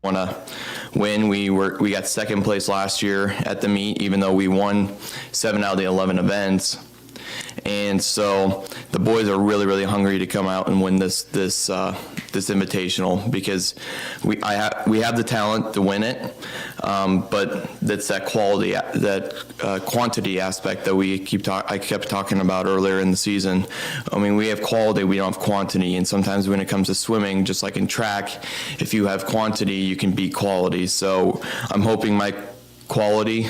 want to win. We got second place last year at the meet, even though we won 7 out of the 11 events. And so the boys are really, really hungry to come out and win this invitational, because we have the talent to win it, but that's that quality, that quantity aspect that I kept talking about earlier in the season. I mean, we have quality, we don't have quantity, and sometimes when it comes to swimming, just like in track, if you have quantity, you can beat quality. So I'm hoping my quality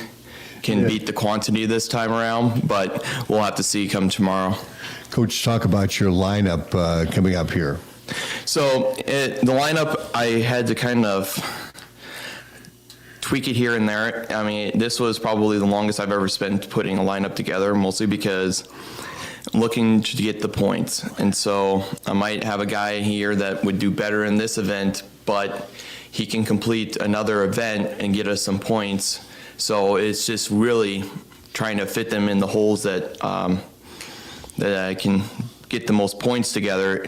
can beat the quantity this time around, but we'll have to see come tomorrow. Coach, talk about your lineup coming up here. So the lineup, I had to kind of tweak it here and there. I mean, this was probably the longest I've ever spent putting a lineup together, mostly because I'm looking to get the points. And so I might have a guy here that would do better in this event, but he can complete another event and get us some points. So it's just really trying to fit them in the holes that that I can get the most points together.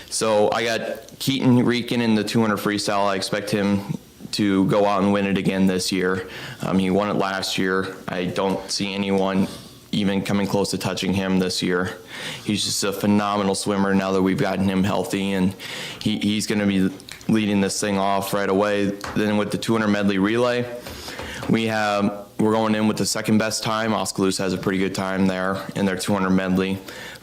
So I got Keaton Reekin in the 200 freestyle. I expect him to go out and win it again this year. He won it last year. I don't see anyone even coming close to touching him this year. He's just a phenomenal swimmer now that we've gotten him healthy, and he's going to be leading this thing off right away. Then with the 200 medley relay, we're going in with the second best time. Oskaloosa has a pretty good time there in their 200 medley,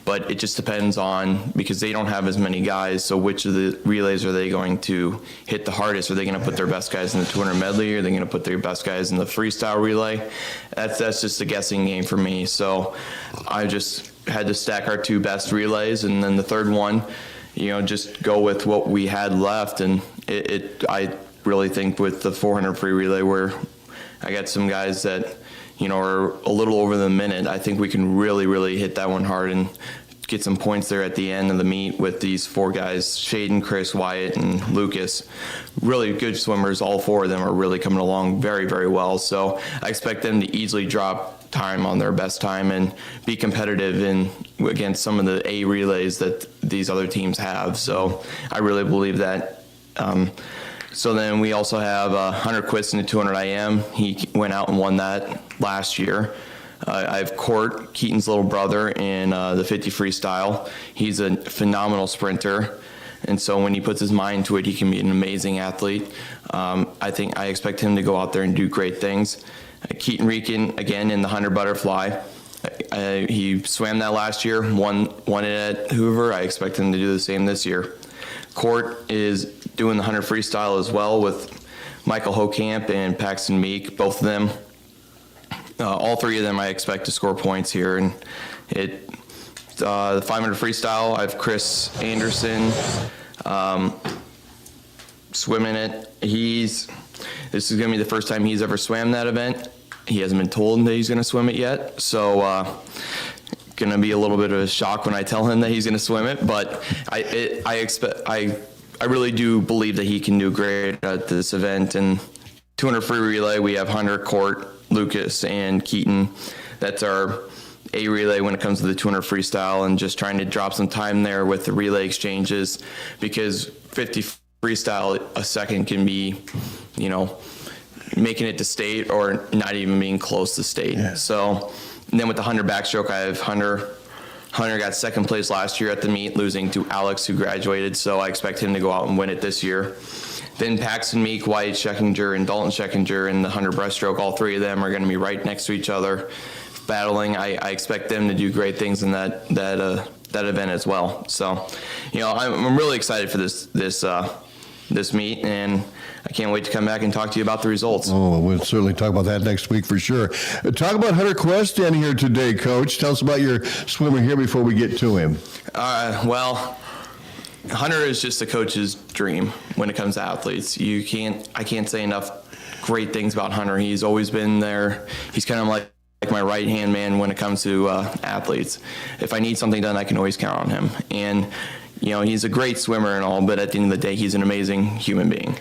but it just depends on, because they don't have as many guys, so which of the relays are they going to hit the hardest? Are they going to put their best guys in the 200 medley, or are they going to put their best guys in the freestyle relay? That's just a guessing game for me. So I just had to stack our 2 best relays, and then the third one, just go with what we had left. And I really think with the 400 free relay, where I got some guys that, are a little over the minute, I think we can really, really hit that one hard and get some points there at the end of the meet with these 4 guys, Shaden, Chris, Wyatt, and Lucas. Really good swimmers. All 4 of them are really coming along very, very well. So I expect them to easily drop time on their best time and be competitive against some of the A relays that these other teams have. So I really believe that. So then we also have Hunter Quist in the 200 IM. He went out and won that last year. I have Court, Keaton's little brother, in the 50 freestyle. He's a phenomenal sprinter, and so when he puts his mind to it, he can be an amazing athlete. I expect him to go out there and do great things. Keaton Reekin, again, in the 100 butterfly. He swam that last year, won it at Hoover. I expect him to do the same this year. Court is doing the 100 freestyle as well with Michael Hokamp and Paxton Meek, both of them. All 3 of them I expect to score points here. And the 500 freestyle, I have Chris Anderson swimming it. This is going to be the first time he's ever swam that event. He hasn't been told that he's going to swim it yet, so going to be a little bit of a shock when I tell him that he's going to swim it, but I really do believe that he can do great at this event. And 200 free relay, we have Hunter, Court, Lucas, and Keaton. That's our A relay when it comes to the 200 freestyle, and just trying to drop some time there with the relay exchanges, because 50 freestyle a second can be, making it to state or not even being close to state. Yeah. So, and then with the 100 backstroke, I have Hunter. Hunter got second place last year at the meet, losing to Alex, who graduated, so I expect him to go out and win it this year. Then Paxton Meek, Wyatt Scheckinger, and Dalton Scheckinger in the 100 breaststroke. All 3 of them are going to be right next to each other, battling. I expect them to do great things in that event as well. So, I'm really excited for this meet, and I can't wait to come back and talk to you about the results. Oh, we'll certainly talk about that next week for sure. Talk about Hunter Quest in here today, Coach. Tell us about your swimmer here before we get to him. Well, Hunter is just a coach's dream when it comes to athletes. I can't say enough great things about Hunter. He's always been there. He's kind of like my right-hand man when it comes to athletes. If I need something done, I can always count on him. And he's a great swimmer and all, but at the end of the day, he's an amazing human being.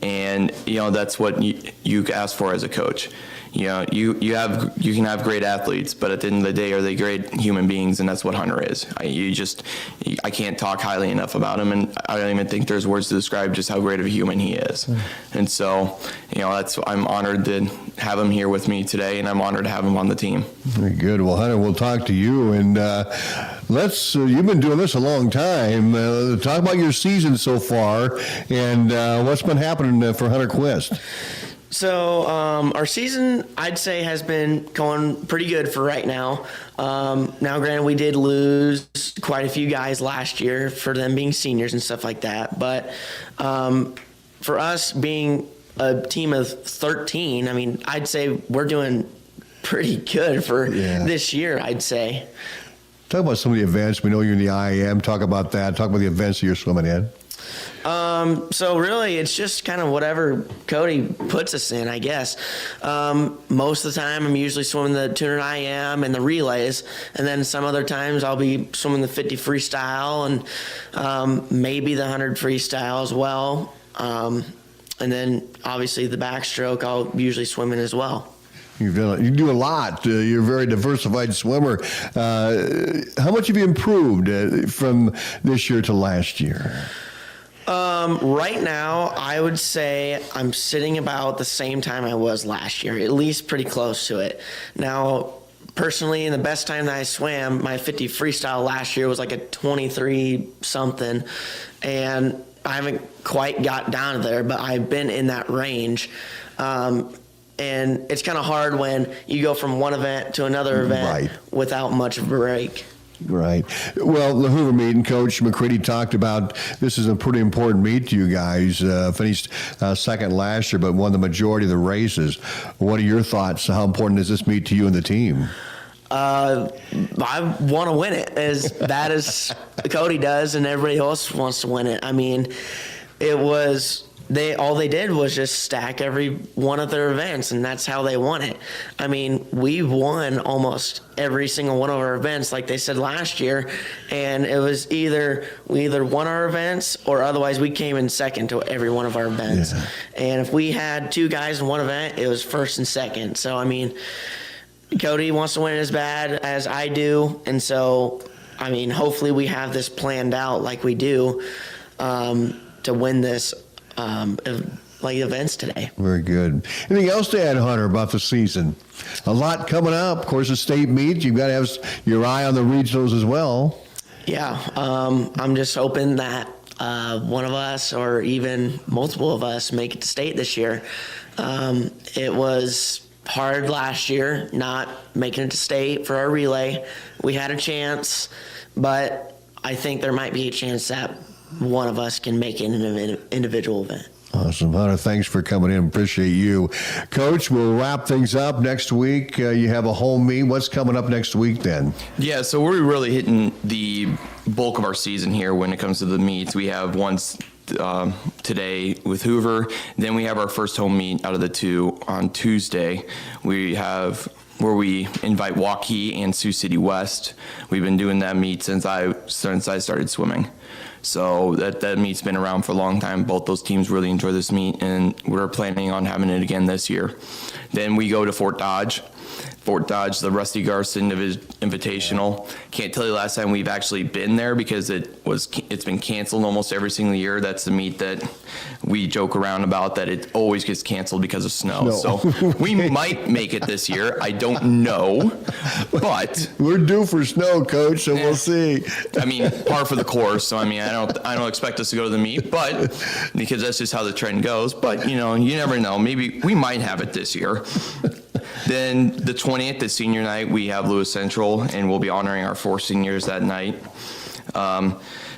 And, that's what you ask for as a coach. you can have great athletes, but at the end of the day, are they great human beings? And that's what Hunter is. I can't talk highly enough about him, and I don't even think there's words to describe just how great of a human he is. And so, I'm honored to have him here with me today, and I'm honored to have him on the team. Very good. Well, Hunter, we'll talk to you, and you've been doing this a long time. Talk about your season so far, and what's been happening for Hunter Quest. So our season, I'd say, has been going pretty good for right now. Now, granted, we did lose quite a few guys last year for them being seniors and stuff like that. But for us being a team of 13, I mean, I'd say we're doing pretty good for this year, I'd say. Talk about some of the events. We know you're in the IAM. Talk about that. Talk about the events that you're swimming in. So really, it's just kind of whatever Cody puts us in, I guess. Most of the time, I'm usually swimming the 200 IM and the relays, and then some other times I'll be swimming the 50 freestyle and maybe the 100 freestyle as well. And then obviously the backstroke I'll usually swim in as well. You do a lot. You're a very diversified swimmer. How much have you improved from this year to last year? Right now, I would say I'm sitting about the same time I was last year, at least pretty close to it. Now, personally, in the best time that I swam, my 50 freestyle last year was like a 23 something, and I haven't quite got down to there, but I've been in that range. And it's kind of hard when you go from one event to another event without much of a break. Right. Well, the Hoover meet, and Coach McCready talked about this is a pretty important meet to you guys. Finished second last year, but won the majority of the races. What are your thoughts? How important is this meet to you and the team? I want to win it as bad as Cody does, and everybody else wants to win it. I mean, all they did was just stack every one of their events, and that's how they won it. I mean, we won almost every single one of our events, like they said last year, and it was we either won our events or otherwise we came in second to every one of our events. Yeah. And if we had two guys in one event, it was first and second. So, I mean, Cody wants to win it as bad as I do, and so, I mean, hopefully we have this planned out like we do to win this events today. Very good. Anything else to add, Hunter, about the season? A lot coming up. Of course, the state meet. You've got to have your eye on the regionals as well. Yeah. I'm just hoping that one of us or even multiple of us make it to state this year. It was hard last year not making it to state for our relay. We had a chance, but I think there might be a chance that one of us can make it in an individual event. Awesome. Hunter, thanks for coming in. Appreciate you. Coach, we'll wrap things up next week. You have a home meet. What's coming up next week then? Yeah, so we're really hitting the bulk of our season here when it comes to the meets. We have one today with Hoover. Then we have our first home meet out of the two on Tuesday. We have where we invite Waukee and Sioux City West. We've been doing that meet since I started swimming. So that meet's been around for a long time. Both those teams really enjoy this meet, and we're planning on having it again this year. Then we go to Fort Dodge. Fort Dodge, the Rusty Garson Invitational. Can't tell you the last time we've actually been there because it's been canceled almost every single year. That's the meet that we joke around about, that it always gets canceled because of snow. So we might make it this year. I don't know, but we're due for snow, Coach. So we'll see. I mean, par for the course. So I mean, I don't expect us to go to the meet, but because that's just how the trend goes. But you never know. Maybe we might have it this year. Then the 20th, the senior night, we have Lewis Central, and we'll be honoring our 4 seniors that night.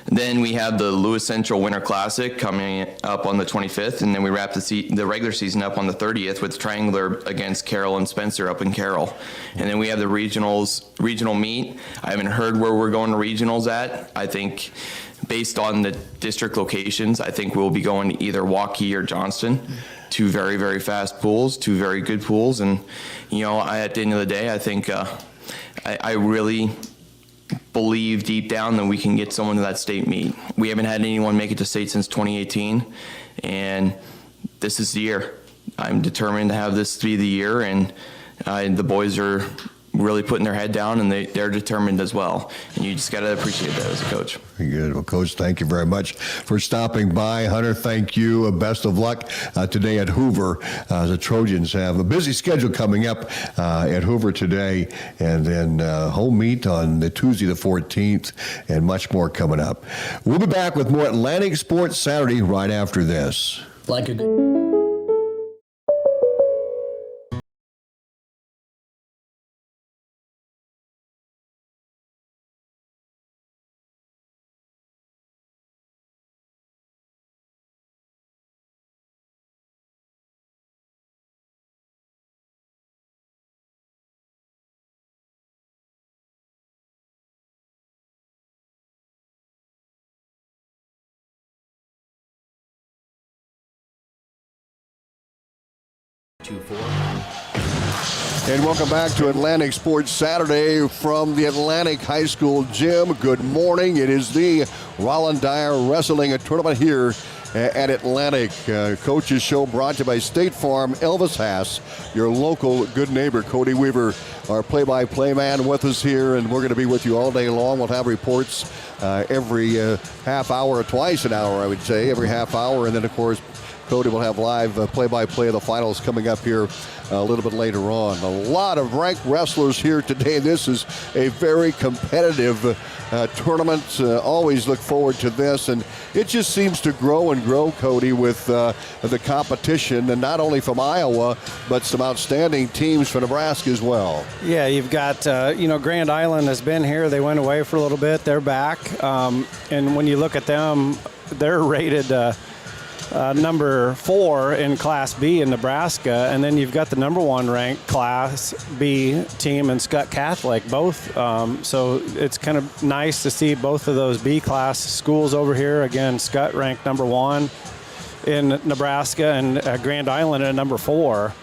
Then we have the Lewis Central Winter Classic coming up on the 25th, and then we wrap the regular season up on the 30th with Triangular against Carrol and Spencer up in Carrol. And then we have the regional meet. I haven't heard where we're going to regionals at. I think based on the district locations, I think we'll be going to either Waukee or Johnston. 2 very, very fast pools, 2 very good pools. And, at the end of the day, I think I really believe deep down that we can get someone to that state meet. We haven't had anyone make it to state since 2018, and this is the year. I'm determined to have this be the year, and the boys are really putting their head down, and they're determined as well. And you just got to appreciate that as a coach. Very good. Well, Coach, thank you very much for stopping by. Hunter, thank you. Best of luck today at Hoover. The Trojans have a busy schedule coming up at Hoover today, and then home meet on the Tuesday the 14th, and much more coming up. We'll be back with more Atlantic Sports Saturday right after this. Like a And welcome back to Atlantic Sports Saturday from the Atlantic High School Gym. Good morning. It is the Rollin Dyer Wrestling Tournament here at Atlantic. Coaches Show brought to you by State Farm. Elvis Haas, your local good neighbor. Cody Weaver, our play-by-play man, with us here, and we're going to be with you all day long. We'll have reports every half hour, or twice an hour, I would say, every half hour, and then, of course, Cody will have live play-by-play of the finals coming up here a little bit later on. A lot of ranked wrestlers here today. This is a very competitive tournament. Always look forward to this, and it just seems to grow and grow, Cody, with the competition, and not only from Iowa, but some outstanding teams from Nebraska as well. Yeah, you've got, Grand Island has been here. They went away for a little bit. They're back. And when you look at them, they're rated number 4 in Class B in Nebraska, and then you've got the number 1 ranked Class B team in Skutt Catholic, both. So it's kind of nice to see both of those B class schools over here. Again, Skutt ranked number 1 in Nebraska, and Grand Island at number 4.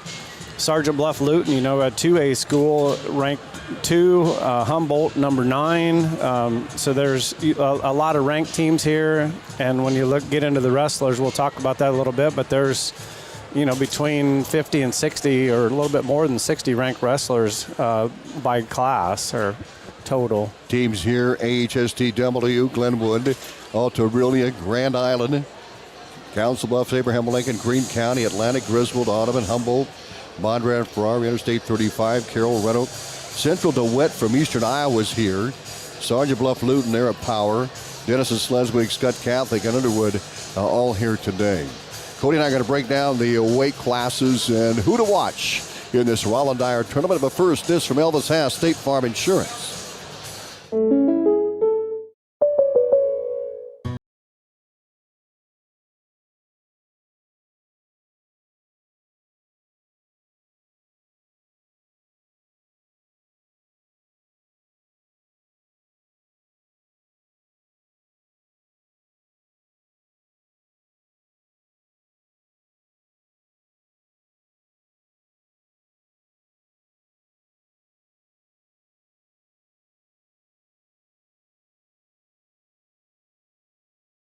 Sergeant Bluff-Luton, a 2A school ranked 2, Humboldt number 9. So there's a lot of ranked teams here, and when you get into the wrestlers, we'll talk about that a little bit, but there's between 50 and 60, or a little bit more than 60 ranked wrestlers by class or total. Teams here: AHSTW, Glenwood, Alta-Aurelia, Grand Island, Council Bluffs, Abraham Lincoln, Greene County, Atlantic, Griswold, Audubon, Humboldt, Bondurant, Farrar, Interstate 35, Carrol, Red Central DeWitt from Eastern Iowa is here. Sergeant Bluff-Luton, they're at Power. Denison, Schleswig, Skutt Catholic, and Underwood all here today. Cody and I are going to break down the weight classes and who to watch in this Rollin Dyer tournament. But first, this from Elvis Haas, State Farm Insurance.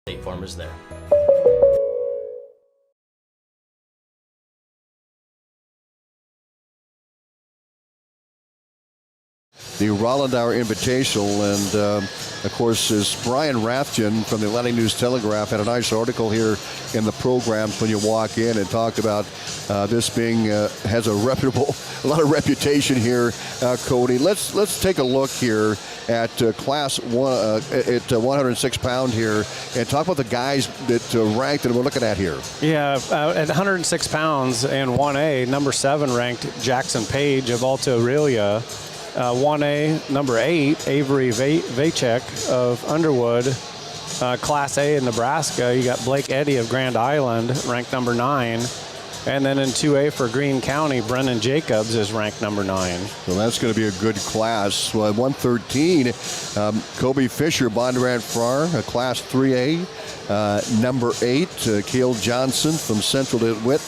State Farm is there. The Rollin Dyer Invitational, and of course, as Brian Rathjen from the Atlantic News-Telegraph had a nice article here in the programs when you walk in, and talked about this being has a lot of reputation here. Cody, let's take a look here at Class 1 at 106 pound here, and talk about the guys that ranked that we're looking at here. Yeah, at 106 pounds and 1A, number 7 ranked Jackson Page of Alta-Aurelia. 1A, number 8, Avery Vacek of Underwood. Class A in Nebraska, you got Blake Eddy of Grand Island, ranked number 9. And then in 2A for Greene County, Brennan Jacobs is ranked number 9. So that's going to be a good class. 113, Kobe Fisher, Bondurant Farrar, Class 3A. Number 8, Cale Johnson from Central DeWitt.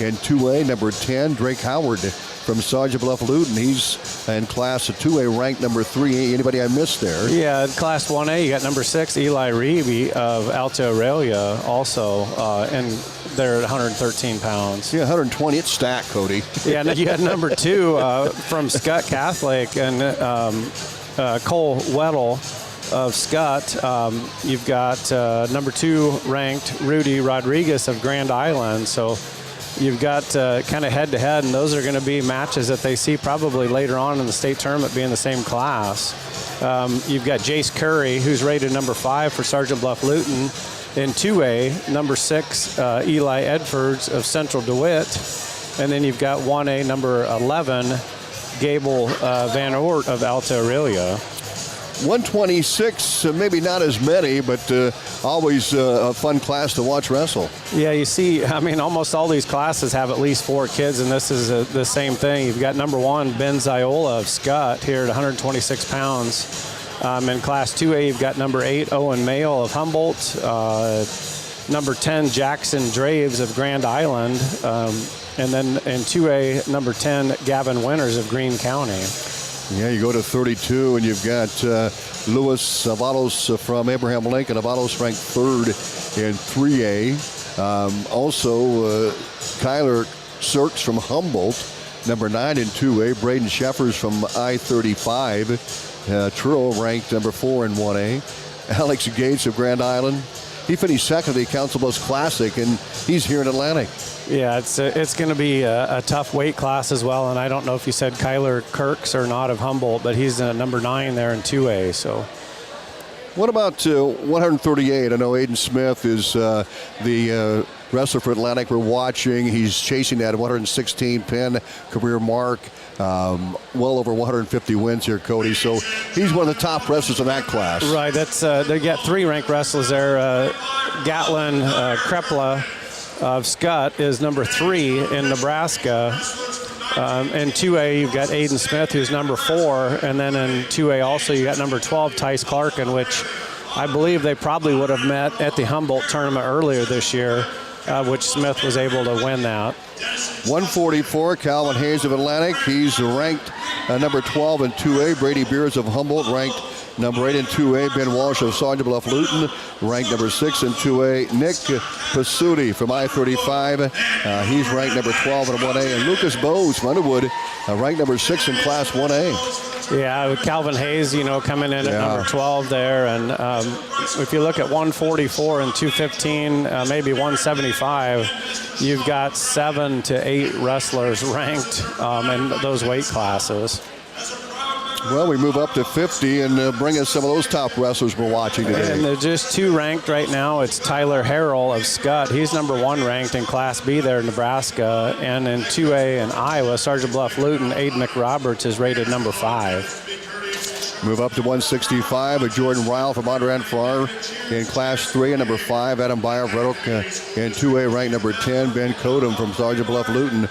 And 2A, number 10, Drake Howard from Sergeant Bluff-Luton. He's in Class 2A, ranked number 3. Anybody I missed there? Yeah, Class 1A, you got number 6, Eli Reeby of Alta-Aurelia, also in there at 113 pounds. Yeah, 120. It's stacked, Cody. Yeah, and you had number 2 from Skutt Catholic and Cole Weddle of Skutt. You've got number 2 ranked Rudy Rodriguez of Grand Island. So you've got kind of head-to-head, and those are going to be matches that they see probably later on in the state tournament being the same class. You've got Jace Curry, who's rated number 5 for Sergeant Bluff-Luton. In 2A, number 6, Eli Edfords of Central DeWitt. And then you've got 1A, number 11, Gable Van Oort of Alta-Aurelia. 126, maybe not as many, but always a fun class to watch wrestle. Yeah, you see, I mean, almost all these classes have at least 4 kids, and this is the same thing. You've got number 1, Ben Ziola of Skutt here at 126 pounds. In Class 2A, you've got number 8, Owen Mayle of Humboldt, number 10, Jackson Draves of Grand Island, and then in 2A, number 10, Gavin Winters of Greene County. Yeah, you go to 32, and you've got Louis Avalos from Abraham Lincoln. Avalos ranked 3rd in 3A. Also, Kyler Sirks from Humboldt, number 9 in 2A. Braden Sheffers from I-35. Truro ranked number 4 in 1A. Alex Gates of Grand Island. He finished 2nd at the Council Bluffs Classic, and he's here in Atlantic. Yeah, it's going to be a tough weight class as well, and I don't know if you said Kyler Kirks or not of Humboldt, but he's number 9 there in 2A. So, what about 138? I know Aiden Smith is the wrestler for Atlantic we're watching. He's chasing that 116 pin career mark. Well over 150 wins here, Cody. So he's one of the top wrestlers in that class. Right. That's they got 3 ranked wrestlers there. Gatlin Krepla of Skutt is number 3 in Nebraska. In 2A, you've got Aiden Smith, who's number 4, and then in 2A also you got number 12, Tice Clarkin, which I believe they probably would have met at the Humboldt tournament earlier this year, which Smith was able to win that. 144, Calvin Hayes of Atlantic. He's ranked number 12 in 2A. Brady Beers of Humboldt ranked number 8 in 2A. Ben Walsh of Sergeant Bluff-Luton ranked number 6 in 2A. Nick Pasuti from I-35. He's ranked number 12 in 1A. And Lucas Bowes from Underwood ranked number 6 in Class 1A. Yeah, Calvin Hayes, coming in at number 12 there. And if you look at 144 and 215, maybe 175, you've got 7 to 8 wrestlers ranked in those weight classes. Well, we move up to 50 and bring us some of those top wrestlers we're watching today. And there's just 2 ranked right now. It's Tyler Harrell of Skutt. He's number 1 ranked in Class B there in Nebraska. And in 2A in Iowa, Sergeant Bluff-Luton, Aiden McRoberts is rated number 5. Move up to 165 with Jordan Ryle from Bondurant Farrar in Class 3 and number 5. Adam Byer of Red Oak in 2A ranked number 10. Ben Codum from Sergeant Bluff-Luton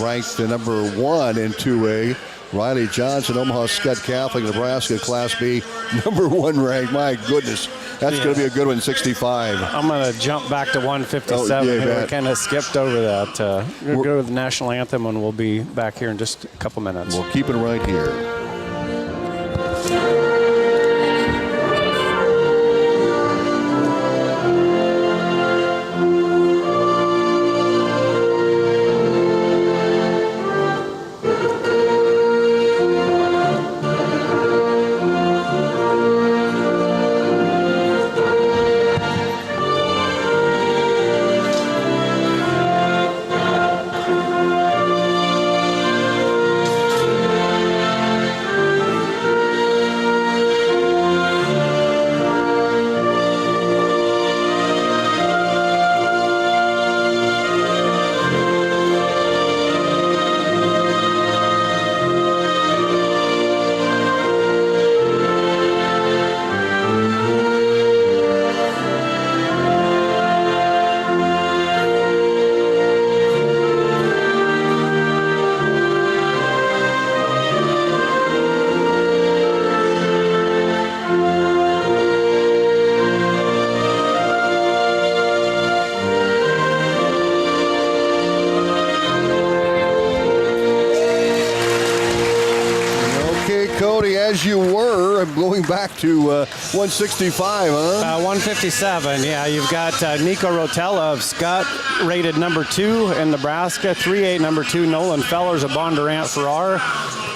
ranked number 1 in 2A. Riley Johnson, Omaha Skutt Catholic, Nebraska, Class B, number 1 ranked. My goodness, that's going to be a good one, 65. I'm going to jump back to 157. We kind of skipped over that. We'll go to the national anthem, and we'll be back here in just a couple minutes. We'll keep it right here. going back to 165, huh? 157, yeah. You've got Nico Rotella of Skutt, rated number 2 in Nebraska. 3A, number 2, Nolan Fellers of Bondurant, Farrar.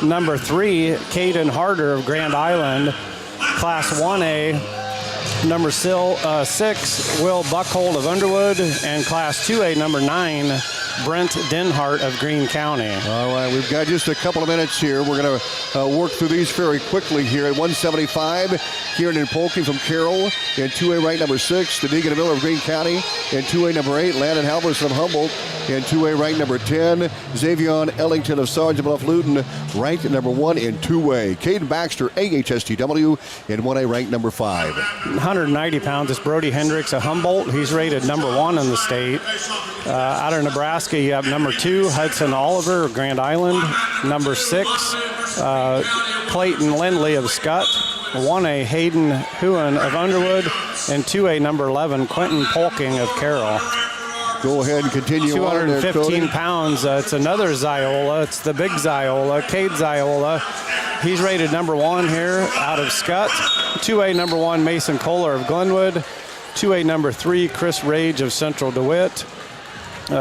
Number 3, Caden Harder of Grand Island. Class 1A, number 6, Will Buckhold of Underwood. And Class 2A, number 9, Brent Denhart of Greene County. All right, we've got just a couple of minutes here. We're going to work through these very quickly here. At 175, Kieran and Polky from Carrol. In 2A, rank number 6, the Deacon Miller of Greene County. In 2A, number 8, Landon Halverson of Humboldt. In 2A, rank number 10, Xavier Ellington of Sergeant Bluff-Luton, ranked number 1 in 2A. Caden Baxter, AHSTW, in 1A, rank number 5. 190 pounds is Brody Hendricks of Humboldt. He's rated number 1 in the state. Out of Nebraska, you have number 2, Hudson Oliver of Grand Island. Number 6, Clayton Lindley of Skutt. 1A, Hayden Huon of Underwood. And 2A, number 11, Quentin Polking of Carrol. Go ahead and continue 215 pounds. It's another Ziola. It's the big Ziola, Cade Ziola. He's rated number 1 here out of Skutt. 2A, number 1, Mason Kohler of Glenwood. 2A, number 3, Chris Rage of Central DeWitt.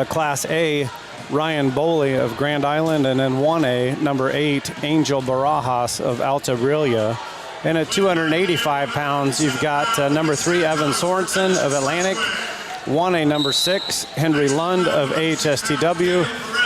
Class A, Ryan Boley of Grand Island. And then 1A, number 8, Angel Barajas of Alta-Aurelia. And at 285 pounds, you've got number 3, Evan Sorensen of Atlantic. 1A, number 6, Henry Lund of AHSTW.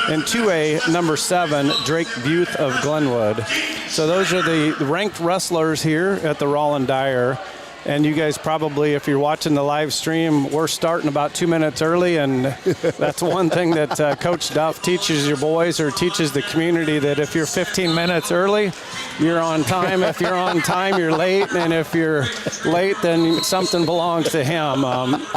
And 2A, number 7, Drake Buth of Glenwood. So those are the ranked wrestlers here at the Rollin Dyer. And you guys probably, if you're watching the live stream, we're starting about 2 minutes early, and that's one thing that Coach Duff teaches your boys, or teaches the community, that if you're 15 minutes early, you're on time. If you're on time, you're late, and if you're late, then something belongs to him,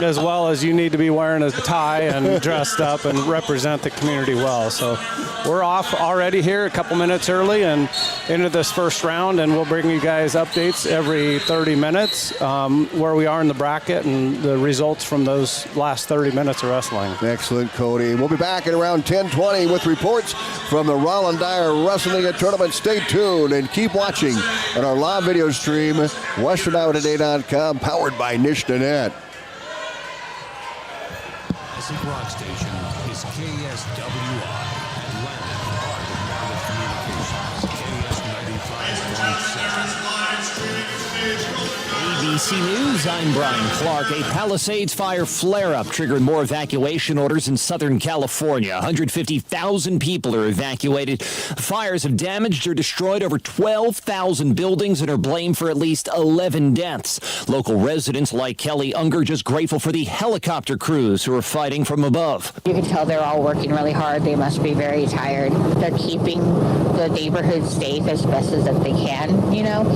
as well as you need to be wearing a tie and dressed up and represent the community well. So we're off already here a couple minutes early and into this first round, and we'll bring you guys updates every 30 minutes. Where we are in the bracket and the results from those last 30 minutes of wrestling. Excellent, Cody. We'll be back at around 10:20 with reports from the Rollin Dyer Wrestling Tournament. Stay tuned and keep watching on our live video stream, WesternIowaToday.com, powered by Nishnanet. Classic Rock Station is KSWI, Atlanta, part of Marvel Communications, KS 95.7. ABC News, I'm Brian Clark. A Palisades fire flare-up triggered more evacuation orders in Southern California. 150,000 people are evacuated. Fires have damaged or destroyed over 12,000 buildings and are blamed for at least 11 deaths. Local residents like Kelly Unger just grateful for the helicopter crews who are fighting from above. You can tell they're all working really hard. They must be very tired. They're keeping the neighborhood safe as best as that they can, you know.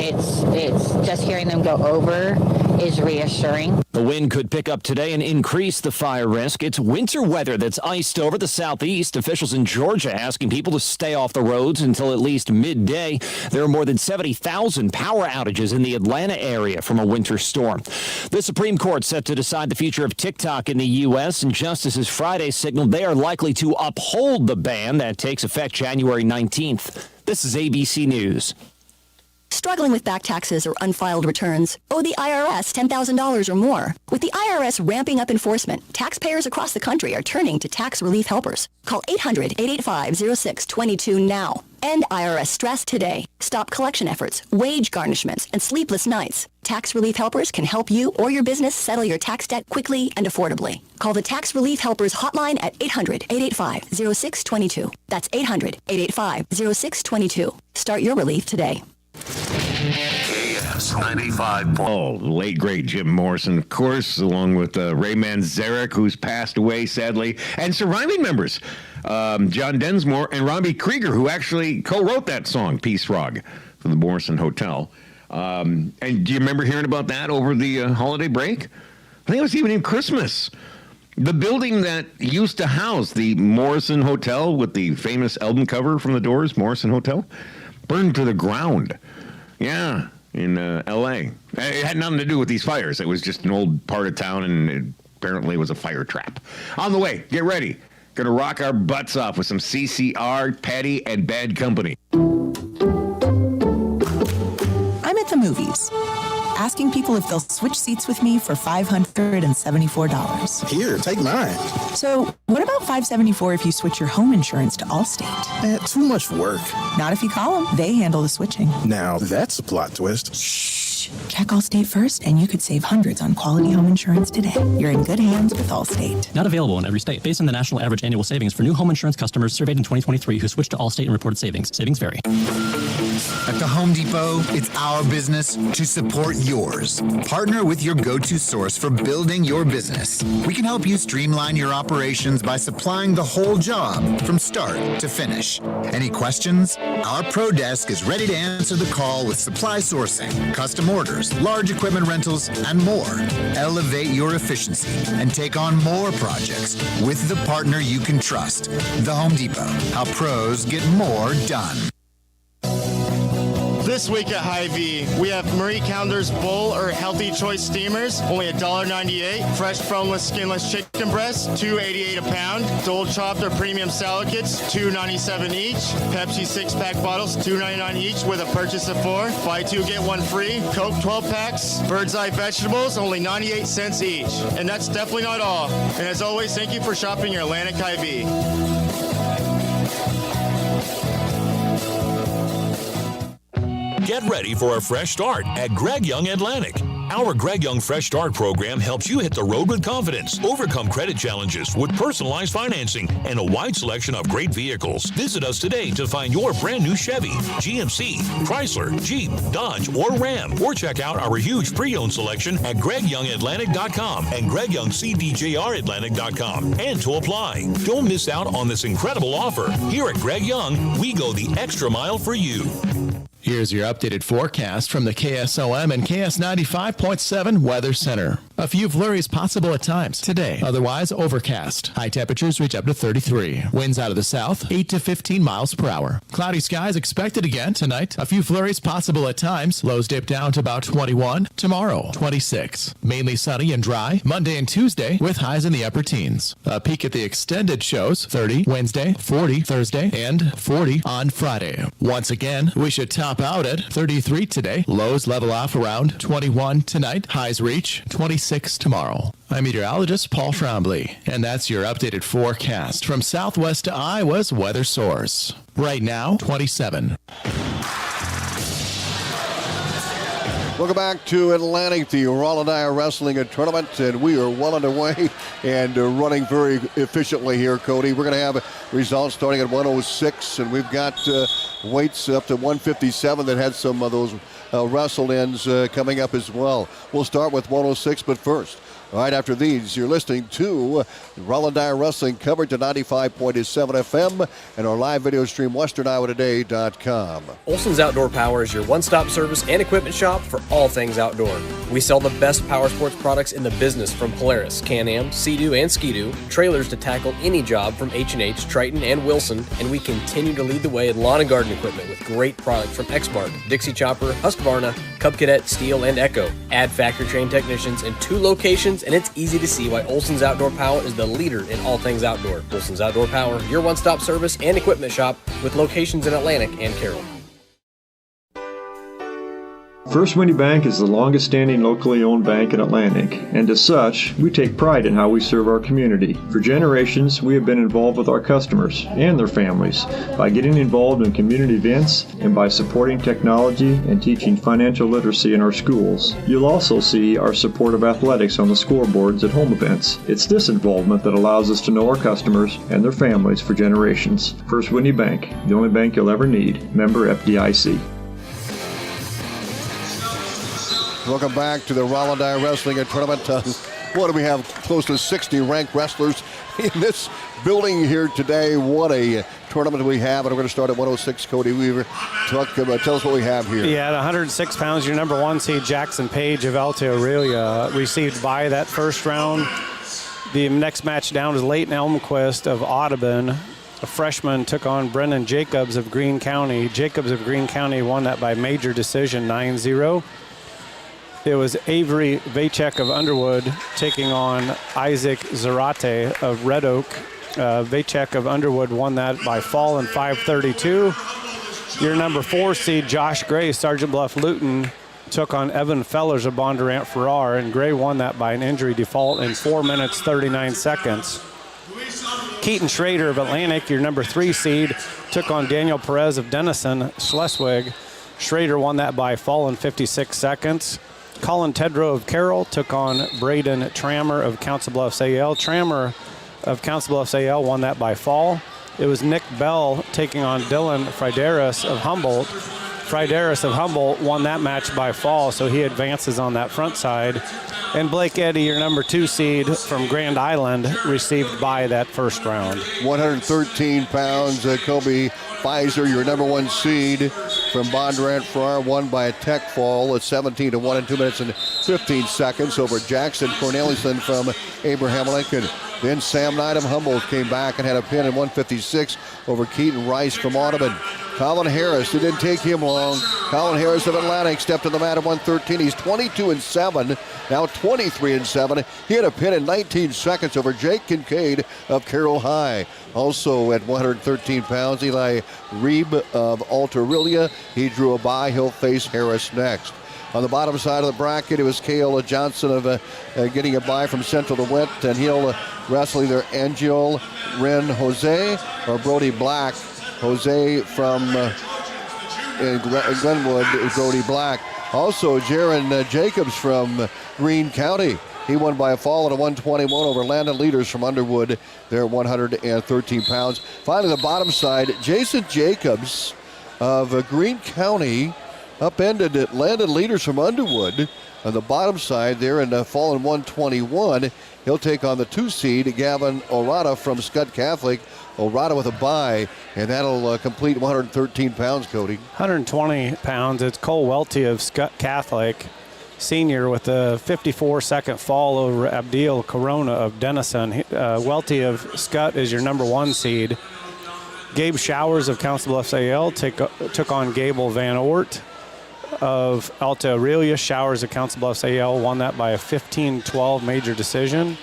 It's just hearing them go over is reassuring. The wind could pick up today and increase the fire risk. It's winter weather that's iced over the southeast. Officials in Georgia asking people to stay off the roads until at least midday. There are more than 70,000 power outages in the Atlanta area from a winter storm. The Supreme Court set to decide the future of TikTok in the U.S., and justices Friday signaled they are likely to uphold the ban that takes effect January 19th. This is ABC News. Struggling with back taxes or unfiled returns? Owe the IRS $10,000 or more? With the IRS ramping up enforcement, taxpayers across the country are turning to tax relief helpers. Call 800-885-0622 now. End IRS stress today. Stop collection efforts, wage garnishments, and sleepless nights. Tax relief helpers can help you or your business settle your tax debt quickly and affordably. Call the Tax Relief Helpers hotline at 800-885-0622. That's 800-885-0622. Start your relief today. KS 95. Oh, the late, great Jim Morrison, of course, along with Ray Manzarek, who's passed away, sadly, and surviving members, John Densmore and Robbie Krieger, who actually co-wrote that song, Peace Frog, for the Morrison Hotel. And do you remember hearing about that over the holiday break? I think it was even in Christmas. The building that used to house the Morrison Hotel with the famous album cover from the Doors, Morrison Hotel, burned to the ground. Yeah, in L.A. It had nothing to do with these fires. It was just an old part of town, and it apparently was a fire trap. On the way, get ready. Gonna rock our butts off with some CCR, Patty, and Bad Company. movies. Asking people if they'll switch seats with me for $574. Here, take mine. So, what about $574 if you switch your home insurance to Allstate? Too much work. Not if you call them. They handle the switching. Now, that's a plot twist. Shh. Check Allstate first, and you could save hundreds on quality home insurance today. You're in good hands with Allstate. Not available in every state. Based on the national average annual savings for new home insurance customers surveyed in 2023 who switched to Allstate and reported savings. Savings vary. At the Home Depot, it's our business to support yours. Partner with your go-to source for building your business. We can help you streamline your operations by supplying the whole job from start to finish. Any questions? Our Pro Desk is ready to answer the call with supply sourcing, custom orders, large equipment rentals, and more. Elevate your efficiency and take on more projects with the partner you can trust. The Home Depot. How pros get more done. This week at Hy-Vee, we have Marie Callender's Bull or Healthy Choice Steamers, only $1.98. Fresh, boneless, skinless chicken breasts, $2.88 a pound. Dole chopped or premium salad kits, $2.97 each. Pepsi 6-pack bottles, $2.99 each with a purchase of 4. Buy 2, get 1 free. Coke 12 packs. Bird's Eye vegetables, only 98 cents each. And that's definitely not all. And as always, thank you for shopping your Atlantic Hy-Vee. Get ready for a fresh start at Greg Young Atlantic. Our Greg Young Fresh Start program helps you hit the road with confidence, overcome credit challenges with personalized financing, and a wide selection of great vehicles. Visit us today to find your brand new Chevy, GMC, Chrysler, Jeep, Dodge, or Ram, or check out our huge pre-owned selection at GregYoungAtlantic.com and GregYoungCDJRAtlantic.com. And to apply. Don't miss out on this incredible offer. Here at Greg Young, we go the extra mile for you. Here's your updated forecast from the KSOM and KS95.7 Weather Center. A few flurries possible at times today, otherwise overcast. High temperatures reach up to 33. Winds out of the south, 8 to 15 miles per hour. Cloudy skies expected again tonight. A few flurries possible at times. Lows dip down to about 21. Tomorrow, 26. Mainly sunny and dry Monday and Tuesday with highs in the upper teens. A peek at the extended shows, 30 Wednesday, 40 Thursday, and 40 on Friday. Once again, we should top out at 33 today. Lows level off around 21 tonight. Highs reach 26 tomorrow. I'm meteorologist Paul Trombley, and that's your updated forecast from Southwest Iowa's Weather Source. Right now, 27. Welcome back to Atlantic, the Rollin Dyer Wrestling Tournament, and we are well underway and running very efficiently here, Cody. We're going to have results starting at 106, and we've got weights up to 157 that had some of those wrestle-ins coming up as well. We'll start with 106, but first, right after these, you're listening to Rollin Dyer Wrestling, covered to 95.7 FM and our live video stream, WesternIowaToday.com. Olson's Outdoor Power is your one-stop service and equipment shop for all things outdoor. We sell the best power sports products in the business, from Polaris, Can-Am, Sea-Doo, and Ski-Doo, trailers to tackle any job from H&H, Triton, and Wilson, and we continue to lead the way in lawn and garden equipment with great products from Exmark, Dixie Chopper, Husqvarna, Cub Cadet, Steel, and Echo. Add factory-trained technicians in 2 locations, and it's easy to see why Olson's Outdoor Power is the leader in all things outdoor. Olson's Outdoor Power, your one-stop service and equipment shop with locations in Atlantic and Carrol. First Winnie Bank is the longest standing locally owned bank in Atlantic, and as such, we take pride in how we serve our community. For generations, we have been involved with our customers and their families by getting involved in community events and by supporting technology and teaching financial literacy in our schools. You'll also see our support of athletics on the scoreboards at home events. It's this involvement that allows us to know our customers and their families for generations. First Winnie Bank, the only bank you'll ever need. Member FDIC. Welcome back to the Rollin Dyer Wrestling Tournament. What do we have? Close to 60 ranked wrestlers in this building here today. What a tournament we have, and we're going to start at 106. Cody Weaver, tell us what we have here. Yeah, at 106 pounds, your number 1 seed Jackson Page of Alta-Aurelia received bye that first round. The next match down is Leighton Elmquist of Audubon. A freshman took on Brendan Jacobs of Greene County. Jacobs of Greene County won that by major decision, 9-0. It was Avery Vacek of Underwood taking on Isaac Zarate of Red Oak. Vacek of Underwood won that by fall in 5-32. Your number 4 seed Josh Gray, Sergeant Bluff-Luton, took on Evan Fellers of Bondurant Farrar, and Gray won that by an injury default in 4 minutes, 39 seconds. Keaton Schrader of Atlantic, your number 3 seed, took on Daniel Perez of Denison, Schleswig. Schrader won that by fall in 56 seconds. Colin Tedrow of Carrol took on Braden Trammer of Council Bluffs AL. Trammer of Council Bluffs AL won that by fall. It was Nick Bell taking on Dylan Frideris of Humboldt. Frideris of Humboldt won that match by fall, so he advances on that front side. And Blake Eddy, your number 2 seed from Grand Island, received bye that first round. 113 pounds, Kobe Pfizer, your number 1 seed from Bondurant Farrar, won by a tech fall at 17-1 in 2 minutes and 15 seconds over Jackson Corneliuson from Abraham Lincoln. Then Sam Knight of Humboldt came back and had a pin in 156 over Keaton Rice from Audubon. Colin Harris, it didn't take him long. Colin Harris of Atlantic stepped to the mat at 113. He's 22-7, now 23-7. He had a pin in 19 seconds over Jake Kincaid of Carroll High. Also at 113 pounds, Eli Reeb of Alta-Aurelia. He drew a bye. He'll face Harris next. On the bottom side of the bracket, it was Cale Johnson of getting a bye from Central DeWitt, and he'll wrestle either Angel Ren Jose or Brody Black. Jose from Glenwood, Brody Black. Also, Jaron Jacobs from Greene County. He won by a fall at a 121 over Landon Leaders from Underwood. They're 113 pounds. Finally, the bottom side, Jason Jacobs of Greene County upended Landon Leaders from Underwood. On the bottom side there in fall in 121, he'll take on the 2 seed, Gavin Orada from Skutt Catholic. Orada with a bye, and that'll complete 113 pounds, Cody. 120 pounds, it's Cole Welty of Skutt Catholic, senior, with a 54-second fall over Abdiel Corona of Denison. Welty of Skutt is your number 1 seed. Gabe Showers of Council Bluffs AL took on Gable Van Ort of Alta-Aurelia. Showers of Council Bluffs AL won that by a 15-12 major decision.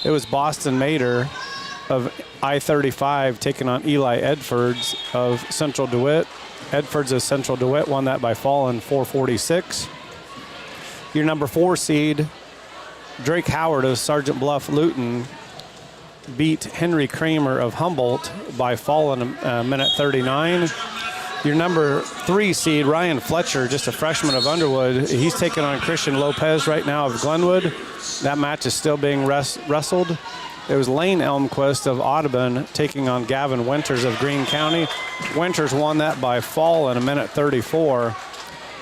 It was Boston Mader of I-35 taking on Eli Edfords of Central DeWitt. Edfords of Central DeWitt won that by fall in 4:46. Your number 4 seed, Drake Howard of Sergeant Bluff-Luton, beat Henry Kramer of Humboldt by fall in a minute 39. Your number 3 seed, Ryan Fletcher, just a freshman of Underwood, he's taking on Christian Lopez right now of Glenwood. That match is still being wrestled. It was Lane Elmquist of Audubon taking on Gavin Winters of Greene County. Winters won that by fall in a minute 34.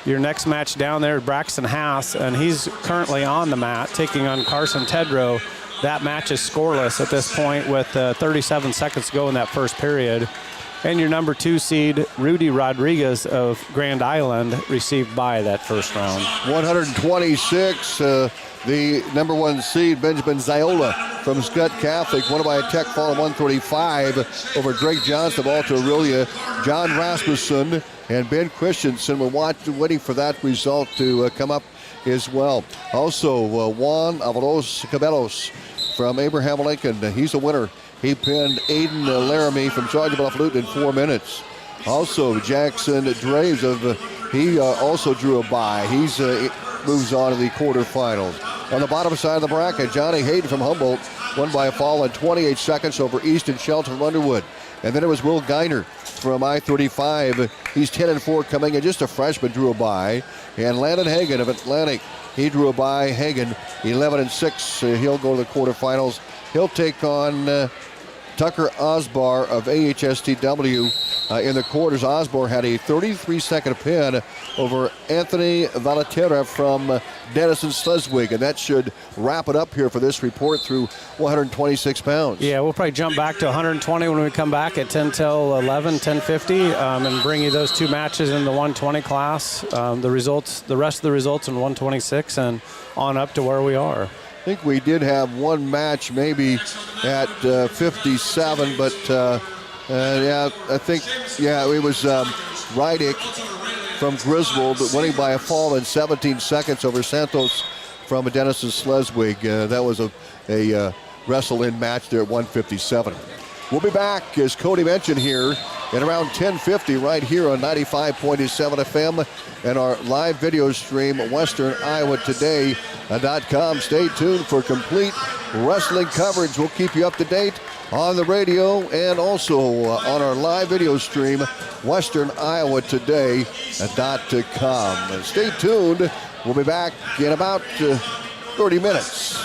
Your next match down there is Braxton Haas, and he's currently on the mat taking on Carson Tedrow. That match is scoreless at this point with 37 seconds to go in that first period. And your number 2 seed, Rudy Rodriguez of Grand Island, received bye that first round. 126, the number 1 seed, Benjamin Ziola from Skutt Catholic, won by a tech fall of 135 over Drake Johnson of Alta-Aurelia. John Rasmussen and Ben Christensen were waiting for that result to come up as well. Also, Juan Avalos Cabellos from Abraham Lincoln, he's a winner. He pinned Aiden Laramie from Sergeant Bluff-Luton in 4 minutes. Also, Jackson Draves he also drew a bye. He's moves on to the quarterfinals. On the bottom side of the bracket, Johnny Hayden from Humboldt won by a fall in 28 seconds over Easton Shelton from Underwood. And then it was Will Geiner from I-35. He's 10-4 coming in, just a freshman, drew a bye. And Landon Hagan of Atlantic, he drew a bye. Hagan, 11-6, he'll go to the quarterfinals. He'll take on Tucker Osbar of AHSTW in the quarters. Osbar had a 33-second pin over Anthony Valaterra from Denison, Schleswig, and that should wrap it up here for this report through 126 pounds. Yeah, we'll probably jump back to 120 when we come back at 10 till 11, 10:50, and bring you those 2 matches in the 120 class. The rest of the results in 126, and on up to where we are. I think we did have one match maybe at 57, but yeah, I think, yeah, it was Rydick from Griswold winning by a fall in 17 seconds over Santos from Denison Schleswig. That was a wrestle-in match there at 157. We'll be back, as Cody mentioned here, at around 10:50 right here on 95.7 FM and our live video stream at WesternIowaToday.com. Stay tuned for complete wrestling coverage. We'll keep you up to date on the radio and also on our live video stream, WesternIowaToday.com. Stay tuned. We'll be back in about 30 minutes.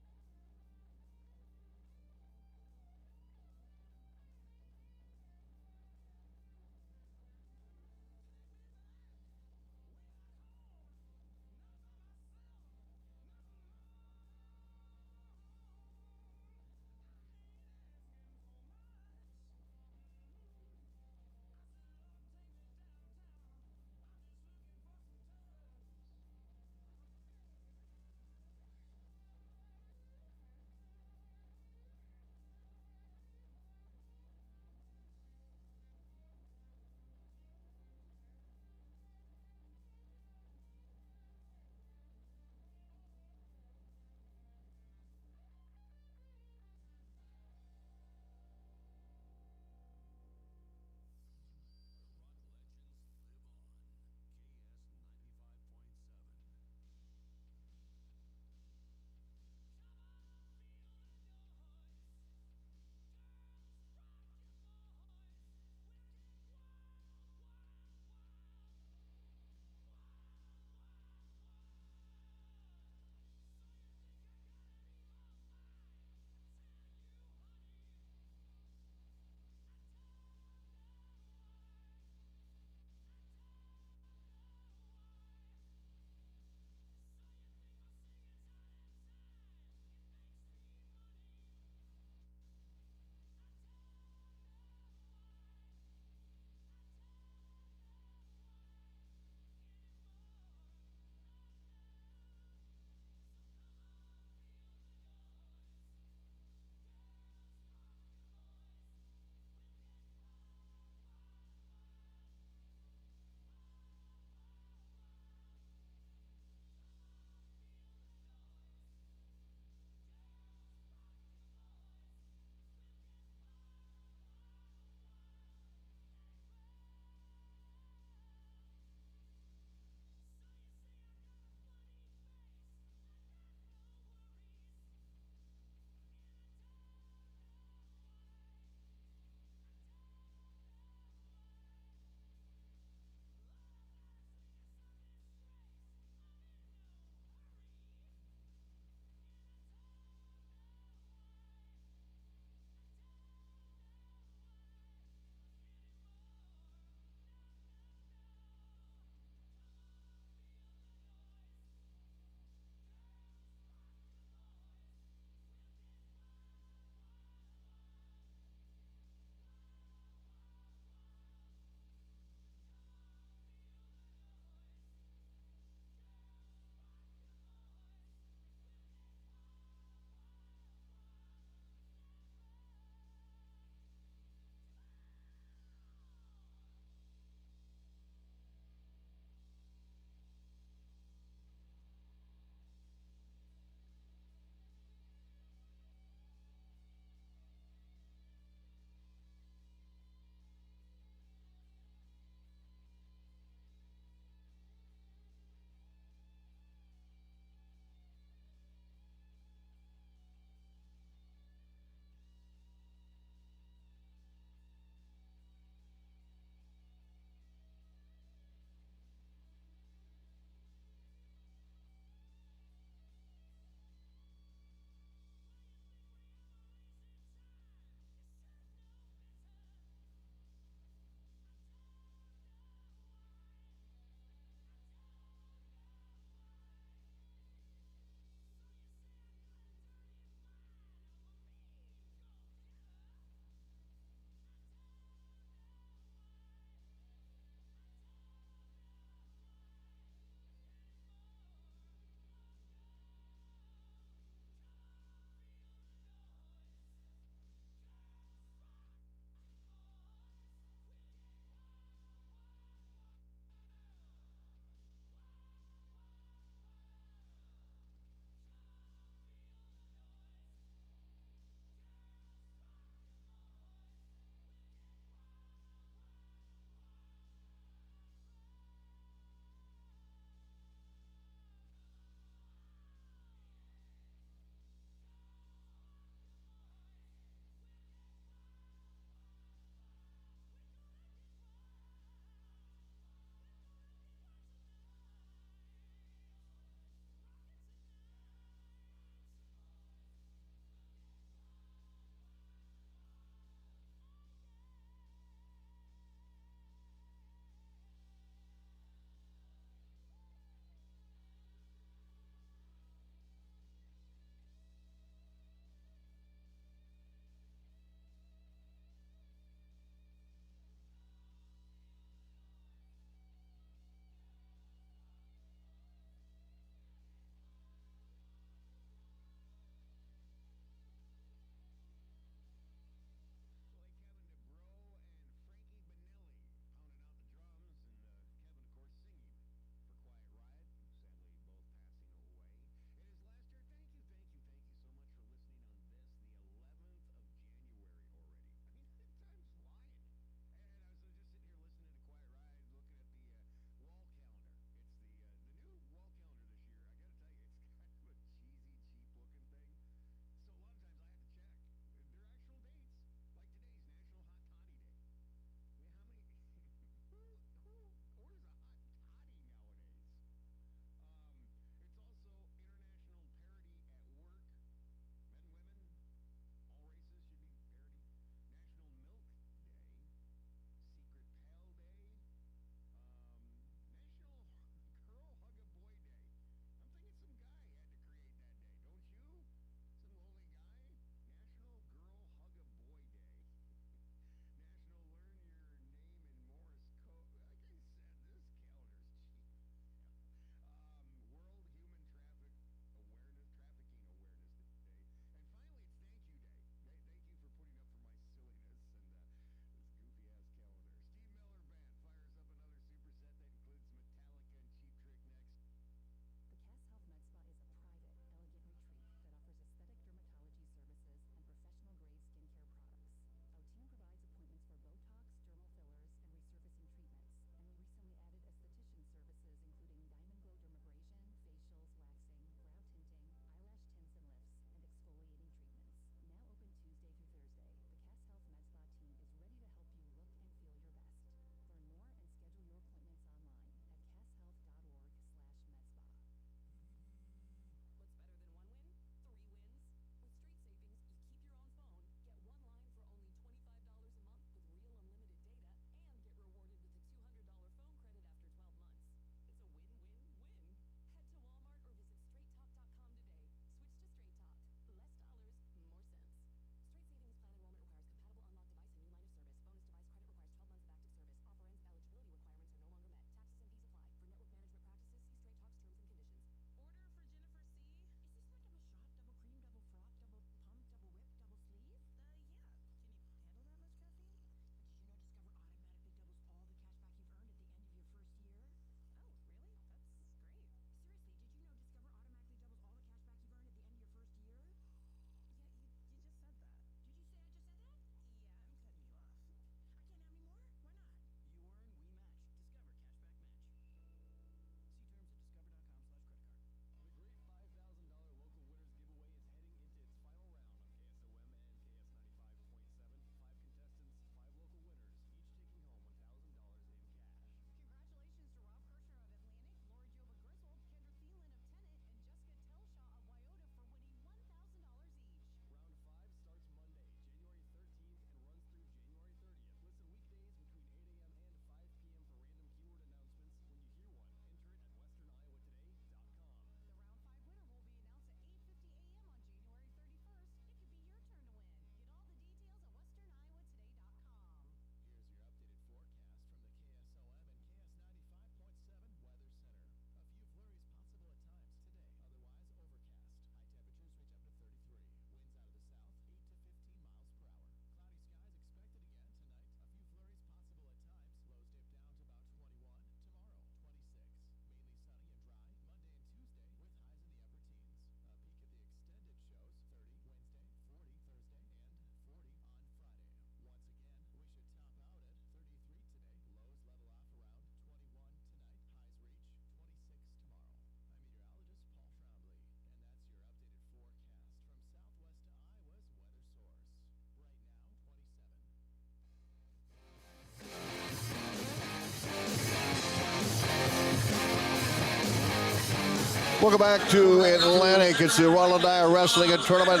Welcome back to Atlantic. It's the Rollin Dyer Wrestling Tournament.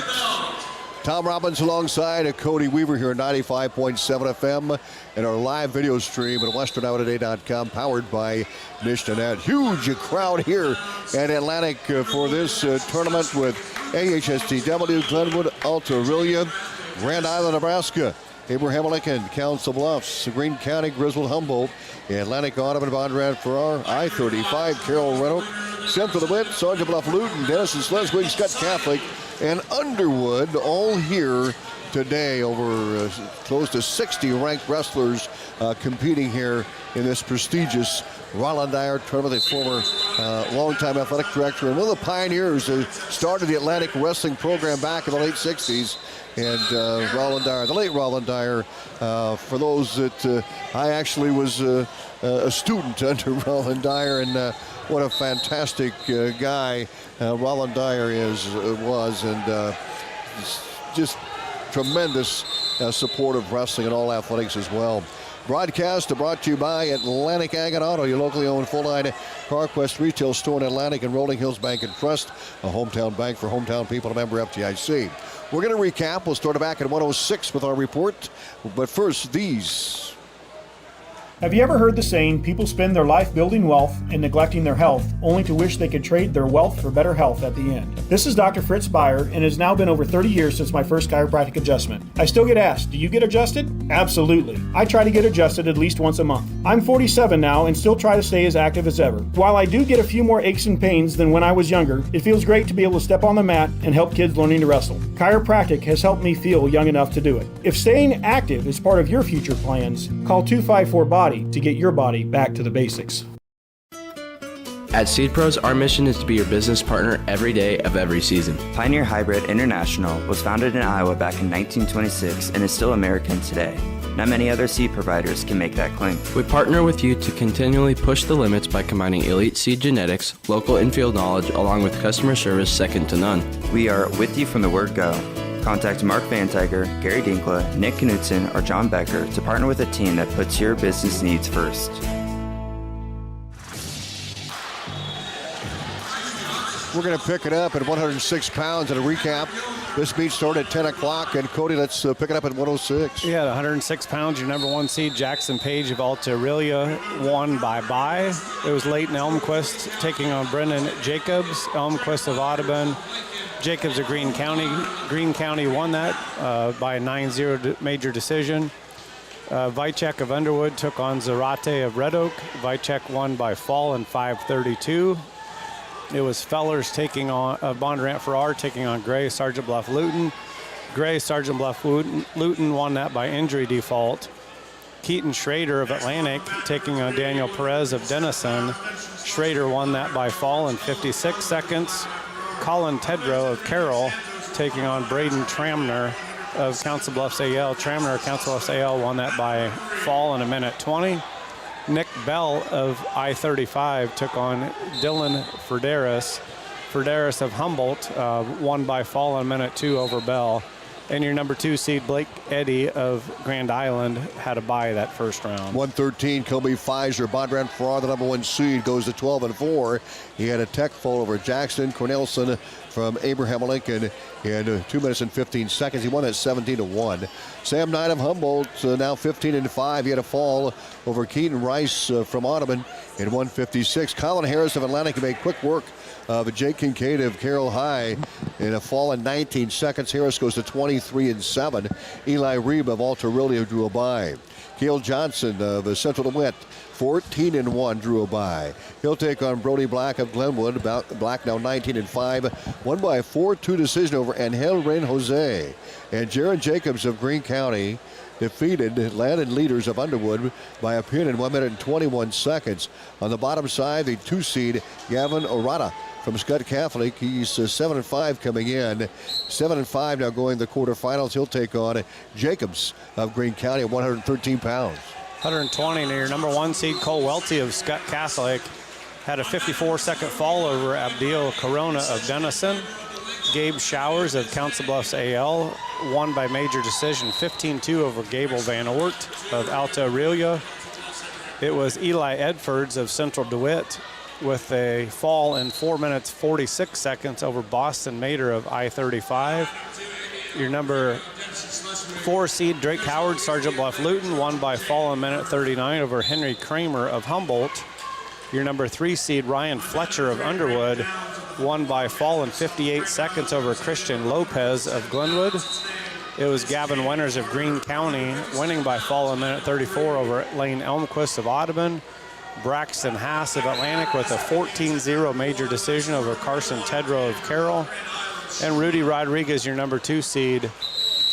Tom Robbins alongside Cody Weaver here at 95.7 FM and our live video stream at westernowtoday.com, powered by Nishnet. Huge crowd here at Atlantic for this tournament with AHSTW, Glenwood, Alta-Aurelia, Grand Island, Nebraska, Abraham Lincoln, Council Bluffs, Greene County, Griswold, Humboldt, Atlantic, Audubon, Bondurant, Farrar, I-35, Carrol, Red Oak, Central DeWitt, Sergeant Bluff-Luton, Denison, Schleswig, Skutt Catholic, and Underwood, all here today. Over close to 60 ranked wrestlers competing here in this prestigious Rollin Dyer tournament. A former longtime athletic director and one of the pioneers who started the Atlantic wrestling program back in the late 60s. And Rollin Dyer, the late Rollin Dyer, for those that I actually was a student under Rollin Dyer, and what a fantastic guy Rollin Dyer was, and just tremendous support of wrestling and all athletics as well. Broadcast brought to you by Atlantic Ag and Auto, your locally owned full-line CarQuest retail store in Atlantic, and Rolling Hills Bank and Trust, a hometown bank for hometown people, a member FDIC. We're going to recap. We'll start back at 106 with our report, but first, these. Have you ever heard the saying, people spend their life building wealth and neglecting their health, only to wish they could trade their wealth for better health at the end? This is Dr. Fritz Beyer, and it has now been over 30 years since my first chiropractic adjustment. I still get asked, do you get adjusted? Absolutely. I try to get adjusted at least once a month. I'm 47 now and still try to stay as active as ever. While I do get a few more aches and pains than when I was younger, it feels great to be able to step on the mat and help kids learning to wrestle. Chiropractic has helped me feel young enough to do it. If staying active is part of your future plans, call 254-BODY to get your body back to the basics. At Seed Pros, our mission is to be your business partner every day of every season. Pioneer Hybrid International was founded in Iowa back in 1926 and is still American today. Not many other seed providers can make that claim. We partner with you to continually push the limits by combining elite seed genetics, local infield knowledge, along with customer service second to none. We are with you from the word go. Contact Mark Van Tiger, Gary Dinkla, Nick Knutson, or John Becker to partner with a team that puts your business needs first. We're going to pick it up at 106 pounds at a recap. This meet started at 10 o'clock, and Cody, let's pick it up at 106. Yeah, at 106 pounds, your number one seed, Jackson Page of Alta-Aurelia, won by bye. It was Leighton Elmquist taking on Brendan Jacobs. Elmquist of Audubon. Jacobs of Greene County. Greene County won that by a 9-0 major decision. Vicek of Underwood took on Zarate of Red Oak. Vicek won by fall in 5:32. It was Fellers taking on Bondurant Farrar taking on Gray, Sergeant Bluff-Luton. Gray, Sergeant Bluff-Luton won that by injury default. Keaton Schrader of Atlantic taking on Daniel Perez of Denison. Schrader won that by fall in 56 seconds. Colin Tedrow of Carrol taking on Braden Tramner of Council Bluffs AL. Tramner of Council Bluffs AL won that by fall in 1:20. Nick Bell of I-35 took on Dylan Ferderis. Ferderis of Humboldt won by fall in 1:02 over Bell. And your number two seed, Blake Eddy of Grand Island, had a bye that first round. 113, Kobe Pfizer. Bondurant Farrar, the number one seed, goes to 12-4. He had a tech fall over Jackson Cornelison from Abraham Lincoln in 2 minutes and 15 seconds. He won at 17-1. Sam Knight of Humboldt, now 15-5. He had a fall over Keaton Rice from Audubon in 1:56. Colin Harris of Atlantic made quick work of Jake Kincaid of Carroll High in a fall in 19 seconds. Harris goes to 23-7. Eli Reeb of Alta-Aurelia drew a bye. Cale Johnson of Central DeWitt, 14-1, drew a bye. He'll take on Brody Black of Glenwood. Black now 19-5, won by a 4-2 decision over Angel Rain Jose. And Jaron Jacobs of Greene County defeated Landon Leaders of Underwood by a pin in 1 minute and 21 seconds. On the bottom side, the 2 seed Gavin Orada from Skutt Catholic. He's 7-5 coming in. 7-5 now going to the quarterfinals. He'll take on Jacobs of Greene County at 113 pounds. 120, and your number one seed, Cole Welty of Skutt Catholic, had a 54-second fall over Abdiel Corona of Denison. Gabe Showers of Council Bluffs AL won by major decision, 15-2 over Gable Van Ort of Alta-Aurelia. It was Eli Edfords of Central DeWitt with a fall in 4 minutes 46 seconds over Boston Mater of I-35. Your number 4 seed Drake Howard, Sergeant Bluff-Luton, won by fall in minute 39 over Henry Kramer of Humboldt. Your number 3 seed Ryan Fletcher of Underwood won by fall in 58 seconds over Christian Lopez of Glenwood. It was Gavin Winters of Greene County winning by fall in minute 34 over Lane Elmquist of Audubon. Braxton Haas of Atlantic with a 14-0 major decision over Carson Tedrow of Carrol. And Rudy Rodriguez, your number 2 seed,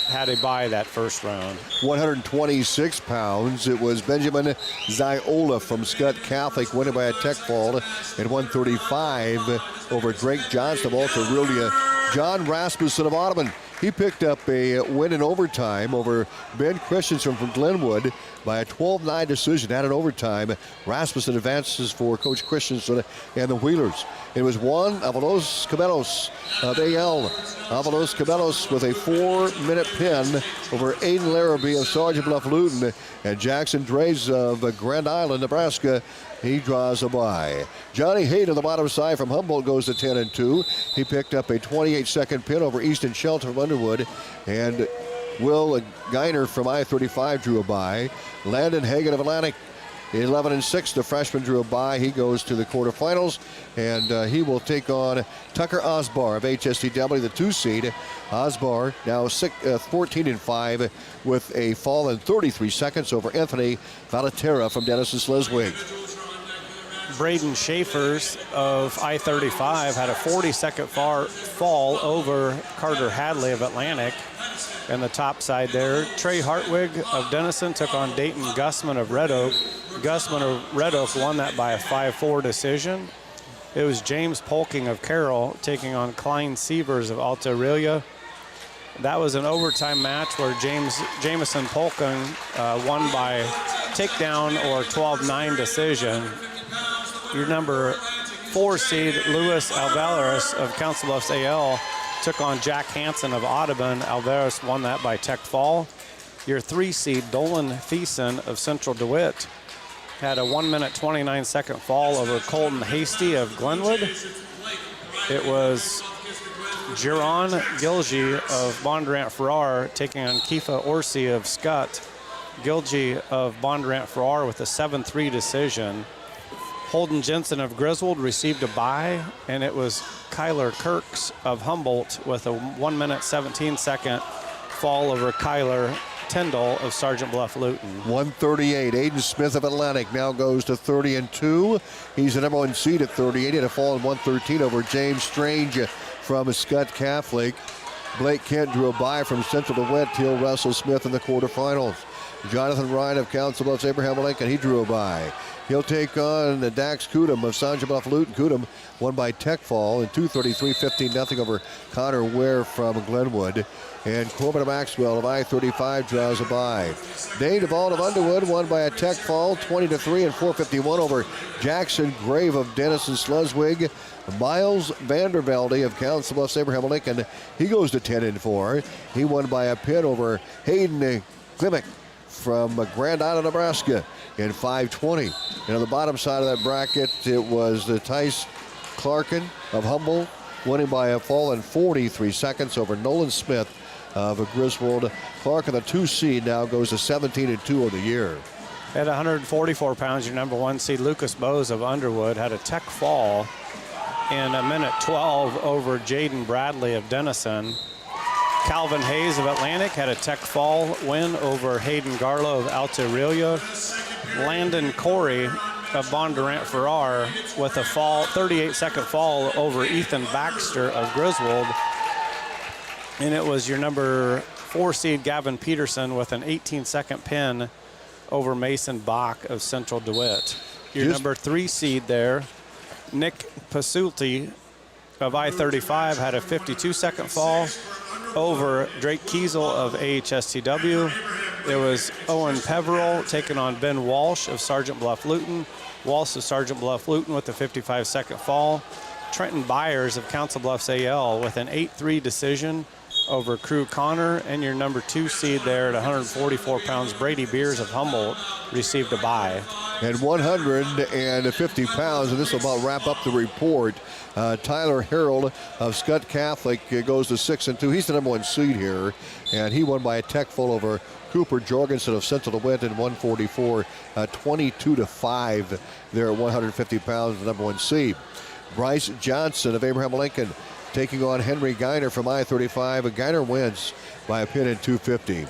had a bye that first round. 126 pounds. It was Benjamin Ziola from Skutt Catholic, winning by a tech fall at 135 over Drake Johnston of Alta-Aurelia. John Rasmussen of Audubon, he picked up a win in overtime over Ben Christensen from Glenwood by a 12-9 decision. At an overtime, Rasmussen advances for Coach Christensen and the Wheelers. It was Juan Avalos Cabellos of AL. Avalos Cabellos with a 4-minute pin over Aiden Larrabee of Sergeant Bluff-Luton, and Jackson Drays of Grand Island, Nebraska. He draws a bye. Johnny Hayden on the bottom side from Humboldt goes to 10-2. He picked up a 28-second pin over Easton Shelton from Underwood, and Will Geiner from I-35 drew a bye. Landon Hagan of Atlantic, 11-6. The freshman drew a bye. He goes to the quarterfinals, and he will take on Tucker Osbar of AHSTW, the 2 seed. Osbar now 14-5 with a fall in 33 seconds over Anthony Valaterra from Denison, Schleswig. Braden Schaefers of I-35 had a 40-second fall over Carter Hadley of Atlantic. And the top side there, Trey Hartwig of Denison took on Dayton Gussman of Red Oak. Gussman of Red Oak won that by a 5-4 decision. It was James Polking of Carrol taking on Klein Sievers of Alta-Aurelia. That was an overtime match where Jameson Polking won by takedown or 12-9 decision. Your number 4 seed Luis Alvarez of Council Bluffs AL took on Jack Hansen of Audubon. Alvarez won that by tech fall. Your 3 seed Dolan Thiessen of Central DeWitt had a 1-minute 29-second fall over Colton Hasty of Glenwood. It was Jiron Gilgy of Bondurant Farrar taking on Kifa Orsi of Skutt. Gilgy of Bondurant Farrar with a 7-3 decision. Holden Jensen of Griswold received a bye, and it was Kyler Kirks of Humboldt with a 1-minute 17-second fall over Kyler Tyndall of Sergeant Bluff-Luton. 138. Aiden Smith of Atlantic now goes to 30-2. He's the number 1 seed at 38. Had a fall in 113 over James Strange from Skutt Catholic. Blake Kent drew a bye from Central DeWitt. He'll wrestle Smith in the quarterfinals. Jonathan Ryan of Council Bluffs Abraham Lincoln, he drew a bye. He'll take on Dax Kudum of Sergeant Bluff-Luton. Kudum won by tech fall in 2:33, 15-0 over Connor Ware from Glenwood. And Corbin Maxwell of I-35 draws a bye. Dane DeVault of Underwood won by a tech fall, 20-3 and 4:51 over Jackson Grave of Denison Schleswig. Miles Vandervelde of Council Bluffs Abraham Lincoln, he goes to 10-4. He won by a pin over Hayden Klimek from Grand Island, Nebraska in 5:20. And on the bottom side of that bracket, it was Tice Clarkin of Humboldt, winning by a fall in 43 seconds over Nolan Smith of Griswold. Clarkin, the 2 seed, now goes to 17-2 of the year. At 144 pounds, your number 1 seed Lucas Bose of Underwood had a tech fall in a minute 12 over Jaden Bradley of Denison. Calvin Hayes of Atlantic had a tech fall win over Hayden Garlow of Alta-Aurelia. Landon Corey of Bondurant Farrar with a 38-second fall over Ethan Baxter of Griswold. And it was your number 4 seed Gavin Peterson with an 18-second pin over Mason Bach of Central DeWitt. Your number 3 seed there, Nick Pasulti of I-35, had a 52-second fall over Drake Kiesel of AHSTW. It was Owen Peverell taking on Ben Walsh of Sergeant Bluff-Luton. Walsh of Sergeant Bluff-Luton with a 55-second fall. Trenton Byers of Council Bluffs AL with an 8-3 decision over Crew Connor, and your number 2 seed there at 144 pounds, Brady Beers of Humboldt, received a bye. And 150 pounds, and this will about wrap up the report. Tyler Harold of Skutt Catholic goes to 6-2. He's the number 1 seed here, and he won by a tech full over Cooper Jorgensen of Central DeWitt in 144, 22-5 there at 150 pounds, the number 1 seed. Bryce Johnson of Abraham Lincoln taking on Henry Geiner from I-35, and Geiner wins by a pin in 250.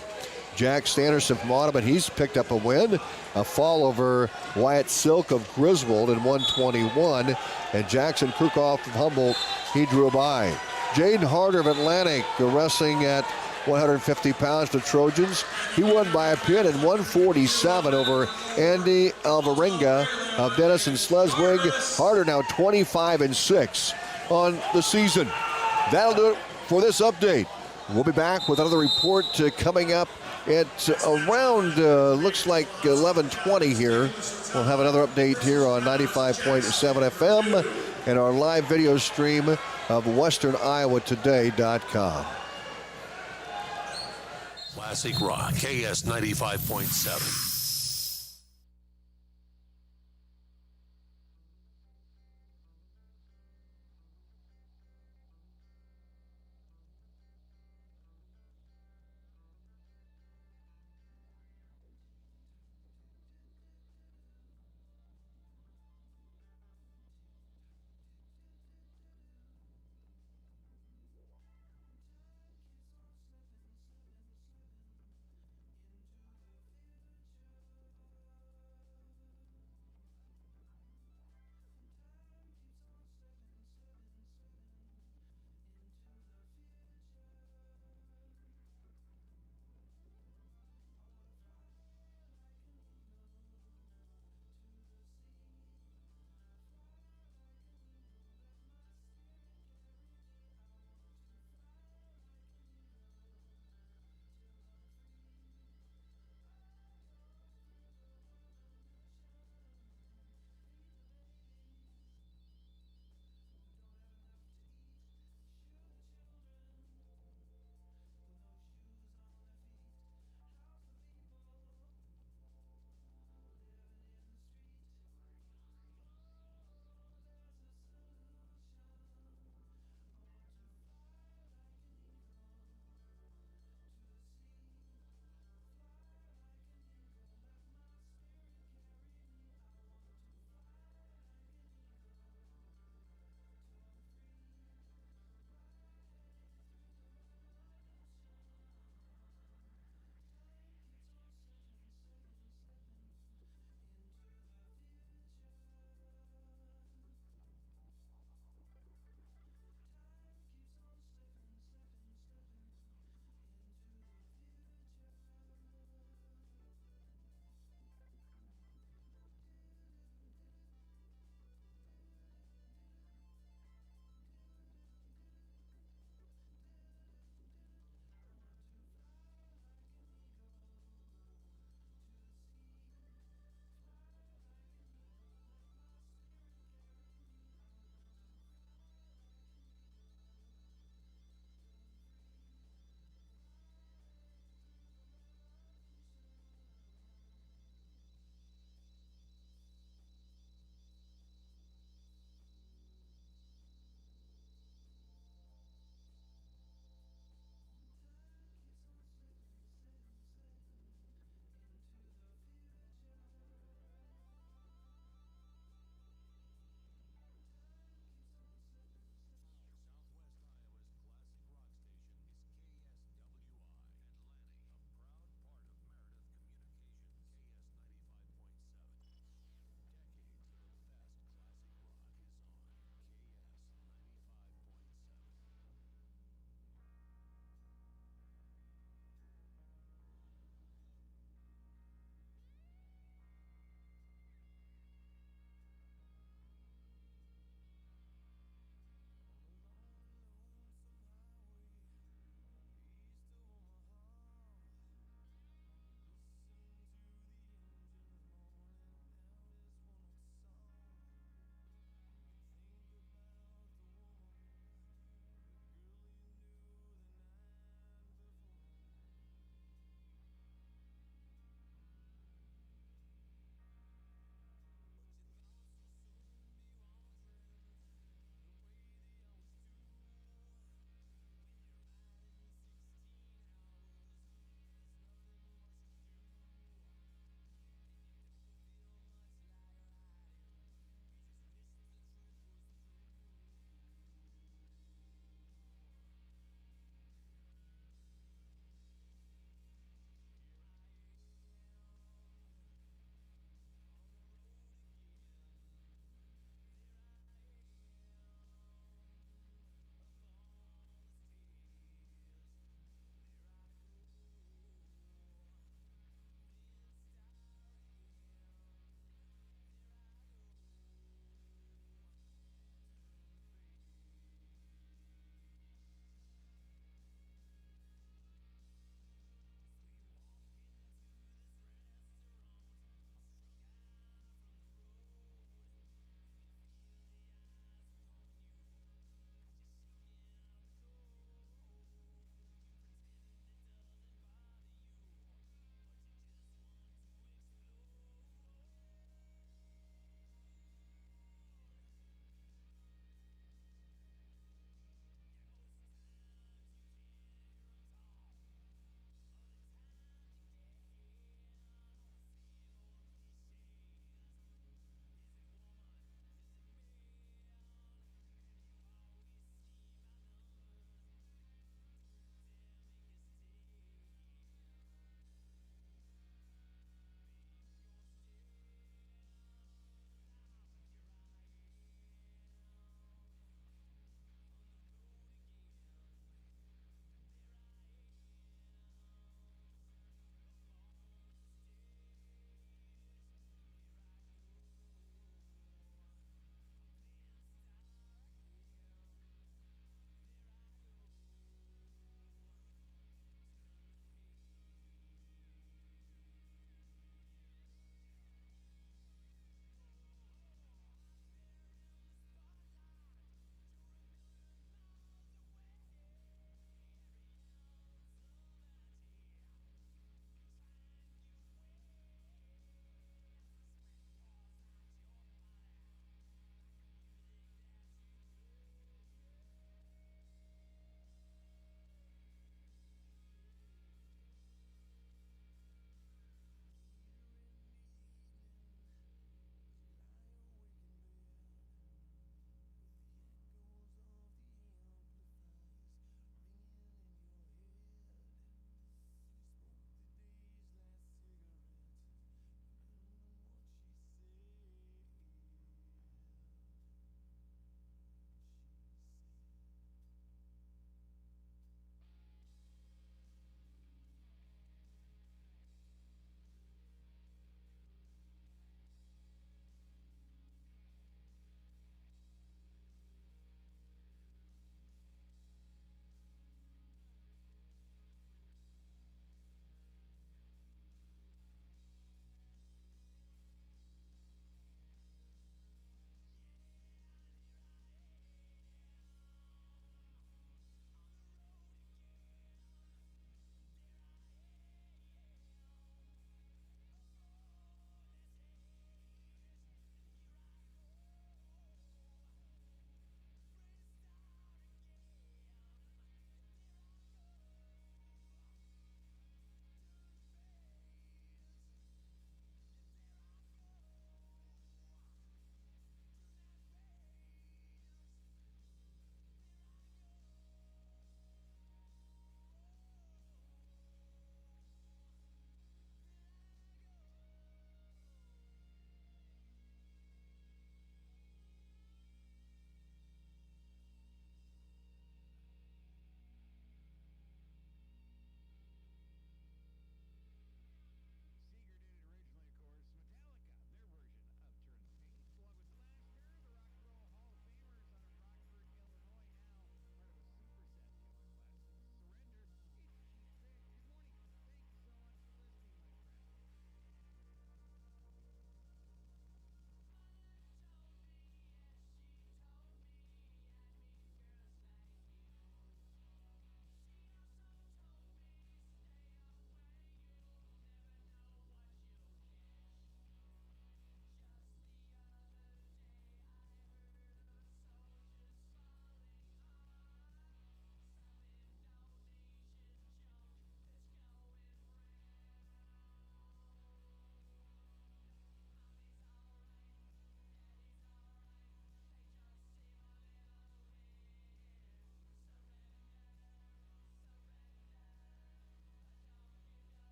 Jack Standerson from Audubon, he's picked up a win, a fall over Wyatt Silk of Griswold in 121, and Jackson Krukoff of Humboldt, he drew by. Jaden Harder of Atlantic wrestling at 150 pounds to Trojans. He won by a pin in 147 over Andy Alvarenga of Denison Schleswig. Harder now 25-6 on the season. That'll do it for this update. We'll be back with another report coming up at around, looks like 11:20 here. We'll have another update here on 95.7 FM and our live video stream of WesternIowaToday.com. Classic Rock, KS 95.7.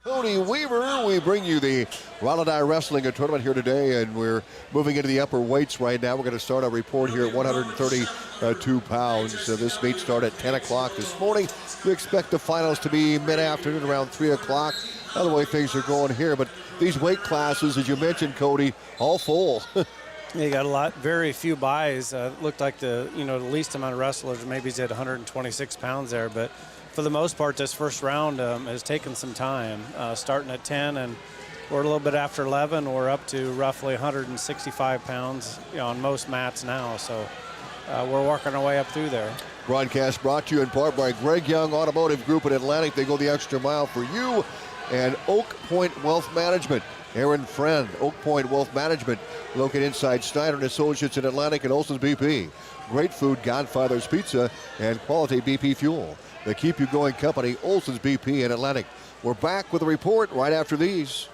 Cody Weaver, we bring you the Rollin Dyer Wrestling Tournament here today, and we're moving into the upper weights right now. We're going to start our report here at 132 pounds. This meet started at 10 o'clock this morning. We expect the finals to be mid-afternoon around 3 o'clock. That's the way things are going here, but these weight classes, as you mentioned, Cody, all full. You got very few buys. Looked like the least amount of wrestlers maybe is at 126 pounds there, but for the most part, this first round has taken some time. Starting at 10, and we're a little bit after 11. We're up to roughly 165 pounds on most mats now, so we're working our way up through there. Broadcast brought to you in part by Greg Young Automotive Group in Atlantic. They go the extra mile for you. And Oak Point Wealth Management. Aaron Friend, Oak Point Wealth Management, located inside Snyder & Associates in Atlantic and Olson's BP. Great food, Godfather's Pizza, and quality BP fuel. The Keep You Going company, Olson's BP in Atlantic. We're back with a report right after these.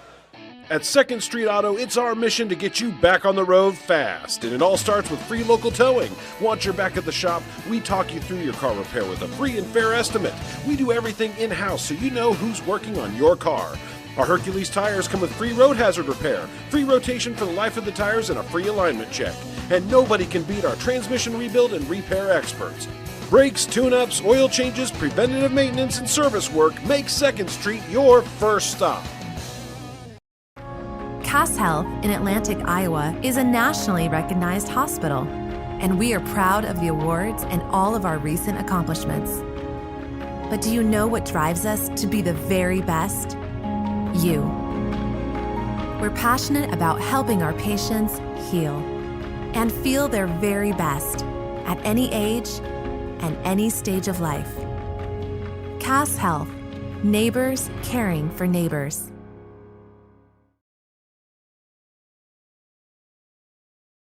At 2nd Street Auto, it's our mission to get you back on the road fast. And it all starts with free local towing. Once you're back at the shop, we talk you through your car repair with a free and fair estimate. We do everything in-house so you know who's working on your car. Our Hercules tires come with free road hazard repair, free rotation for the life of the tires, and a free alignment check. And nobody can beat our transmission rebuild and repair experts. Brakes, tune-ups, oil changes, preventative maintenance, and service work make 2nd Street your first stop. Cass Health in Atlantic, Iowa is a nationally recognized hospital, and we are proud of the awards and all of our recent accomplishments. But do you know what drives us to be the very best? You. We're passionate about helping our patients heal and feel their very best at any age and any stage of life. Cass Health, neighbors caring for neighbors.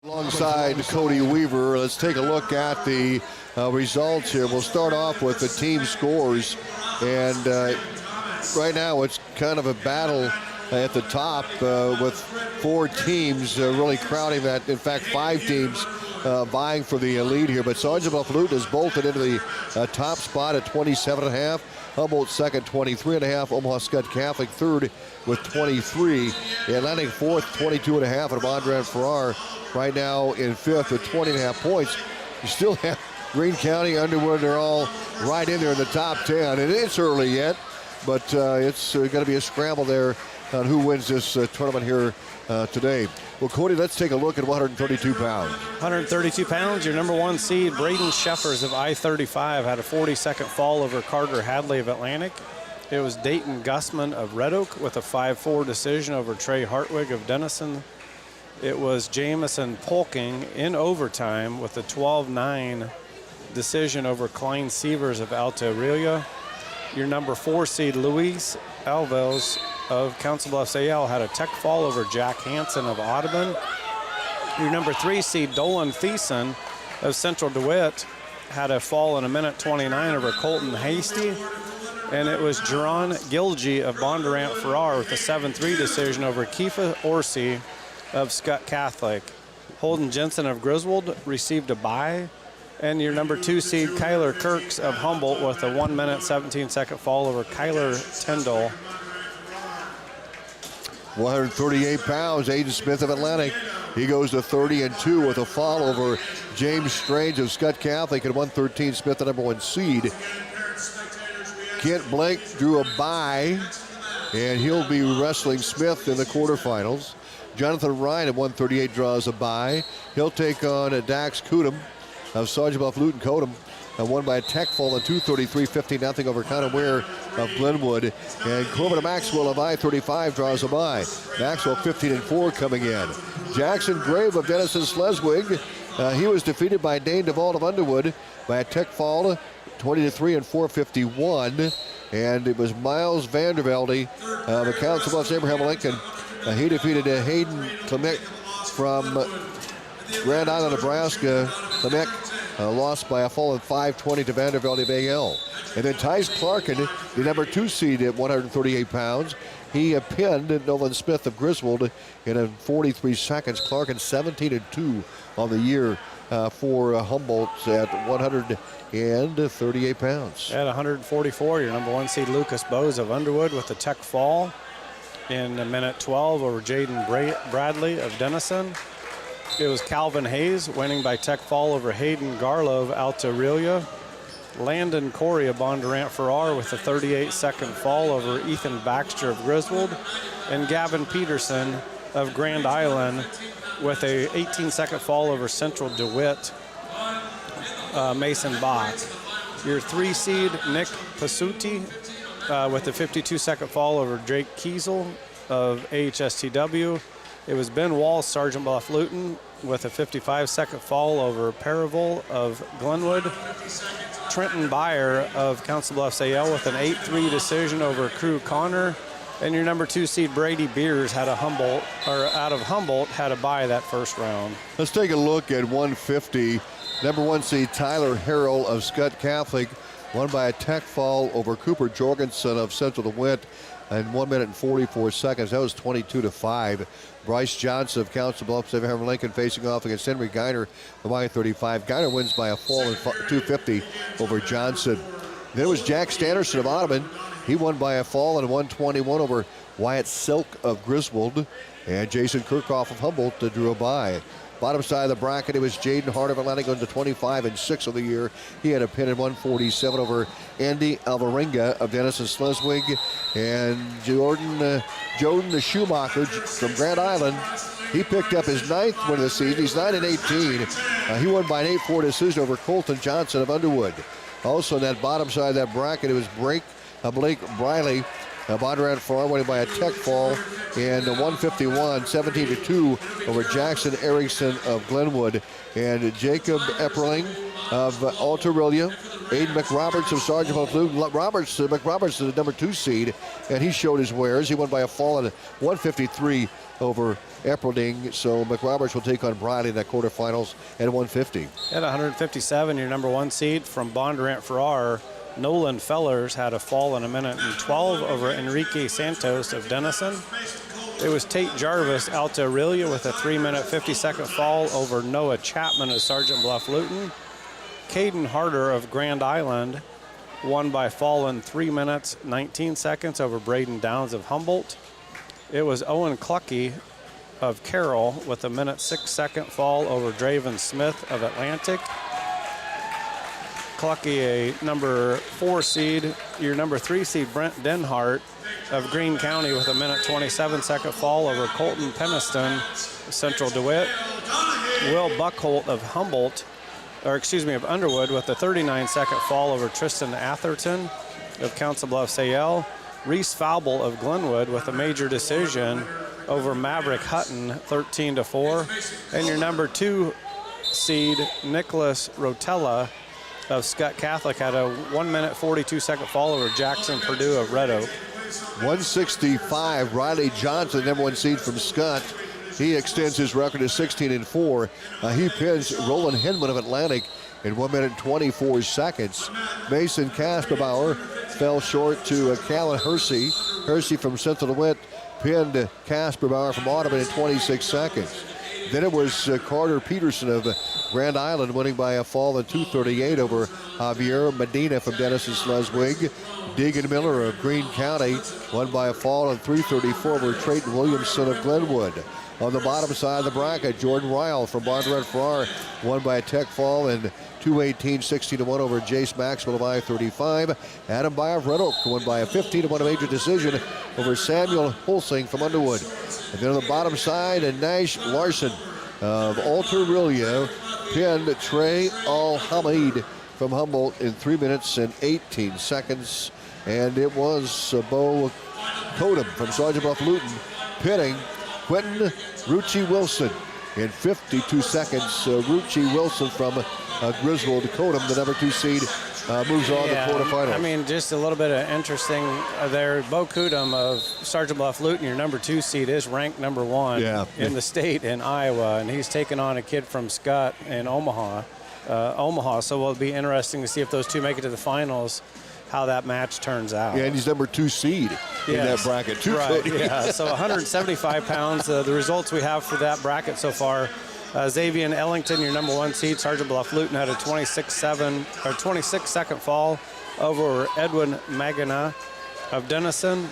Alongside Cody Weaver, let's take a look at the results here. We'll start off with the team scores, and right now it's kind of a battle at the top with 4 teams really crowding that. In fact, 5 teams vying for the lead here, but Sergeant Bluff-Luton has bolted into the top spot at 27.5. Humboldt second, 23.5. Omaha Skutt Catholic third with 23. Atlantic fourth, 22.5. And Bondurant Farrar right now in fifth with 20.5 points. You still have Greene County, Underwood, they're all right in there in the top 10. And it's early yet, but it's going to be a scramble there on who wins this tournament here today. Well, Cody, let's take a look at 132 pounds. 132 pounds, your number 1 seed, Braden Sheffers of I-35, had a 40-second fall over Carter Hadley of Atlantic. It was Dayton Gussman of Red Oak with a 5-4 decision over Trey Hartwig of Denison. It was Jamison Polking in overtime with a 12-9 decision over Klein Sievers of Alta-Aurelia. Your number 4 seed, Luis Alves of Council Bluffs AL, had a tech fall over Jack Hansen of Audubon. Your number 3 seed, Dolan Thiessen of Central DeWitt, had a fall in 1:29 over Colton Hasty. And it was Jerron Gilgy of Bondurant Farrar with a 7-3 decision over Kiefer Orsi of Skutt Catholic. Holden Jensen of Griswold received a bye. And your number 2 seed, Kyler Kirks of Humboldt, with a 1:17 fall over Kyler Tyndall. 138 pounds, Aiden Smith of Atlantic. He goes to 30-2 with a fall over James Strange of Skutt Catholic at 113. Smith, the number 1 seed. Kent Blake drew a bye, and he'll be wrestling Smith in the quarterfinals. Jonathan Ryan at 138 draws a bye. He'll take on Dax Kudum of Sergeant Bluff-Luton Kodum, won by a tech fall at 233, 15-0 over Connor Ware of Glenwood. And Corbin Maxwell of I-35 draws a bye. Maxwell 15-4 coming in. Jackson Grave of Denison Schleswig, he was defeated by Dane DeVault of Underwood by a tech fall, 20-3 and 451. And it was Miles Vandervelde of Council Bluffs Abraham Lincoln. He defeated Hayden Clement from Grand Island, Nebraska. Clement lost by a fall of 5-20 to Vandervelde of AL. And then Tyce Clarkin, the number 2 seed at 138 pounds. He pinned Nolan Smith of Griswold in 43 seconds. Clarkin 17-2 on the year for Humboldt at 138 pounds. At 144, your number 1 seed Lucas Bose of Underwood with a tech fall in a minute 12 over Jaden Bradley of Denison. It was Calvin Hayes winning by tech fall over Hayden Garlow of Alta-Aurelia. Landon Corey of Bondurant Farrar with a 38-second fall over Ethan Baxter of Griswold. And Gavin Peterson of Grand Island with a 18-second fall over Central DeWitt, Mason Bach. Your 3 seed Nick Pasuti with a 52-second fall over Drake Kiesel of AHSTW. It was Ben Walls, Sergeant Bluff-Luton, with a 55-second fall over Parraville of Glenwood. Trenton Byer of Council Bluffs AL with an 8-3 decision over Crew Connor. And your number 2 seed Brady Beers had a out of Humboldt had a bye that first round. Let's take a look at 150. Number 1 seed Tyler Harrell of Skutt Catholic won by a tech fall over Cooper Jorgensen of Central DeWitt in 1 minute and 44 seconds. That was 22-5. Bryce Johnson of Council Bluffs, Abraham Lincoln facing off against Henry Geiner of I-35. Geiner wins by a fall in 250 over Johnson. Then it was Jack Standerson of Audubon. He won by a fall in 121 over Wyatt Silk of Griswold. And Jason Kirchhoff of Humboldt drew a bye. Bottom side of the bracket, it was Jaden Hart of Atlantic going to 25-6 of the year. He had a pin in 147 over Andy Alvarenga of Denison Schleswig. And Jordan the Schumacher from Grand Island, he picked up his 9th win of the season. He's 9-18. He won by an 8-4 decision over Colton Johnson of Underwood. Also on that bottom side of that bracket, it was Blake Briley Bondurant Farrar winning by a tech fall in 151, 17-2 over Jackson Erickson of Glenwood. And Jacob Epperling of Alta-Aurelia, Aiden McRoberts of Sergeant Bluff-Luton. McRoberts is the number 2 seed, and he showed his wares. He won by a fall in 153 over Epperling. So McRoberts will take on Briley in that quarterfinals at 150. At 157, your number 1 seed from Bondurant Farrar, Nolan Fellers had a fall in a minute and 12 over Enrique Santos of Denison. It was Tate Jarvis, Alta-Aurelia, with a 3-minute 50-second fall over Noah Chapman of Sergeant Bluff-Luton. Caden Harder of Grand Island won by fall in 3 minutes 19 seconds over Braden Downs of Humboldt. It was Owen Clucky of Carrol with a 1-minute-6-second fall over Draven Smith of Atlantic. Clucky, a number 4 seed. Your number 3 seed, Brent Denhart of Greene County with a 1-minute-27-second fall over Colton Peniston, Central DeWitt. Will Buckholt of of Underwood with a 39-second fall over Tristan Atherton of Council Bluffs AL. Reese Faubel of Glenwood with a major decision over Maverick Hutton, 13-4. And your number 2 seed, Nicholas Rotella of Skutt Catholic had a 1-minute 42-second fall over Jackson Purdue of Red Oak. 165, Riley Johnson, number 1 seed from Skutt. He extends his record to 16-4. He pins Roland Hinman of Atlantic in 1 minute 24 seconds. Mason Kasperbauer fell short to Callan Hersey. Hersey from Central DeWitt pinned Kasperbauer from Audubon in 26 seconds. Then it was Carter Peterson of Grand Island winning by a fall in 2:38 over Javier Medina from Denison Schleswig. Deegan Miller of Greene County won by a fall in 3:34 over Trayton Williamson of Glenwood. On the bottom side of the bracket, Jordan Ryle from Bondurant Farrar won by a tech fall in 2:18, 16-1 over Jace Maxwell of I-35. Adam Byer of Red Oak won by a 15-1 major decision over Samuel Holsing from Underwood. And then on the bottom side, Nash Larson of Alta-Aurelia pinned Trey Al-Hamid from Humboldt in 3 minutes and 18 seconds. And it was Bo Kodum from Sergeant Bluff-Luton pinning Quentin Rucci Wilson in 52 seconds. Rucci Wilson from Griswold. Kodum, the number 2 seed, moves on to quarterfinals. I mean, just a little bit of interesting there. Bo Kodum of Sergeant Bluff-Luton, your number 2 seed, is ranked number 1 in the state in Iowa, and he's taking on a kid from Skutt in Omaha. So it'll be interesting to see if those two make it to the finals, how that match turns out. Yeah, and he's number 2 seed in that bracket too, right, Cody. Yeah, so 175 pounds. The results we have for that bracket so far, Xavier Ellington, your number 1 seed, Sergeant Bluff-Luton, had a 26-second fall over Edwin Magana of Denison.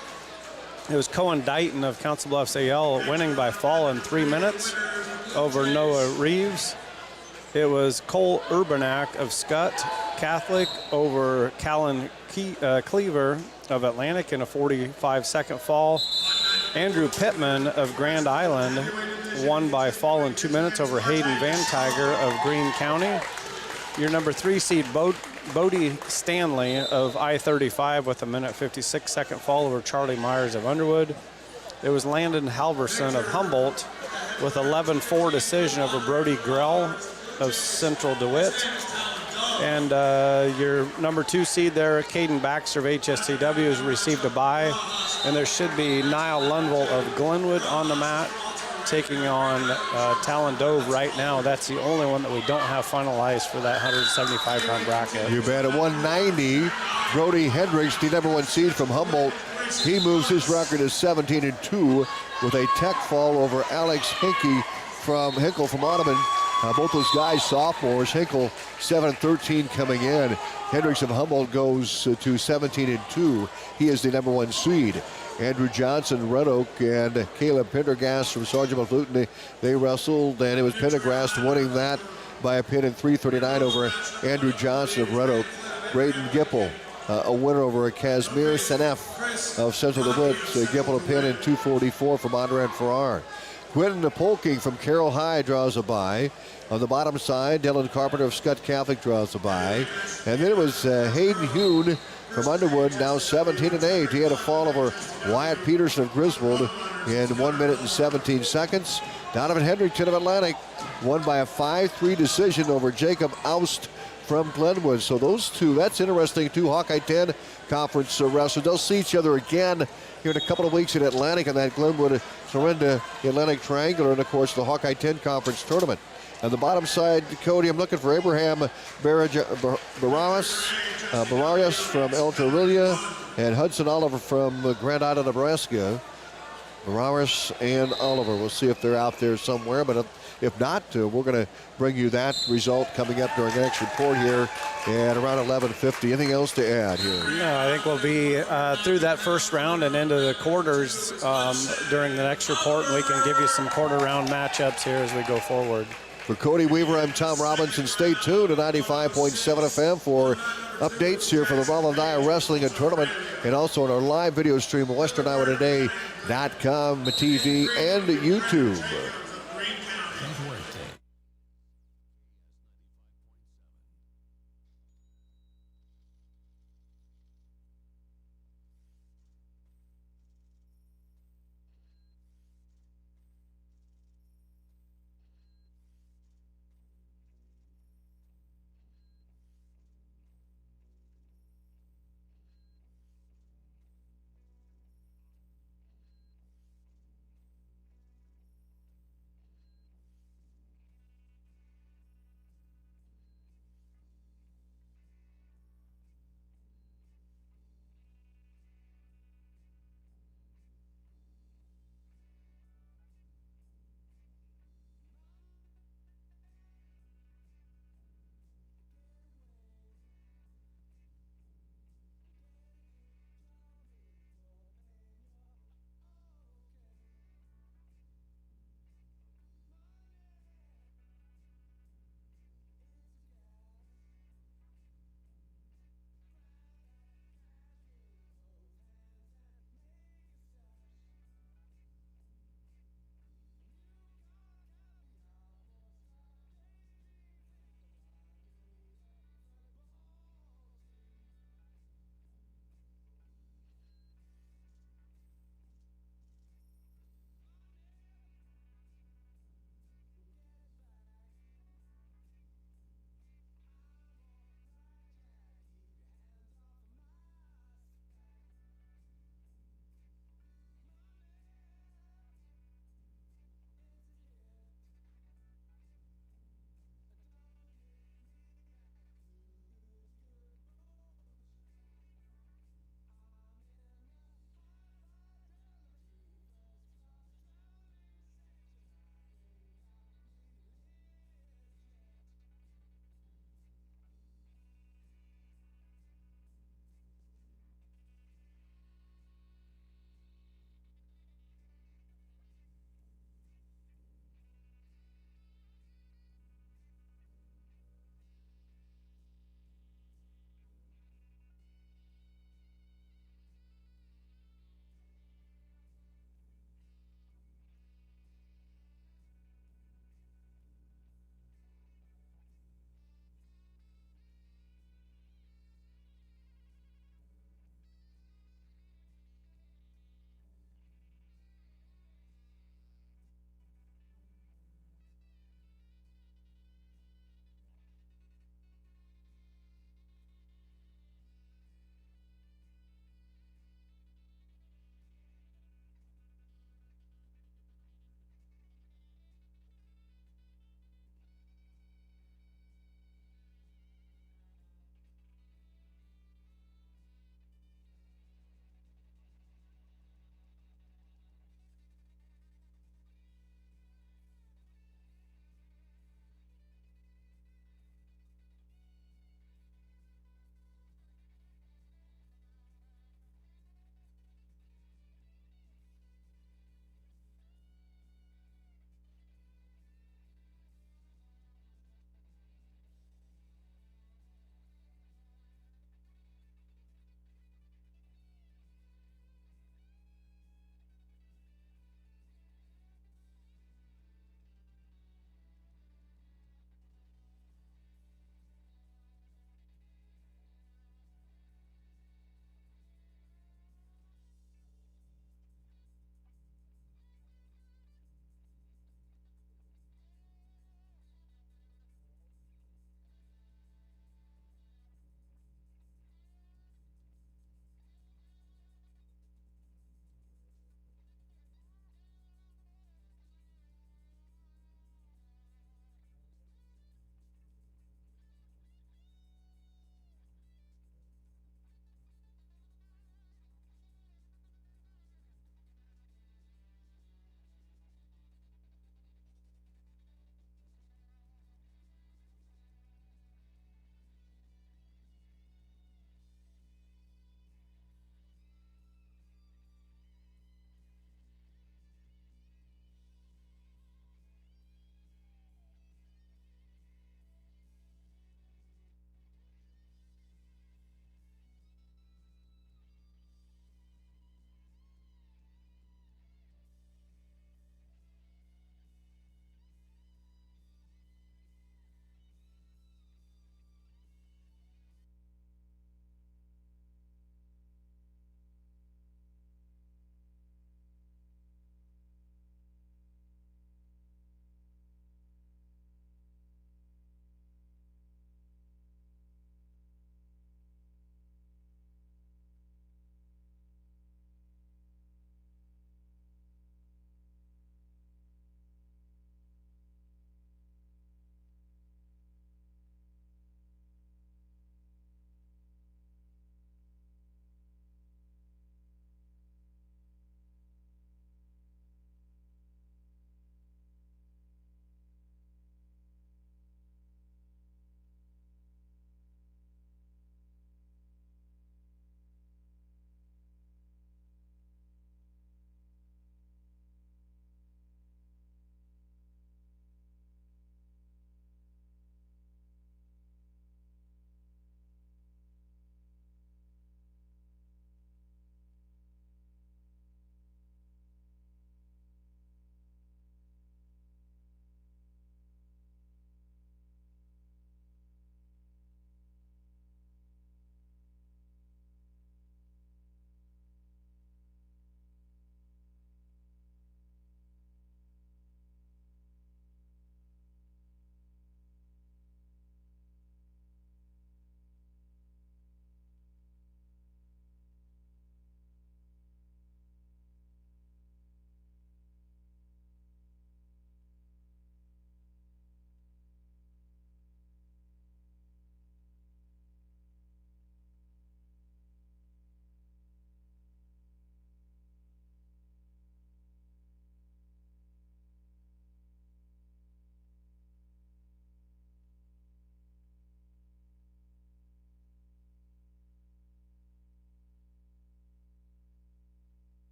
It was Cohen Dighton of Council Bluffs AL winning by fall in 3 minutes over Noah Reeves. It was Cole Urbanak of Skutt Catholic over Callan Cleaver of Atlantic in a 45-second fall. Andrew Pittman of Grand Island won by fall in 2 minutes over Hayden Van Tiger of Greene County. Your number 3 seed, Bodie Stanley of I-35 with a 1:56 fall over Charlie Myers of Underwood. It was Landon Halverson of Humboldt with 11-4 decision over Brody Grell of Central DeWitt. And your number 2 seed there, Caden Baxter of AHSTW, has received a bye. And there should be Niall Lundville of Glenwood on the mat taking on Talon Dove right now. That's the only one that we don't have finalized for that 175-pound bracket. You bet. At 190, Brody Hendricks, the number 1 seed from Humboldt, he moves his record to 17-2 with a tech fall over Alex Hinkle from Audubon. Both those guys sophomores. Hinkle 7-13 coming in. Hendricks of Humboldt goes to 17-2. He is the number 1 seed. Andrew Johnson, Red Oak, and Caleb Pendergast from Sergeant Bluff-Luton, they wrestled, and it was Pendergast winning that by a pin in 3:39 over Andrew Johnson of Red Oak. Braden Gipple, a winner over Casimir Senef of Central DeWitt. Gipple a pin in 2:44 from Bondurant Farrar. Quentin Polking from Carrol High draws a bye. On the bottom side, Dylan Carpenter of Skutt Catholic draws a bye. And then it was Hayden Hune from Underwood, now 17-8. He had a fall over Wyatt Peterson of Griswold in 1 minute and 17 seconds. Donovan Hendrickson of Atlantic won by a 5-3 decision over Jacob Aust from Glenwood. So those two, that's interesting. 2 Hawkeye 10 conference wrestlers. They'll see each other again here in a couple of weeks in Atlantic on that Glenwood Surrender Atlantic Triangular, and of course the Hawkeye 10 conference tournament. On the bottom side, Cody, I'm looking for Abraham Bararias from Alta-Aurelia and Hudson Oliver from Grand Island, Nebraska. Bararias and Oliver. We'll see if they're out there somewhere, but if not, we're going to bring you that result coming up during the next report here at around 11:50. Anything else to add here? No, I think we'll be through that first round and into the quarters during the next report, and we can give you some quarter round matchups here as we go forward. For Cody Weaver, I'm Tom Robinson. Stay tuned to 95.7 FM for updates here for the Rollin Dyer Wrestling and Tournament, and also on our live video stream, WesternIowaToday.com, TV, and YouTube.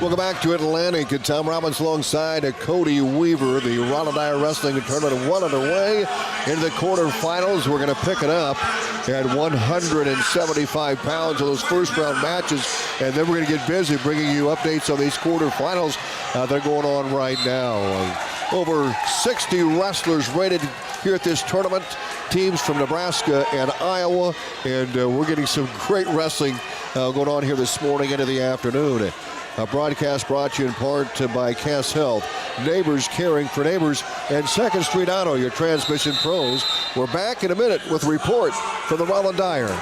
Welcome back to Atlantic. Tom Robbins alongside Cody Weaver. The Rollin Dyer Wrestling Tournament well underway. Into the quarterfinals. We're going to pick it up at 175 pounds of those first round matches. And then we're going to get busy bringing you updates on these quarterfinals that are going on right now. Over 60 wrestlers rated here at this tournament. Teams from Nebraska and Iowa. And we're getting some great wrestling going on here this morning into the afternoon. A broadcast brought to you in part by Cass Health, Neighbors Caring for Neighbors, and 2nd Street Auto, your transmission pros. We're back in a minute with a report from the Rollin Dyer.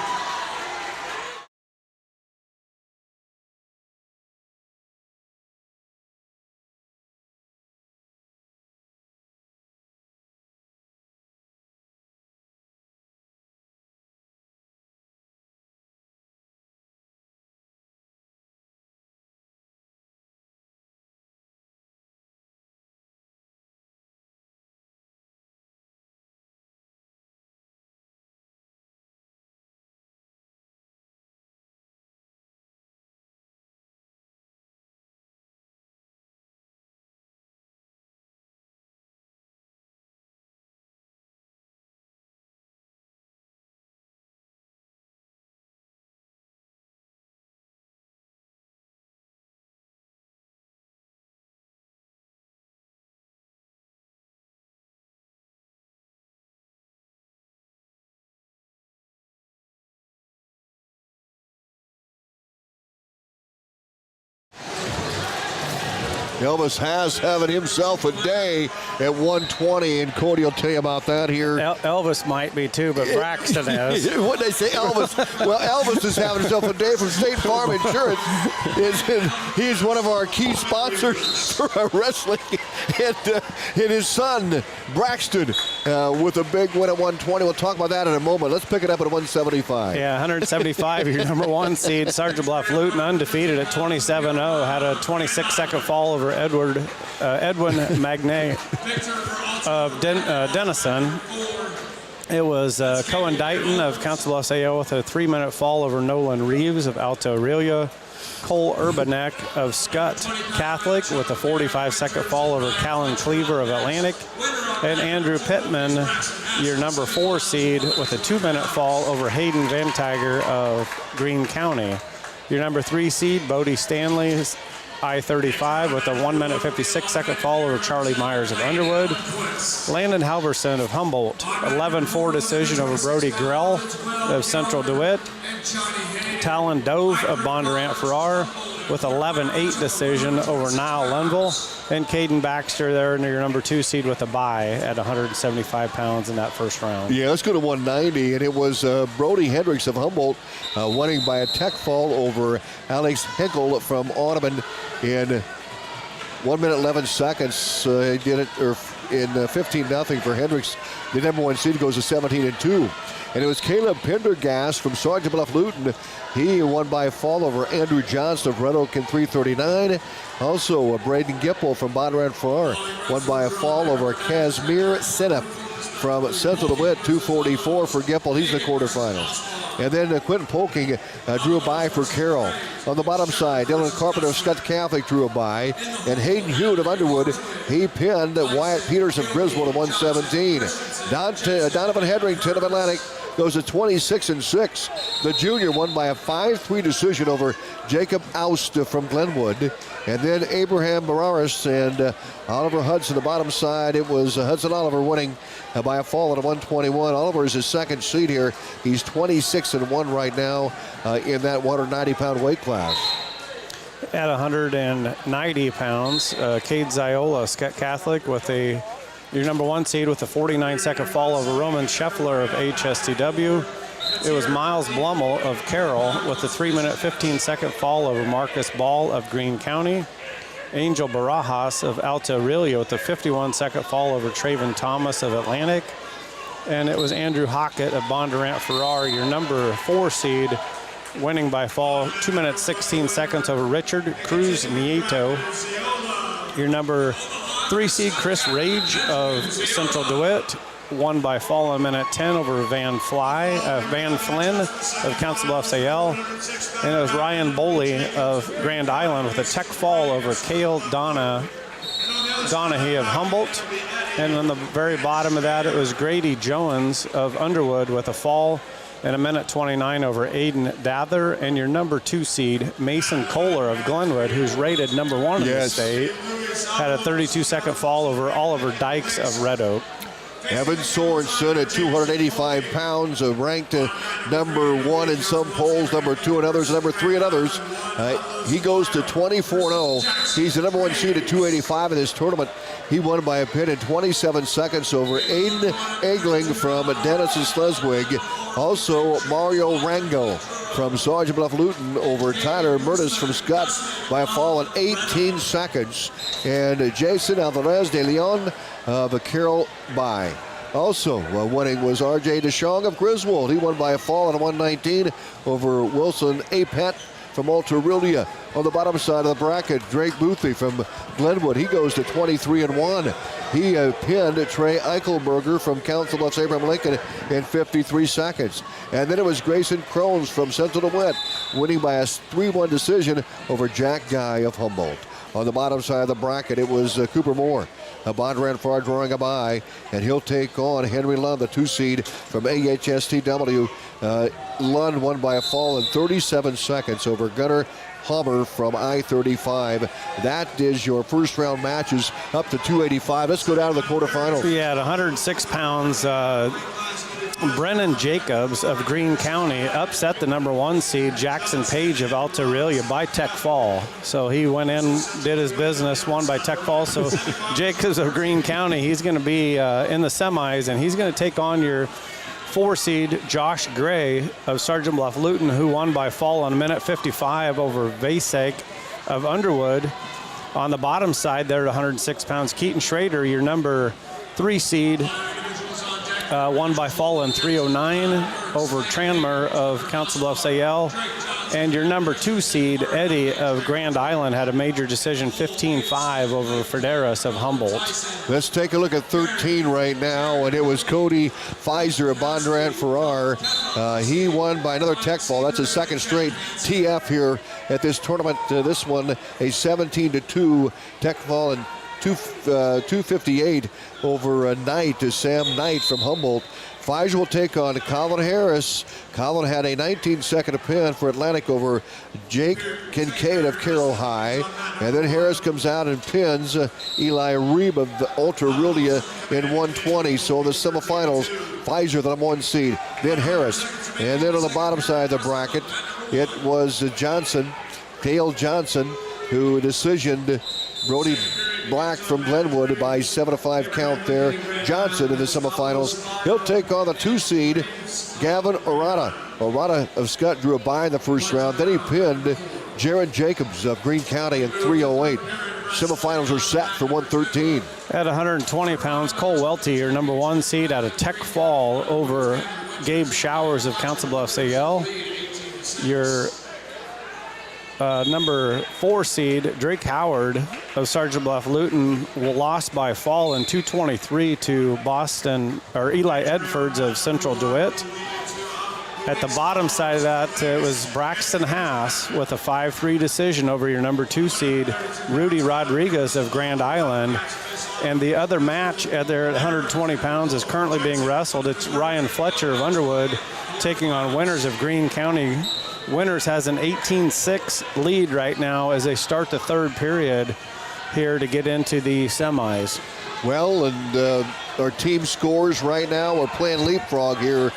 Elvis has having himself a day at 120, and Cody will tell you about that here. Elvis might be too, but Braxton is. What did they say, Elvis? Well, Elvis is having himself a day from State Farm Insurance. He's one of our key sponsors for our wrestling. And his son, Braxton, with a big win at 120. We'll talk about that in a moment. Let's pick it up at 175. Yeah, 175, your number 1 seed, Sergeant Bluff-Luton, undefeated at 27-0, had a 26-second fall over Edwin Magne of Denison. It was Cohen Dighton of Council Bluffs AO with a 3-minute fall over Nolan Reeves of Alta-Aurelia. Cole Urbanek of Skutt Catholic with a 45-second fall over Callan Cleaver of Atlantic. And Andrew Pittman, your number 4 seed, with a 2-minute fall over Hayden Van Tiger of Greene County. Your number 3 seed, Bodie Stanley, I-35 with a 1-minute 56-second fall over Charlie Myers of Underwood. Landon Halverson of Humboldt, 11-4 decision over Brody Grell of Central DeWitt. Talon Dove of Bondurant Farrar with 11-8 decision over Niall Linville. And Caden Baxter there in your number 2 seed with a bye at 175 pounds in that first round. Yeah, let's go to 190, and it was Brody Hendricks of Humboldt winning by a tech fall over Alex Hinkle from Audubon in 1 minute 11 seconds. He did it in 15-0 for Hendricks. The number 1 seed goes to 17-2. And it was Caleb Pendergast from Sergeant Bluff-Luton. He won by a fall over Andrew Johnston of Red Oak in 3:39. Also, Braden Gipple from Bondurant Farrar won by a fall over Casimir Sinep from Central DeWitt, 2:44 for Gipple. He's in the quarterfinals. And then Quentin Polking drew a bye for Carrol. On the bottom side, Dylan Carpenter of Skutt Catholic drew a bye. And Hayden Hewitt of Underwood, he pinned Wyatt Peters of Griswold at 117. Donovan Hedrington of Atlantic goes to 26-6. The junior won by a 5-3 decision over Jacob Oust from Glenwood. And then Abraham Barraras and Oliver Hudson. The bottom side, it was Hudson Oliver winning by a fall at a 121. Oliver is his 2nd seed here. He's 26-1 right now in that 190-pound weight class. At 190 pounds, Cade Ziola, Skutt Catholic, with your number 1 seed with a 49-second fall over Roman Scheffler of AHSTW. It was Miles Blummel of Carrol with a 3-minute 15-second fall over Marcus Ball of Greene County. Angel Barajas of Alta-Aurelia with a 51-second fall over Traven Thomas of Atlantic. And it was Andrew Hockett of Bondurant Farrar, your number 4 seed, winning by fall 2 minutes 16 seconds over Richard Cruz Nieto. Your number 3 seed, Chris Rage of Central DeWitt, won by fall in a minute 10 over Van Flynn of Council Bluffs AL. And it was Ryan Boley of Grand Island with a tech fall over Cale Donahue of Humboldt. And on the very bottom of that, it was Grady Jones of Underwood with a fall in a minute 29 over Aiden Dather. And your number 2 seed, Mason Kohler of Glenwood, who's rated number 1 in the state, had a 32-second fall over Oliver Dykes of Red Oak. Evan Sorensen at 285 pounds, ranked number 1 in some polls, number 2 in others, number 3 in others. He goes to 24-0. He's the number 1 seed at 285 in this tournament. He won by a pin in 27 seconds over Aiden Egling from Denison, Schleswig. Also, Mario Rango from Sergeant Bluff-Luton over Tyler Murtis from Skutt by a fall in 18 seconds. And Jason Alvarez de Leon of Carrol by. Also winning was R.J. DeShong of Griswold. He won by a fall in 119 over Wilson Apet from Alta-Aurelia. On the bottom side of the bracket, Drake Boothby from Glenwood. He goes to 23-1. He pinned Trey Eichelberger from Council Bluffs Abraham Lincoln in 53 seconds. And then it was Grayson Crones from Central DeWitt, winning by a 3-1 decision over Jack Guy of Humboldt. On the bottom side of the bracket, it was Cooper Moore. Bondurant Farrar drawing a bye, and he'll take on Henry Lund, the 2 seed from AHSTW. Lund won by a fall in 37 seconds over Gunnar Hummer from I-35. That is your first round matches up to 285. Let's go down to the quarterfinals. Yeah, at 106 pounds, Brennan Jacobs of Greene County upset the number 1 seed, Jackson Page of Alta-Aurelia, by tech fall. So he went in, did his business, won by tech fall. So Jacobs of Greene County, he's going to be in the semis, and he's going to take on your 4 seed, Josh Gray of Sergeant Bluff-Luton, who won by fall on a minute 55 over Vasek of Underwood. On the bottom side there at 106 pounds, Keaton Schrader, your number 3 seed, won by fall in 309 over Tranmer of Council Bluffs AL. And your number 2 seed, Eddie of Grand Island, had a major decision 15-5 over Frederis of Humboldt. Let's take a look at 13 right now, and it was Cody Pfizer of Bondurant Farrar. He won by another tech fall. That's his second straight TF here at this tournament. This one, a 17-2 tech fall and 258 over Knight to Sam Knight from Humboldt. Pfizer will take on Colin Harris. Colin had a 19-second pin for Atlantic over Jake Kincaid of Carrol High. And then Harris comes out and pins Eli Reeb of the Alta-Aurelia in 120. So in the semifinals, Pfizer the number 1 seed, then Harris. And then on the bottom side of the bracket, it was Dale Johnson, who decisioned Brody Black from Glenwood by 7-5 count there. Johnson in the semifinals. He'll take on the 2 seed, Gavin Orada. Orada of Skutt drew a bye in the first round. Then he pinned Jared Jacobs of Greene County in 308. Semifinals are set for 113. At 120 pounds, Cole Welty, your number 1 seed, at a tech fall over Gabe Showers of Council Bluffs AL. Your number 4 seed, Drake Howard of Sergeant Bluff-Luton, lost by fall in 223 to Eli Edfords of Central DeWitt. At the bottom side of that, it was Braxton Haas with a 5-3 decision over your number 2 seed, Rudy Rodriguez of Grand Island. And the other match there at 120 pounds is currently being wrestled. It's Ryan Fletcher of Underwood taking on Winters of Greene County. Winters has an 18-6 lead right now as they start the 3rd period here to get into the semis. Well, and our team scores right now. We're playing leapfrog here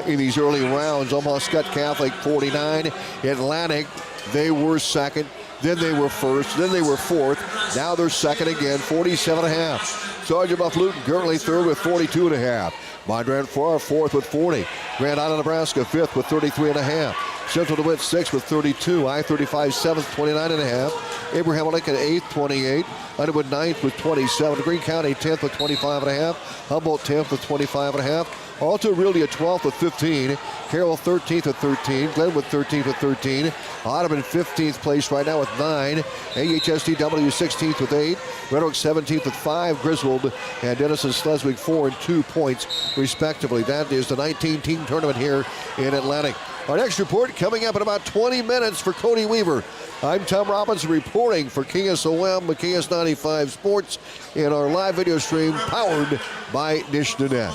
in these early rounds. Omaha Skutt Catholic 49. Atlantic, they were second. Then they were first. Then they were fourth. Now they're second again, 47.5. Sergeant Bluff-Luton currently third with 42.5. Bondurant Farrar fourth with 40. Grand Island, Nebraska fifth with 33.5. Central DeWitt sixth with 32. I-35 seventh, 29.5. Abraham Lincoln eighth, 28. Underwood ninth with 27. Greene County 10th with 25.5. Humboldt 10th with 25.5. Alta-Aurelia 12th with 15. Carrol 13th with 13. Glenwood 13th with 13. Audubon 15th place right now with 9. AHSTW 16th with 8. Red Oak 17th with 5. Griswold and Denison Schleswig 4 and 2 points respectively. That is the 19-team tournament here in Atlantic. Our next report coming up in about 20 minutes for Cody Weaver. I'm Tom Robinson reporting for KSOM, KS95 Sports, in our live video stream powered by DishNet.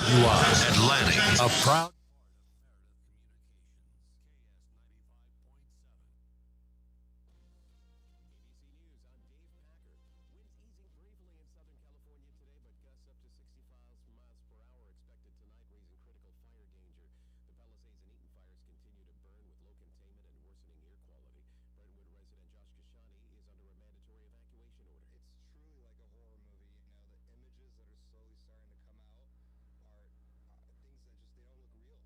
You are Atlantic, a proud. Images that are slowly starting to come out are things that just they don't look real.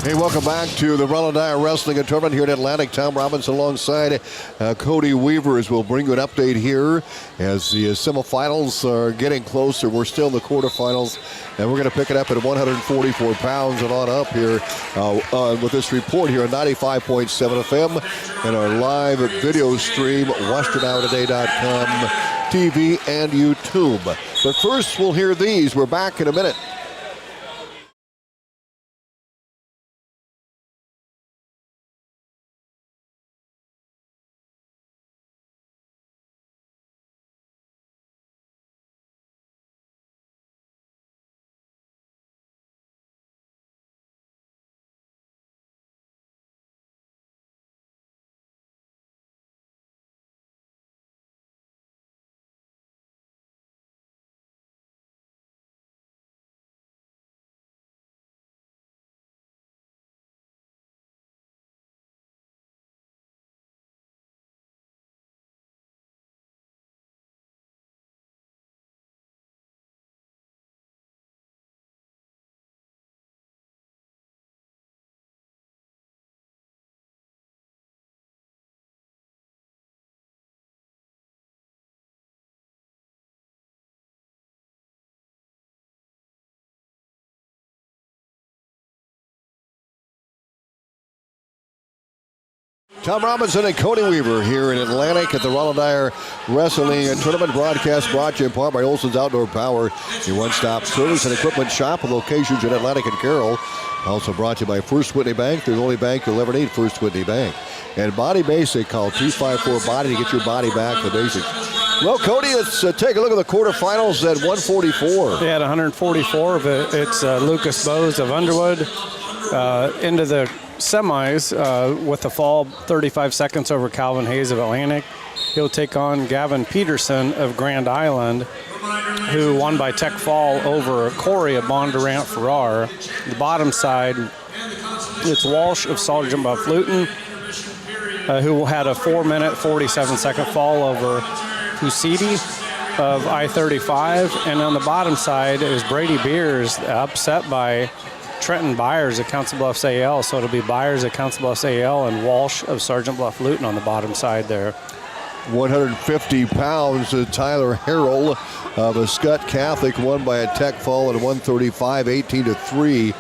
Hey, welcome back to the Rollin Dyer Wrestling and Tournament here in Atlantic. Tom Robinson alongside Cody Weaver as we'll bring you an update here as the semifinals are getting closer. We're still in the quarterfinals, and we're going to pick it up at 144 pounds and on up here with this report here on 95.7 FM and our live video stream, WesternHourToday.com, TV, and YouTube. But first, we'll hear these. We're back in a minute. Tom Robinson and Cody Weaver here in Atlantic at the Rollin Dyer Wrestling Tournament. Broadcast brought to you in part by Olson's Outdoor Power, your one-stop service and equipment shop with locations in Atlantic and Carrol. Also brought to you by First Whitney Bank, the only bank you'll ever need, First Whitney Bank. And Body Basic, call 254-BODY to get your body back to basics. Well, Cody, let's take a look at the quarterfinals at 144. Yeah, at 144, it's Lucas Bose of Underwood into the semis with a fall 35 seconds over Calvin Hayes of Atlantic. He'll take on Gavin Peterson of Grand Island, who won by tech fall over Corey of Bondurant Farrar. The bottom side, it's Walsh of Sergeant Bluff-Luton, who had a 4-minute, 47-second fall over Husidi of I-35. And on the bottom side is Brady Beers, upset by Trenton Byers at Council Bluffs AL, so it'll be Byers at Council Bluffs AL and Walsh of Sergeant Bluff-Luton on the bottom side there. 150 pounds, Tyler Harrell of a Skutt Catholic won by a tech fall at 135, 18-3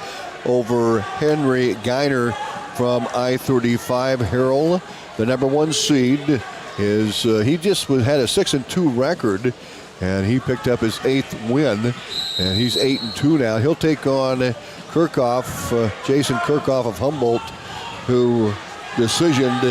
over Henry Geiner from I-35. Harrell, the number one seed, is he just had a 6-2 record, and he picked up his 8th win, and he's 8-2 now. He'll take on Jason Kirchhoff of Humboldt, who decisioned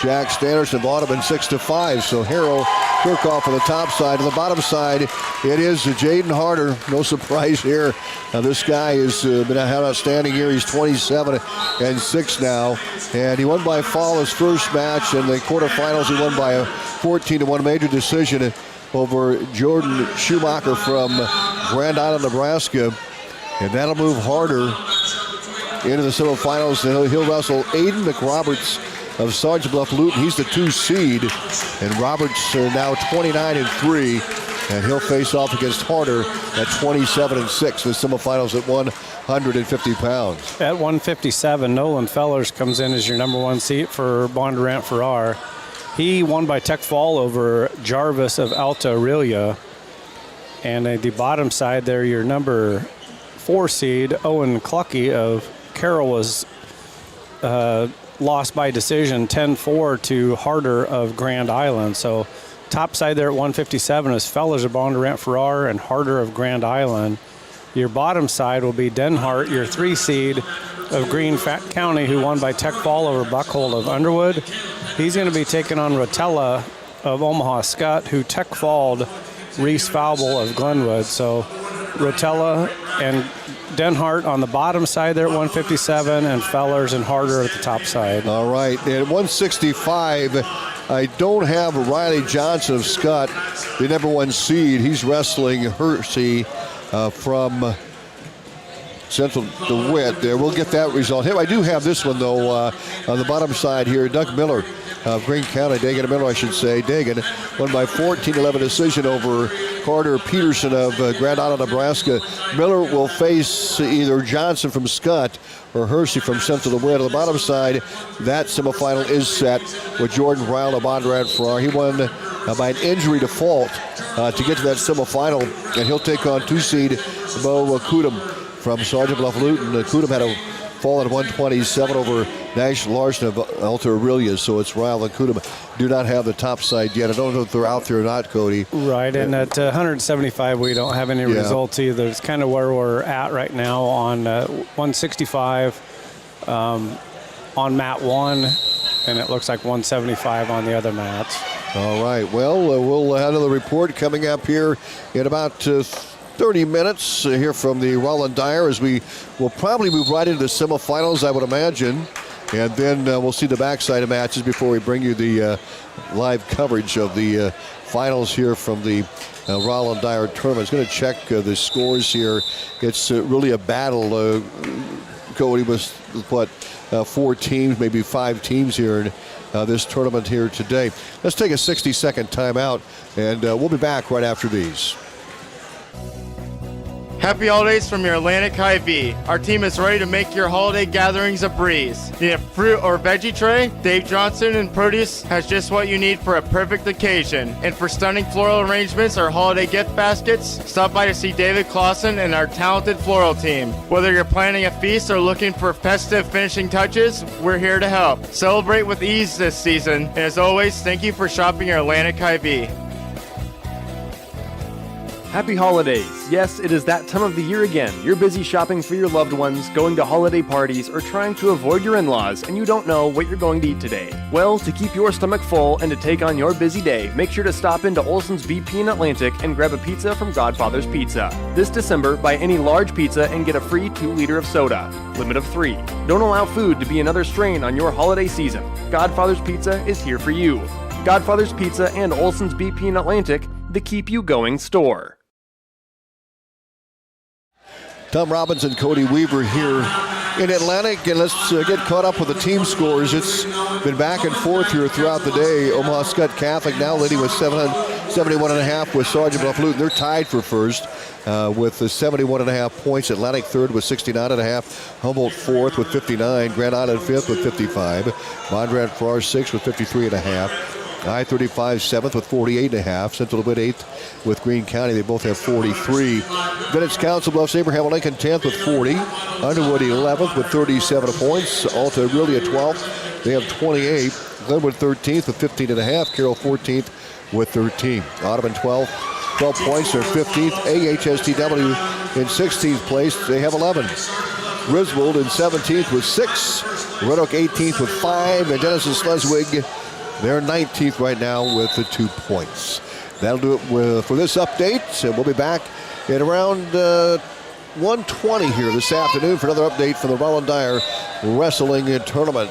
Jack Standerson of Audubon 6-5. So Harrell, Kirchhoff on the top side. On the bottom side, it is Jaden Harder. No surprise here. This guy has been an outstanding year. He's 27-6 now, and he won by fall his first match. In the quarterfinals, he won by a 14-1 major decision over Jordan Schumacher from Grand Island, Nebraska. And that'll move Harder into the semifinals. And he'll wrestle Aiden McRoberts of Sergeant Bluff-Luton. He's the 2 seed. And Roberts now 29-3. And he'll face off against Harder at 27-6 in the semifinals at 150 pounds. At 157, Nolan Fellers comes in as your number one seat for Bondurant Farrar. He won by tech fall over Jarvis of Alta-Aurelia. And at the bottom side there, your number 4 seed, Owen Clucky of Carrol, was lost by decision 10-4 to Harder of Grand Island. So top side there at 157 is Fellers of Bondurant Farrar and Harder of Grand Island. Your bottom side will be Denhart, your 3 seed of Greene County, who won by tech fall over Buckhold of Underwood. He's going to be taking on Rotella of Omaha Skutt, who tech falled Reese Faubel of Glenwood. So Rotella and Denhart on the bottom side there at 157, and Fellers and Harder at the top side. All right, at 165, I don't have Riley Johnson of Skutt, the number one seed. He's wrestling Hersey from Central DeWitt there. We'll get that result. I do have this one, though, on the bottom side here. Doug Miller Greene County, Dagan Miller, I should say. Dagan won by 14-11 decision over Carter Peterson of Grand Island, Nebraska. Miller will face either Johnson from Skutt or Hersey from Central DeWitt. On the bottom side, that semifinal is set with Jordan Brown of Bondurant Farrar. He won by an injury default to get to that semifinal, and he'll take on 2-seed Bo Kudum from Sergeant Bluff-Luton. Kudum had a fall at 127 over Nash Larson of Alta-Aurelia, so it's Ryle and Kudum do not have the top side yet. I don't know if they're out there or not, Cody. Right, and at 175, we don't have any results either. It's kind of where we're at right now on 165 on mat 1, and it looks like 175 on the other mats. All right, well, we'll have another report coming up here in about 30 minutes here from the Rollin Dyer, as we will probably move right into the semifinals, I would imagine. And then we'll see the backside of matches before we bring you the live coverage of the finals here from the Rollin Dyer tournament. It's going to check the scores here. It's really a battle, Cody, with what, 4 teams, maybe 5 teams here in this tournament here today. Let's take a 60-second timeout, and we'll be back right after these. Happy holidays from your Atlantic Hy-Vee. Our team is ready to make your holiday gatherings a breeze. Need a fruit or veggie tray? Dave Johnson and Produce has just what you need for a perfect occasion. And for stunning floral arrangements or holiday gift baskets, stop by to see David Clausen and our talented floral team. Whether you're planning a feast or looking for festive finishing touches, we're here to help. Celebrate with ease this season. And as always, thank you for shopping your Atlantic Hy-Vee. Happy holidays. Yes, it is that time of the year again. You're busy shopping for your loved ones, going to holiday parties, or trying to avoid your in-laws, and you don't know what you're going to eat today. Well, to keep your stomach full and to take on your busy day, make sure to stop into Olson's BP in Atlantic and grab a pizza from Godfather's Pizza. This December, buy any large pizza and get a free 2-liter of soda. Limit of 3. Don't allow food to be another strain on your holiday season. Godfather's Pizza is here for you. Godfather's Pizza and Olson's BP in Atlantic, the keep you going store. Tom Robbins and Cody Weaver here in Atlantic, and let's get caught up with the team scores. It's been back and forth here throughout the day. Omaha Skutt Catholic now leading with 71.5 with Sergeant Bluff-Luton. They're tied for first with 71.5 points. Atlantic third with 69.5. Humboldt fourth with 59. Grand Island fifth with 55. Bondurant Farrar sixth with 53.5. I-35 seventh with 48.5. Central DeWitt eighth with Greene County. They both have 43. Denison Council Bluffs Abraham Lincoln 10th with 40. Underwood 11th with 37 points. Alta-Aurelia 12th. They have 28. Glenwood 13th with 15.5. Carrol 14th with 13. Audubon 12 points. They're 15th. AHSTW in 16th place. They have 11. Griswold in 17th with 6. Red Oak 18th with 5. And Denison Schleswig, they're 19th right now with the 2 points. That'll do it for this update, and we'll be back at around 1:20 here this afternoon for another update from the Rollin Dyer Wrestling Tournament.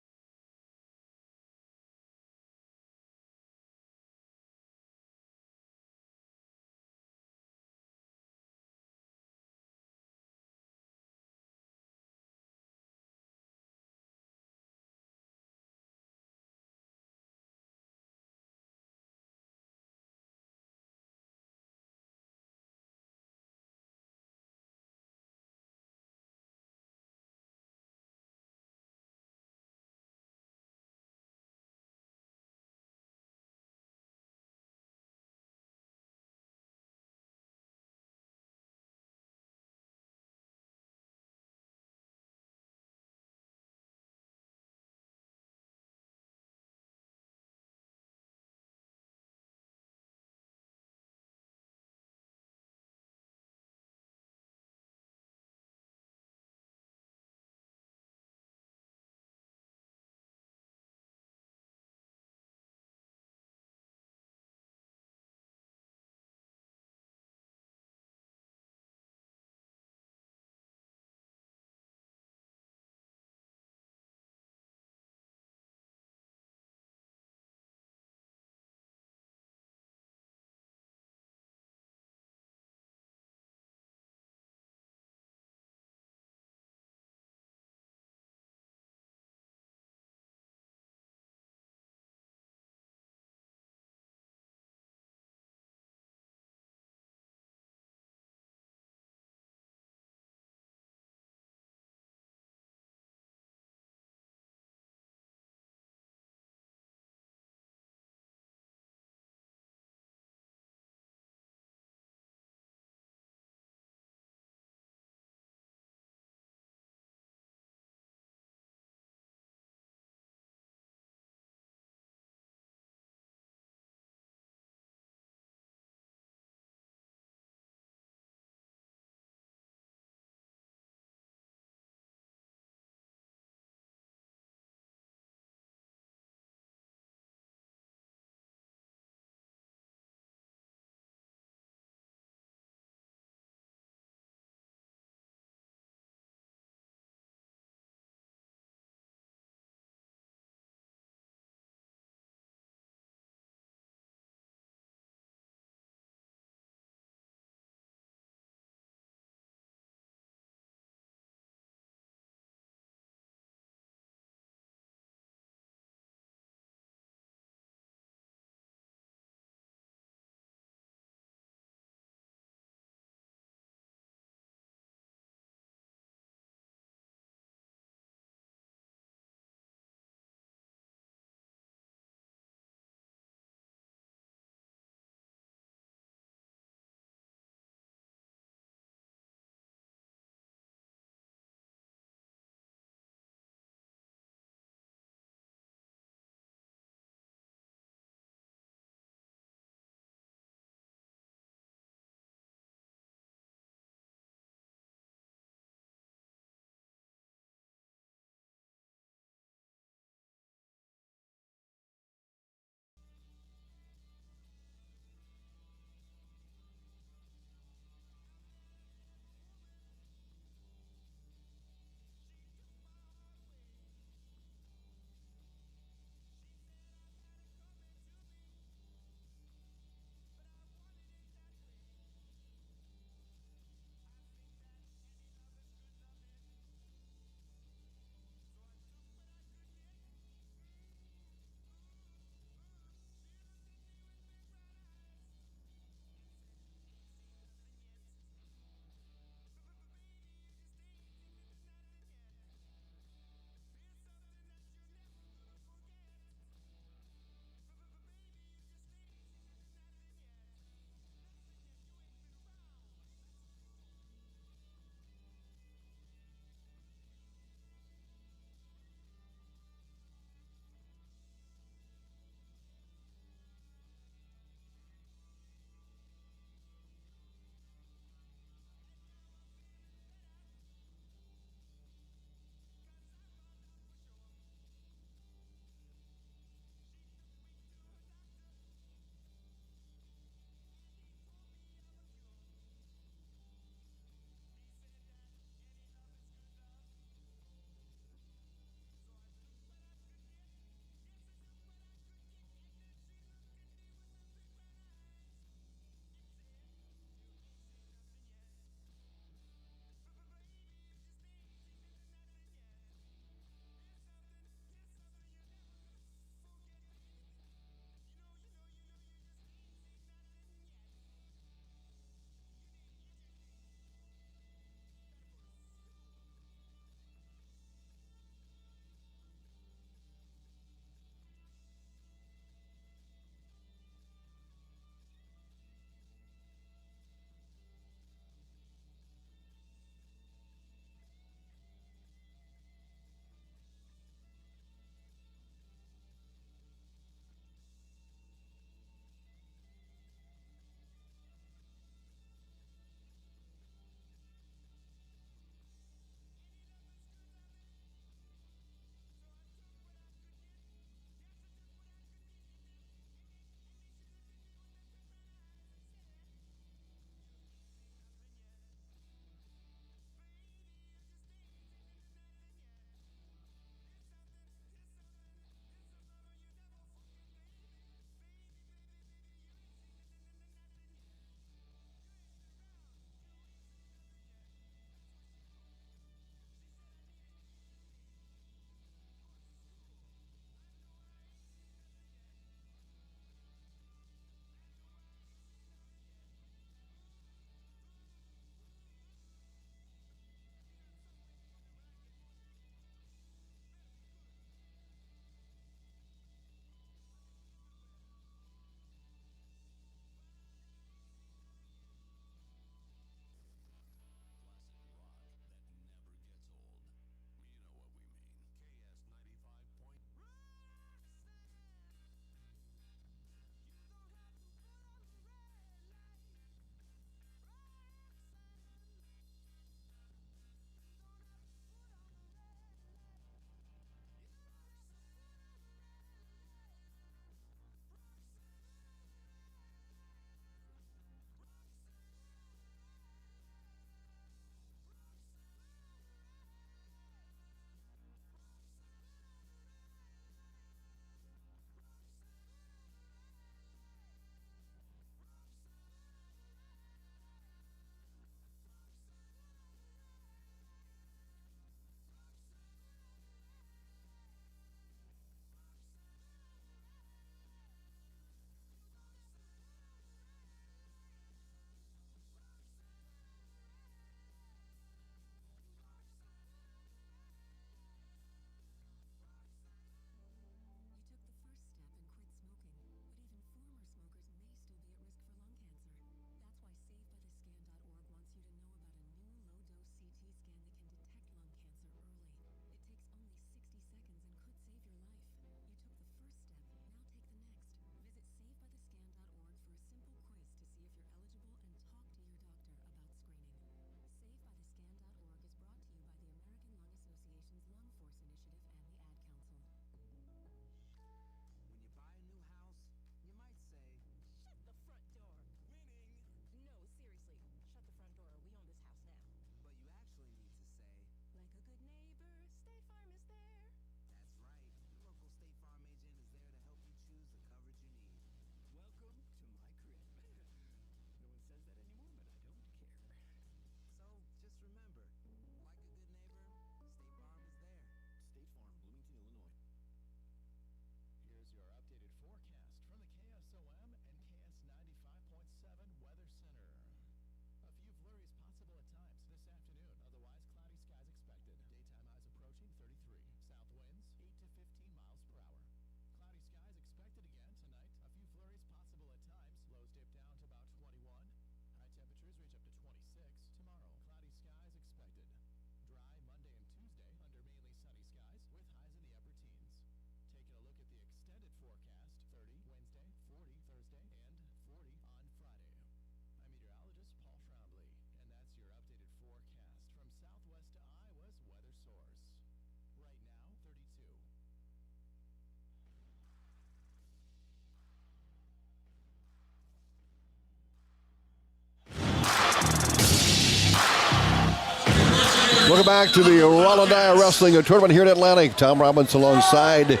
Welcome back to the Rollin Dyer Wrestling Tournament here in Atlantic. Tom Robbins alongside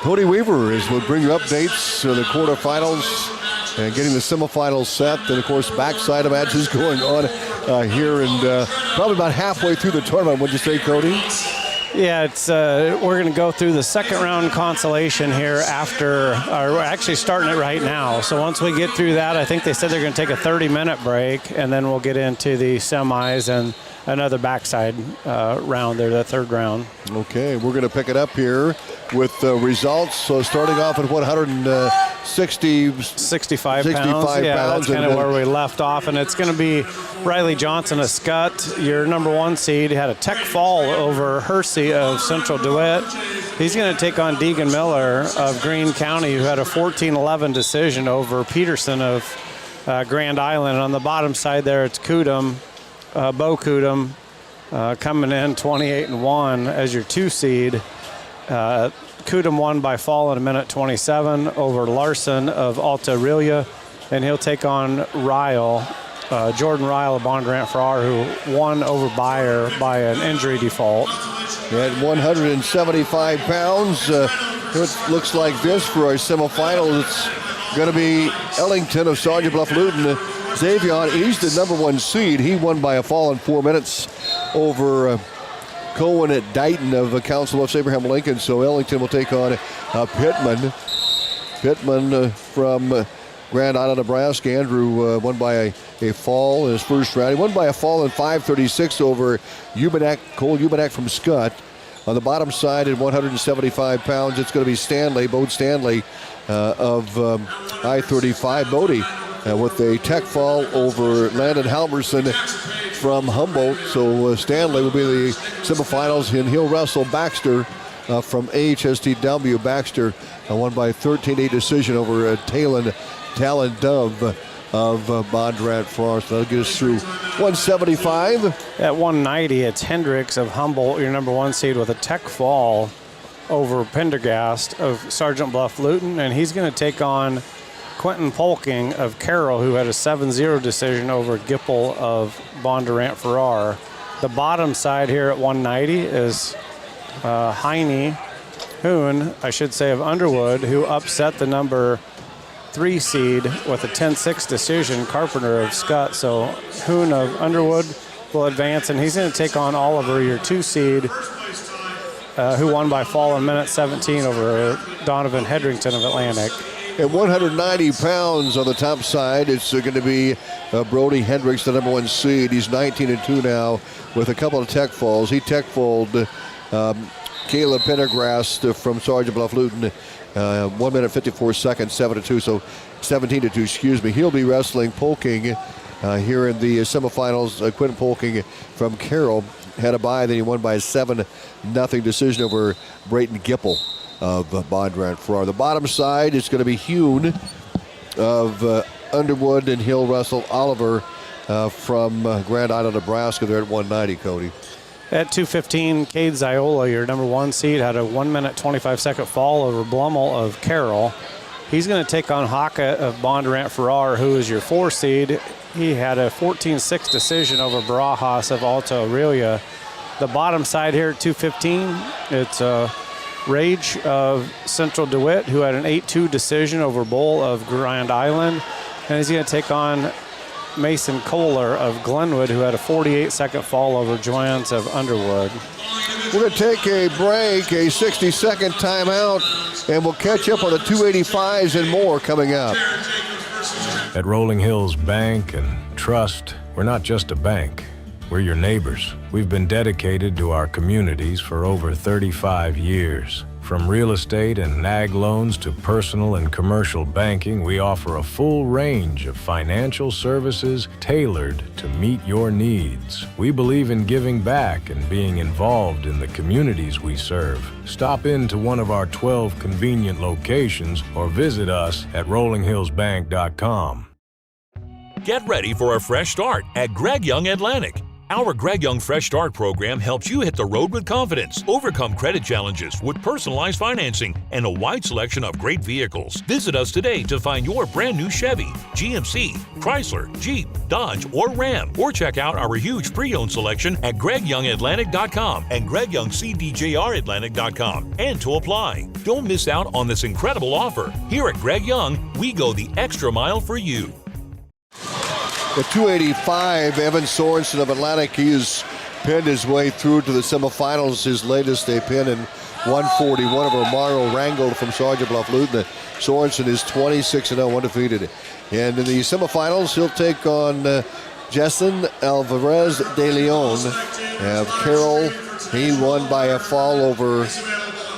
Cody Weaver as we'll bring you updates to the quarterfinals and getting the semifinals set. And, of course, backside of matches going on here and probably about halfway through the tournament. What'd you say, Cody? Yeah, it's we're going to go through the second round consolation here after, or we're actually starting it right now. So once we get through that, I think they said they're going to take a 30-minute break, and then we'll get into the semis and another backside round there, the third round. Okay, we're going to pick it up here with results. So starting off at 65 pounds. Yeah, that's kind of where we left off. And it's going to be Riley Johnson of Skutt, your number 1 seed. He had a tech fall over Hersey of Central DeWitt. He's going to take on Deegan Miller of Greene County, who had a 14-11 decision over Peterson of Grand Island. And on the bottom side there, it's Cudum, Bo Cudum, coming in 28-1 as your 2 seed. Cudum won by fall in a minute 27 over Larson of Alta-Aurelia, and he'll take on Ryle, Jordan Ryle of Bondurant Farrar, who won over Byer by an injury default. At 175 pounds, it looks like this for our semifinal. It's going to be Ellington of Sergeant Bluff-Luton. Xavier, he's the number 1 seed. He won by a fall in 4 minutes over Cohen at Dighton of Council of Abraham Lincoln. So Ellington will take on Pittman. Pittman from Grand Island, Nebraska. Andrew won by a fall in his first round. He won by a fall in 5:36 over Cole Ubenak from Skutt. On the bottom side at 175 pounds, it's going to be Bode Stanley of I-35. Bodie with a tech fall over Landon Halverson from Humboldt. So Stanley will be the semifinals, and he'll wrestle Baxter from AHSTW. Baxter won by 13-8 decision over Talon Dove of Bondurant Farrar. So that'll get us through 175. At 190, it's Hendricks of Humboldt, your number 1 seed, with a tech fall over Pendergast of Sergeant Bluff-Luton, and he's going to take on Quentin Polking of Carrol, who had a 7-0 decision over Gipple of Bondurant Farrar. The bottom side here at 190 is Heine Hoon, I should say, of Underwood, who upset the number 3 seed with a 10-6 decision, Carpenter of Skutt. So Hoon of Underwood will advance, and he's going to take on Oliver, your 2 seed, who won by fall in minute 17 over Donovan Hedrington of Atlantic. At 190 pounds on the top side, it's going to be Brody Hendricks, the number 1 seed. He's 19-2 now with a couple of tech falls. He tech falled Caleb Pendergast from Sergeant Bluff-Luton, 1 minute 54 seconds, 7-2, so 17-2, excuse me. He'll be wrestling Polking here in the semifinals. Quentin Polking from Carrol had a bye, then he won by a 7-0 decision over Brayton Gipple of Bondurant Farrar. The bottom side is going to be Hune of Underwood, and he'll wrestle Oliver from Grand Island, Nebraska. They're at 190, Cody. At 215, Cade Ziola, your number 1 seed, had a 1 minute 25 second fall over Blummel of Carrol. He's going to take on Haka of Bondurant Farrar, who is your 4 seed. He had a 14-6 decision over Barajas of Alta-Aurelia. The bottom side here at 215, it's Rage of Central DeWitt, who had an 8-2 decision over Bull of Grand Island. And he's going to take on Mason Kohler of Glenwood, who had a 48-second fall over Joyans of Underwood. We're going to take a break, a 60-second timeout, and we'll catch up on the 285s and more coming up. At Rolling Hills Bank and Trust, we're not just a bank. We're your neighbors. We've been dedicated to our communities for over 35 years. From real estate and ag loans to personal and commercial banking, we offer a full range of financial services tailored to meet your needs. We believe in giving back and being involved in the communities we serve. Stop into one of our 12 convenient locations or visit us at rollinghillsbank.com. Get ready for a fresh start at Greg Young Atlantic. Our Greg Young Fresh Start program helps you hit the road with confidence, overcome credit challenges with personalized financing, and a wide selection of great vehicles. Visit us today to find your brand new Chevy, GMC, Chrysler, Jeep, Dodge, or Ram, or check out our huge pre-owned selection at GregYoungAtlantic.com and GregYoungCDJRAtlantic.com. And to apply. Don't miss out on this incredible offer. Here at Greg Young, we go the extra mile for you. The 285, Evan Sorensen of Atlantic, he has pinned his way through to the semifinals. His latest they pinned in 141 over Mario Rangel from Sergeant Bluff-Luton. Sorensen is 26-0, undefeated. And in the semifinals, he'll take on Justin Alvarez de Leon. Have Carrol, he won by a fall over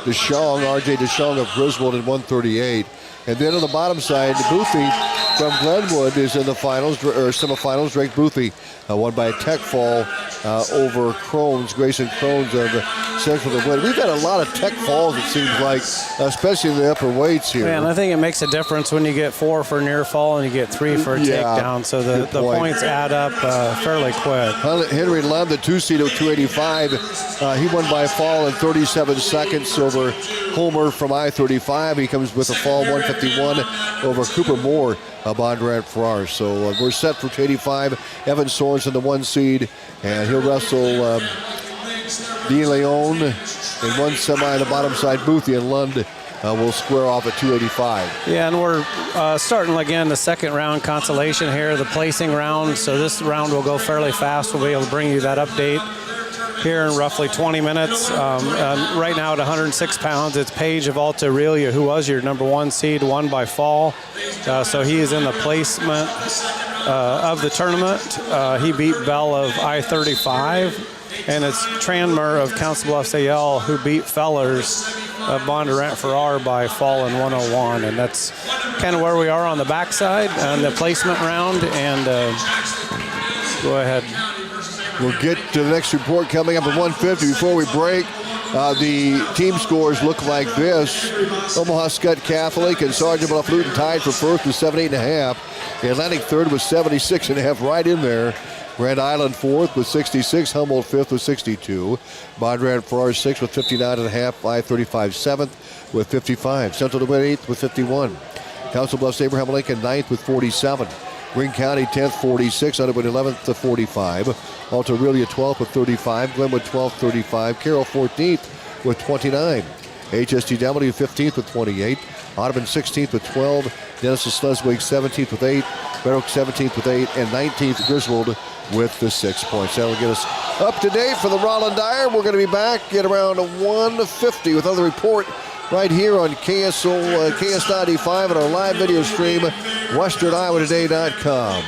DeShong, RJ DeShong of Griswold in 138. And then on the bottom side, Boothie from Glenwood is in the finals, or semifinals. Drake Boothie won by a tech fall over Grayson Crones of Central DeWitt. We've got a lot of tech falls, it seems like, especially in the upper weights here. Yeah, and I think it makes a difference when you get 4 for near fall and you get 3 for a takedown. So the points add up fairly quick. Henry Lund, the 2-seed of 285, he won by a fall in 37 seconds over Homer from I-35. He comes with a fall 151 over Cooper Moore. Bondurant Farrar. So we're set for 285. Evan Sorensen, the 1-seed, and he'll wrestle De Leon in one semi. The bottom side, Boothie and Lund will square off at 285. Yeah, and we're starting again the second round consolation here, the placing round. So this round will go fairly fast. We'll be able to bring you that update here in roughly 20 minutes. Right now at 106 pounds, it's Paige of Alta-Aurelia, who was your number 1 seed, won by fall. So he is in the placement of the tournament. He beat Bell of I-35, and it's Tranmer of Council Bluffs AL who beat Fellers of Bondurant Farrar by fall in 101. And that's kind of where we are on the backside on the placement round. And go ahead. We'll get to the next report coming up at 150. Before we break, the team scores look like this. Omaha Skutt Catholic and Sergeant Bluff-Luton tied for first with 78.5. Atlantic third with 76.5, right in there. Grand Island fourth with 66. Humboldt fifth with 62. Bondurant Farrar sixth with 59.5. I-35 seventh with 55. Central DeWitt eighth with 51. Council Bluffs Abraham Lincoln ninth with 47. Greene County 10th, 46. Underwood 11th to 45. Alta-Aurelia 12th with 35. Glenwood 12th, 35. Carrol 14th with 29. AHSTW 15th with 28. Audubon 16th with 12. Denison Schleswig 17th with 8. Red Oak 17th with 8. And 19th Griswold with the 6 points. That'll get us up to date for the Rollin Dyer. We're going to be back at around 1:50 with another report right here on KS95 and our live video stream, WesternIowaToday.com.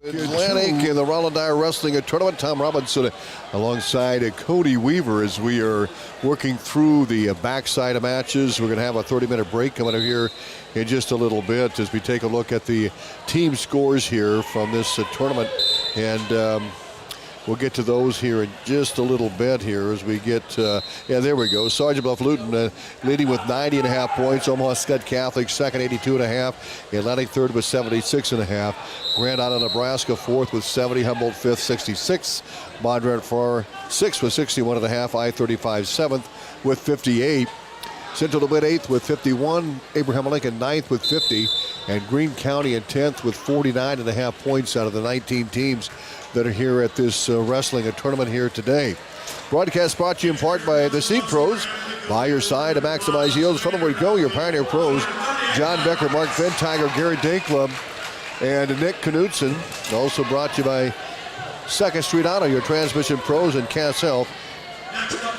Atlantic in the Rollin Dyer Wrestling Tournament. Tom Robinson alongside Cody Weaver as we are working through the backside of matches. We're going to have a 30-minute break coming up here in just a little bit as we take a look at the team scores here from this tournament. And we'll get to those here in just a little bit here as we get, there we go. Sergeant Bluff-Luton leading with 90.5 points. Omaha Skutt Catholic second, 82.5. Atlantic third with 76.5. Grand Island, Nebraska fourth with 70. Humboldt fifth, 66. Bondurant Farrar sixth with 61.5. I-35 seventh with 58. Central DeWitt eighth with 51. Abraham Lincoln ninth with 50. And Greene County in 10th with 49.5 points out of the 19 teams that are here at this wrestling tournament here today. Broadcast brought to you in part by the Seed Pros. By your side to maximize yields. From where you go, your Pioneer Pros. John Becker, Mark Ventiger, Gary Dinkla, and Nick Knutson. Also brought to you by 2nd Street Auto, your transmission pros, and Cass Health.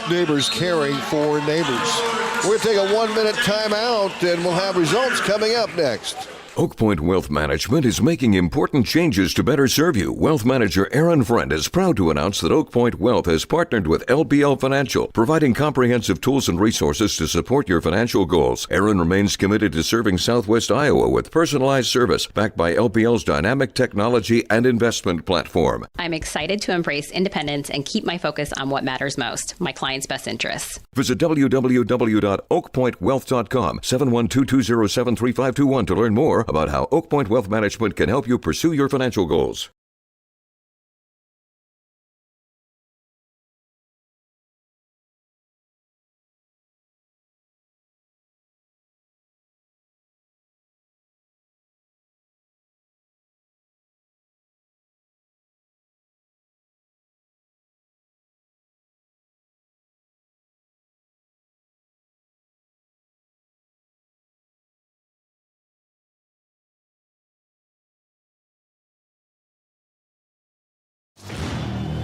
Neighbors caring for neighbors. We're going to take a 1-minute timeout, and we'll have results coming up next. Oak Point Wealth Management is making important changes to better serve you. Wealth Manager Aaron Friend is proud to announce that Oak Point Wealth has partnered with LPL Financial, providing comprehensive tools and resources to support your financial goals. Aaron remains committed to serving Southwest Iowa with personalized service, backed by LPL's dynamic technology and investment platform. I'm excited to embrace independence and keep my focus on what matters most, my clients' best interests. Visit www.oakpointwealth.com, 712-207-3521 to learn more about how Oak Point Wealth Management can help you pursue your financial goals.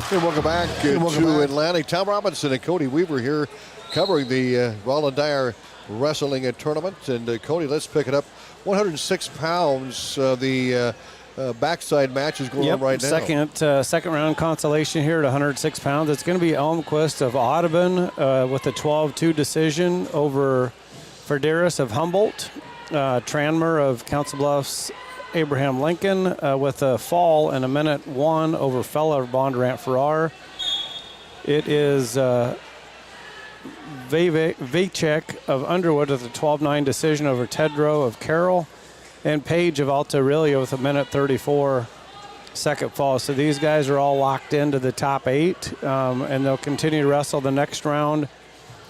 Hey, welcome back to Atlantic. Tom Robinson and Cody Weaver here covering the Rollin Dyer Wrestling Tournament. And Cody, let's pick it up. 106 pounds, the backside match is going on right now. Second round consolation here at 106 pounds. It's going to be Elmquist of Audubon with a 12-2 decision over Farrar of Humboldt. Tranmer of Council Bluffs, Abraham Lincoln with a fall in a minute 1 over Feller of Bondurant Farrar. It is Vacek of Underwood with a 12-9 decision over Tedrow of Carrol, and Page of Alta-Aurelia with a minute 34 second fall. So these guys are all locked into the top 8, and they'll continue to wrestle the next round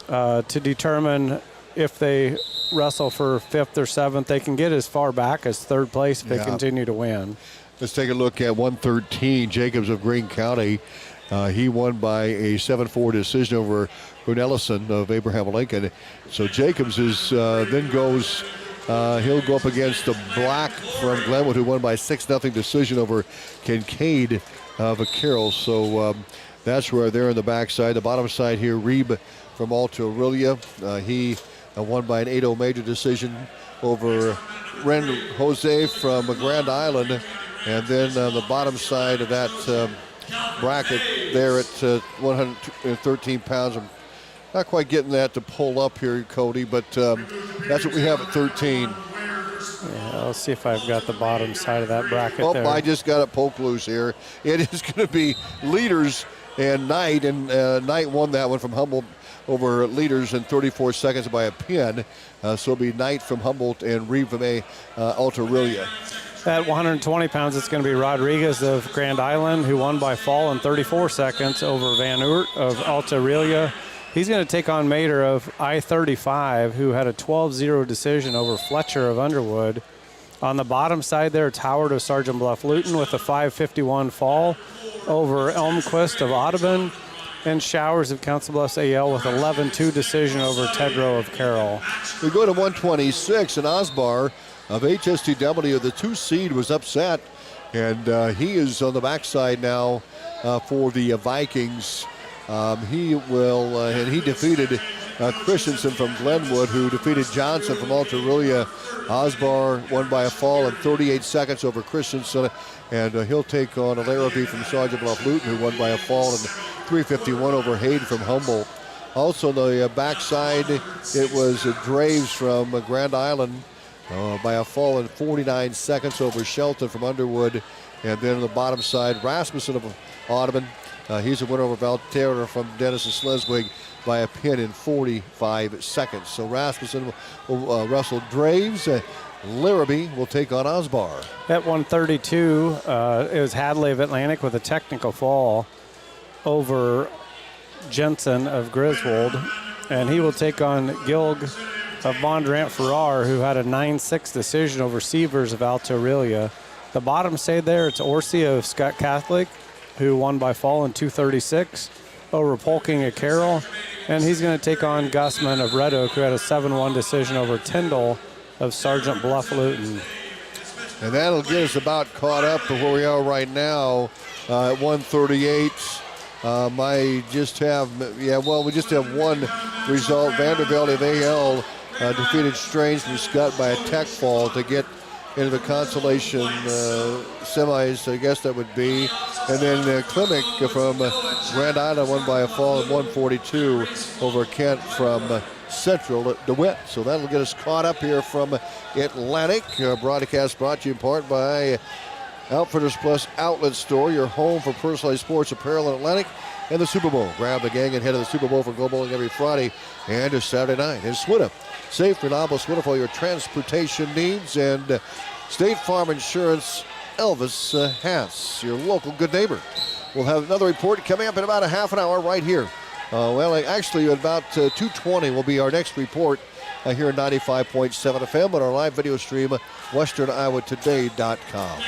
to determine if they wrestle for 5th or 7th. They can get as far back as 3rd place if they continue to win. Let's take a look at 113. Jacobs of Greene County. He won by a 7-4 decision over Denison of Abraham Lincoln. So Jacobs is then goes. He'll go up against the Black from Glenwood, who won by 6-0 decision over Kincaid of Carrol. So that's where they're in the backside. The bottom side here, Reeb from Alta-Aurelia. He won by an 8-0 major decision over Ren Jose from Grand Island. And then the bottom side of that bracket there at 113 pounds. I'm not quite getting that to pull up here, Cody, but that's what we have at 13. Yeah, I'll see if I've got the bottom side of that bracket there. I just got it poke loose here. It is going to be Leaders and Knight, and Knight won that one from Humboldt over Leaders in 34 seconds by a pin. So it'll be Knight from Humboldt and Reeve from Alta-Aurelia. At 120 pounds, it's going to be Rodriguez of Grand Island, who won by fall in 34 seconds over Van Oort of Alta-Aurelia. He's going to take on Mater of I-35, who had a 12-0 decision over Fletcher of Underwood. On the bottom side there, it's Howard of Sergeant Bluff-Luton with a 5:51 fall over Elmquist of Audubon, and Showers of Council Bluffs AL with 11-2 decision over Tedrow of Carrol. We go to 126, and Osbar of AHSTW, the 2 seed, was upset, and he is on the backside now for the Vikings. He will, and he defeated Christensen from Glenwood, who defeated Johnson from Alta-Aurelia. Osbar won by a fall in 38 seconds over Christensen, and he'll take on Larrabee from Sergeant Bluff-Luton, who won by a fall in 3:51 over Hayden from Humboldt. Also on the backside, it was Draves from Grand Island by a fall in 49 seconds over Shelton from Underwood. And then on the bottom side, Rasmussen of Audubon. He's a winner over Valterra from Denison Schleswig by a pin in 45 seconds. So Rasmussen will wrestle Draves. Larrabee will take on Osbar. At 132, it was Hadley of Atlantic with a technical fall over Jensen of Griswold, and he will take on Gilg of Bondurant Farrar, who had a 9-6 decision over Sievers of Alta-Aurelia. The bottom side there, it's Orsi of Skutt Catholic, who won by fall in 236 over Polking of Carrol, and he's going to take on Gussman of Red Oak, who had a 7-1 decision over Tyndall of Sergeant Bluff-Luton. And that'll get us about caught up to where we are right now at 138. We just have one result. Vanderbilt of AL defeated Strange from Skutt by a tech fall to get into the consolation semis, I guess that would be. And then Klimek from Grand Island won by a fall at 142 over Kent from Central DeWitt. So that'll get us caught up here from Atlantic. Broadcast brought to you in part by Outfitters Plus Outlet Store, your home for personalized sports apparel in Atlantic, and the Super Bowl. Grab the gang and head to the Super Bowl for Go Bowling every Friday and Saturday night. And Swinna, safe, reliable Swinna for all your transportation needs. And State Farm Insurance, Elvis Hass, your local good neighbor. We'll have another report coming up in about a half an hour right here. Actually, at about 2:20 will be our next report here at 95.7 FM on our live video stream, westerniowatoday.com.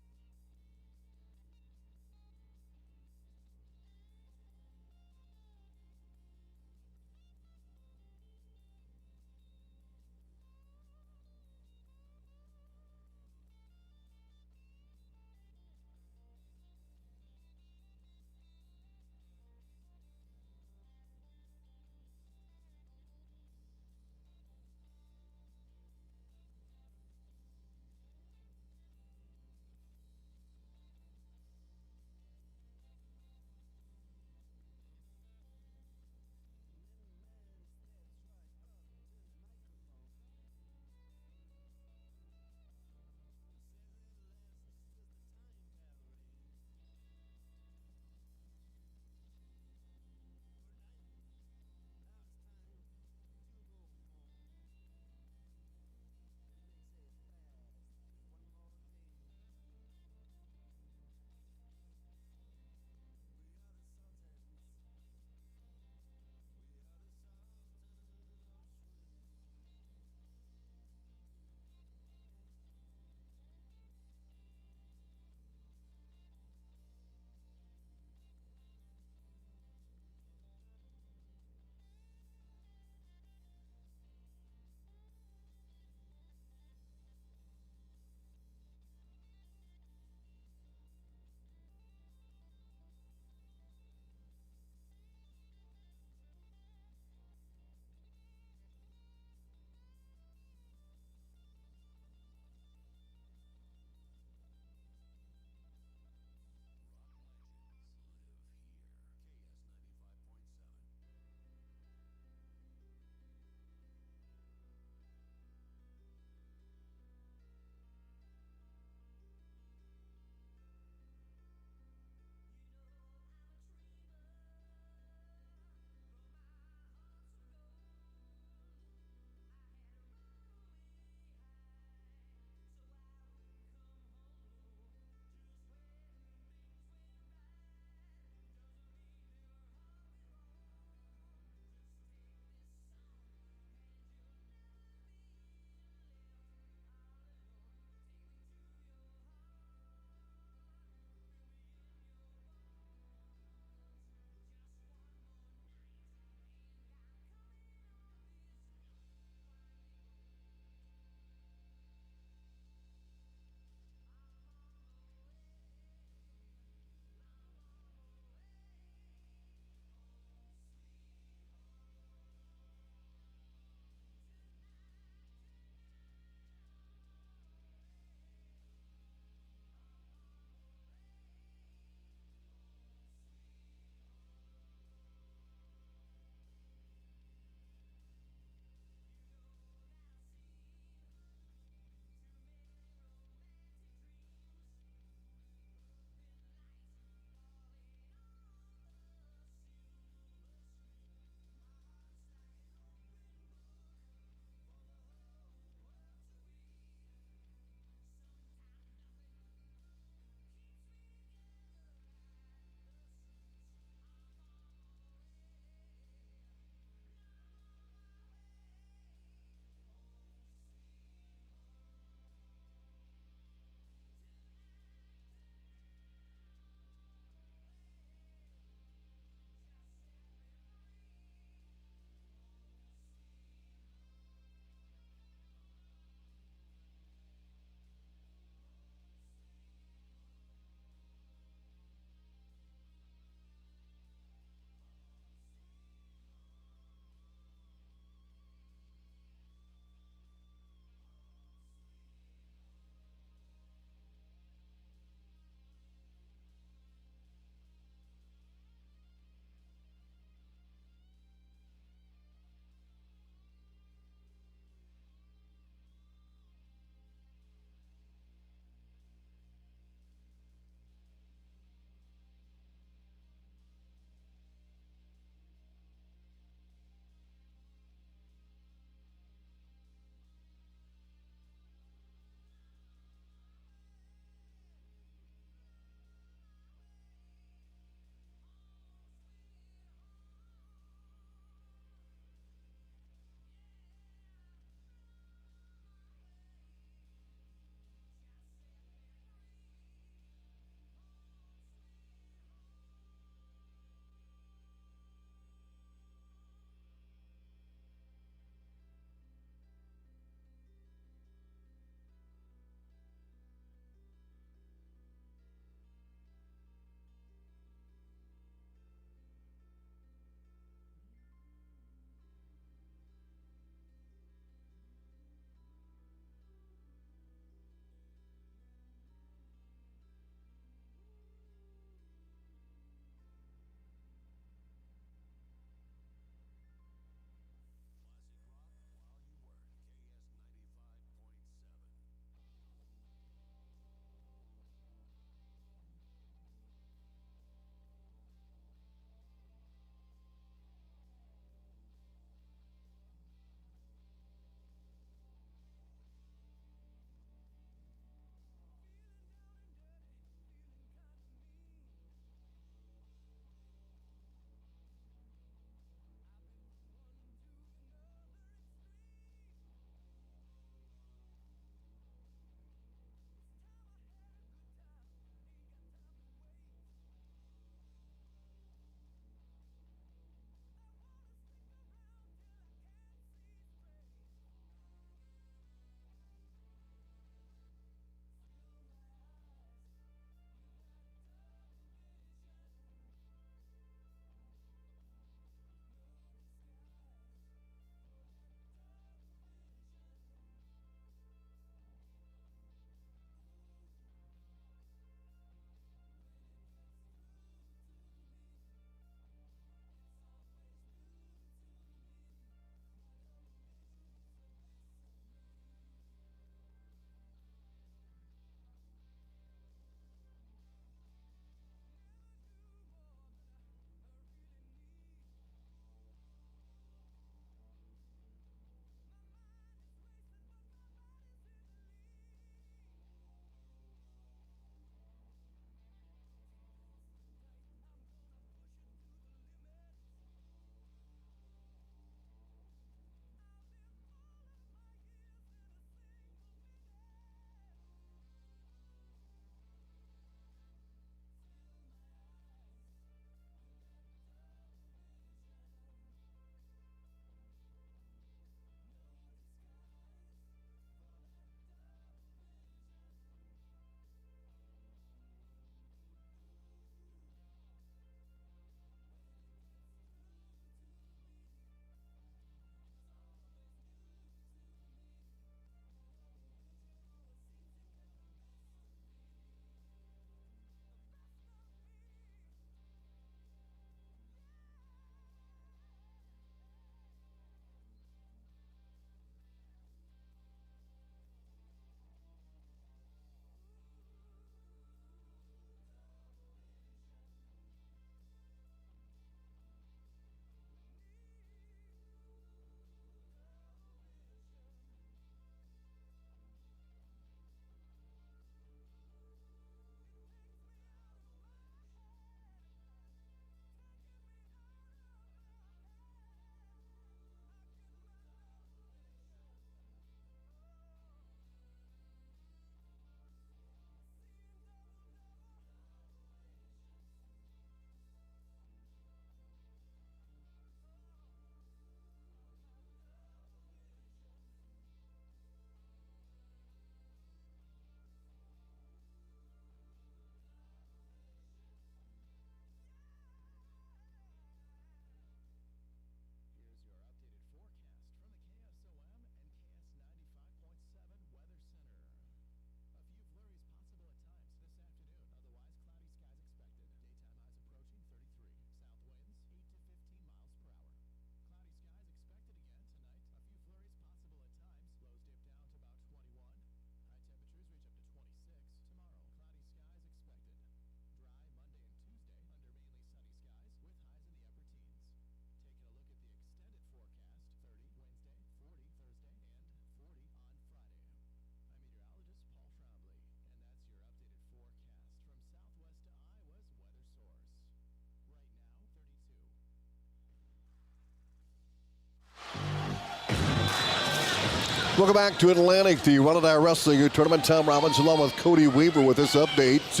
Welcome back to Atlantic, the Rollin Dyer Wrestling Tournament. Tom Robbins along with Cody Weaver with this update.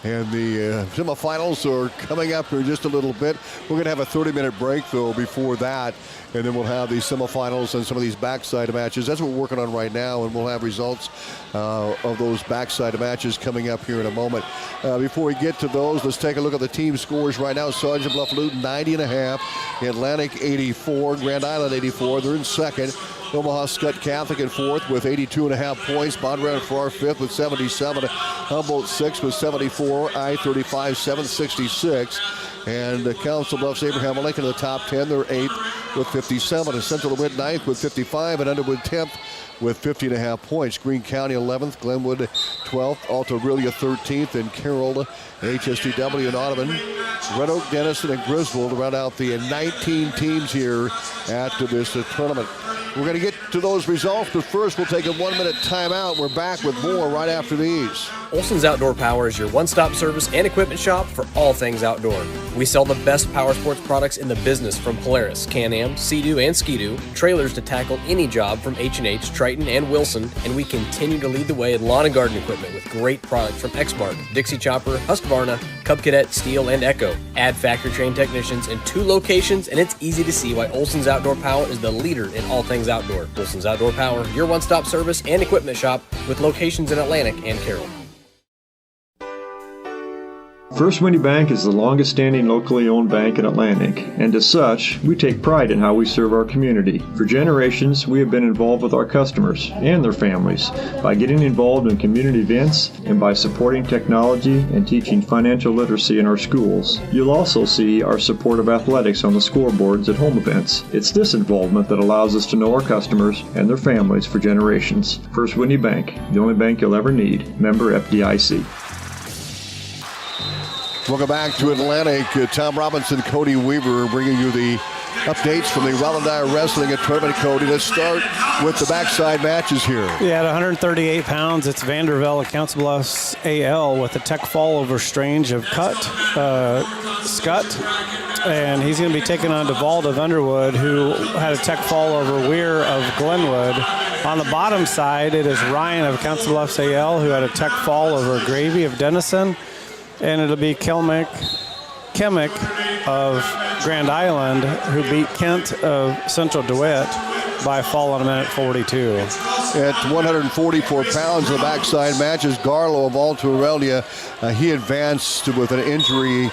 And the semifinals are coming up here in just a little bit. We're going to have a 30-minute break, though, before that. And then we'll have these semifinals and some of these backside matches. That's what we're working on right now, and we'll have results of those backside matches coming up here in a moment. Before we get to those, let's take a look at the team scores right now. Sergeant Bluff-Luton 90.5, Atlantic 84, Grand Island 84. They're in second. Omaha Skutt Catholic in fourth with 82.5 points. Bondurant and Farrar fifth with 77. Humboldt sixth with 74. I-35 766. And Council Bluffs Abraham Lincoln in the top 10. They're eighth with 57. And Central DeWitt ninth with 55. And Underwood 10th with 50.5 points. Greene County 11th, Glenwood 12th, Alta-Aurelia 13th, and Carrol, AHSTW, and Audubon. Red Oak, Denison, and Griswold round out the 19 teams here at this tournament. We're going to get to those results, but first we'll take a 1-minute timeout. We're back with more right after these. Olson's Outdoor Power is your one-stop service and equipment shop for all things outdoor. We sell the best power sports products in the business, from Polaris, Can-Am, Sea-Doo, and Ski-Doo, trailers to tackle any job from H&H, Triton, and Wilson, and we continue to lead the way in lawn and garden equipment with great products from Exmark, Dixie Chopper, Husqvarna, Cub Cadet, Steel, and Echo. Add factory-trained technicians in 2 locations, and it's easy to see why Olson's Outdoor Power is the leader in all things outdoor. Olson's Outdoor Power, your one-stop service and equipment shop with locations in Atlantic and Carrol. First Windy Bank is the longest standing locally owned bank in Atlantic, and as such, we take pride in how we serve our community. For generations, we have been involved with our customers and their families by getting involved in community events and by supporting technology and teaching financial literacy in our schools. You'll also see our support of athletics on the scoreboards at home events. It's this involvement that allows us to know our customers and their families for generations. First Windy Bank, the only bank you'll ever need. Member FDIC. Welcome back to Atlantic. Tom Robinson, Cody Weaver bringing you the updates from the Rollin Dyer Wrestling Tournament. Cody, let's start with the backside matches here. Yeah, at 138 pounds, it's Vanderbilt at Council Bluffs AL with a tech fall over Strange of Skutt. And he's going to be taking on DeWitt of Underwood, who had a tech fall over Weir of Glenwood. On the bottom side, it is Ryan of Council Bluffs AL, who had a tech fall over Gravy of Denison. And it'll be Kemick of Grand Island, who beat Kent of Central DeWitt by fall in a minute 42. At 144 pounds in the backside matches, Garlow of Alta-Aurelia, he advanced with an injury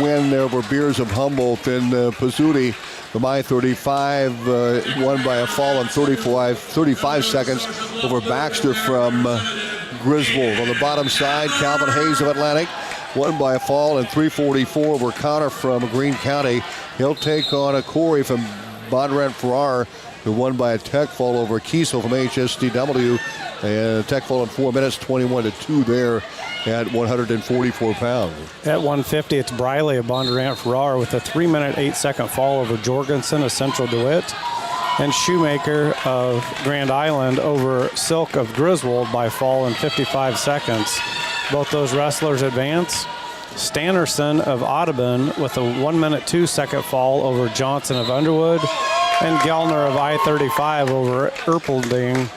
win over Beers of Humboldt. And Pizzuti from I-35 won by a fall in 35 seconds over Baxter from Griswold. On the bottom side, Calvin Hayes of Atlantic won by a fall in 3:44 over Connor from Greene County. He'll take on a Corey from Bondurant Farrar, who won by a tech fall over Kiesel from AHSTW. And a tech fall in 4 minutes, 21-2 there at 144 pounds. At 150, it's Briley of Bondurant Farrar with a 3-minute, 8-second fall over Jorgensen of Central DeWitt. And Shoemaker of Grand Island over Silk of Griswold by fall in 55 seconds. Both those wrestlers advance. Stannerson of Audubon with a 1-minute, 2-second fall over Johnson of Underwood. And Gellner of I-35 over Erpelding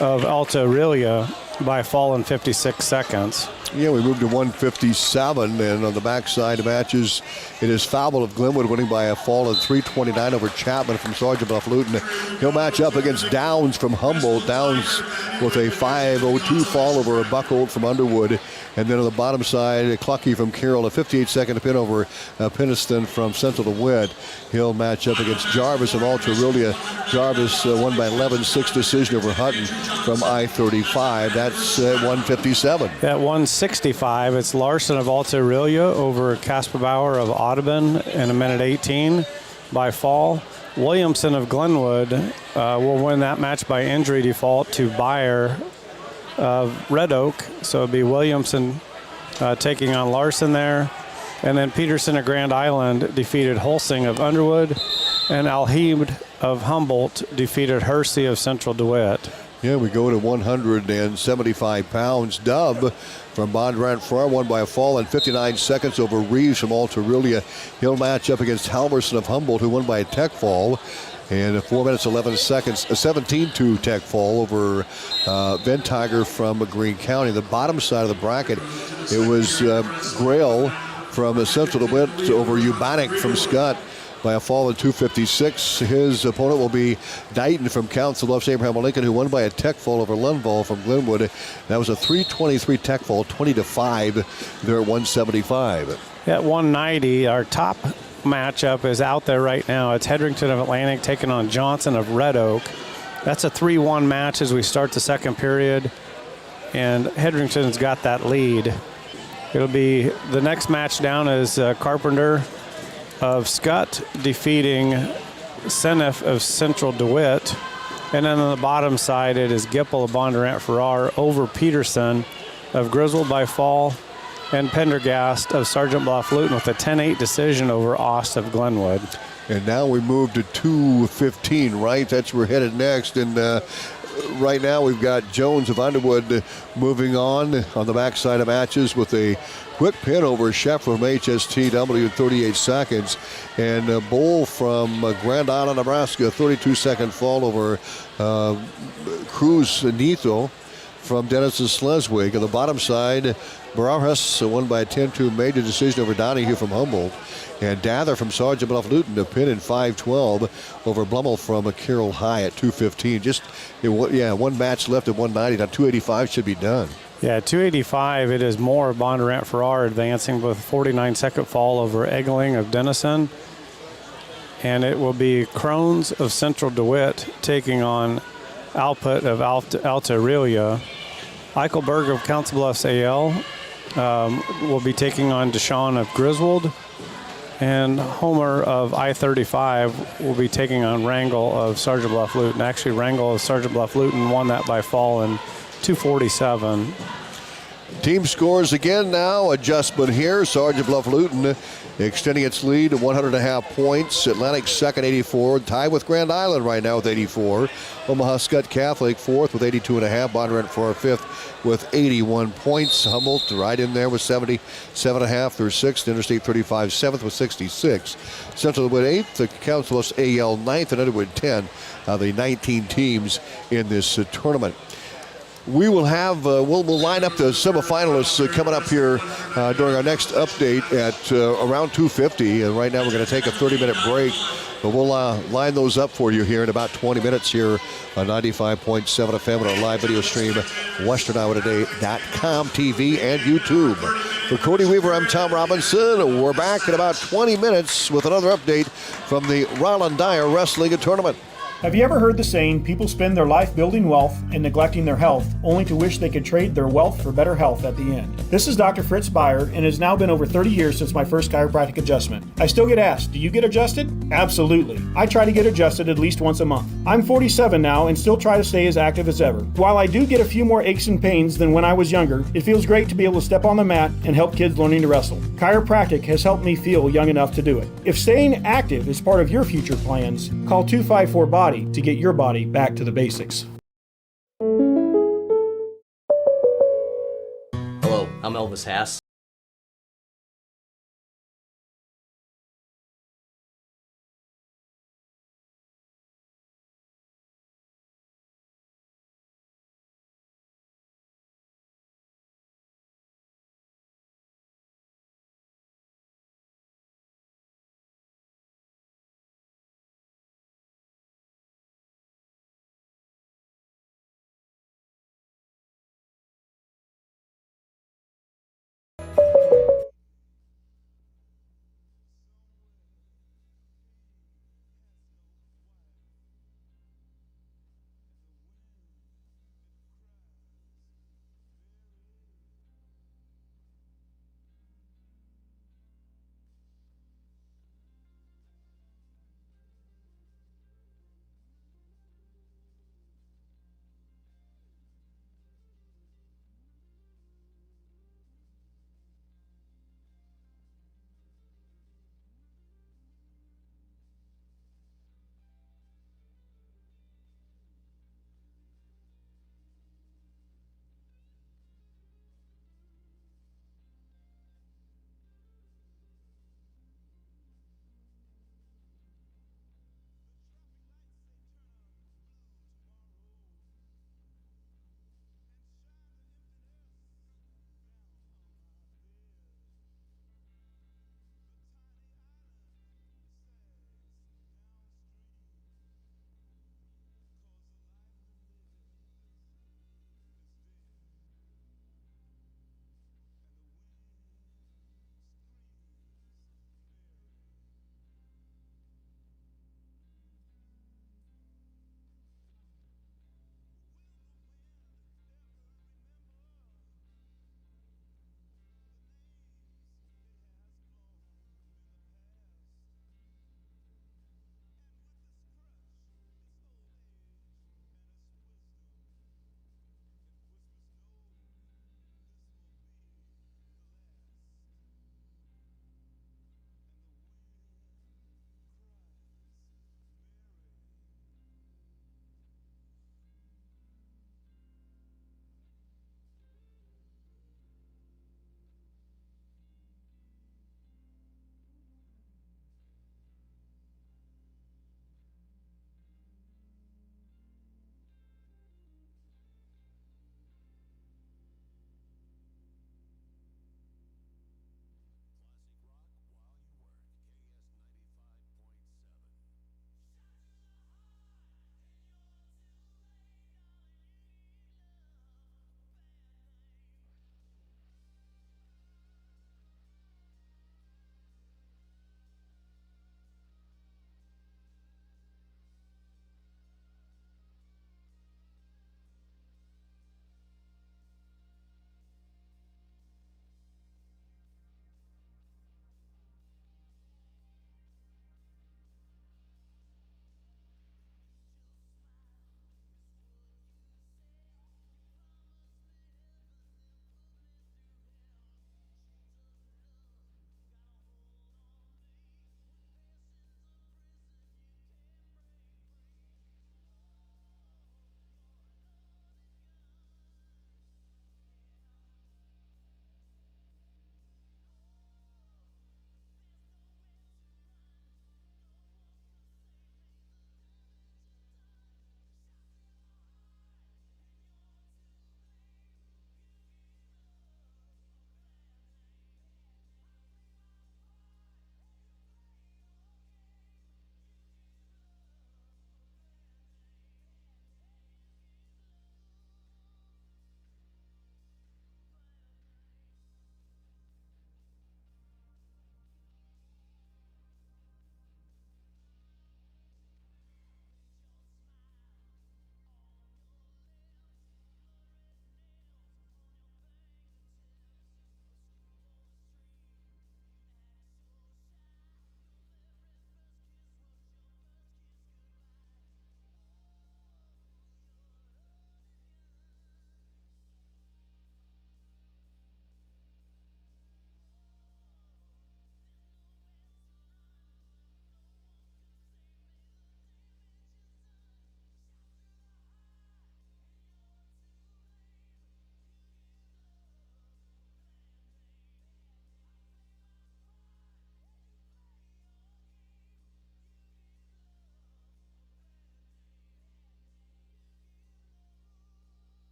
of Alta-Aurelia by fall in 56 seconds. Yeah, we moved to 157, and on the backside of matches, it is Fowle of Glenwood winning by a fall in 3:29 over Chapman from Sergeant Bluff-Luton. He'll match up against Downs from Humboldt. Downs with a 5:02 fall over a Buckhold from Underwood. And then on the bottom side, Clucky from Carrol, a 58-second pin over Penniston from Central DeWitt. He'll match up against Jarvis of Alta-Aurelia. Jarvis won by 11-6 decision over Hutton from I-35. That's 157. At 165, it's Larson of Alta-Aurelia over Kasperbauer of Audubon in a minute 18 by fall. Williamson of Glenwood will win that match by injury default to Byer of Red Oak. So it'll be Williamson taking on Larson there. And then Peterson of Grand Island defeated Holsing of Underwood. And Alhibd of Humboldt defeated Hersey of Central DeWitt. Yeah, we go to 175 pounds. Dub from Bondurant Farrar won by a fall in 59 seconds over Reeves from Alta-Aurelia. He'll match up against Halverson of Humboldt, who won by a tech fall. And 4 minutes, 11 seconds, a 17-2 tech fall over Ventiger from Greene County. The bottom side of the bracket, it was Grail from Central DeWitt over Ubanik from Skutt by a fall of 2:56. His opponent will be Dighton from Council Bluffs Abraham Lincoln, who won by a tech fall over Lundvall from Glenwood. That was a 3:23 tech fall, 20-5. They're at 175. At 190, our top matchup is out there right now. It's Hedrington of Atlantic taking on Johnson of Red Oak. That's a 3-1 match as we start the second period, and Hedrington's got that lead. It'll be the next match down is Carpenter of Skutt defeating Senef of Central DeWitt. And then on the bottom side, it is Gipple of Bondurant Farrar over Peterson of Griswold by fall, and Pendergast of Sergeant Bluff-Luton with a 10-8 decision over Ost of Glenwood. And now we move to 2:15, right? That's where we're headed next. And right now we've got Jones of Underwood moving on the backside of matches with a quick pin over Sheff from AHSTW in 38 seconds. And Bull from Grand Island, Nebraska, 32-second fall over Cruz Nito from Denison Schleswig. On the bottom side, Barajas won by a 10-2 major decision over Donahue from Humboldt. And Dather from Sergeant Bluff-Luton to pin in 5:12 over Blummel from Carrol High at 2:15. Just, one match left at 190. Now 285 should be done. Yeah, 285, it is more Bondurant Farrar advancing with a 49-second fall over Eggling of Denison. And it will be Crohn's of Central DeWitt taking on Alput of Alta-Aurelia. Eichelberg of Council Bluffs AL will be taking on Deshawn of Griswold. And Homer of I-35 will be taking on Wrangell of Sergeant Bluff-Luton. Actually, Wrangell of Sergeant Bluff-Luton won that by fall in 2:47. Team scores again now. Adjustment here. Sergeant Bluff-Luton extending its lead to 100.5 points. Atlantic second, 84. Tied with Grand Island right now with 84. Omaha Skutt Catholic fourth with 82.5. Bondurant Farrar fifth with 81 points. Humboldt right in there with 77.5 through sixth. Interstate 35 seventh with 66. Central DeWitt eighth. The Council of AL ninth and Underwood 10. The 19 teams in this tournament. We will have, we'll line up the semifinalists coming up here during our next update at around 2:50. And right now we're going to take a 30-minute break. But we'll line those up for you here in about 20 minutes here on 95.7 FM and our live video stream, WesternIowaToday.com, TV, and YouTube. For Cody Weaver, I'm Tom Robinson. We're back in about 20 minutes with another update from the Rollin Dyer Wrestling Tournament. Have you ever heard the saying, people spend their life building wealth and neglecting their health, only to wish they could trade their wealth for better health at the end? This is Dr. Fritz Byer, and it has now been over 30 years since my first chiropractic adjustment. I still get asked, do you get adjusted? Absolutely. I try to get adjusted at least once a month. I'm 47 now and still try to stay as active as ever. While I do get a few more aches and pains than when I was younger, it feels great to be able to step on the mat and help kids learning to wrestle. Chiropractic has helped me feel young enough to do it. If staying active is part of your future plans, call 254-BODY to get your body back to the basics. Hello, I'm Elvis Haas.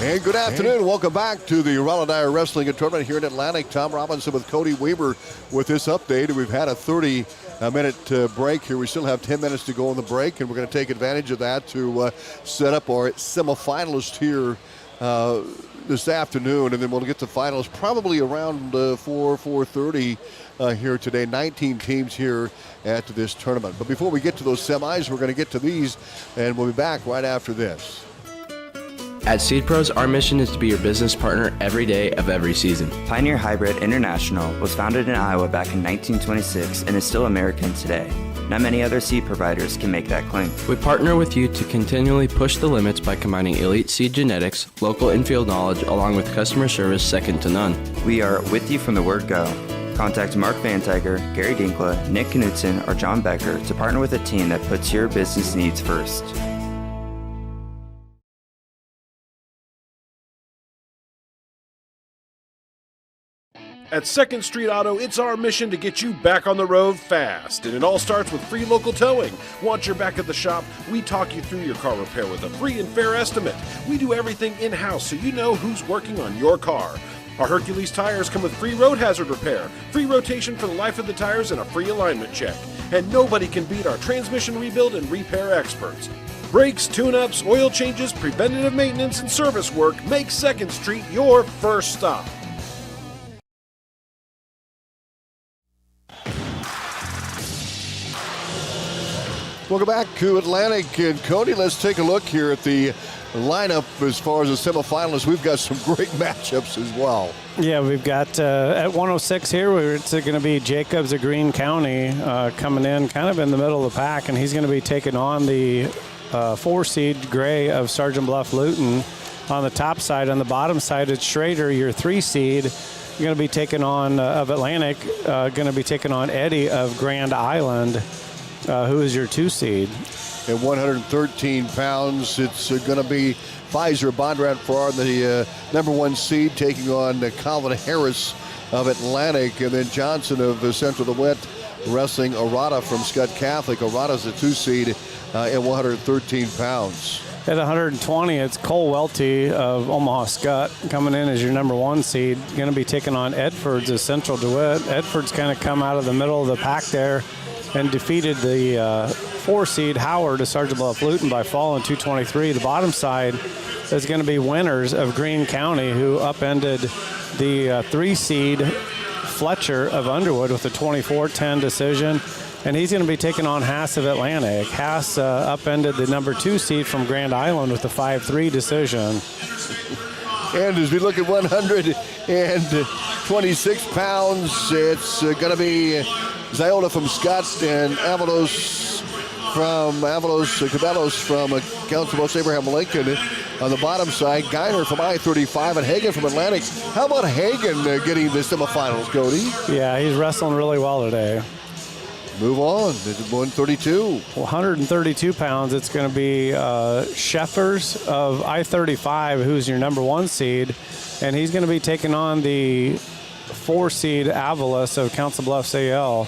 And good afternoon. Welcome back to the Rollin Dyer Wrestling Tournament here in Atlantic. Tom Robinson with Cody Weaver with this update. We've had a 30-minute break here. We still have 10 minutes to go on the break, and we're going to take advantage of that to set up our semifinalists here this afternoon, and then we'll get to finals probably around 4:30 here today. 19 teams here at this tournament. But before we get to those semis, we're going to get to these, and we'll be back right after this. At Seed Pros, our mission is to be your business partner every day of every season. Pioneer Hybrid International was founded in Iowa back in 1926 and is still American today. Not many other seed providers can make that claim. We partner with you to continually push the limits by combining elite seed genetics, local infield knowledge, along with customer service second to none. We are with you from the word go. Contact Mark Van Tiger, Gary Dinkla, Nick Knudsen, or John Becker to partner with a team that puts your business needs first. At 2nd Street Auto, it's our mission to get you back on the road fast. And it all starts with free local towing. Once you're back at the shop, we talk you through your car repair with a free and fair estimate. We do everything in-house so you know who's working on your car. Our Hercules tires come with free road hazard repair, free rotation for the life of the tires, and a free alignment check. And nobody can beat our transmission rebuild and repair experts. Brakes, tune-ups, oil changes, preventative maintenance, and service work make 2nd Street your first stop. Welcome back to Atlantic. And Cody, let's take a look here at the lineup as far as the semifinalists. We've got some great matchups as well. Yeah, we've got at 106 here, it's going to be Jacobs of Greene County coming in kind of in the middle of the pack, and he's going to be taking on the 4-seed Gray of Sergeant Bluff-Luton on the top side. On the bottom side, it's Schrader, your 3-seed. You're going to be taking on of Atlantic, going to be taking on Eddie of Grand Island, who is your 2-seed. At 113 pounds, it's going to be Pfizer Bondurant Farrar, the number 1 seed, taking on Calvin Harris of Atlantic, and then Johnson of Central DeWitt wrestling Arata from Skutt Catholic. Arata's the 2-seed at 113 pounds. At 120, it's Cole Welty of Omaha Skutt coming in as your number 1 seed. Going to be taking on Edfords of Central DeWitt. Edfords kind of come out of the middle of the pack there and defeated the 4-seed Howard of Sergeant Bluff-Luton by falling 223. The bottom side is going to be Winners of Greene County, who upended the 3-seed Fletcher of Underwood with a 24-10 decision. And he's going to be taking on Haas of Atlantic. Haas upended the number 2 seed from Grand Island with a 5-3 decision. And as we look at 126 pounds, it's going to be Ziola from Skutt and Cabellos from Council Bluffs Abraham Lincoln. On the bottom side, Geiner from I-35 and Hagen from Atlantic. How about Hagen getting the semifinals, Cody? Yeah, he's wrestling really well today. Move on. It's 132. 132 pounds. It's going to be Sheffers of I-35, who's your number 1 seed, and he's going to be taking on the 4-seed Avalos of Council Bluffs AL.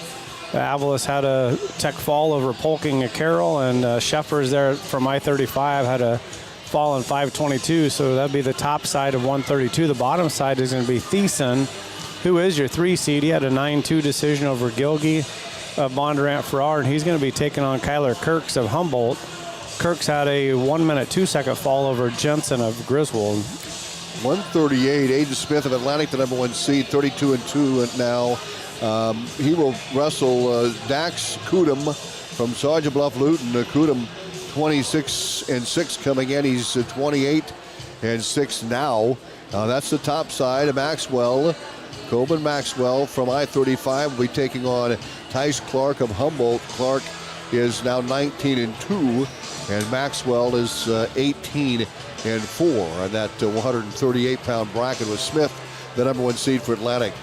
Avalos had a tech fall over Polking at Carrol, and Sheffers there from I-35 had a fall in 522, so that'd be the top side of 132. The bottom side is going to be Thiessen, who is your 3-seed. He had a 9-2 decision over Gilgy of Bondurant Farrar, and he's going to be taking on Kyler Kirks of Humboldt. Kirks had a 1-minute 2-second fall over Jensen of Griswold. 138, Aiden Smith of Atlantic, the number 1 seed, 32-2 now. He will wrestle Dax Kudum from Sergeant Bluff-Luton. Kudum 26-6 coming in. He's 28-6 now. That's the top side. Maxwell, Coben Maxwell from I-35 will be taking on Tice Clark of Humboldt. Clark is now 19-2, and Maxwell is 18-4 on that 138-pound bracket with Smith, the number 1 seed for Atlantic.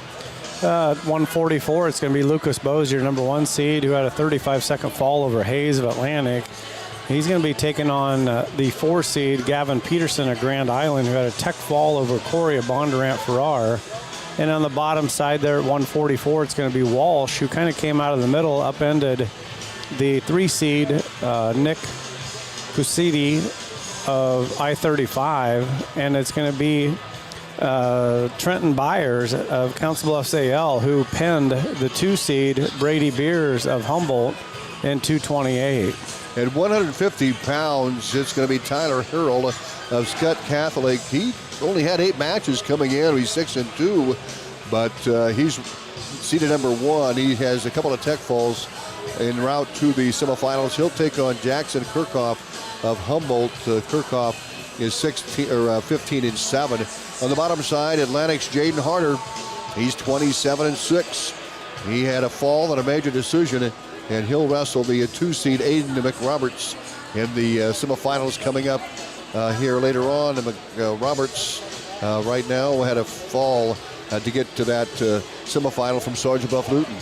144, it's going to be Lucas Bose, your number 1 seed, who had a 35-second fall over Hayes of Atlantic. He's going to be taking on the 4 seed Gavin Peterson of Grand Island, who had a tech fall over Corey of Bondurant Farrar. And on the bottom side there at 144, it's going to be Walsh, who kind of came out of the middle, upended the 3 seed Nick Cusidi of I-35, and it's going to be Trenton Byers of Council Bluffs AL, who pinned the 2-seed Brady Beers of Humboldt in 228. At 150 pounds, it's going to be Tyler Carrol of Skutt Catholic. He only had 8 matches coming in. He's 6-2, but he's seeded number 1. He has a couple of tech falls en route to the semifinals. He'll take on Jackson Kirchhoff of Humboldt. Kirchhoff is 15-7. On the bottom side, Atlantic's Jaden Harder. He's 27-6. He had a fall and a major decision, and he'll wrestle the 2-seed Aiden McRoberts in the semifinals coming up here later on. Roberts right now had a fall to get to that semifinal from Sergeant Bluff-Luton.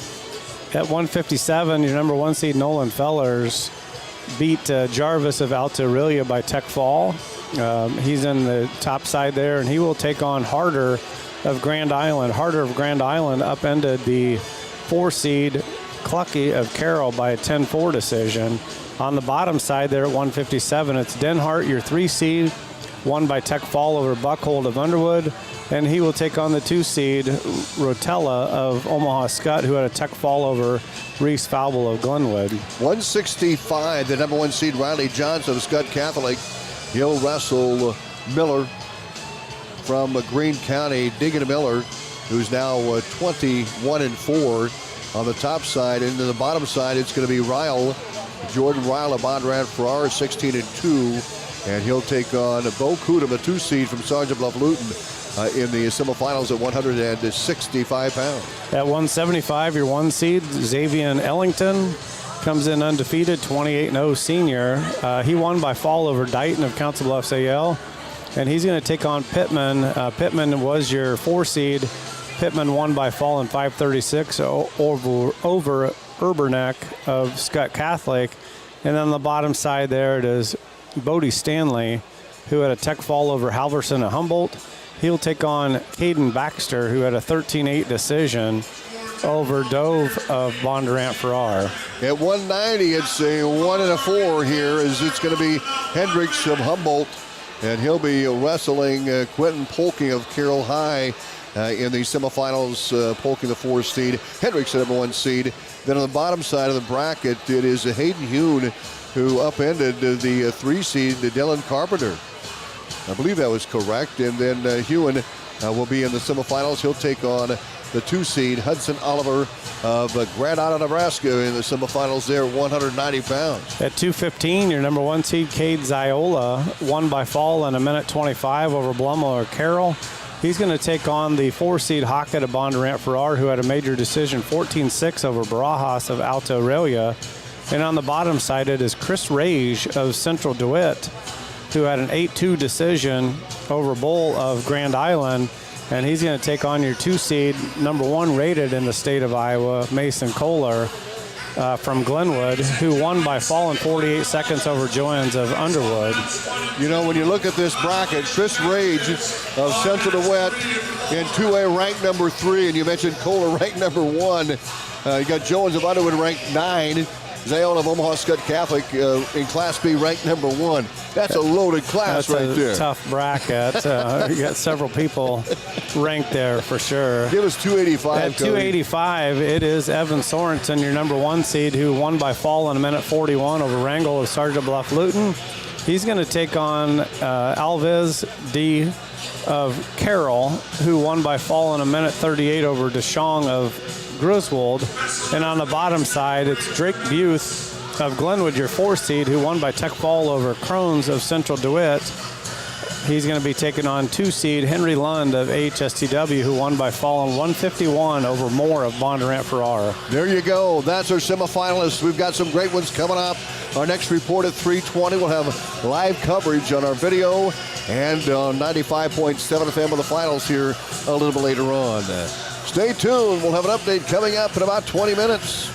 At 157, your number 1 seed Nolan Fellers beat Jarvis of Alta-Aurelia by tech fall. He's in the top side there, and he will take on Harder of Grand Island. Harder of Grand Island upended the 4-seed Clucky of Carrol by a 10-4 decision. On the bottom side there at 157, it's Denhart, your 3-seed, won by tech fall over Buckhold of Underwood, and he will take on the 2-seed Rotella of Omaha Skutt, who had a tech fall over Reese Faubel of Glenwood. 165, the number 1 seed Riley Johnson of Skutt Catholic. He'll wrestle Miller from Greene County. Diggin Miller, who's now 21-4 on the top side. And on the bottom side, it's going to be Jordan Ryle of Bondurant Farrar, 16-2. And he'll take on Bo Cootum, a 2-seed from Sergeant Bluff-Luton, in the semifinals at 165 pounds. At 175, your 1 seed, Xavier Ellington, comes in undefeated, 28-0 senior. He won by fall over Dighton of Council Bluffs AL, and he's going to take on Pittman. Pittman was your 4-seed. Pittman won by fall in 536 over Urberneck of Skutt Catholic. And on the bottom side there, it is Bodie Stanley, who had a tech fall over Halverson of Humboldt. He'll take on Caden Baxter, who had a 13-8 decision over Dove of Bondurant Farrar. At 190, it's a 1-4 here, as it's going to be Hendricks of Humboldt, and he'll be wrestling Quentin Polking of Carroll High in the semifinals. Polking the 4 seed, Hendricks the number 1 seed. Then on the bottom side of the bracket, it is Hayden Hune, who upended the 3 seed, Dylan Carpenter. I believe that was correct. And then Hewen will be in the semifinals. He'll take on the 2 seed Hudson Oliver of Grand Island, Nebraska in the semifinals there, 190 pounds. At 215, your number 1 seed Cade Ziola won by fall in 1:25 over Blumel or Carroll. He's going to take on the 4 seed Hockett of Bondurant Farrar, who had a major decision 14-6 over Barajas of Alta-Aurelia. And on the bottom side, it is Chris Rage of Central DeWitt, who had an 8-2 decision over Bull of Grand Island, and he's going to take on your 2 seed, number 1 rated in the state of Iowa, Mason Kohler from Glenwood, who won by fall in 48 seconds over Joans of Underwood. You know, when you look at this bracket, Chris Rage of Central DeWitt in 2A ranked number 3, and you mentioned Kohler ranked number 1. You got Joans of Underwood ranked 9. Zayon of Omaha Skutt Catholic in Class B ranked number 1. That's a loaded class right there. That's a tough bracket. You got several people ranked there for sure. Give us 285, At 285, it is Evan Sorensen, your number 1 seed, who won by fall in 1:41 over Wrangell of Sergeant Bluff-Luton. He's going to take on Alves D. of Carrol, who won by fall in 1:38 over DeShong of Griswold. And on the bottom side, it's Drake Buth of Glenwood, your 4 seed, who won by tech fall over Crohn's of Central DeWitt. He's going to be taking on 2 seed Henry Lund of AHSTW, who won by fall in 1:51 over Moore of Bondurant Farrar. There you go. That's our semifinalists. We've got some great ones coming up. Our next report at 3:20. We'll have live coverage on our video and on 95.7 FM of the finals here a little bit later on. Stay tuned. We'll have an update coming up in about 20 minutes.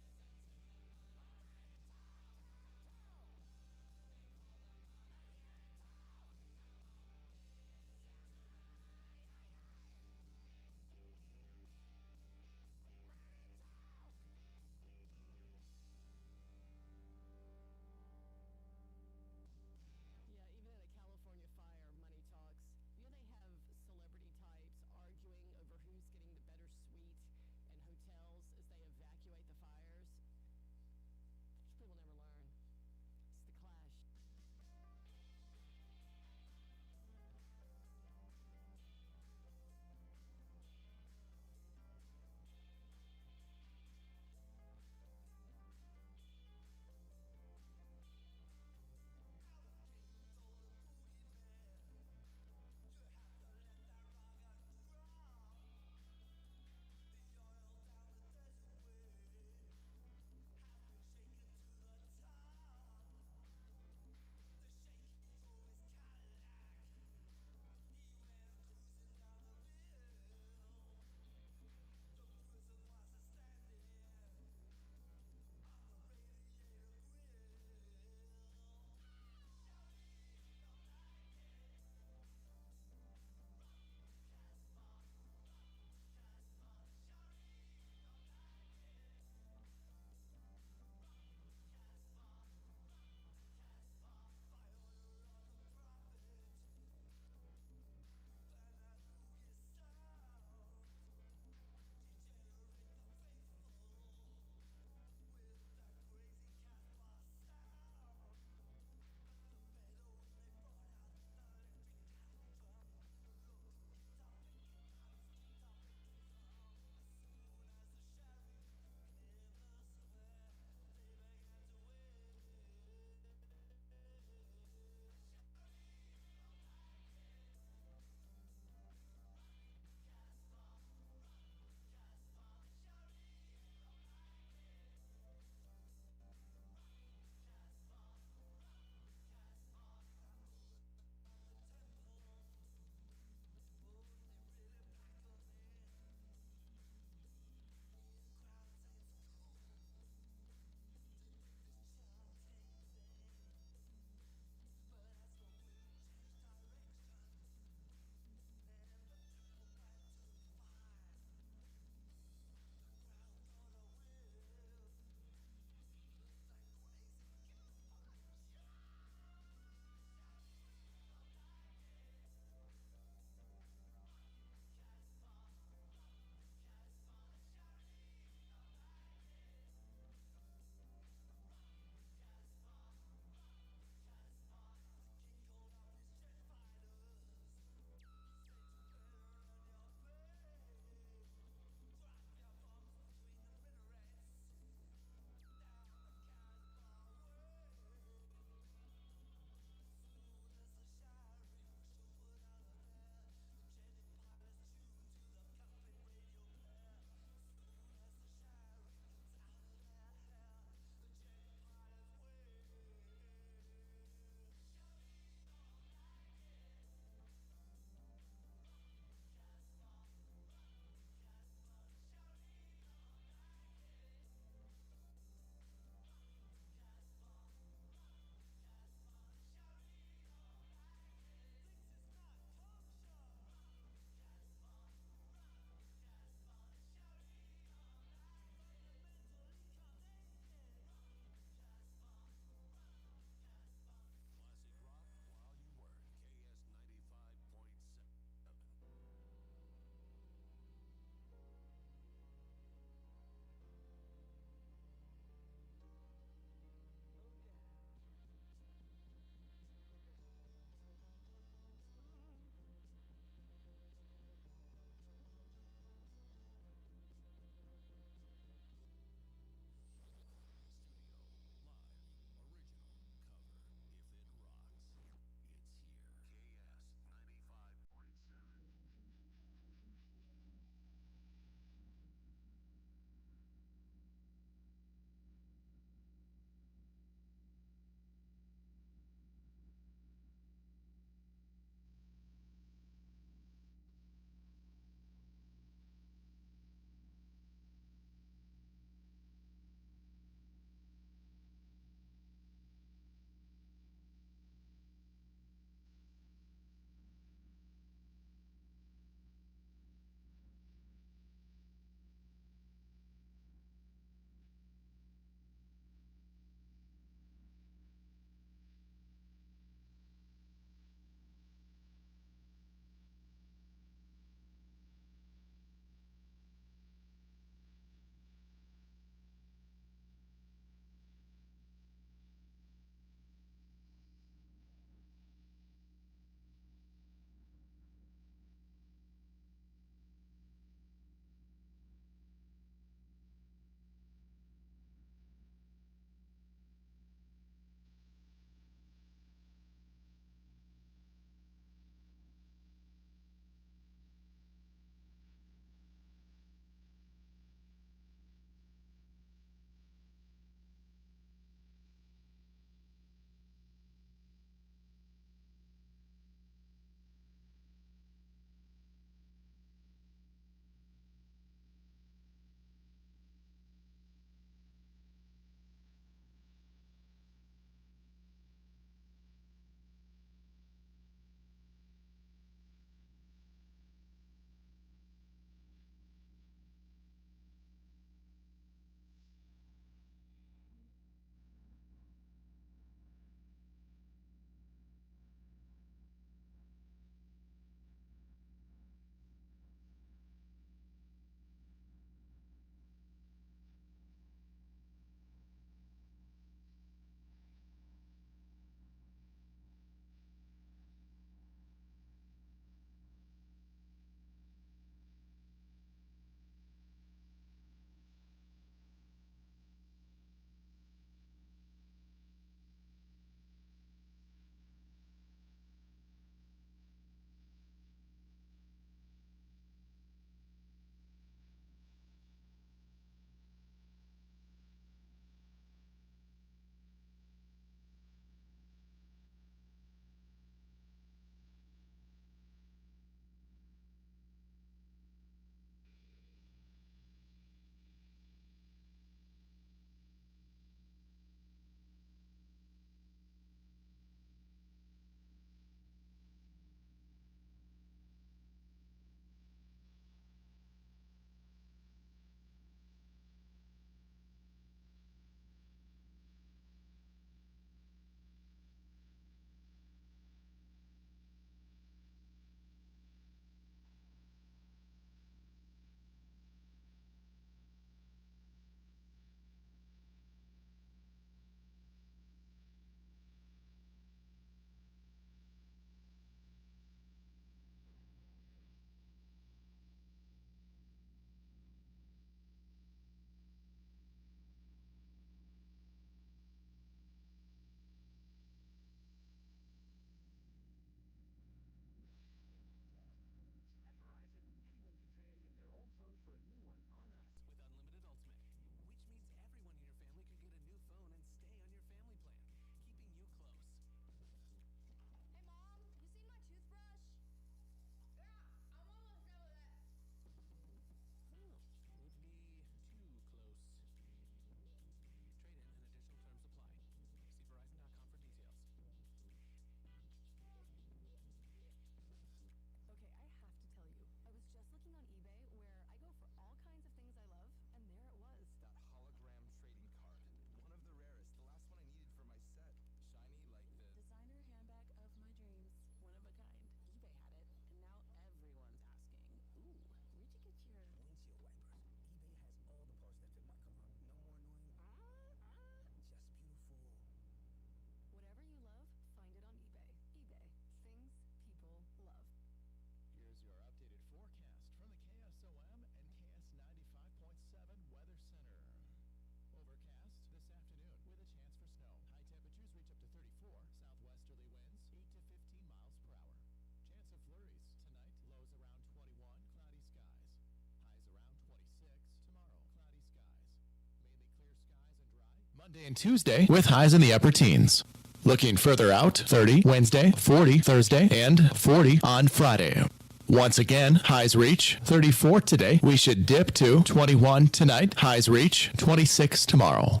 Monday and Tuesday with highs in the upper teens. Looking further out, 30 Wednesday, 40 Thursday, and 40 on Friday. Once again, highs reach 34 today. We should dip to 21 tonight. Highs reach 26 tomorrow.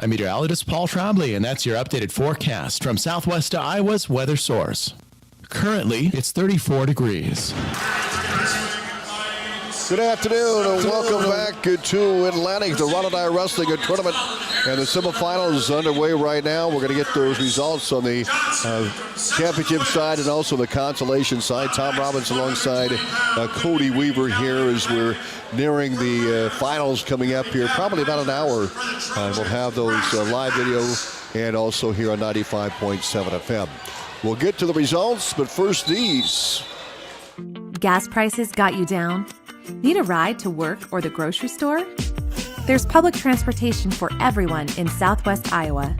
I'm meteorologist Paul Trombley, and that's your updated forecast from Southwest Iowa's weather source. Currently, it's 34 degrees. Good afternoon and welcome back to Atlantic, the Rollin Dyer Wrestling Tournament, and the semifinals underway right now. We're going to get those results on the championship side and also the consolation side. Tom Robbins alongside Cody Weaver here as we're nearing the finals coming up here, probably about an hour. We'll have those live video and also here on 95.7 FM. We'll get to the results, but first these. Gas prices got you down? Need a ride to work or the grocery store? There's public transportation for everyone in Southwest Iowa.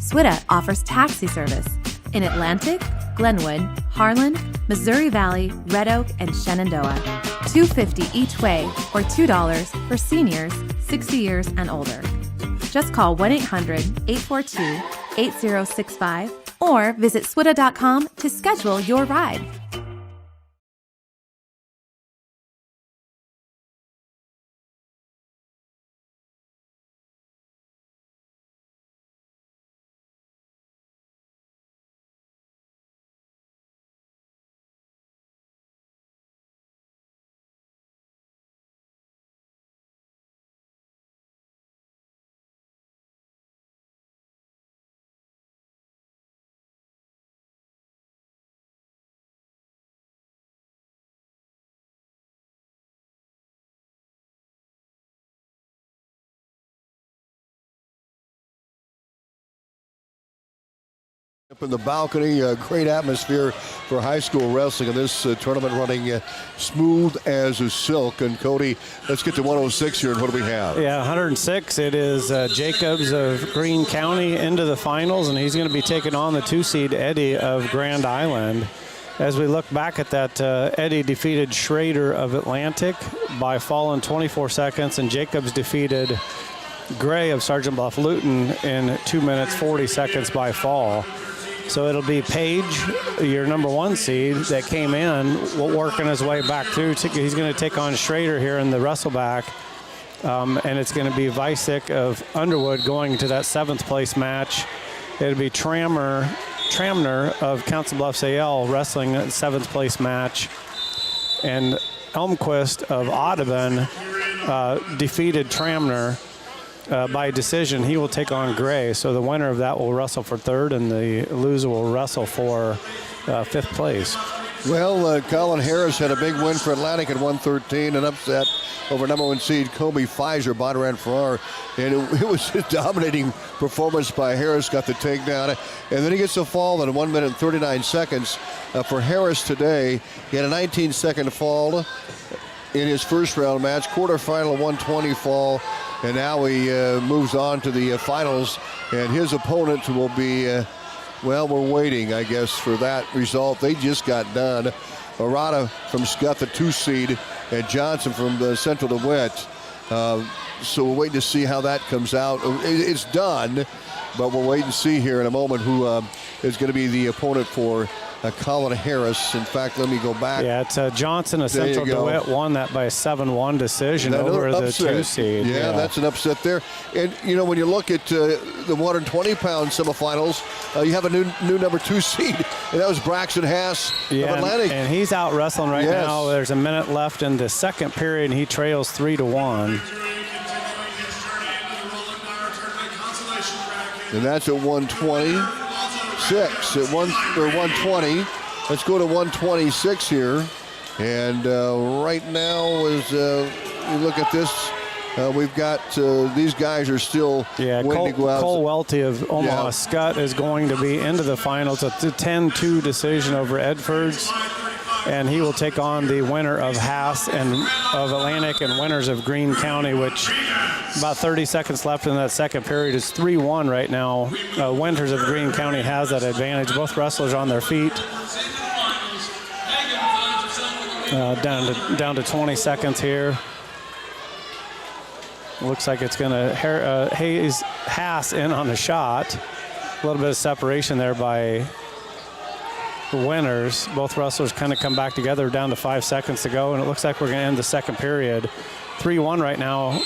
SWITA offers taxi service in Atlantic, Glenwood, Harlan, Missouri Valley, Red Oak, and Shenandoah. $2.50 each way or $2 for seniors 60 years and older. Just call 1-800-842-8065 or visit swita.com to schedule your ride. Up in the balcony, great atmosphere for high school wrestling, and this tournament running smooth as a silk. And Cody, let's get to 106 here, and what do we have? Yeah, 106. It is Jacobs of Greene County into the finals, and he's going to be taking on the 2-seed Eddie of Grand Island. As we look back at that, Eddie defeated Schrader of Atlantic by fall in 24 seconds, and Jacobs defeated Gray of Sergeant Bluff-Luton in 2 minutes 40 seconds by fall. So it'll be Page, your number 1 seed that came in, working his way back through. He's going to take on Schrader here in the wrestleback. And it's going to be Vicek of Underwood going to that 7th place match. It'll be Tramner of Council Bluffs AL wrestling a 7th place match. And Elmquist of Audubon defeated Tramner by decision. He will take on Gray. So the winner of that will wrestle for 3rd, and the loser will wrestle for 5th place. Well, Colin Harris had a big win for Atlantic at 113, an upset over number 1 seed Kobe Pfizer, Bondurant Farrar. And it was a dominating performance by Harris, got the takedown. And then he gets a fall in 1 minute and 39 seconds. For Harris today, he had a 19-second fall in his first round match, quarterfinal 120 fall. And now he moves on to the finals, and his opponent will be, well, we're waiting, I guess, for that result. They just got done. Arata from Skutt, the 2 seed, and Johnson from the Central DeWitt. So we're waiting to see how that comes out. It's done, but we'll wait and see here in a moment who is going to be the opponent for Colin Harris. In fact, let me go back. Yeah, it's Johnson of Central DeWitt won that by a 7-1 decision over the 2 seed. Yeah, that's an upset there. And, you know, when you look at the 120-pound semifinals, you have a new number 2 seed, and that was Braxton Haas of Atlantic. And he's out wrestling right now. There's a minute left in the 2nd period, and he trails 3-1. And that's at 126. At 120. Let's go to 126 here. And right now, as you look at this, we've got these guys are still waiting to go out. Cole Welty of Omaha Skutt is going to be into the finals. It's a 10-2 decision over Edfords. And he will take on the winner of Haas and of Atlantic and winners of Greene County, which about 30 seconds left in that 2nd period is 3-1 right now. Winters of Greene County has that advantage. Both wrestlers on their feet. Down to 20 seconds here. Looks like it's going to haze Haas in on the shot. A little bit of separation there by Winters. Both wrestlers kind of come back together down to 5 seconds to go, and it looks like we're going to end the second period. 3-1 right now.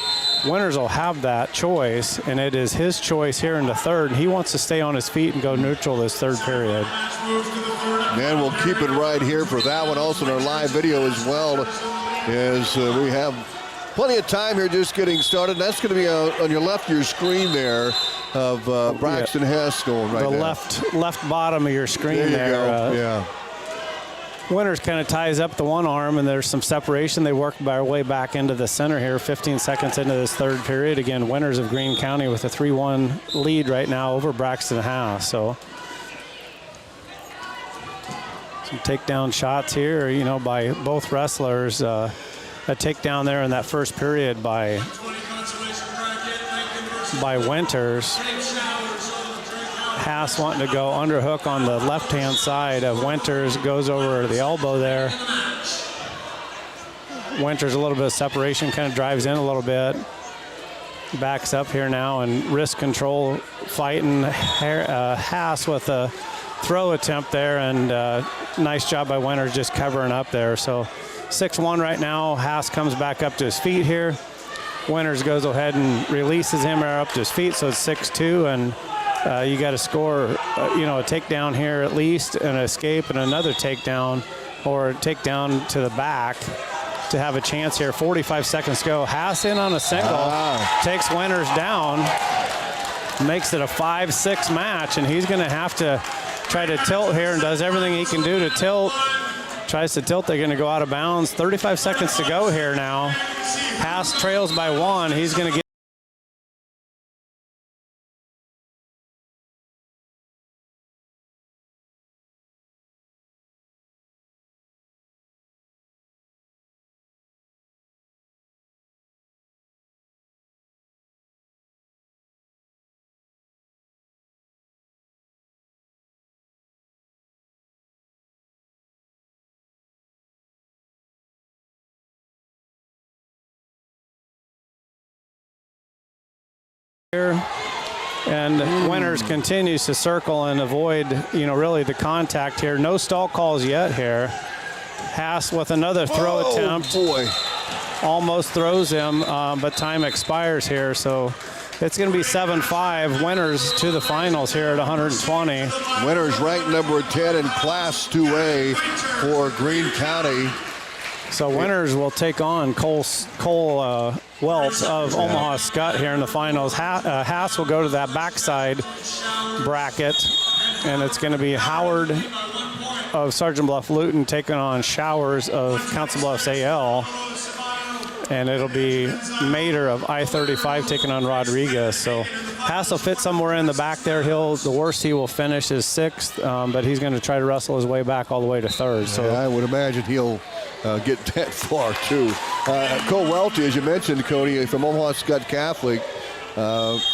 Winters will have that choice, and it is his choice here in the third. He wants to stay on his feet and go neutral this third period. And we'll keep it right here for that one. Also in our live video as well, as we have plenty of time here just getting started. That's going to be on your left of your screen there of Braxton Hess going right now. The left bottom of your screen there. There you go, yeah. Winters kind of ties up the one arm, and there's some separation. They work their way back into the center here, 15 seconds into this third period. Again, Winters of Greene County with a 3-1 lead right now over Braxton House. So some takedown shots here, you know, by both wrestlers. A takedown there in that first period by Winters. Haas wanting to go underhook on the left-hand side of Winters, goes over the elbow there. Winters a little bit of separation, kind of drives in a little bit. Backs up here now and wrist control fighting Haas with a throw attempt there, and nice job by Winters just covering up there. So 6-1 right now. Haas comes back up to his feet here. Winters goes ahead and releases him up to his feet, so it's 6-2, and you got to score, a takedown here at least, an escape, and another takedown, or a takedown to the back to have a chance here. 45 seconds to go. Haas in on a single, takes Winters down, makes it a 5-6 match, and he's going to have to try to tilt here and does everything he can do to tilt. Tries to tilt, they're going to go out of bounds. 35 seconds to go here now. Haas trails by 1. He's going to get here, and Winters continues to circle and avoid, really the contact here. No stall calls yet here. Haas with another throw attempt. Boy. Almost throws him, but time expires here, so it's going to be 7-5. Winters to the finals here at 120. Winters ranked number 10 in Class 2A for Greene County. So Winters will take on Cole Welts of Omaha Skutt here in the finals. Haas will go to that backside bracket, and it's going to be Howard of Sergeant Bluff-Luton taking on Showers of Council Bluffs AL. And it'll be Mater of I-35 taking on Rodriguez. So Haas will fit somewhere in the back there. The worst he will finish is 6th, but he's going to try to wrestle his way back all the way to 3rd. So I would imagine he'll get that far too. Cole Welty, as you mentioned, Cody, from Omaha Skutt Catholic,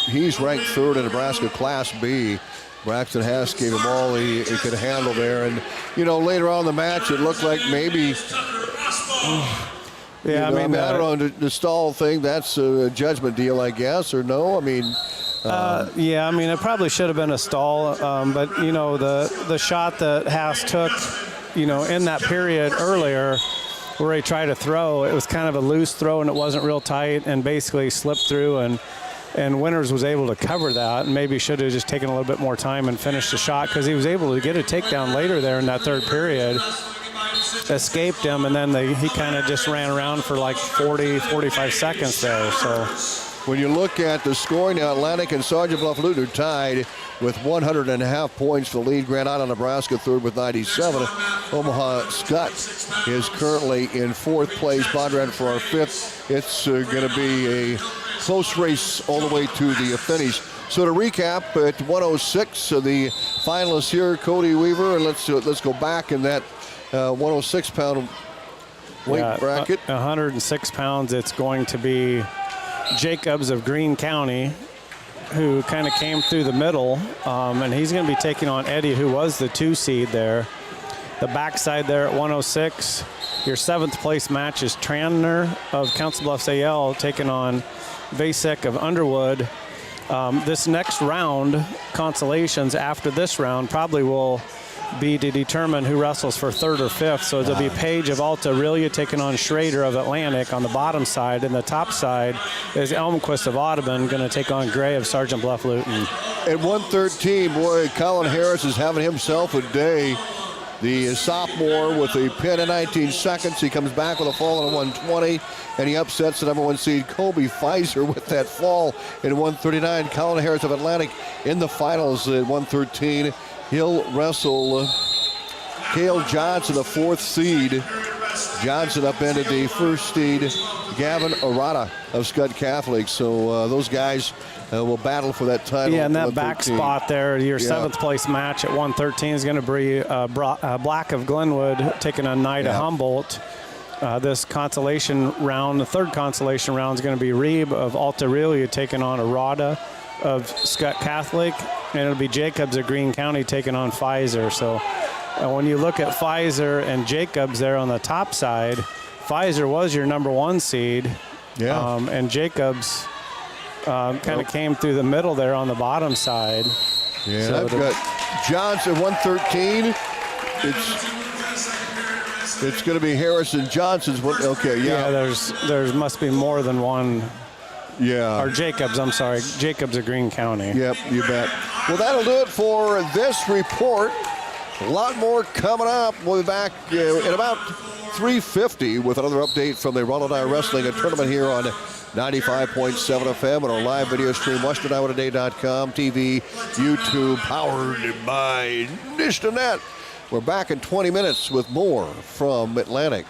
he's ranked 3rd in Nebraska Class B. Braxton Haas gave him all he could handle there, and later on in the match it looked like maybe. Yeah, I don't know, the stall thing, that's a judgment deal, I guess, or no? It probably should have been a stall, but the shot that Haas took, in that period earlier where he tried to throw, it was kind of a loose throw and it wasn't real tight and basically slipped through, and Winters was able to cover that, and maybe should have just taken a little bit more time and finished the shot, because he was able to get a takedown later there in that third period. Escaped him, and then he kind of just ran around for like 45 seconds there. So when you look at the scoring now, Atlantic and Sergeant Bluff-Luton are tied with 100.5 points to lead. Grand Island, Nebraska 3rd with 97. Omaha Skutt is currently in 4th place. Bondurant for our 5th. It's going to be a close race all the way to the finish. So to recap, at 106, the finalists here, Cody Weaver, and let's go back in that 106-pound weight bracket. 106 pounds, it's going to be Jacobs of Greene County, who kind of came through the middle, and he's going to be taking on Eddie, who was the 2 seed there. The backside there at 106. Your 7th place match is Tranner of Council Bluffs AL taking on Vasek of Underwood. This next round, consolations after this round, probably will be to determine who wrestles for 3rd or 5th. So it'll be Page of Alta-Aurelia taking on Schrader of Atlantic on the bottom side. And the top side is Elmquist of Audubon going to take on Gray of Sergeant Bluff-Luton. At 113, boy, Colin Harris is having himself a day. The sophomore with a pin in 19 seconds. He comes back with a fall at 120, and he upsets the number 1 seed Kobe Pfizer with that fall in 139. Colin Harris of Atlantic in the finals at 113. He'll wrestle Cale Johnson, the 4th seed. Johnson upended the 1st seed Gavin Arata of Skutt Catholic. So those guys will battle for that title. Yeah, and that back spot there, your 7th place match at 113 is going to be Black of Glenwood taking on Knight of Humboldt. This consolation round, the 3rd consolation round, is going to be Reeb of Alta-Aurelia taking on Arata of Skutt Catholic, and it'll be Jacobs of Greene County taking on Pfizer. So when you look at Pfizer and Jacobs there on the top side, Pfizer was your number 1 seed, and Jacobs kind of came through the middle there on the bottom side. Yeah, so I've got Johnson 113. It's going to be Harrison Johnson's one. Okay, yeah. There's must be more than one. Yeah. Or Jacobs, I'm sorry. Jacobs of Greene County. Yep, you bet. Well, that'll do it for this report. A lot more coming up. We'll be back in about 3:50 with another update from the Rollin Dyer Wrestling Tournament here on 95.7 FM and our live video stream, WesternIowaToday.com, TV, YouTube, powered by Dish2Net. We're back in 20 minutes with more from Atlantic.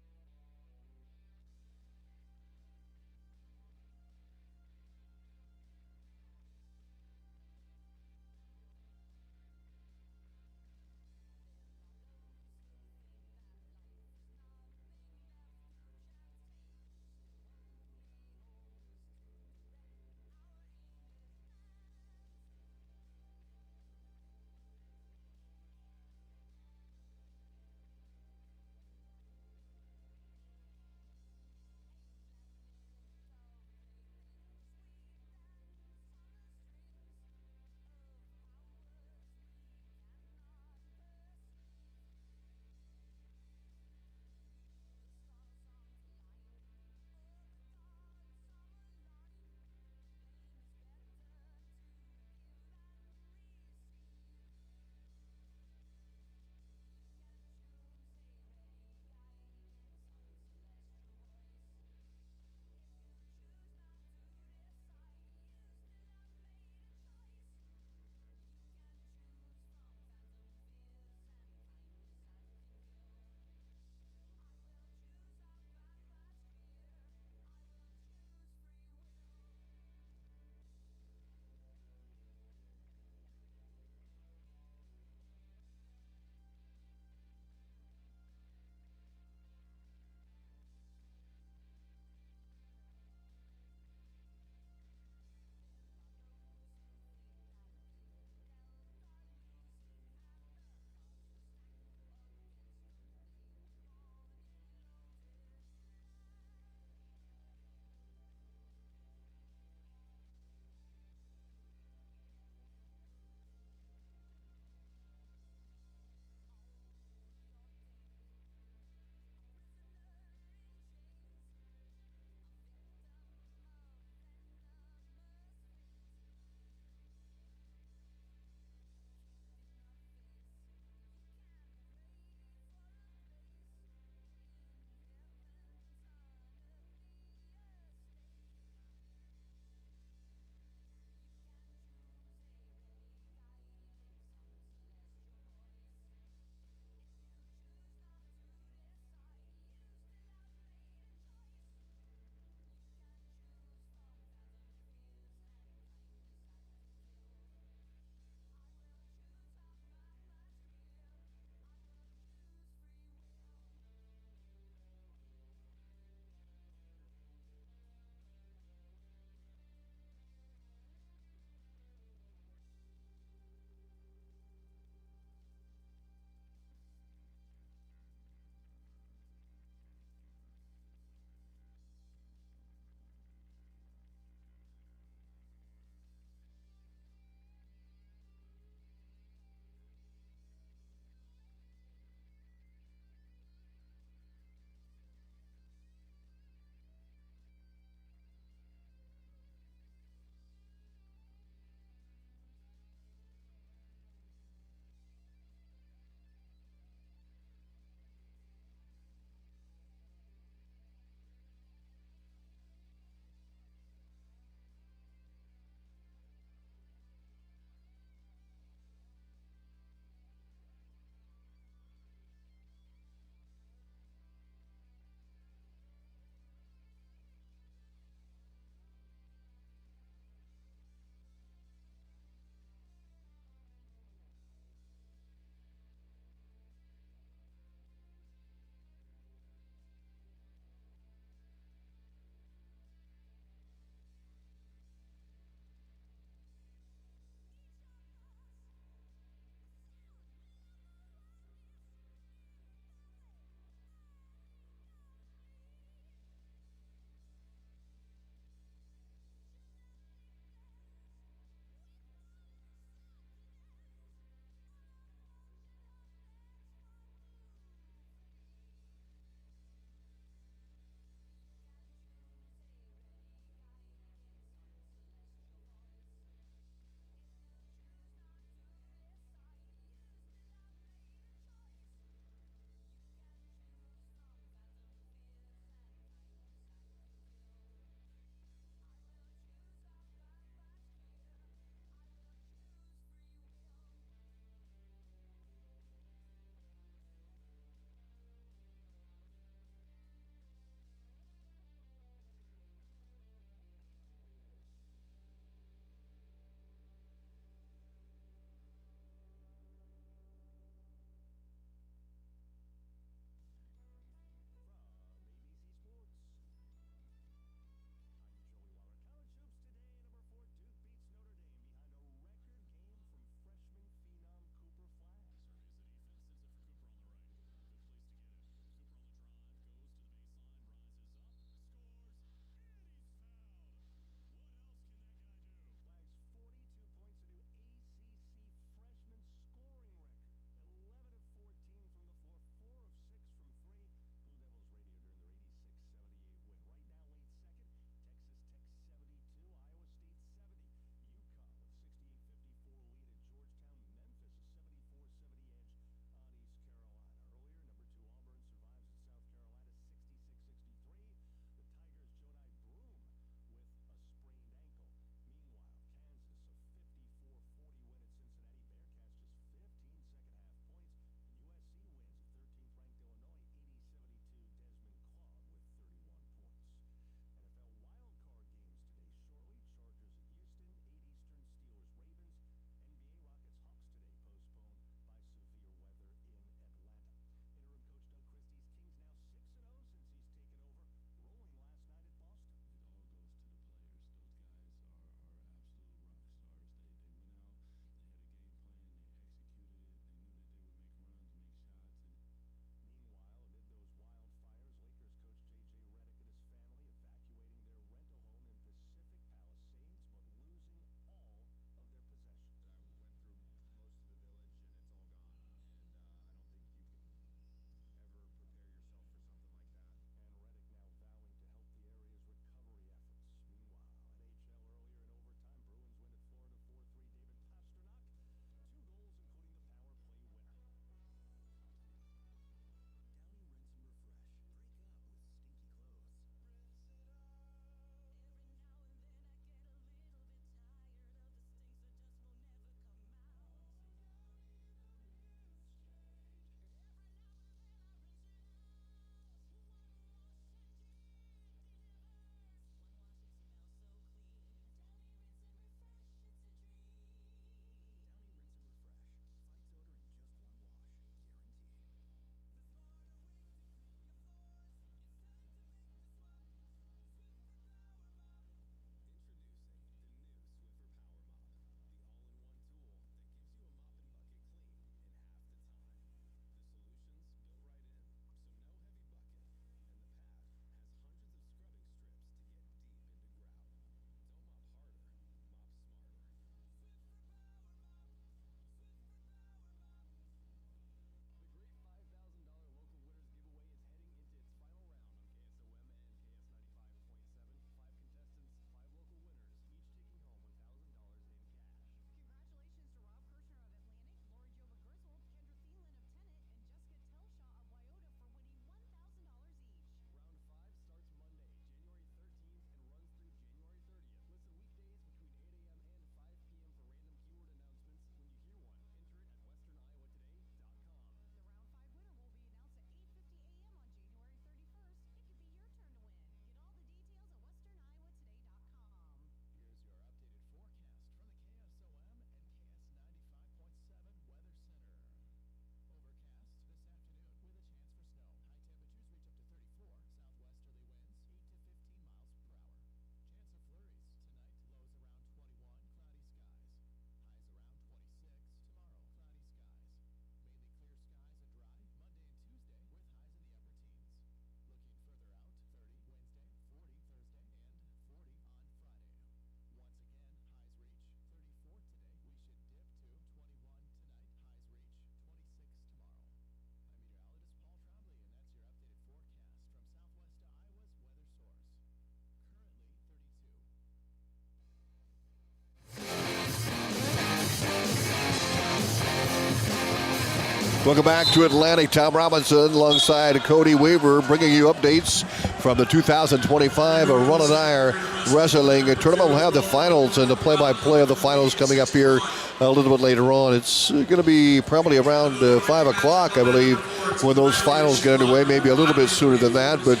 Welcome back to Atlantic. Tom Robinson alongside Cody Weaver bringing you updates from the 2025 Rollin Dyer Wrestling Tournament. We'll have the finals and the play-by-play of the finals coming up here a little bit later on. It's going to be probably around 5 o'clock, I believe, when those finals get underway. Maybe a little bit sooner than that, but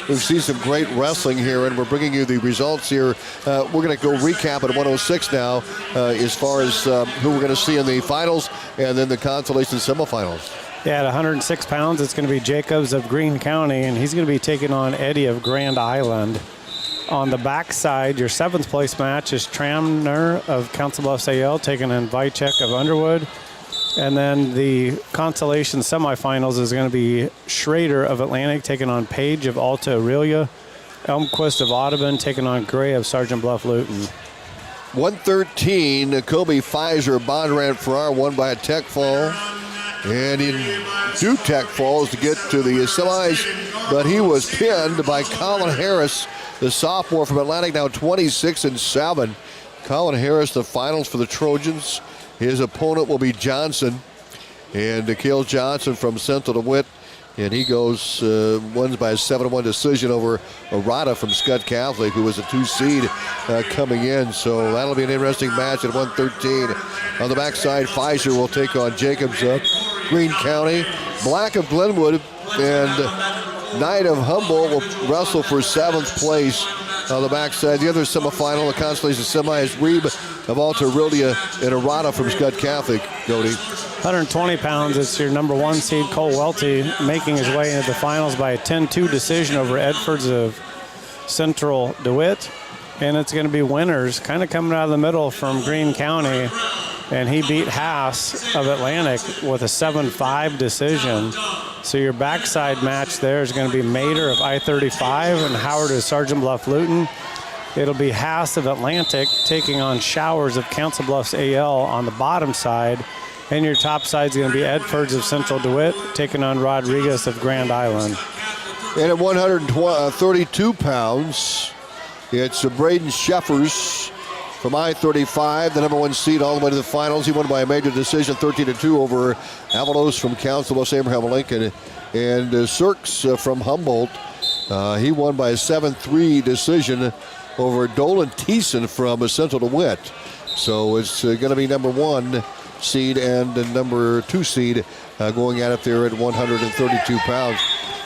we've seen some great wrestling here, and we're bringing you the results here. We're going to go recap at 106 now as far as who we're going to see in the finals and then the consolation semifinals. Yeah, at 106 pounds, it's going to be Jacobs of Greene County, and he's going to be taking on Eddie of Grand Island. On the backside, your 7th place match is Tramner of Council Bluffs AL taking on Vicek of Underwood. And then the consolation semifinals is going to be Schrader of Atlantic taking on Page of Alta-Aurelia. Elmquist of Audubon taking on Gray of Sergeant Bluff-Luton. 113, Kobe Pfizer, Bondurant, Farrar won by a tech fall. And in two tech falls to get to the semis, but he was pinned by Colin Harris, the sophomore from Atlantic, now 26-7. Colin Harris, the finals for the Trojans. His opponent will be Johnson, and Nikhil Johnson from Central DeWitt. And he goes, wins by a 7-1 decision over Arata from Skutt Catholic, who was a 2 seed coming in. So that'll be an interesting match at 113. On the backside, Pfizer will take on Jacobs of Greene County. Black of Glenwood and Knight of Humboldt will wrestle for 7th place. On the backside, the other semifinal, the consolation semi, is Reeb of Alta-Aurelia and Arata from Skutt Catholic. Cody. 120 pounds, it's your number 1 seed, Cole Welty, making his way into the finals by a 10-2 decision over Edfords of Central DeWitt. And it's going to be winners, kind of coming out of the middle from Greene County. And he beat Haas of Atlantic with a 7-5 decision. So your backside match there is going to be Mater of I-35 and Howard of Sergeant Bluff-Luton. It'll be Haas of Atlantic taking on Showers of Council Bluffs AL on the bottom side. And your top side is going to be Edfords of Central DeWitt taking on Rodriguez of Grand Island. And at 132 pounds, it's Braden Sheffers from I-35, the number 1 seed all the way to the finals. He won by a major decision, 13-2 over Avalos from Council Bluffs Abraham Lincoln. And Sirks from Humboldt, he won by a 7-3 decision over Dolan Thiessen from Central DeWitt. So it's going to be number 1 seed and the number 2 seed going at it there at 132 pounds.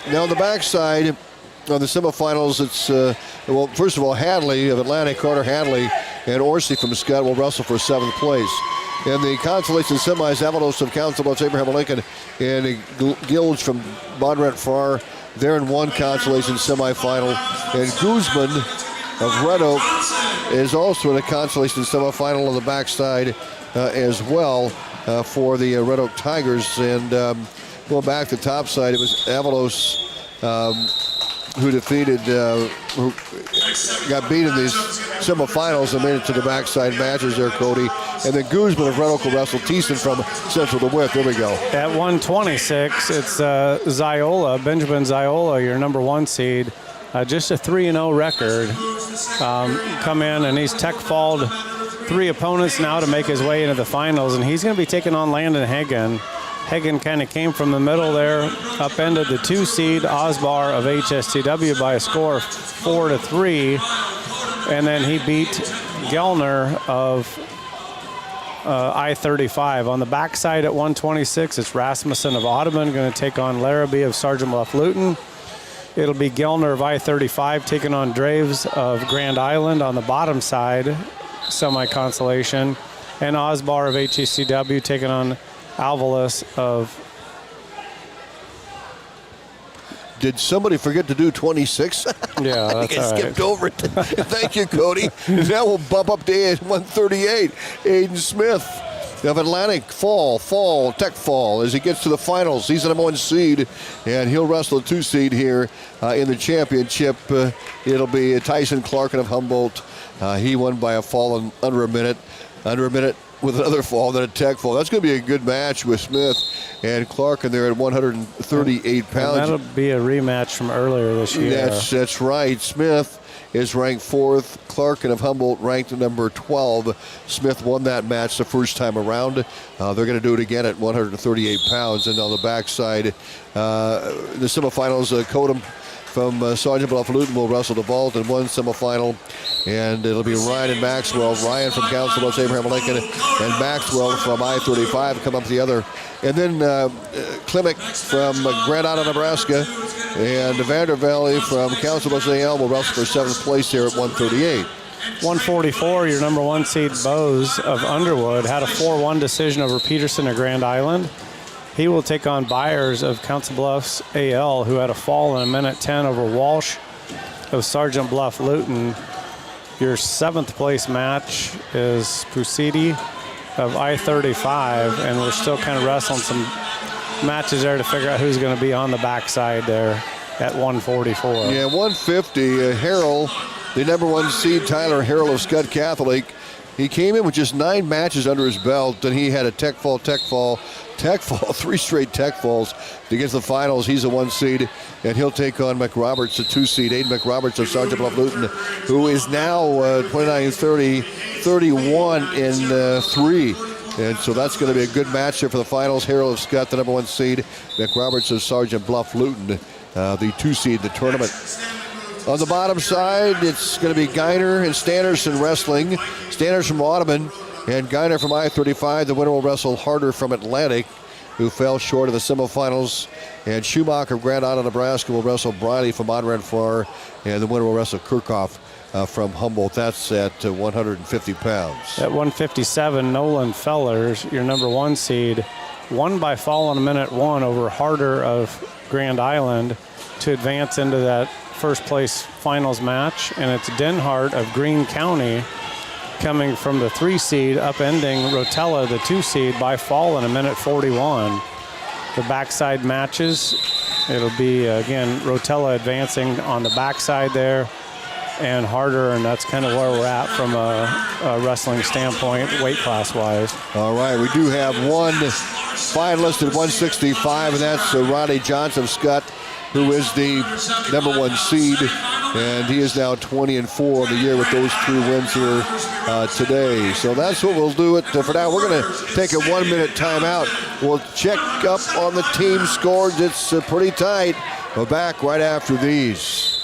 Now on the backside, on the semifinals, it's, well, first of all, Hadley of Atlantic, Carter Hadley, and Orsi from Skutt will wrestle for 7th place. In the consolation semis, Avalos of Council Bluffs Abraham Lincoln and Gilge from Bondurant Farrar, they're in 1 consolation semifinal. And Guzman of Red Oak is also in a consolation semifinal on the backside as well for the Red Oak Tigers. And going back to the top side, it was Avalos who defeated, who got beat in these semifinals and made it to the backside matches there, Cody. And then Guzman of Red Oak will wrestle Thiessen from Central DeWitt. There we go. At 126, it's Ziola, Benjamin Ziola, your number 1 seed. Just a 3-0 record. Come in, and he's tech-falled 3 opponents now to make his way into the finals, and he's going to be taking on Landon Hagen. Hagen kind of came from the middle there, upended the 2 seed Osbar of AHSTW by a score of 4-3, and then he beat Gellner of I-35. On the backside at 126, it's Rasmussen of Audubon going to take on Larrabee of Sergeant Bluff-Luton. It'll be Gellner of I-35 taking on Draves of Grand Island on the bottom side, semi-consolation, and Osbar of AHSTW taking on Alvarez of... Did somebody forget to do 26? Yeah, that's I think I all skipped right. over it. Thank you, Cody. Now we'll bump up to 138. Aiden Smith of Atlantic Tech Fall as he gets to the finals. He's the number 1 seed, and he'll wrestle a 2 seed here in the championship. It'll be Tyson Clarkin of Humboldt. He won by a fall in under a minute with another fall, then a tech fall. That's going to be a good match with Smith and Clark in there at 138 pounds. And that'll be a rematch from earlier this year. That's right. Smith is ranked 4th. Clarkin of Humboldt ranked number 12. Smith won that match the first time around. They're going to do it again at 138 pounds. And on the backside, the semifinals, Cody from Sergeant Bluff-Luton will wrestle DeWitt in one semifinal. And it'll be Ryan and Maxwell. Ryan from Council Bluffs, Abraham Lincoln, and Maxwell from I-35 come up the other. And then Klimek from Grand Island, Nebraska, and Vandervelde from Council Bluffs AL will wrestle for 7th place here at 138. 144, your number 1 seed Bose of Underwood had a 4-1 decision over Peterson of Grand Island. He will take on Byers of Council Bluffs AL, who had a fall in a minute 10 over Walsh of Sergeant Bluff-Luton. Your 7th place match is Pusiti of I-35, and we're still kind of wrestling some matches there to figure out who's going to be on the backside there at 144. Yeah, 150, Carrol, the number 1 seed, Tyler Carrol of Skutt Catholic. He came in with just 9 matches under his belt, and he had a tech fall, 3 straight tech falls to get to the finals. He's a 1 seed, and he'll take on McRoberts, the 2 seed. Aiden McRoberts of Sergeant Bluff-Luton, who is now 29-30, 31-3. And so that's going to be a good match here for the finals. Carrol of Skutt, the number 1 seed. McRoberts of Sergeant Bluff-Luton, the 2 seed in the tournament. On the bottom side, it's going to be Geiner and Standerson wrestling. Standers from Audubon and Geiner from I-35. The winner will wrestle Harder from Atlantic, who fell short of the semifinals. And Schumacher of Grand Island, Nebraska will wrestle Briley from Bondurant Farrar. And the winner will wrestle Kirchhoff from Humboldt. That's at 150 pounds. At 157, Nolan Fellers, your number 1 seed, won by fall in a minute 1 over Harder of Grand Island to advance into that first place finals match. And it's Denhart of Greene County coming from the 3 seed, upending Rotella, the 2 seed, by fall in a minute 41. The backside matches, it'll be, again, Rotella advancing on the backside there, and Harder, and that's kind of where we're at from a wrestling standpoint, weight class-wise. All right, we do have one finalist at 165, and that's Rodney Johnson of Skutt, who is the number 1 seed, and he is now 20-4 on the year with those 3 wins here today. So that's what we'll do it for now. We're going to take a 1-minute timeout. We'll check up on the team scores. It's pretty tight. We're back right after these.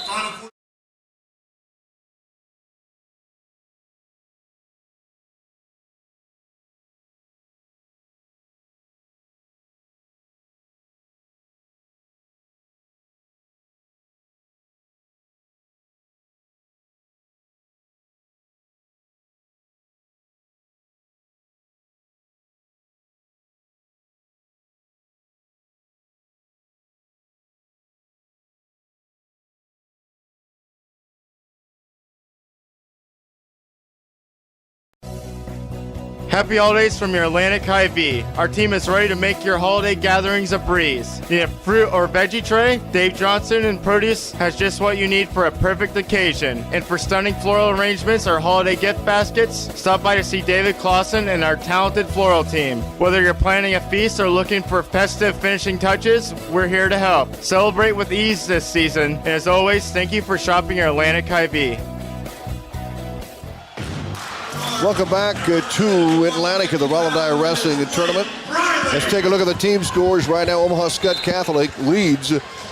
Happy holidays from your Atlantic Hy-Vee. Our team is ready to make your holiday gatherings a breeze. Need a fruit or veggie tray? Dave Johnson in Produce has just what you need for a perfect occasion. And for stunning floral arrangements or holiday gift baskets, stop by to see David Clausen and our talented floral team. Whether you're planning a feast or looking for festive finishing touches, we're here to help. Celebrate with ease this season. And as always, thank you for shopping your Atlantic Hy-Vee. Welcome back to Atlantic of the Rollin Dyer Wrestling Tournament. Let's take a look at the team scores right now. Omaha Skutt Catholic leads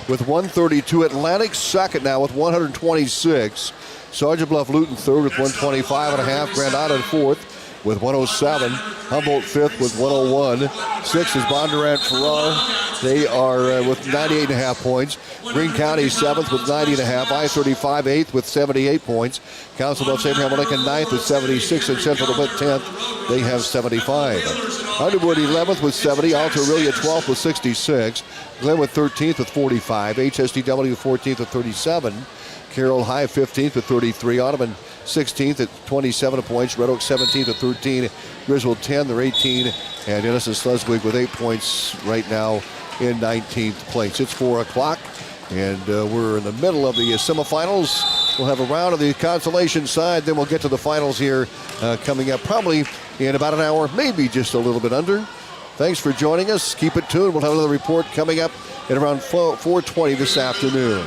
with 132. Atlantic second now with 126. Sergeant Bluff-Luton third with 125.5. Grand Island fourth with 107. Humboldt fifth with 101. Sixth is Bondurant Farrar. They are with 98.5 points. Greene County seventh with 90.5. I-35 eighth with 78 points. Council Bluffs Abraham Lincoln ninth with 76. And Central DeWitt 10th. They have 75. Underwood 11th with 70. Alta-Aurelia 12th with 66. Glenwood 13th with 45. AHSTW 14th with 37. Carrol High 15th with 33. Audubon 16th at 27 points. Red Oak 17th at 13. Griswold 10, they're 18. And Denison Schleswig with 8 points right now in 19th place. It's 4 o'clock, and we're in the middle of the semifinals. We'll have a round of the consolation side, then we'll get to the finals here coming up probably in about an hour, maybe just a little bit under. Thanks for joining us. Keep it tuned. We'll have another report coming up at around 4:20 this afternoon.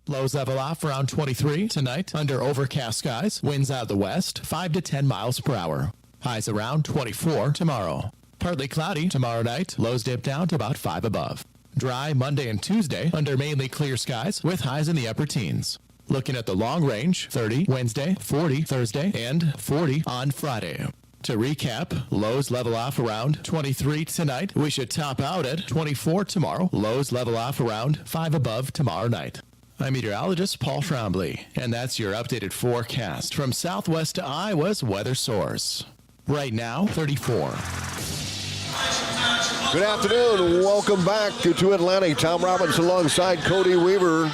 Lows level off around 23 tonight under overcast skies. Winds out of the west, 5 to 10 miles per hour. Highs around 24 tomorrow. Partly cloudy tomorrow night. Lows dip down to about 5 above. Dry Monday and Tuesday under mainly clear skies with highs in the upper teens. Looking at the long range, 30 Wednesday, 40 Thursday, and 40 on Friday. To recap, lows level off around 23 tonight. We should top out at 24 tomorrow. Lows level off around 5 above tomorrow night. I'm meteorologist Paul Trombley, and that's your updated forecast from Southwest Iowa's weather source. Right now, 34. Good afternoon. Welcome back to Atlantic. Tom Robbins alongside Cody Weaver.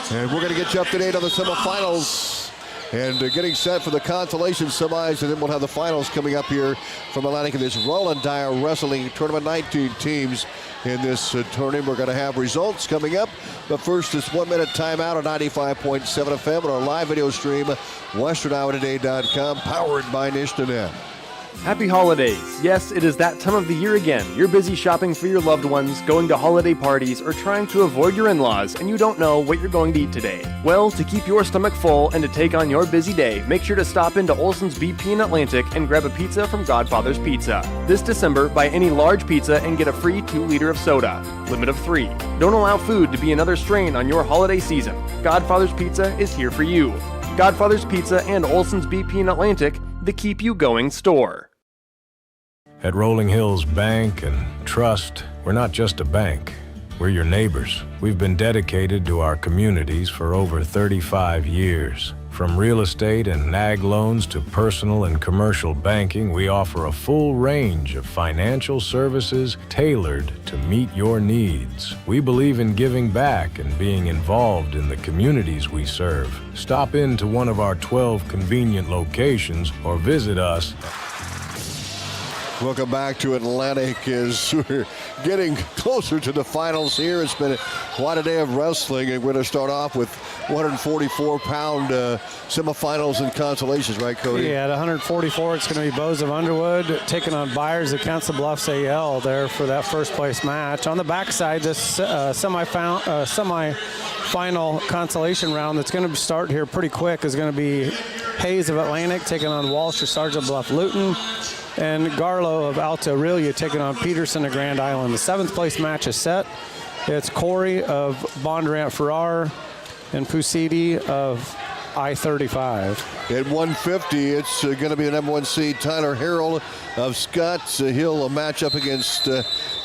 And we're going to get you up to date on the semifinals and getting set for the consolation semis. And then we'll have the finals coming up here from Atlantic in this Rollin Dyer Wrestling Tournament. 19 teams in this tournament. We're going to have results coming up. But first, this 1 minute timeout on 95.7 FM on our live video stream, westerniowatoday.com, powered by Nishtanet. Happy holidays. Yes, it is that time of the year again. You're busy shopping for your loved ones, going to holiday parties, or trying to avoid your in-laws, and you don't know what you're going to eat today. Well, to keep your stomach full and to take on your busy day, make sure to stop into Olson's BP in Atlantic and grab a pizza from Godfather's Pizza. This December, buy any large pizza and get a free 2-liter of soda. Limit of 3. Don't allow food to be another strain on your holiday season. Godfather's Pizza is here for you. Godfather's Pizza and Olson's BP in Atlantic, the Keep You Going store. At Rolling Hills Bank and Trust, we're not just a bank. We're your neighbors. We've been dedicated to our communities for over 35 years. From real estate and ag loans to personal and commercial banking, we offer a full range of financial services tailored to meet your needs. We believe in giving back and being involved in the communities we serve. Stop in to one of our 12 convenient locations or visit us. Welcome back to Atlantic as we're getting closer to the finals here. It's been quite a day of wrestling, and we're going to start off with 144-pound semifinals and consolations, right, Cody? Yeah, at 144, it's going to be Bows of Underwood taking on Byers of Council Bluffs AL there for that first place match. On the backside, this semi-final consolation round that's going to start here pretty quick is going to be Hayes of Atlantic taking on Walsh of Sergeant Bluff-Luton, and Garlow of Alta-Aurelia taking on Peterson of Grand Island. The 7th place match is set. It's Corey of Bondurant Farrar and Pusidi of I-35. At 150, it's going to be the number 1 seed, Tyler Carrol of Skutt. He'll match up against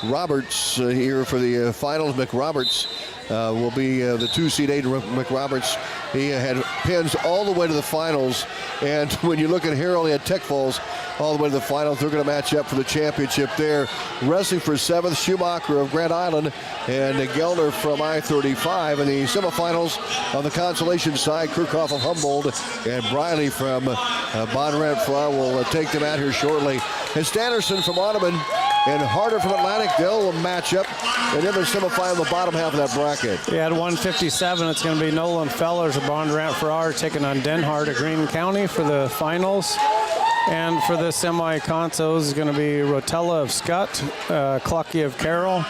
Roberts here for the finals. McRoberts will be the 2 seed, Aiden McRoberts. He had pins all the way to the finals. And when you look at Carrol, he had Tech Falls all the way to the finals. They're going to match up for the championship there. Wrestling for 7th, Schumacher of Grand Island and Gelner from I-35. In the semifinals on the consolation side, Kirchhoff of Humboldt and Briley from Bondurant Farrar will take them out here shortly. And Standerson from Audubon and Harder from Atlantic, they'll match up. And then the semifinal, the bottom half of that bracket. Yeah, at 157, it's going to be Nolan Fellers of Bondurant Farrar taking on Denhart of Greene County for the finals. And for the semi-consos is going to be Rotella of Skutt, Clucky of Carrol.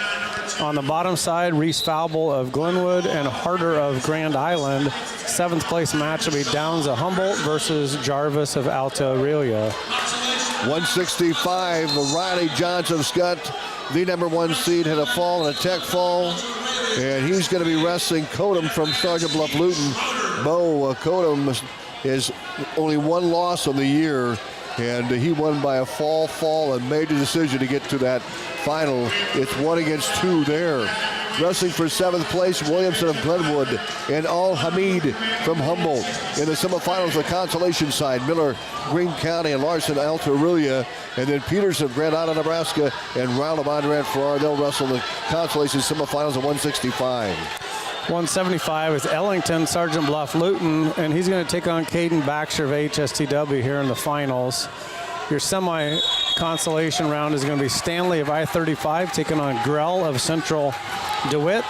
On the bottom side, Reese Falble of Glenwood and Harder of Grand Island. 7th place match will be Downs of Humboldt versus Jarvis of Alta-Aurelia. 165, Riley Johns of Skutt, the number 1 seed, had a fall and a tech fall. And he's going to be wrestling Codum from Sergeant Bluff-Luton. Bo Codum is only 1 loss on the year. And he won by a fall, and major decision to get to that final. It's 1 against 2 there. Wrestling for 7th place, Williamson of Glenwood and Al-Hamid from Humboldt. In the semifinals, the consolation side, Miller, Greene County, and Larson, Alta-Aurelia. And then Peterson of Grand Island, Nebraska, and Round of Bondurant Farrar. They'll wrestle the consolation semifinals at 165. 175 is Ellington, Sergeant Bluff-Luton, and he's going to take on Caden Baxter of AHSTW here in the finals. Your semi-consolation round is going to be Stanley of I-35 taking on Grell of Central DeWitt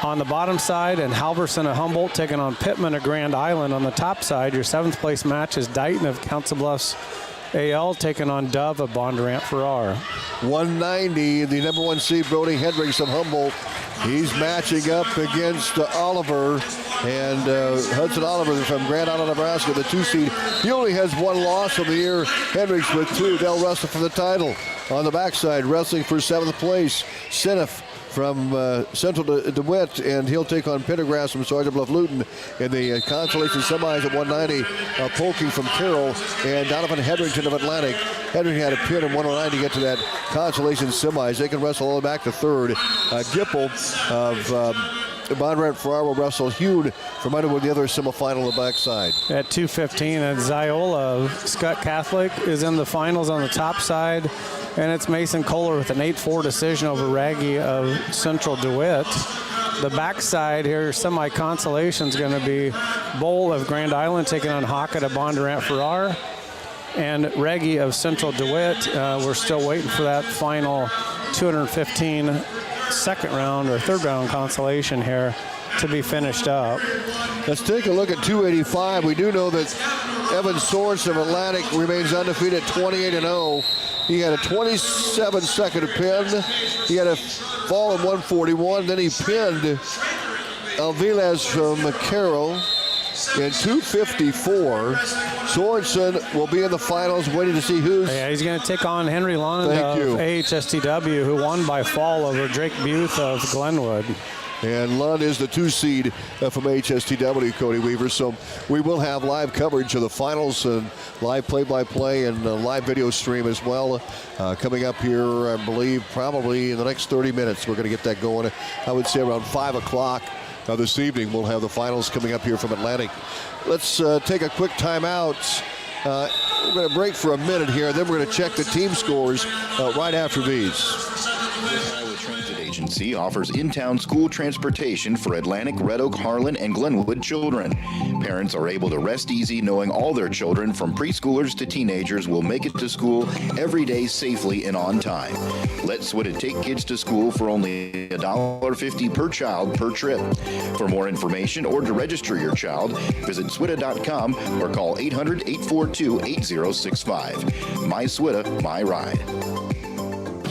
on the bottom side, and Halverson of Humboldt taking on Pittman of Grand Island. On the top side, your 7th place match is Dighton of Council Bluffs AL taking on Dove of Bondurant Farrar. 190, the number 1 seed, Brody Hendricks of Humboldt. He's matching up against Oliver And Hudson Oliver from Grand Island, Nebraska, the 2 seed. He only has 1 loss on the year. Hendricks with 2. They'll wrestle for the title. On the backside, wrestling for 7th place, Senef from Central DeWitt, and he'll take on Pendergrass from Sergeant Bluff-Luton in the consolation semis at 190. Polking from Carrol and Donovan Hedrington of Atlantic. Hedrington had a pin in 109 to get to that consolation semis. They can wrestle all the way back to 3rd. Gipple of Bondurant Farrar will wrestle Hune from Underwood, the other semifinal on the backside. At 2:15, and Ziola of Skutt Catholic is in the finals on the top side, and it's Mason Kohler with an 8-4 decision over Raggy of Central DeWitt. The backside here, semi-consolation, is going to be Bowl of Grand Island taking on Hockett of Bondurant Farrar, and Reggie of Central DeWitt. We're still waiting for that final 215 second round or third round consolation here to be finished up. Let's take a look at 285. We do know that Evan Sorensen of Atlantic remains undefeated at 28-0. He had a 27-second pin. He had a fall in 141. Then he pinned Alviles from Carrol in 254. Sorensen will be in the finals, waiting to see who's... Yeah, he's going to take on Henry Lund of AHSTW, who won by fall over Drake Buth of Glenwood. And Lund is the 2 seed from HSTW, Cody Weaver. So we will have live coverage of the finals and live play-by-play and live video stream as well. Coming up here, I believe, probably in the next 30 minutes. We're going to get that going. I would say around 5 o'clock this evening, we'll have the finals coming up here from Atlantic. Let's take a quick timeout. We're going to break for a minute here, then we're going to check the team scores right after these. Agency offers in-town school transportation for Atlantic, Red Oak, Harlan, and Glenwood children. Parents are able to rest easy knowing all their children, from preschoolers to teenagers, will make it to school every day safely and on time. Let SWITA take kids to school for only $1.50 per child per trip. For more information or to register your child, visit SWITA.com or call 800-842-8065. My SWITA, my ride.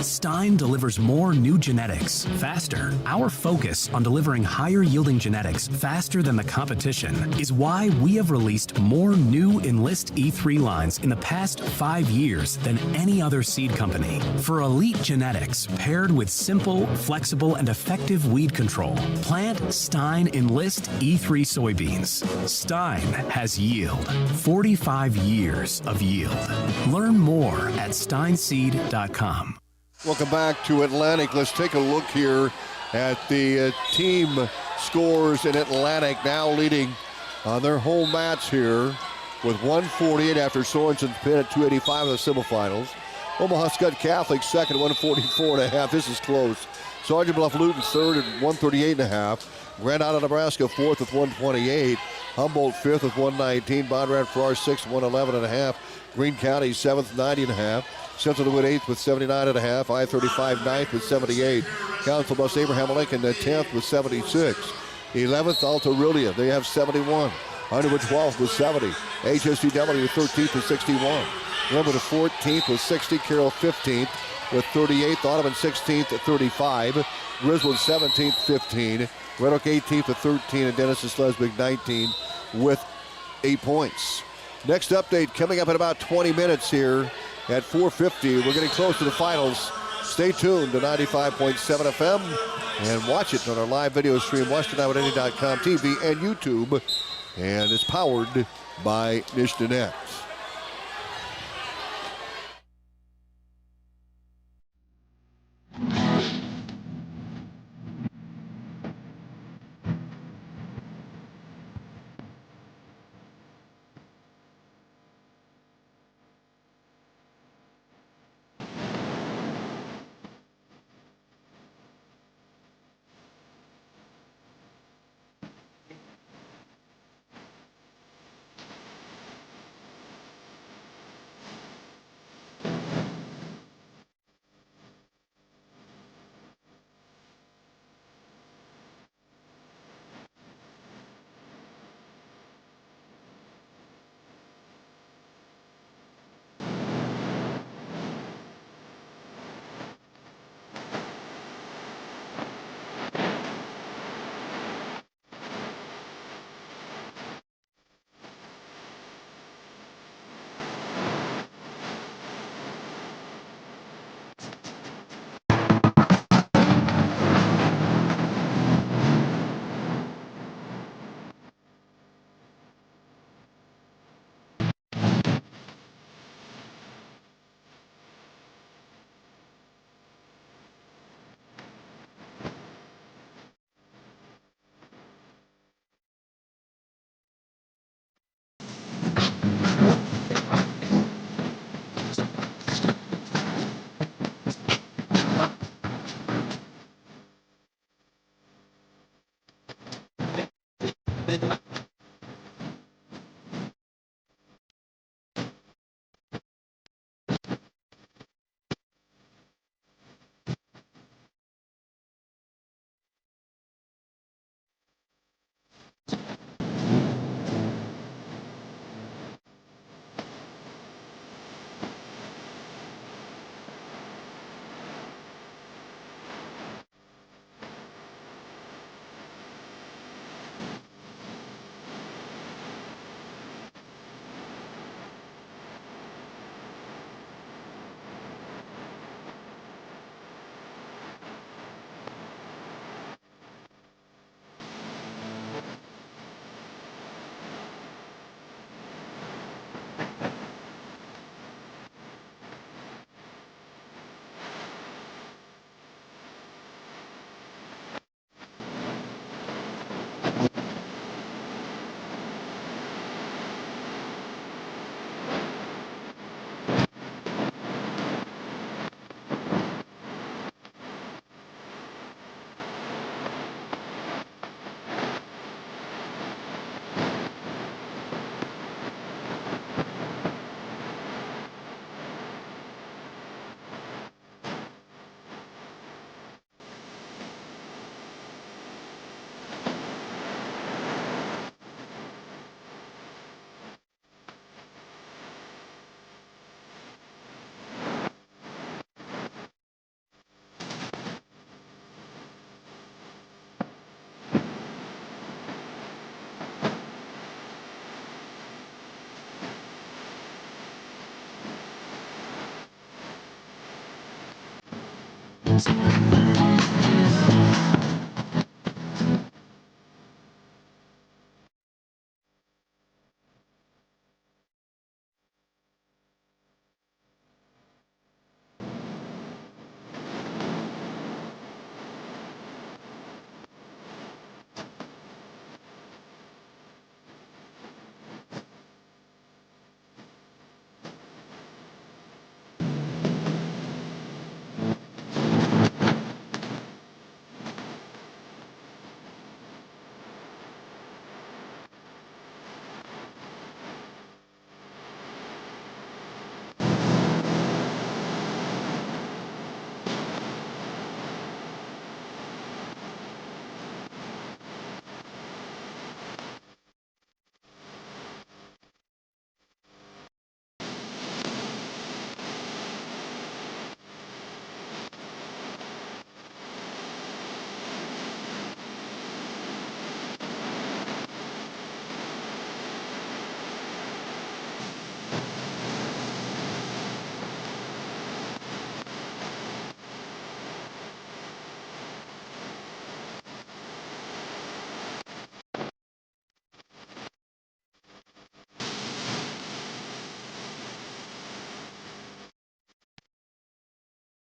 Stein delivers more new genetics faster. Our focus on delivering higher yielding genetics faster than the competition is why we have released more new Enlist E3 lines in the past 5 years than any other seed company. For elite genetics paired with simple, flexible, and effective weed control, plant Stein Enlist E3 soybeans. Stein has yield. 45 years of yield. Learn more at steinseed.com. Welcome back to Atlantic. Let's take a look here at the team scores in Atlantic, now leading on their home mats here with 148 after Sorensen's pin at 285 in the semifinals. Omaha Skutt Catholic second, 144.5. This is close. Sergeant Bluff-Luton third at 138.5. Grand Island, Nebraska fourth with 128. Humboldt fifth with 119. Bondurant Farrar sixth, 111.5. Greene County seventh, 90.5. Central DeWitt 8th with 79.5. I-35 9th with 78. Council Bluffs Abraham Lincoln 10th with 76. 11th Alta-Aurelia, they have 71. Underwood 12th with 70. AHSTW 13th with 61. Glenwood 14th with 60. Carrol 15th with 38. Audubon 16th at 35. Griswold 17th, 15. Red Oak 18th with 13. And Denison Schleswig 19 with 8 points. Next update coming up in about 20 minutes here. At 4:50, we're getting close to the finals. Stay tuned to 95.7 FM and watch it on our live video stream, WesternIowa.com TV and YouTube. And it's powered by Nishdanet.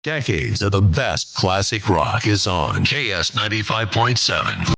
Decades of the best classic rock is on KS 95.7.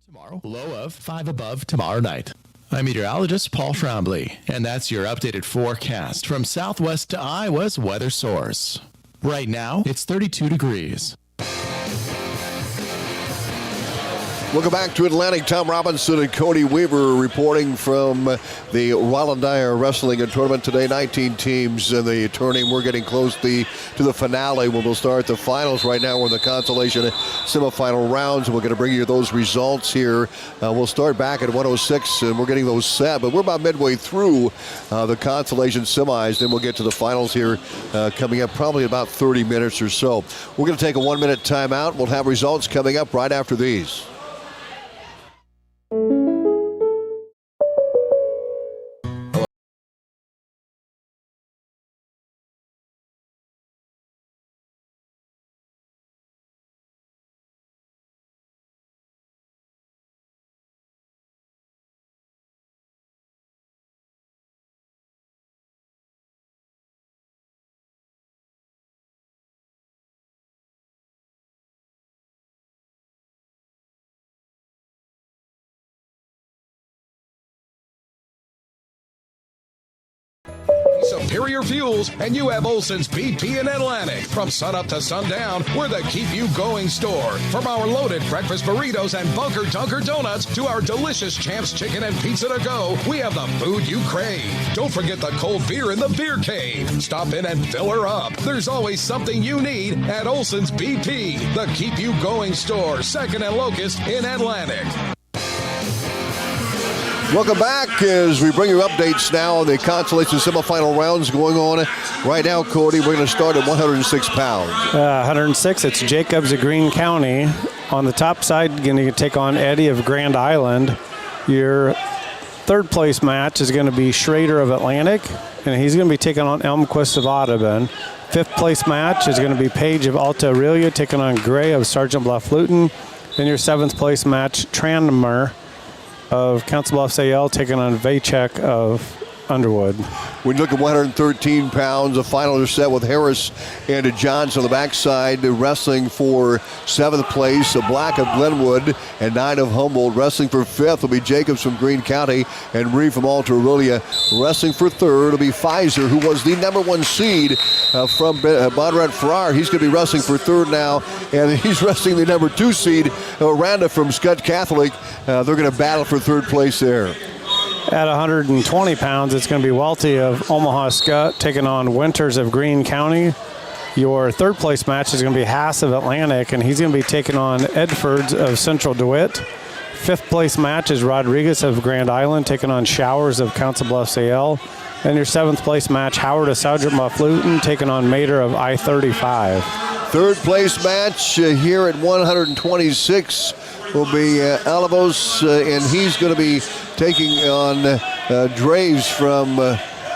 Tomorrow, low of 5 above tomorrow night. I'm meteorologist Paul Trombley, and that's your updated forecast from Southwest to Iowa's weather source. Right now, it's 32 degrees. Welcome back to Atlantic. Tom Robinson and Cody Weaver reporting from the Rollin Dyer Wrestling Tournament today. 19 teams in the tournament. We're getting close to the finale when we'll start the finals. Right now we're in the consolation semifinal rounds, and we're going to bring you those results here. We'll start back at 106, and we're getting those set, but we're about midway through the consolation semis. Then we'll get to the finals here coming up probably about 30 minutes or so. We're going to take a 1-minute timeout. We'll have results coming up right after these. Superior fuels, and you have Olson's BP in Atlantic. From sunup to sundown, we're the keep you going store. From our loaded breakfast burritos and bunker dunker donuts to our delicious Champs chicken and pizza to go, we have the food you crave. Don't forget the cold beer in the beer cave. Stop in and fill her up. There's always something you need at Olson's BP, the keep you going store, 2nd and Locust in Atlantic. Welcome back as we bring you updates now on the consolation semifinal rounds going on right now. Cody, we're going to start at 106 pounds. 106, it's Jacobs of Greene County. On the top side, going to take on Eddie of Grand Island. Your third place match is going to be Schrader of Atlantic, and he's going to be taking on Elmquist of Audubon. Fifth place match is going to be Page of Alta-Aurelia taking on Gray of Sergeant Bluff-Luton. Then your seventh place match, Tranmer of Council Bluffs AL taking on Vacek of Underwood. We look at 113 pounds. The finals are set with Harris and Johnson on the backside wrestling for 7th place. Black of Glenwood and 9 of Humboldt. Wrestling for 5th will be Jacobs from Greene County and Reed from Alta-Aurelia. Wrestling for 3rd will be Pfizer, who was the number 1 seed from Bondurant Farrar. He's going to be wrestling for 3rd now, and he's wrestling the number 2 seed, Randa from Skutt Catholic. They're going to battle for 3rd place there. At 120 pounds, it's going to be Welty of Omaha Skutt taking on Winters of Greene County. Your third place match is going to be Haas of Atlantic, and he's going to be taking on Edfords of Central DeWitt. Fifth place match is Rodriguez of Grand Island taking on Showers of Council Bluffs AL. And your 7th place match, Howard of Sergeant Bluff-Luton taking on Mater of I-35. Third place match here at 126 will be Alabos, and he's going to be taking on Draves from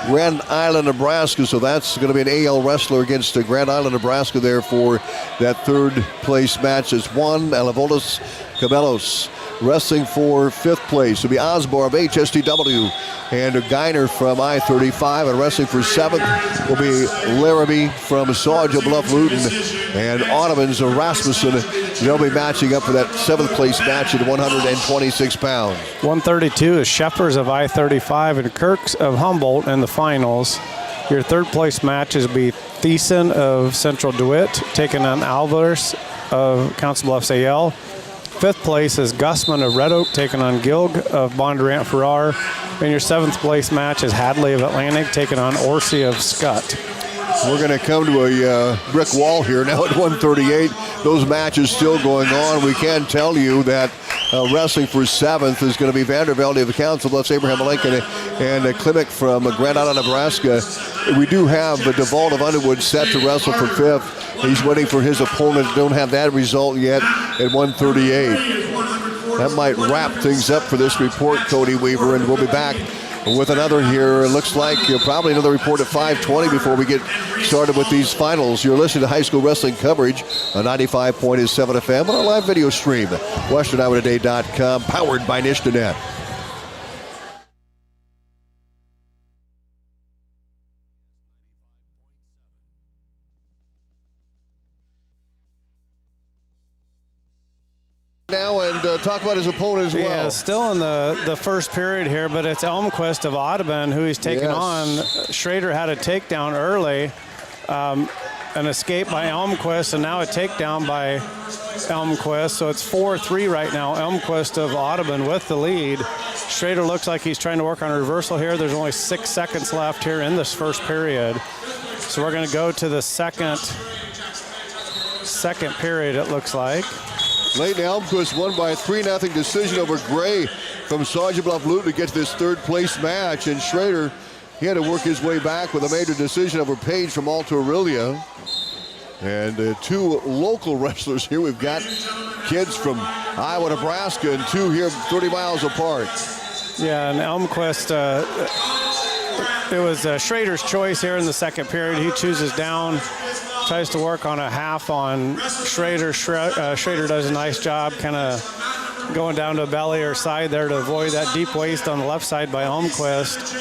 Grand Island, Nebraska. So that's going to be an AL wrestler against Grand Island, Nebraska there for that third place match. Is Juan Alavolas Cabellos wrestling for 5th place. It'll be Osborne of AHSTW and Geiner from I-35, and wrestling for 7th will be Larrabee from Sergeant Bluff-Luton and Audubon's of Rasmussen. They'll be matching up for that 7th place match at 126 pounds. 132 is Sheffers of I-35 and Kirks of Humboldt in the finals. Your third place matches will be Thiessen of Central DeWitt taking on Alvarez of Council Bluffs AL. 5th place is Gussman of Red Oak taking on Gilg of Bondurant Farrar. And your 7th place match is Hadley of Atlantic taking on Orsi of Skutt. We're going to come to a brick wall here now at 138. Those matches still going on. We can tell you that wrestling for 7th is going to be Vandervelde of the Council Bluffs, Abraham Lincoln, and Klimek from Grand Island, Nebraska. We do have the DeVault of Underwood set to wrestle for 5th. He's waiting for his opponent. Don't have that result yet at 138. That might wrap things up for this report, Cody Weaver, and we'll be back with another here. It looks like probably another report at 5:20 before we get started with these finals. You're listening to high school wrestling coverage on 95.7 FM on our live video stream, WesternIowaToday.com, powered by Nishtanet. Now, and and talk about his opponent as well. Yeah, still in the first period here, but it's Elmquist of Audubon who he's taking on. Schrader had a takedown early, an escape by Elmquist, and now a takedown by Elmquist. So it's 4-3 right now. Elmquist of Audubon with the lead. Schrader looks like he's trying to work on a reversal here. There's only 6 seconds left here in this first period. So we're going to go to the second period, it looks like. Leighton Elmquist won by a 3-0 decision over Gray from Sergeant Bluff-Luton to get to this third-place match. And Schrader, he had to work his way back with a major decision over Page from Alta-Aurelia. And 2 local wrestlers here. We've got kids from Iowa, Nebraska, and 2 here 30 miles apart. Yeah, and Elmquist, it was Schrader's choice here in the second period. He chooses down, tries to work on a half on Schrader. Schrader does a nice job kind of going down to belly or side there to avoid that deep waist on the left side by Elmquist.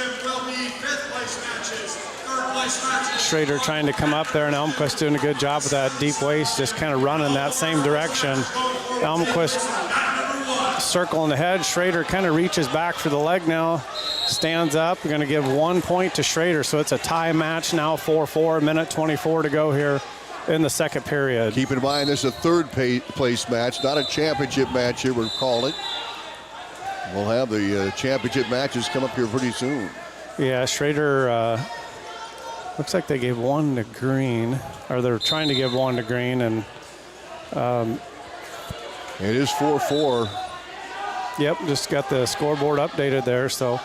Schrader trying to come up there, and Elmquist doing a good job with that deep waist, just kind of running that same direction. Elmquist circling ahead. Schrader kind of reaches back for the leg now, stands up. We're going to give 1 point to Schrader, so it's a tie match now, 4-4, minute 24 to go here in the second period. Keep in mind this is a third-place match, not a championship match here, we're calling it. We'll have the championship matches come up here pretty soon. Yeah, Schrader, looks like they gave 1 to Greene, or they're trying to give 1 to Greene, and it is 4-4. Yep, just got the scoreboard updated there. So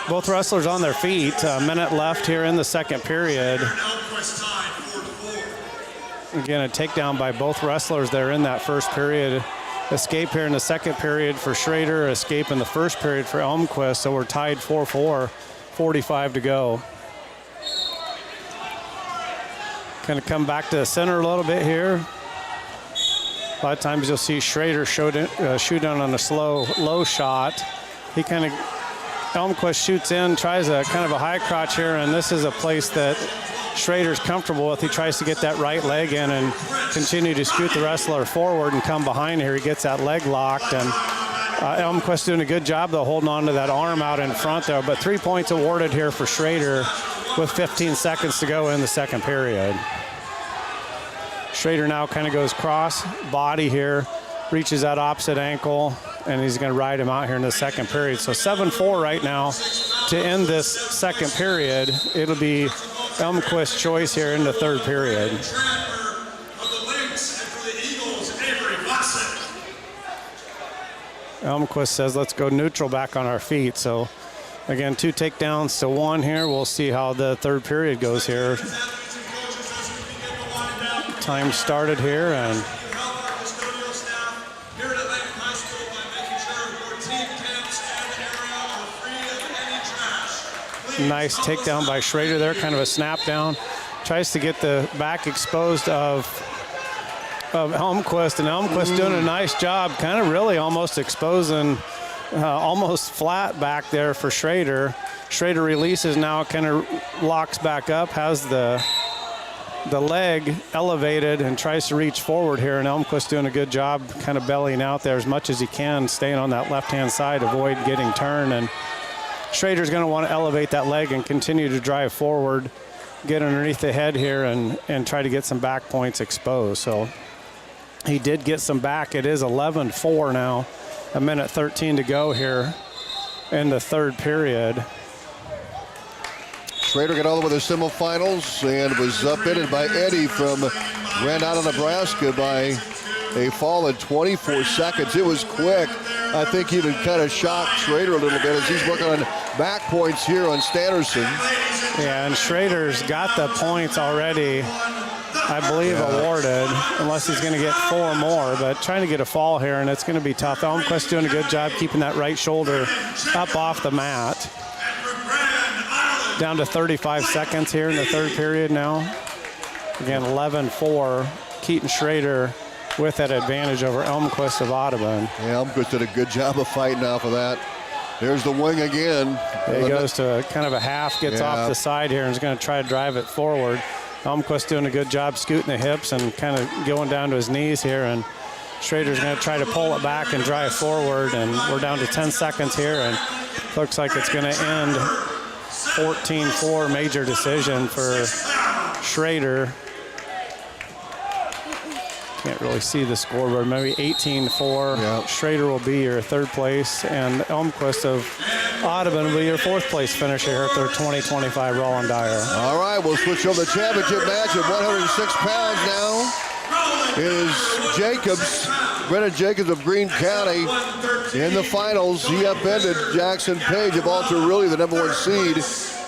both wrestlers on their feet. A minute left here in the second period. Again, a takedown by both wrestlers there in that first period. Escape here in the second period for Schrader, escape in the first period for Elmquist. So we're tied 4-4, 45 to go. Kind of come back to the center a little bit here. A lot of times you'll see Schrader shoot in on a slow, low shot. He kind of, Elmquist shoots in, tries a kind of a high crotch here, and this is a place that Schrader's comfortable with. He tries to get that right leg in and continue to scoot the wrestler forward and come behind here. He gets that leg locked, and Elmquist doing a good job though, holding on to that arm out in front there. But 3 points awarded here for Schrader with 15 seconds to go in the second period. Schrader now kind of goes cross body here, reaches that opposite ankle, and he's going to ride him out here in the second period. So 7-4 right now to end this second period. It'll be Elmquist's choice here in the third period. Elmquist says, let's go neutral back on our feet. So again, 2 takedowns to 1 here. We'll see how the third period goes here. Time started here, and nice takedown by Schrader there, kind of a snap down. Tries to get the back exposed of Elmquist, and Elmquist doing a nice job, kind of really almost exposing, almost flat back there for Schrader. Schrader releases now, kind of locks back up, has the leg elevated and tries to reach forward here, and Elmquist doing a good job kind of bellying out there as much as he can, staying on that left-hand side, avoid getting turned, and Schrader's going to want to elevate that leg and continue to drive forward, get underneath the head here and try to get some back points exposed. So he did get some back. It is 11-4 now, a minute 13 to go here in the third period. Schrader got all the way to the semifinals and was upended by Eddie from Grand Island, Nebraska by a fall in 24 seconds. It was quick. I think even kind of shocked Schrader a little bit as he's working on back points here on Stannerson. Yeah, and Schrader's got the points already, I believe, awarded, unless he's going to get 4 more, but trying to get a fall here, and it's going to be tough. Elmquist doing a good job keeping that right shoulder up off the mat. Down to 35 seconds here in the third period now. Again, 11-4. Keaton Schrader with that advantage over Elmquist of Audubon. Yeah, Elmquist did a good job of fighting off of that. There's the wing again. He goes to kind of a half, gets off the side here, and is going to try to drive it forward. Elmquist doing a good job scooting the hips and kind of going down to his knees here. And Schrader's going to try to pull it back and drive forward, and we're down to 10 seconds here, and looks like it's going to end 14-4 major decision for Schrader. Can't really see the scoreboard. Maybe 18-4. Yep. Schrader will be your third place, and Elmquist of Audubon will be your fourth place finisher here at their 2025 Rollin Dyer. All right, we'll switch over to the championship match at 106 pounds now. Is Jacobs, Brennan Jacobs of Greene County in the finals. He upended Jackson Page of Alta-Aurelia, the number 1 seed,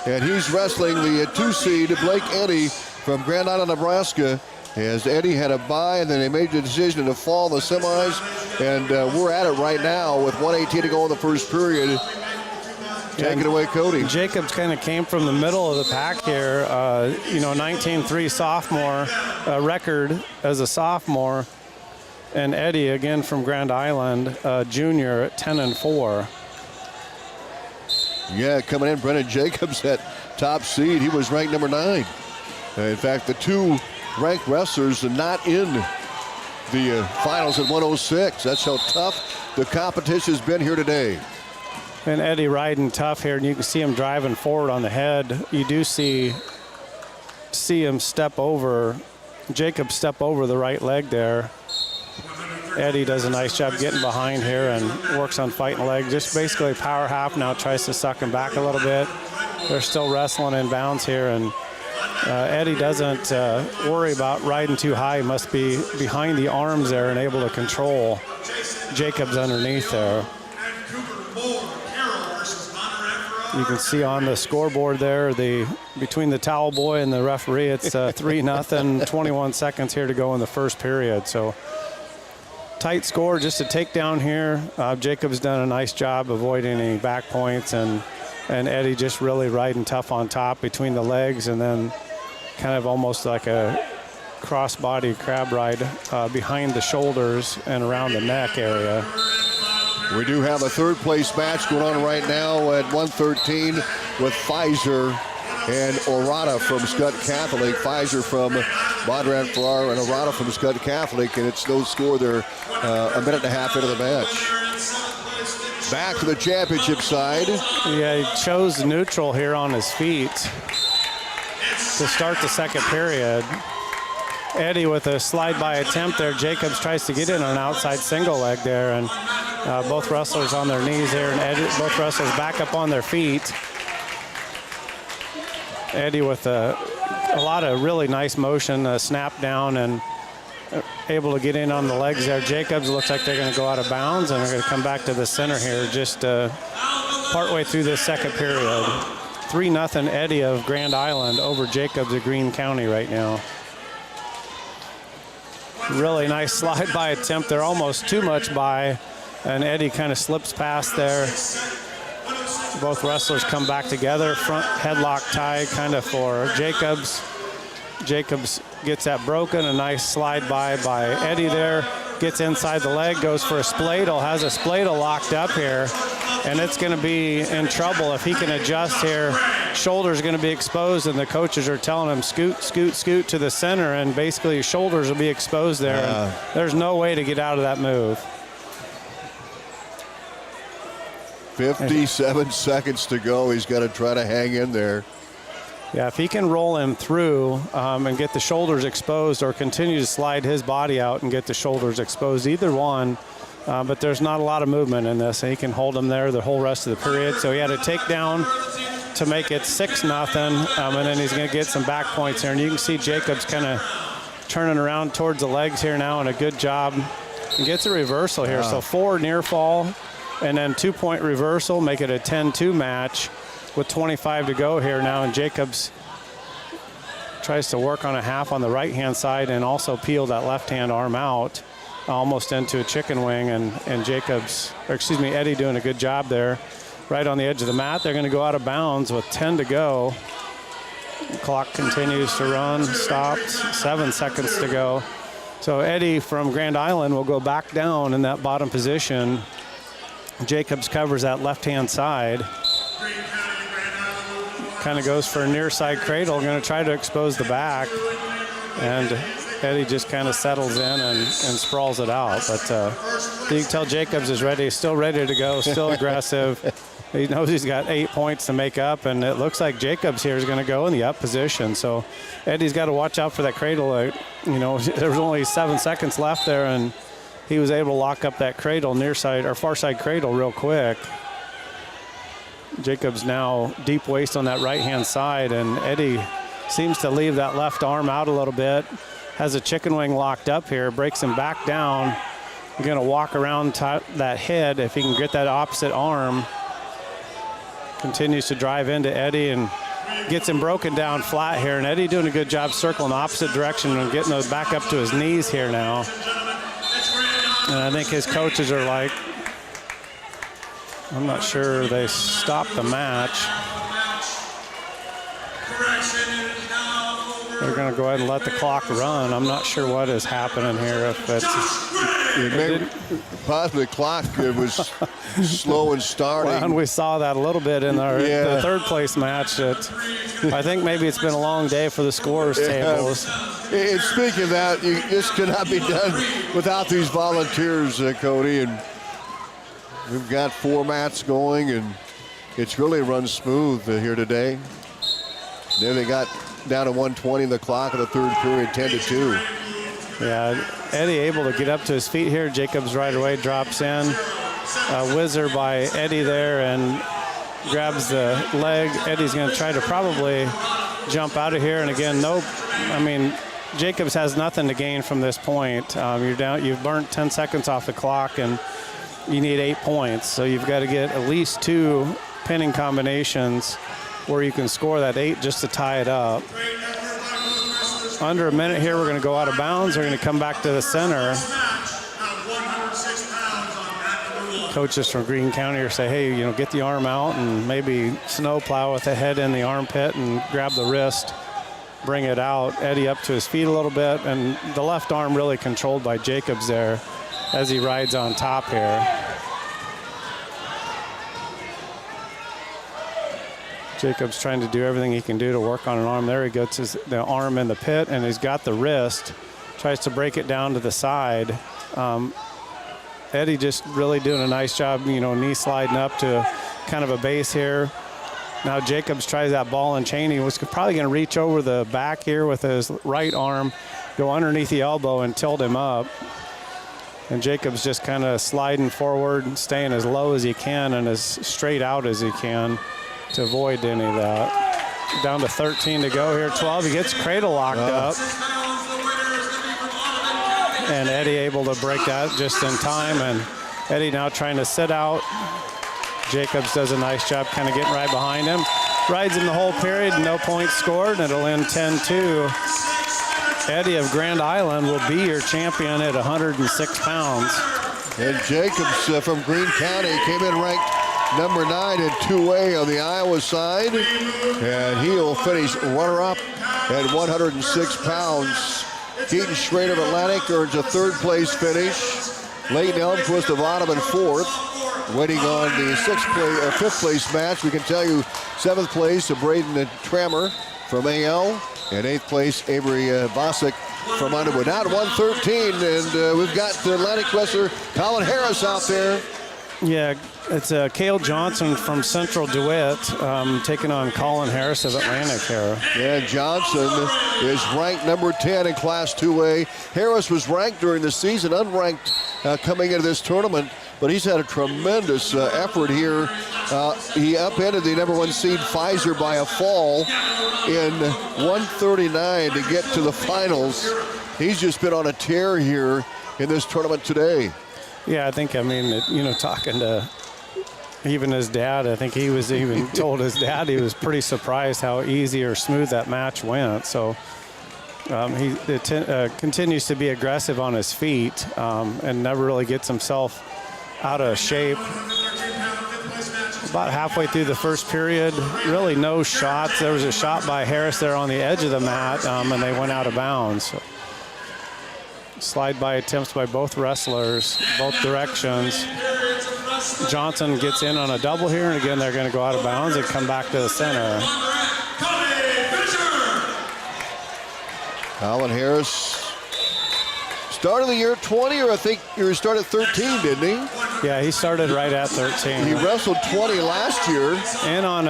and he's wrestling the 2 seed, Blake Eddy from Grand Island, Nebraska. As Eddie had a bye, and then they made the decision to fall in the semis, and we're at it right now with 1:18 to go in the first period. Take it away, Cody. Jacobs kind of came from the middle of the pack here. 19-3 sophomore record as a sophomore, and Eddie again from Grand Island, junior at 10-4. Yeah, coming in, Brennan Jacobs at top seed. He was ranked number 9. In fact, the 2 ranked wrestlers are not in the finals at 106. That's how tough the competition has been here today. And Eddie riding tough here, and you can see him driving forward on the head. You do see him step over, Jacob step over the right leg there. Eddie does a nice job getting behind here and works on fighting leg. Just basically power half now, tries to suck him back a little bit. They're still wrestling in bounds here, and Eddie doesn't worry about riding too high. He must be behind the arms there and able to control Jacobs underneath there. You can see on the scoreboard there, between the towel boy and the referee, it's 3-0, 21 seconds here to go in the first period. So tight score, just a takedown here. Jacobs done a nice job avoiding any back points, and Eddie just really riding tough on top between the legs, and then kind of almost like a crossbody crab ride behind the shoulders and around the neck area. We do have a third place match going on right now at 113 with Pfizer and Orada from Skutt Catholic. Pfizer from Bondurant, Farrar, and Orada from Skutt Catholic, and it's no score there a minute and a half into the match. Back to the championship side. Yeah, he chose neutral here on his feet to start the second period. Eddie with a slide-by attempt there. Jacobs tries to get in on an outside single leg there, and both wrestlers on their knees there, and both wrestlers back up on their feet. Eddie with a lot of really nice motion, snap down, and able to get in on the legs there. Jacobs looks like they're going to go out of bounds, and they're going to come back to the center here just partway through this second period. 3-0 Eddie of Grand Island over Jacobs of Greene County right now. Really nice slide-by attempt there, almost too much by, and Eddie kind of slips past there. Both wrestlers come back together, front headlock tie kind of for Jacobs. Jacobs gets that broken, a nice slide-by Eddie there. Gets inside the leg, goes for a spladle, has a spladle locked up here, and it's going to be in trouble if he can adjust here. Shoulders going to be exposed, and the coaches are telling him scoot, scoot, scoot to the center, and basically shoulders will be exposed there. And there's no way to get out of that move. 57 seconds to go. He's got to try to hang in there. Yeah, if he can roll him through and get the shoulders exposed, or continue to slide his body out and get the shoulders exposed, either one. But there's not a lot of movement in this, and he can hold him there the whole rest of the period. So he had a takedown to make it 6-0, and then he's going to get some back points here. And you can see Jacobs kind of turning around towards the legs here now, and a good job. He gets a reversal here. So 4 near fall, and then 2-point reversal, make it a 10-2 match with 25 to go here now. And Jacobs tries to work on a half on the right-hand side and also peel that left-hand arm out almost into a chicken wing, and Eddie doing a good job there. Right on the edge of the mat. They're going to go out of bounds with 10 to go. The clock continues to run, stopped, 7 seconds to go. So Eddie from Grand Island will go back down in that bottom position. Jacobs covers that left-hand side. Kind of goes for a near side cradle, going to try to expose the back. And Eddie just kind of settles in and sprawls it out. But you can tell Jacobs is ready, still ready to go, still aggressive. He knows he's got 8 points to make up, and it looks like Jacobs here is going to go in the up position. So Eddie's got to watch out for that cradle. There was only 7 seconds left there, and he was able to lock up that cradle, near side or far side cradle, real quick. Jacobs now deep waist on that right-hand side, and Eddie seems to leave that left arm out a little bit. Has a chicken wing locked up here, breaks him back down. Going to walk around that head if he can get that opposite arm. Continues to drive into Eddie and gets him broken down flat here. And Eddie doing a good job circling the opposite direction and getting those back up to his knees here now. And I think his coaches are like, I'm not sure they stopped the match. They're going to go ahead and let the clock run. I'm not sure what is happening here. If it's possibly the clock was slow in starting. Well, and we saw that a little bit in the third place match. I think maybe it's been a long day for the scorers tables. And speaking of that, this cannot be done without these volunteers, Cody. And we've got 4 mats going, and it's really run smooth here today. There they got down to 1:20 in the clock of the third period, 10-2. Yeah, Eddie able to get up to his feet here. Jacobs right away drops in. Whizzer by Eddie there and grabs the leg. Eddie's going to try to probably jump out of here. And again, Jacobs has nothing to gain from this point. You've burnt 10 seconds off the clock, and you need 8 points. So you've got to get at least 2 pinning combinations where you can score that 8 just to tie it up. Under a minute here, we're going to go out of bounds. We're going to come back to the center. Coaches from Greene County are say, hey, get the arm out and maybe snowplow with the head in the armpit and grab the wrist, bring it out. Eddie up to his feet a little bit, and the left arm really controlled by Jacobs there as he rides on top here. Jacobs trying to do everything he can do to work on an arm. There he gets the arm in the pit, and he's got the wrist. Tries to break it down to the side. Eddie just really doing a nice job, knee sliding up to kind of a base here. Now Jacobs tries that ball and chain. He was probably going to reach over the back here with his right arm, go underneath the elbow and tilt him up. And Jacobs just kind of sliding forward and staying as low as he can and as straight out as he can to avoid any of that. Down to 13 to go here, 12. He gets cradle locked up. And Eddie able to break that just in time. And Eddie now trying to sit out. Jacobs does a nice job kind of getting right behind him. Rides him the whole period, no points scored, and it'll end 10-2. Eddie of Grand Island will be your champion at 106 pounds. And Jacobs from Greene County came in ranked number 9 in 2A on the Iowa side, and he'll finish runner-up at 106 pounds. Keaton Schrader of Atlantic earns a 3rd place finish. Leighton Elmquist of Audubon 4th. Waiting on the 5th place match, we can tell you 7th place to Braden Trammer from AL, and 8th place Avery Bosick from Underwood. Now at 113, and we've got the Atlantic wrestler Colin Harris out there. Yeah, it's Cale Johnson from Central DeWitt taking on Colin Harris of Atlantic here. Yeah, Johnson is ranked number 10 in Class 2A. Harris was ranked during the season, unranked coming into this tournament, but he's had a tremendous effort here. He upended the number 1 seed Pfizer by a fall in 139 to get to the finals. He's just been on a tear here in this tournament today. Yeah, I think, talking to even his dad, I think he was even told his dad he was pretty surprised how easy or smooth that match went. So he continues to be aggressive on his feet and never really gets himself out of shape. About halfway through the first period, really no shots. There was a shot by Harris there on the edge of the mat, and they went out of bounds. So slide by attempts by both wrestlers, both directions. Johnson gets in on a double here, and again, they're going to go out of bounds and come back to the center. Colin Harris Started the year 20, or I think he started 13, didn't he? Yeah, he started right at 13. He wrestled 20 last year. And on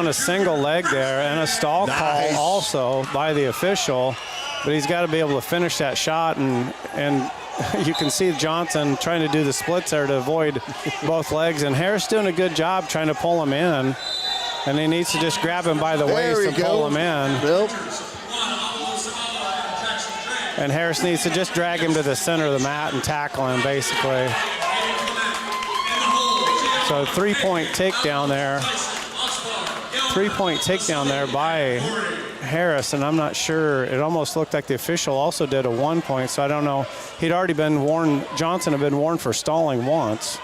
a single leg there, and a stall call also by the official. But he's got to be able to finish that shot, and you can see Johnson trying to do the splits there to avoid both legs. And Harris doing a good job trying to pull him in. And he needs to just grab him by the waist and pull him in. Nope. And Harris needs to just drag him to the center of the mat and tackle him, basically. So 3-point takedown there. 3-point takedown there by Harris, and I'm not sure. It almost looked like the official also did a 1 point, so I don't know. He'd already been warned. Johnson had been warned for stalling once.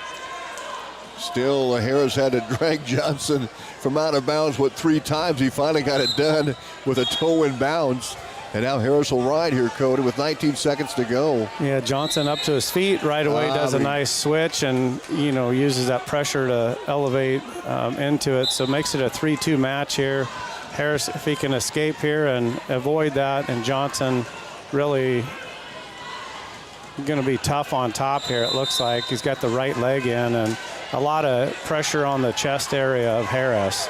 Still, Harris had to drag Johnson from out of bounds, 3 times. He finally got it done with a toe in bounds. And now Harris will ride here, Cody, with 19 seconds to go. Yeah, Johnson up to his feet right away, does a nice switch and, uses that pressure to elevate into it. So makes it a 3-2 match here. Harris, if he can escape here and avoid that, and Johnson really going to be tough on top here, it looks like. He's got the right leg in and a lot of pressure on the chest area of Harris.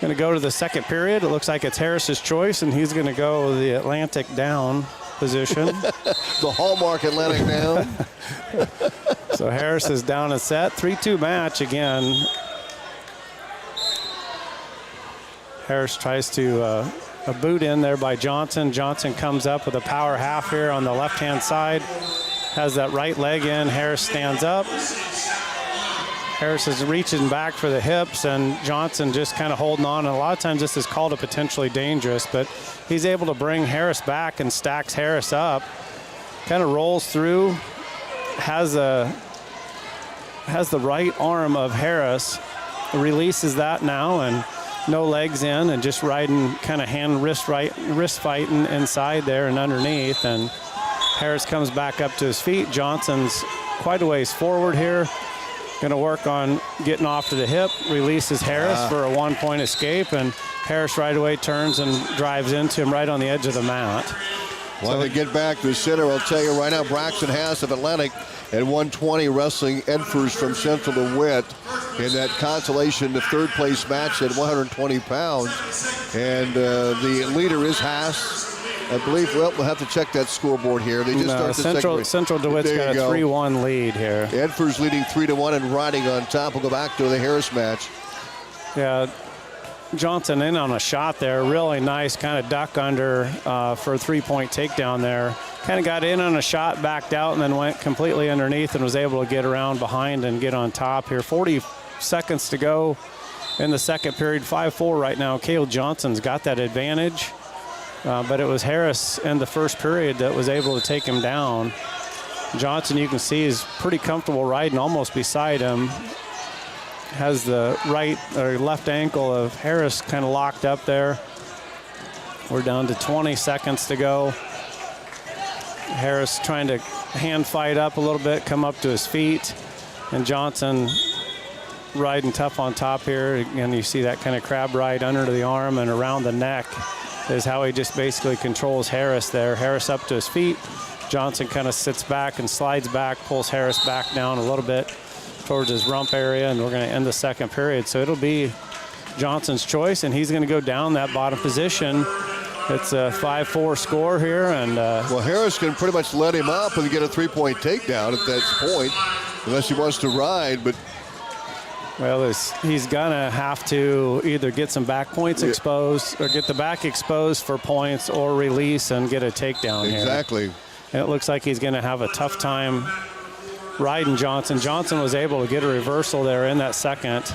Going to go to the second period. It looks like it's Harris's choice, and he's going to go the Atlantic down position. The hallmark Atlantic down. So Harris is down a set. 3-2 match again. Harris tries to a boot in there by Johnson. Johnson comes up with a power half here on the left-hand side. Has that right leg in. Harris stands up. Harris is reaching back for the hips, and Johnson just kind of holding on. And a lot of times this is called a potentially dangerous, but he's able to bring Harris back and stacks Harris up. Kind of rolls through, has the right arm of Harris, releases that now, and no legs in, and just riding kind of wrist fighting inside there and underneath. And Harris comes back up to his feet. Johnson's quite a ways forward here. Going to work on getting off to the hip, releases Harris for a 1-point escape, and Harris right away turns and drives into him right on the edge of the mat. While they get back to the center, I'll tell you right now, Braxton Haas of Atlantic at 120 wrestling Edfors from Central DeWitt in that consolation, the third place match at 120 pounds. And the leader is Haas. I believe, we'll have to check that scoreboard here. They just start the Central DeWitt's got a 3-1 lead here. Edfors leading 3-1 and riding on top. We'll go back to the Harris match. Yeah, Johnson in on a shot there. Really nice kind of duck under for a 3-point takedown there. Kind of got in on a shot, backed out, and then went completely underneath and was able to get around behind and get on top here. 40 seconds to go in the second period. 5-4 right now. Cale Johnson's got that advantage. But it was Harris in the first period that was able to take him down. Johnson, you can see, is pretty comfortable riding almost beside him. Has the right or left ankle of Harris kind of locked up there. We're down to 20 seconds to go. Harris trying to hand fight up a little bit, come up to his feet. And Johnson riding tough on top here. Again, you see that kind of crab ride under the arm and around the neck is how he just basically controls Harris there. Harris up to his feet. Johnson kind of sits back and slides back, pulls Harris back down a little bit towards his rump area, and we're going to end the second period. So it'll be Johnson's choice, and he's going to go down that bottom position. It's a 5-4 score here. And well, Harris can pretty much let him up and get a 3-point takedown at that point, unless he wants to ride, but well, he's going to have to either get some back points exposed or get the back exposed for points or release and get a takedown here. Exactly. And it looks like he's going to have a tough time riding Johnson. Johnson was able to get a reversal there in that second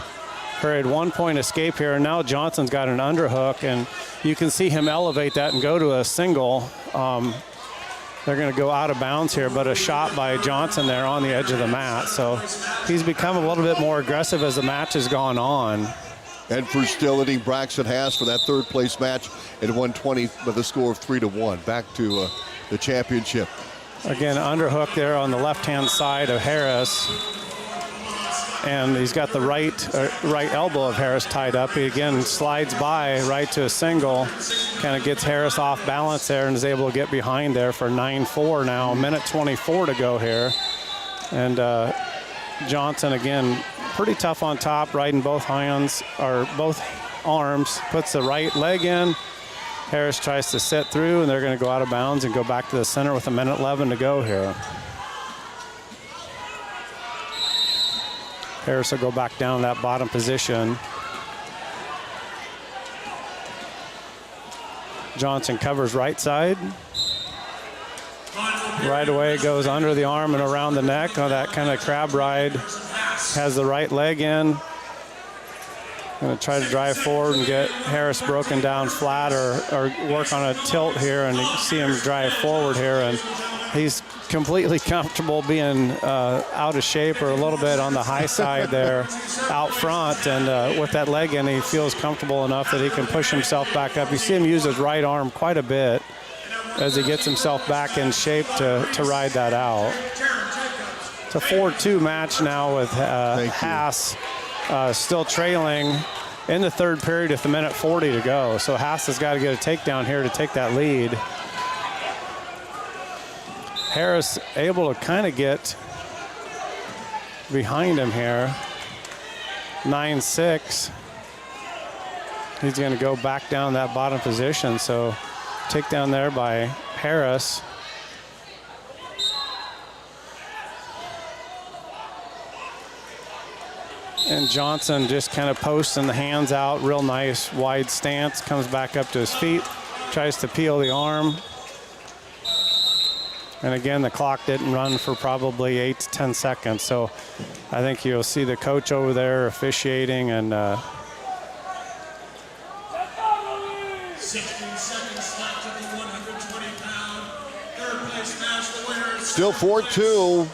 period. 1-point escape here, and now Johnson's got an underhook, and you can see him elevate that and go to a single. They're going to go out of bounds here, but a shot by Johnson there on the edge of the mat. So he's become a little bit more aggressive as the match has gone on. Edfors still leading Braxton Haas for that third place match at 120 with a score of 3-1. Back to the championship. Again, underhook there on the left-hand side of Harris. and he's got the right elbow of Harris tied up. He again slides by right to a single, kind of gets Harris off balance there and is able to get behind there for 9-4 now. 1:24 to go here. And Johnson again, pretty tough on top, riding both hands or both arms, puts the right leg in. Harris tries to set through, and they're going to go out of bounds and go back to the center with 1:11 to go here. Harris will go back down that bottom position. Johnson covers right side. Right away goes under the arm and around the neck on that kind of crab ride. Has the right leg in. Going to try to drive forward and get Harris broken down flat or work on a tilt here, and you see him drive forward here, and he's completely comfortable being out of shape or a little bit on the high side there out front, and with that leg in, he feels comfortable enough that he can push himself back up. You see him use his right arm quite a bit as he gets himself back in shape to ride that out. It's a 4-2 match now with Haas still trailing in the third period with 1:40 to go. So Haas has got to get a takedown here to take that lead. Harris able to kind of get behind him here. 9-6. He's going to go back down that bottom position. So takedown there by Harris. And Johnson just kind of posting the hands out, real nice wide stance, comes back up to his feet, tries to peel the arm. And again, the clock didn't run for probably 8 to 10 seconds. So I think you'll see the coach over there officiating, and 16 seconds left of the 120-pound third-place match. The winner is still 4-2.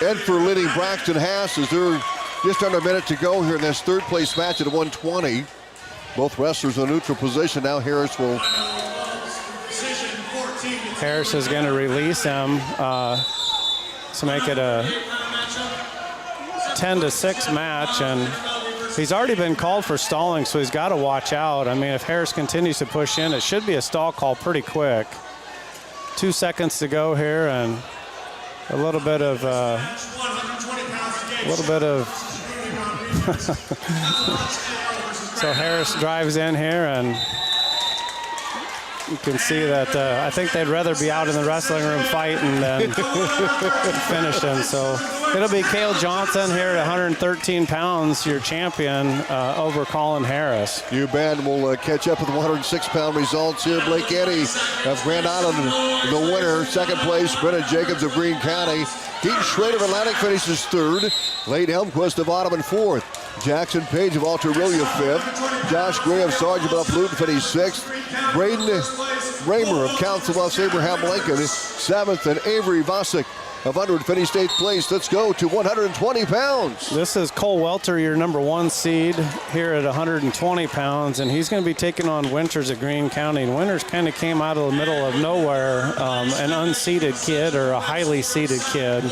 Edford leading Braxton Haas as they're just under a minute to go here in this third-place match at 120. Both wrestlers in a neutral position. Now Harris will... Harris is going to release him to make it a 10-6 match, and he's already been called for stalling, so he's got to watch out. I mean, if Harris continues to push in, it should be a stall call pretty quick. 2 seconds to go here, and a little bit of so Harris drives in here, and you can see that I think they'd rather be out in the wrestling room fighting than finish him. So it'll be Cale Johnson here at 113 pounds, your champion, over Colin Harris. You bet. We'll catch up with 106-pound results here. Blake Eddy of Grand Island, the winner. Second place, Brennan Jacobs of Greene County. Keith Schrader of Atlantic finishes third. Lade Helmquist of Audubon fourth. Jackson Page of Alta-Aurelia fifth. Josh Gray of Sergeant Bluff-Luton finished sixth. Braden Raymer of Council Bluffs Abraham Lincoln seventh, and Avery Vosick of Underwood finished eighth place. Let's go to 120 pounds. This is Cole Welter, your number 1 seed here at 120 pounds, and he's going to be taking on Winters at Greene County. And Winters kind of came out of the middle of nowhere, an unseeded kid or a highly seeded kid.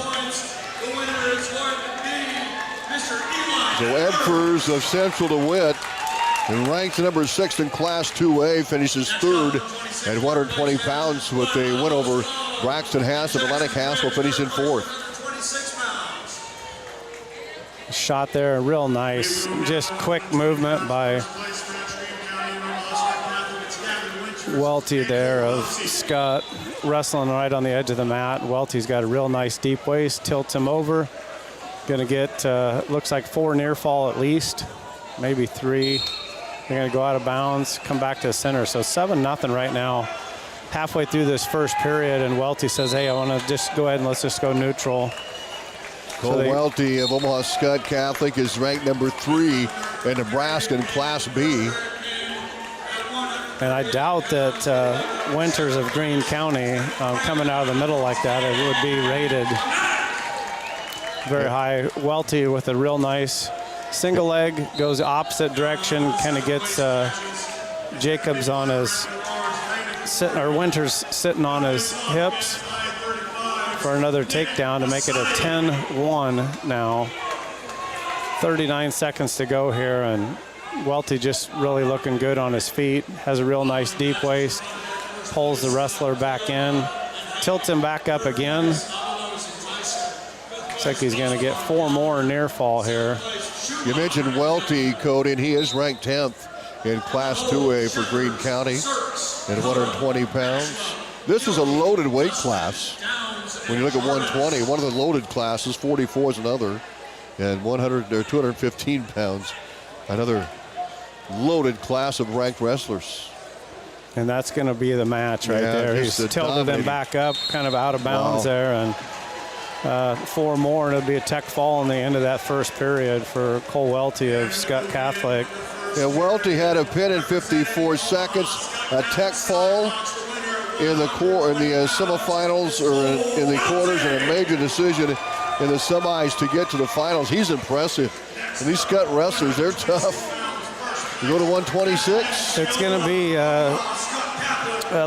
So Edford of Central DeWitt, and ranked number 6 in Class 2A, finishes third at 120 pounds with a win over Braxton Haas of Atlantic. Haas will finish in fourth. Shot there, real nice, just quick movement by Welty there of Skutt, wrestling right on the edge of the mat. Welty's got a real nice deep waist, tilts him over. Gonna get, looks like 4 near fall at least, maybe 3. They're going to go out of bounds, come back to the center. So 7-0 right now, halfway through this first period, and Welty says, hey, I want to just go ahead and let's just go neutral. Cole Welty of Omaha Skutt Catholic is ranked number 3 in Nebraska in Class B. And I doubt that Winters of Greene County, coming out of the middle like that, it would be rated very high. Welty with a real nice single leg, goes opposite direction, kind of gets Jacobs on his, Winters sitting on his hips for another takedown to make it a 10-1 now. 39 seconds to go here, and Welty just really looking good on his feet. Has a real nice deep waist. Pulls the wrestler back in. Tilts him back up again. Looks like he's going to get 4 more near fall here. You mentioned Welty, Cody, and he is ranked 10th in Class 2A for Greene County at 120 pounds. This is a loaded weight class. When you look at 120, one of the loaded classes, 44 is another, and 215 pounds, another loaded class of ranked wrestlers. And that's going to be the match right there. He's tilted him back up, kind of out of bounds there, and 4 more, and it'll be a tech fall in the end of that first period for Cole Welty of Skutt Catholic. Yeah, Welty had a pin in 54 seconds, a tech fall in the semifinals or in the quarters, and a major decision in the semis to get to the finals. He's impressive. And these Skutt wrestlers, they're tough. You go to 126. It's going to be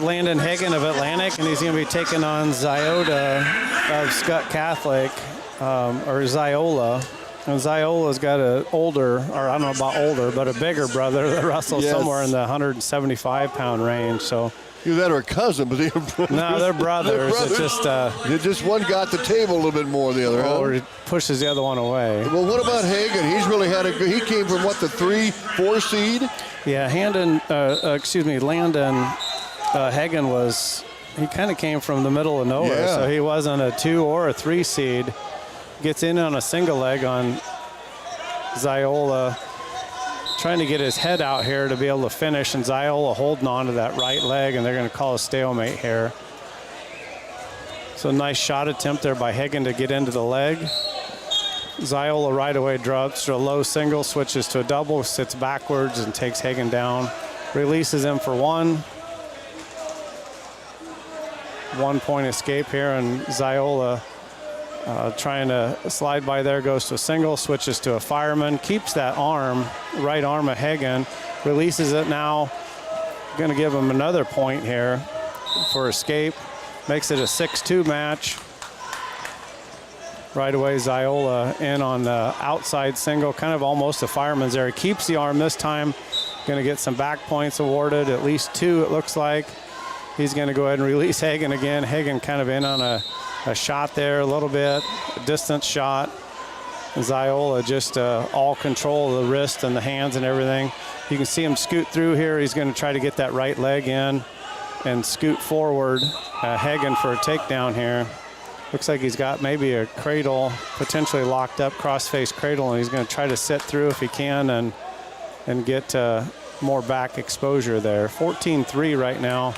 Landon Hagen of Atlantic, and he's going to be taking on Ziota of Skutt Catholic, or Ziola. And Ziola's got a older, or I don't know about older, but a bigger brother that wrestles somewhere in the 175-pound range. So. Either that or a cousin, but they're brothers. No, they're brothers. It's just one got the table a little bit more than the other. Or he pushes the other one away. Well, what about Hagen? He's really had he came from what, the 3-4 seed? Yeah, Landon Hagen he kind of came from the middle of nowhere, so he wasn't a 2 or a 3 seed. Gets in on a single leg on Ziola, trying to get his head out here to be able to finish, and Ziola holding on to that right leg, and they're going to call a stalemate here. So nice shot attempt there by Hagen to get into the leg. Ziola right away drops to a low single, switches to a double, sits backwards and takes Hagen down. Releases him for 1. 1-point escape here, and Ziola trying to slide by there, goes to a single, switches to a fireman, keeps that right arm of Hagen, releases it now. Going to give him another point here for escape. Makes it a 6-2 match. Right away, Ziola in on the outside single, kind of almost a fireman's there. He keeps the arm this time. Going to get some back points awarded, at least 2 it looks like. He's going to go ahead and release Hagen again. Hagen kind of in on a shot there a little bit, a distance shot. Ziola just all control of the wrist and the hands and everything. You can see him scoot through here. He's going to try to get that right leg in and scoot forward. Hagen for a takedown here. Looks like he's got maybe a cradle, potentially locked up, cross-face cradle, and he's going to try to sit through if he can and get more back exposure there. 14-3 right now.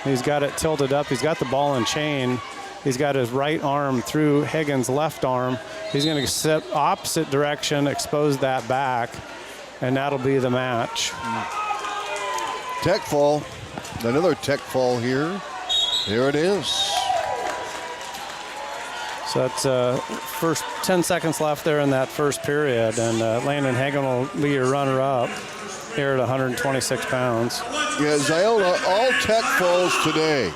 He's got it tilted up. He's got the ball and chain. He's got his right arm through Hagen's left arm. He's going to sit opposite direction, expose that back, and that'll be the match. Tech fall. Another tech fall here. There it is. So that's first 10 seconds left there in that first period, and Landon Hagen will be your runner-up here at 126 pounds. Yeah, Ziola, all tech falls today.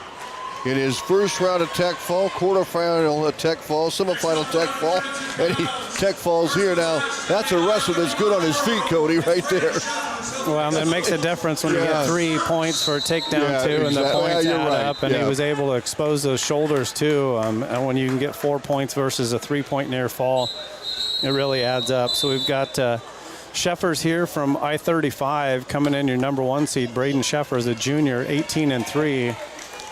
In his first round of tech fall, quarterfinal tech fall, semifinal tech fall, and he tech falls here. Now, that's a wrestler that's good on his feet, Cody, right there. Well, it makes a difference when you get 3 points for a takedown, too, and the points add up, and he was able to expose those shoulders, too. And when you can get 4 points versus a 3-point near fall, it really adds up. So we've got Sheffers here from I-35 coming in, your number 1 seed. Braden Sheffers, a junior, 18-3.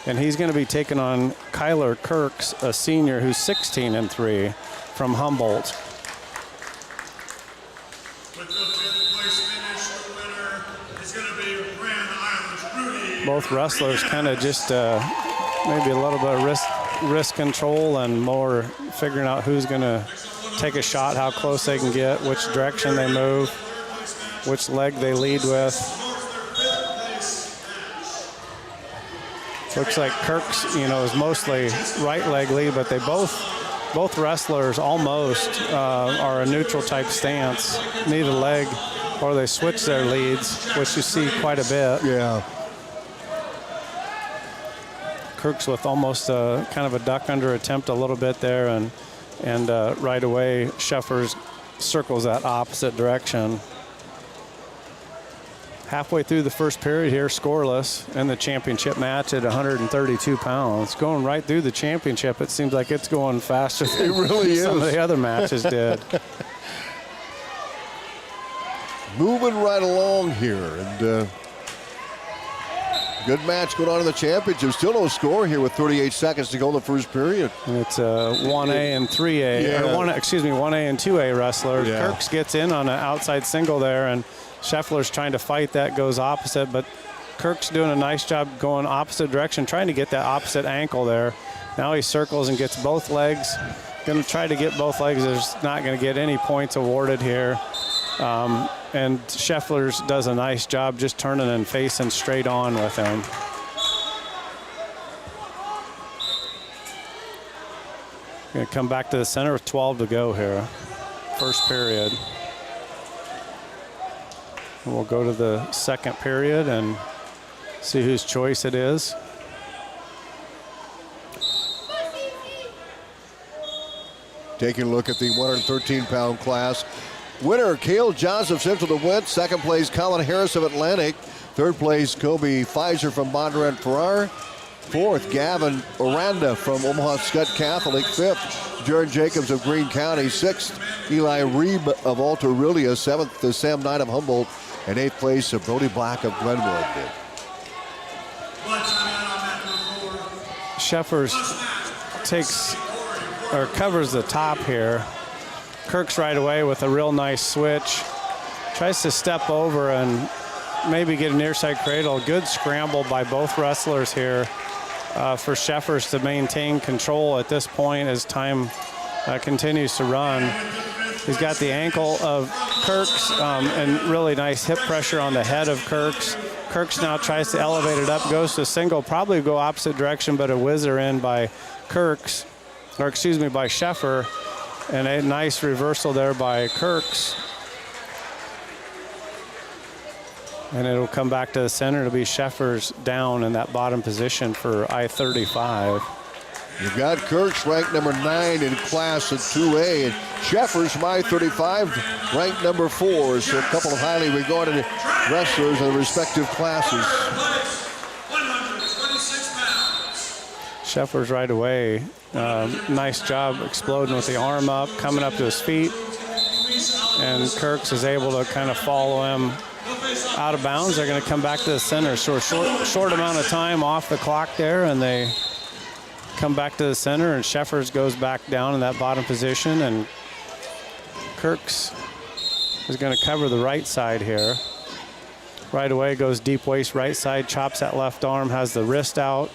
And he's going to be taking on Kyler Kirks, a senior who's 16-3 from Humboldt. With the 5th place finish, the winner is going to be Grand Island's Rudy. Both wrestlers kind of just maybe a little bit of wrist control and more figuring out who's going to take a shot, how close they can get, which direction they move, which leg they lead with. Looks like Kirk's, is mostly right leg lead, but they both wrestlers almost are a neutral type stance, neither leg, or they switch their leads, which you see quite a bit. Yeah. Kirk's with almost kind of a duck under attempt a little bit there, and right away Sheffers circles that opposite direction. Halfway through the first period here, scoreless in the championship match at 132 pounds. Going right through the championship, it seems like it's going faster than some of the other matches did. Moving right along here. And good match going on in the championship. Still no score here with 38 seconds to go in the first period. It's 1A and 3A, or 1A and 2A wrestlers. Yeah. Kirks gets in on an outside single there, and Scheffler's trying to fight that, goes opposite, but Kirk's doing a nice job going opposite direction, trying to get that opposite ankle there. Now he circles and gets both legs. Going to try to get both legs. There's not going to get any points awarded here. And Scheffler's does a nice job just turning and facing straight on with him. Going to come back to the center with 12 to go here. First period. And we'll go to the second period and see whose choice it is. Taking a look at the 113-pound class. Winner, Cale Joseph, Central DeWitt. Second place, Colin Harris of Atlantic. Third place, Kobe Pfizer from Bondurant Farrar. Fourth, Gavin Oranda from Omaha Skutt Catholic. Fifth, Jared Jacobs of Greene County. Sixth, Eli Reeb of Alta-Aurelia. Seventh, Sam Knight of Humboldt. And eighth place, Brody Black of Glenwood. Scheffers covers the top here. Kirk's right away with a real nice switch. Tries to step over and maybe get a near side cradle. Good scramble by both wrestlers here for Scheffers to maintain control at this point as time continues to run. He's got the ankle of Kirk's and really nice hip pressure on the head of Kirk's. Kirk's now tries to elevate it up, goes to single, probably go opposite direction, but a whizzer in by by Scheffer, and a nice reversal there by Kirk's. And it'll come back to the center. It'll be Scheffer's down in that bottom position for I-35. You've got Kirk's ranked number 9 in class at 2A, and Scheffers from I-35 ranked number 4. So a couple of highly regarded wrestlers in the respective classes. Scheffers right away. Nice job exploding with the arm up, coming up to his feet. And Kirk's is able to kind of follow him out of bounds. They're going to come back to the center. So short amount of time off the clock there, and they come back to the center, and Scheffers goes back down in that bottom position, and Kirk's is going to cover the right side here. Right away goes deep waist right side, chops that left arm, has the wrist out.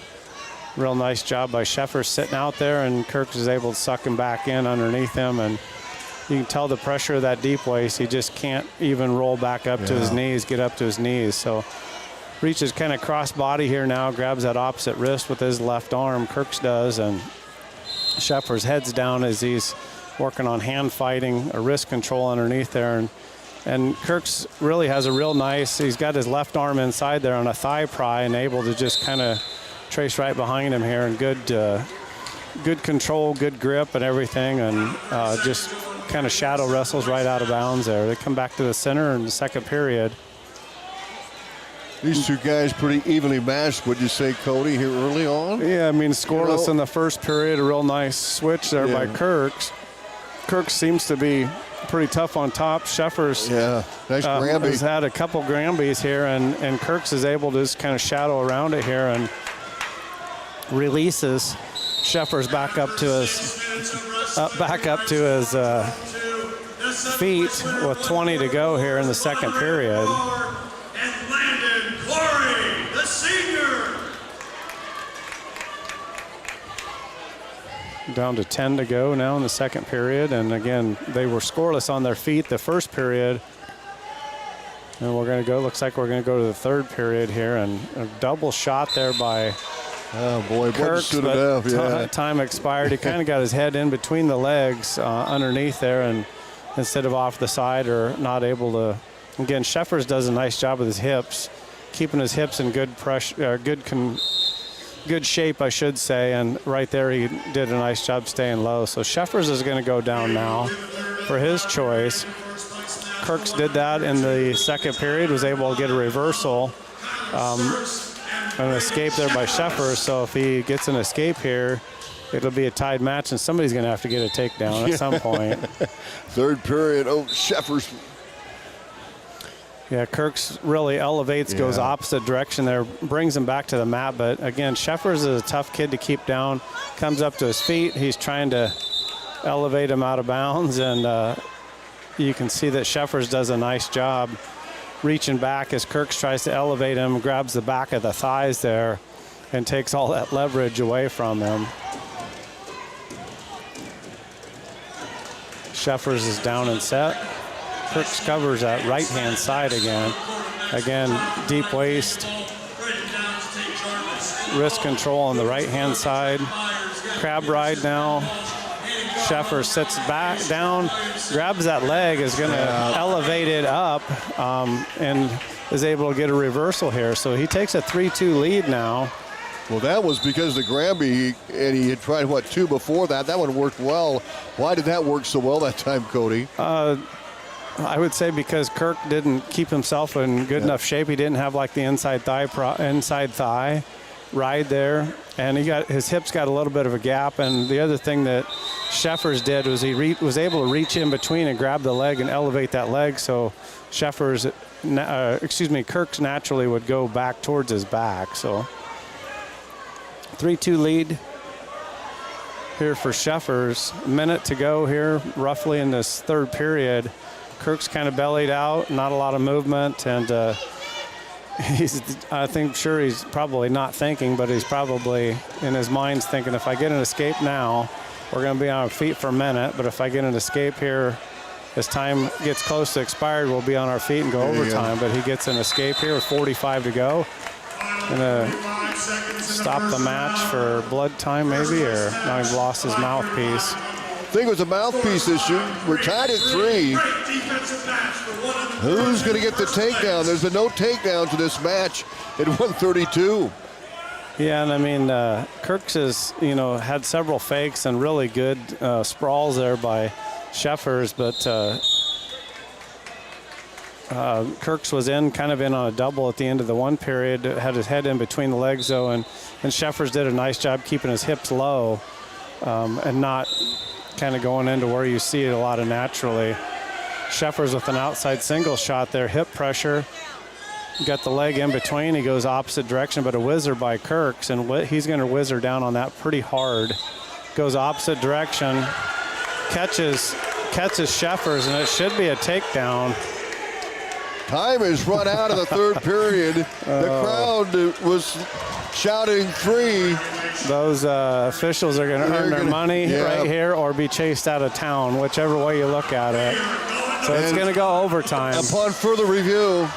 Real nice job by Scheffers sitting out there, and Kirk's is able to suck him back in underneath him, and you can tell the pressure of that deep waist. He just can't even roll back up to his knees, get up to his knees. So reaches kind of cross body here now, grabs that opposite wrist with his left arm, Kirk's does, and Scheffers heads down as he's working on hand fighting, or wrist control underneath there. And Kirk's really has a real nice, he's got his left arm inside there on a thigh pry and able to just kind of trace right behind him here, and good control, good grip and everything, and just kind of shadow wrestles right out of bounds there. They come back to the center in the second period. These two guys pretty evenly matched, would you say, Cody, here early on? Yeah, I mean, scoreless in the first period. A real nice switch there by Kirk's. Kirk's seems to be pretty tough on top. Scheffers nice Granby. Has had a couple Granbys here, and Kirk's is able to just kind of shadow around it here and releases Scheffers back up to his feet with 20 to go here in the second period. Down to 10 to go now in the second period, and again, they were scoreless on their feet the first period. And we're going to go, looks like we're going to go to the third period here, and a double shot there by Kirk, but time expired. He kind of got his head in between the legs underneath there, and instead of off the side or not able to. Again, Scheffers does a nice job with his hips, keeping his hips in good pressure, good shape, I should say, and right there he did a nice job staying low. So Scheffers is going to go down now. for his choice. Kirks did that in the second period, was able to get a reversal. An escape there by Sheffers, so if he gets an escape here, it'll be a tied match, and somebody's going to have to get a takedown at some point. Third period, Sheffers. Yeah, Kirks really elevates, goes opposite direction there, brings him back to the mat. But again, Sheffers is a tough kid to keep down. Comes up to his feet. He's trying to elevate him out of bounds, and you can see that Sheffers does a nice job reaching back as Kirks tries to elevate him, grabs the back of the thighs there, and takes all that leverage away from him. Sheffers is down and set. Kirks covers that right-hand side again. Again, deep waist. Wrist control on the right-hand side. Crab ride now. Sheffers sits back down, grabs that leg, is going to elevate it up, and is able to get a reversal here. So he takes a 3-2 lead now. Well, that was because the Granby, and he had tried, 2 before that. That one worked well. Why did that work so well that time, Cody? I would say because Kirk didn't keep himself in good enough shape. He didn't have like the inside thigh ride there, and his hips got a little bit of a gap. And the other thing that Sheffers did was he was able to reach in between and grab the leg and elevate that leg. So Kirk's naturally would go back towards his back. So 3-2 lead here for Sheffers. A minute to go here, roughly in this third period. Kirk's kind of bellied out, not a lot of movement, and he's probably not thinking, but he's probably in his mind's thinking, if I get an escape now, we're going to be on our feet for a minute, but if I get an escape here, as time gets close to expired, we'll be on our feet and go overtime. But he gets an escape here with 45 to go. Gonna stop the match for blood time maybe, or now he's lost his mouthpiece. I think it was a mouthpiece issue. We're tied at 3. Who's going to get the takedown? There's been no takedown to this match at 132. Yeah, and I mean, Kirks has, had several fakes and really good sprawls there by Sheffers, but Kirks was kind of in on a double at the end of the one period, had his head in between the legs though, and Sheffers did a nice job keeping his hips low and not kind of going into where you see it a lot of naturally. Sheffers with an outside single shot there, hip pressure. Got the leg in between. He goes opposite direction, but a whizzer by Kirks, and he's going to whizzer down on that pretty hard. Goes opposite direction, catches Sheffers, and it should be a takedown. Time has run out of the third period. The crowd was shouting 3. Those officials are going to earn their money right here or be chased out of town, whichever way you look at it. So it's going to go overtime. Upon further review,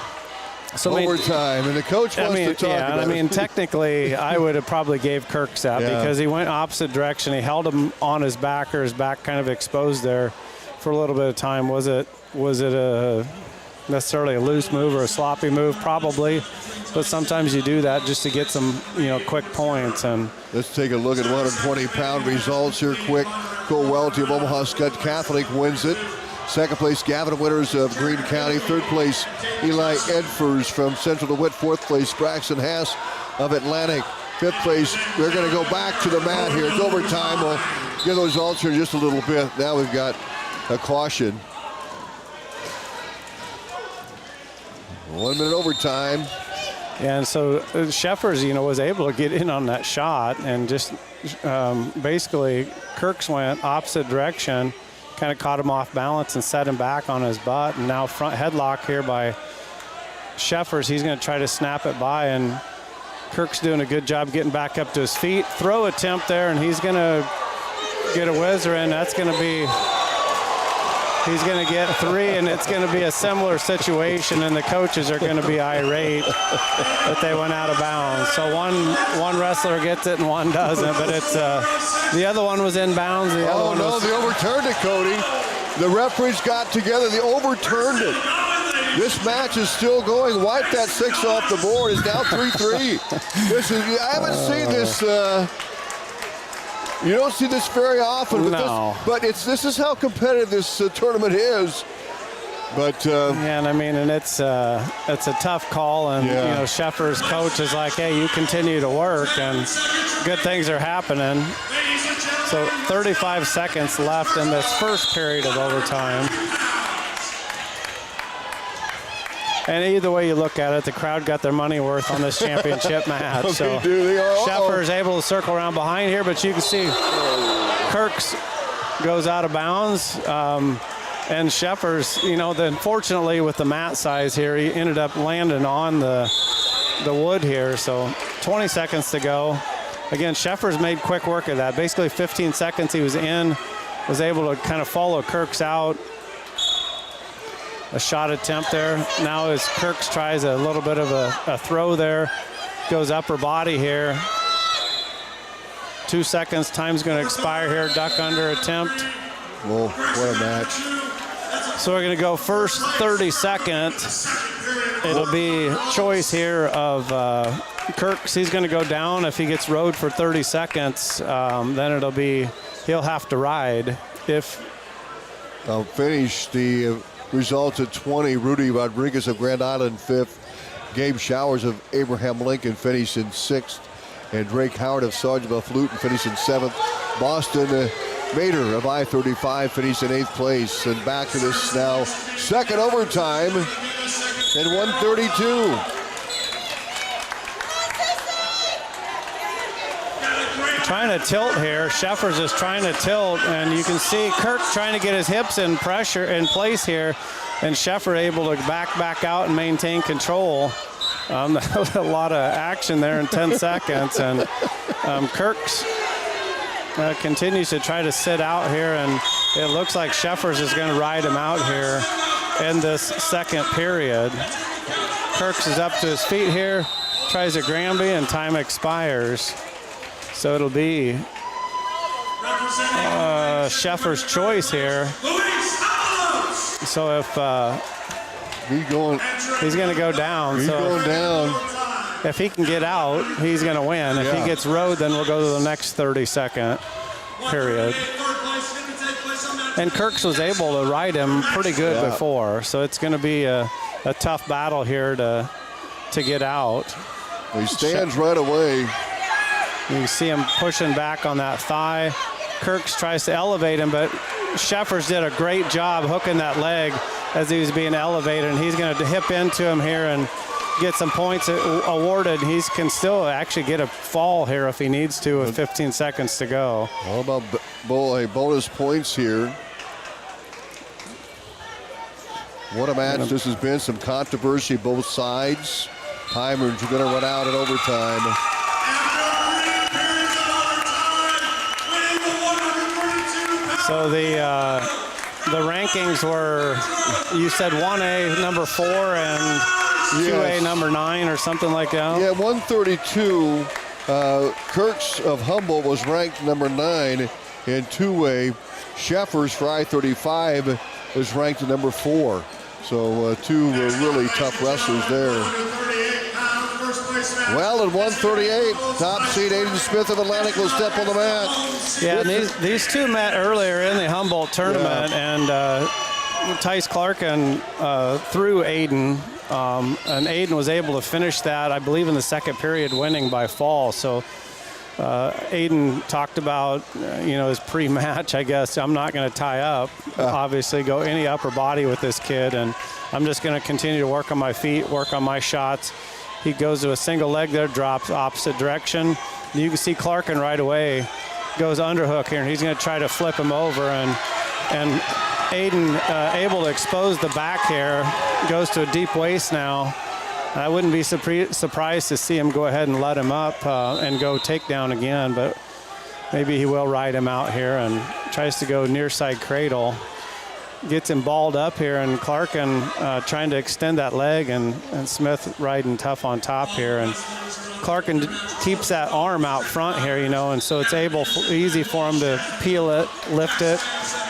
overtime, and the coach wants to talk about it. Technically, I would have probably gave Kirks that because he went opposite direction. He held him on his back, or his back kind of exposed there for a little bit of time. Was it a necessarily a loose move or a sloppy move? Probably, but sometimes you do that just to get some quick points. And let's take a look at 120-pound results here quick. Cole Welty of Omaha Skutt Catholic wins it. Second place, Gavin Winters of Greene County. Third place, Eli Edfors from Central DeWitt. Fourth place, Braxton Haas of Atlantic. Fifth place, we're going to go back to the mat here. It's overtime. We'll get those results here in just a little bit. Now we've got a caution. 1 minute overtime. And so Sheffers, was able to get in on that shot, and just basically Kirks went opposite direction, kind of caught him off balance and set him back on his butt. And now front headlock here by Sheffers. He's going to try to snap it by, and Kirk's doing a good job getting back up to his feet. Throw attempt there, and he's going to get a whizzer in. That's going to be, he's going to get 3, and it's going to be a similar situation, and the coaches are going to be irate that they went out of bounds. So one wrestler gets it and one doesn't, but it's the other one was in bounds. The other one was... they overturned it, Cody. The referees got together. They overturned it. This match is still going. Wipe that 6 off the board. It's now 3-3. I haven't seen this You don't see this very often. No. But this is how competitive this tournament is. But yeah, and I mean, and it's a tough call, and you know, Sheffer's coach is like, "Hey, you continue to work, and good things are happening." So 35 seconds left in this first period of overtime. And either way you look at it, the crowd got their money worth on this championship match. So Sheffer's able to circle around behind here, but you can see Kirks goes out of bounds. And Sheffer's, you know, unfortunately with the mat size here, he ended up landing on the wood here. So 20 seconds to go. Again, Sheffer's made quick work of that. Basically 15 seconds he was in, was able to kind of follow Kirks out. A shot attempt there. Now as Kirks tries a little bit of a throw there, goes upper body here. 2 seconds, time's going to expire here. Duck under attempt. Well, what a match. So we're going to go first 30-second. It'll be choice here of Kirks. He's going to go down. If he gets rode for 30 seconds, then it'll be he'll have to ride. If finish the results at 20. Rudy Rodriguez of Grand Island 5th. Gabe Showers of Abraham Lincoln finished in 6th. And Drake Howard of Sergeant Bluff-Luton finished in 7th. Boston Mater of I-35 finished in 8th place. And back to this now second overtime at 1:32. Trying to tilt here. Sheffer's is trying to tilt, and you can see Kirk trying to get his hips in place here, and Sheffer able to back out and maintain control. That was a lot of action there in 10 seconds, and Kirk's continues to try to sit out here, and it looks like Sheffer's is going to ride him out here in this second period. Kirk's is up to his feet here, tries a Granby, and time expires. So it'll be Sheffer's choice here. So if he's going to go down. He's going down. If he can get out, he's going to win. If he gets rode, then we'll go to the next 30-second period. And Kirks was able to ride him pretty good before, so it's going to be a tough battle here to get out. He stands right away. You see him pushing back on that thigh. Kirks tries to elevate him, but Sheffers did a great job hooking that leg as he was being elevated, and he's going to hip into him here and get some points awarded. He can still actually get a fall here if he needs to with 15 seconds to go. All about bonus points here. What a match this has been. Some controversy both sides. Timers are going to run out in overtime. So the rankings were, you said 1A number 4 and 2A number 9 or something like that? Yeah, 132. Kirks of Humboldt was ranked number 9 in 2A. Sheffers for I-35 was ranked number 4. So two really tough wrestlers there. Well, at 138, top seed Aiden Smith of Atlantic will step on the mat. Yeah, and these two met earlier in the Humboldt tournament, and Tice Clarkin threw Aiden, and Aiden was able to finish that, I believe, in the second period, winning by fall. So Aiden talked about, his pre-match, I guess, I'm not going to tie up, obviously, go any upper body with this kid, and I'm just going to continue to work on my feet, work on my shots. He goes to a single leg there, drops opposite direction. You can see Clarkin right away goes underhook here, and he's going to try to flip him over, and Aiden able to expose the back here, goes to a deep waist now. I wouldn't be surprised to see him go ahead and let him up and go takedown again, but maybe he will ride him out here and tries to go near side cradle. Gets him balled up here, and Clarkin trying to extend that leg, and Smith riding tough on top here. And Clarkin keeps that arm out front here, and so it's easy for him to peel it, lift it,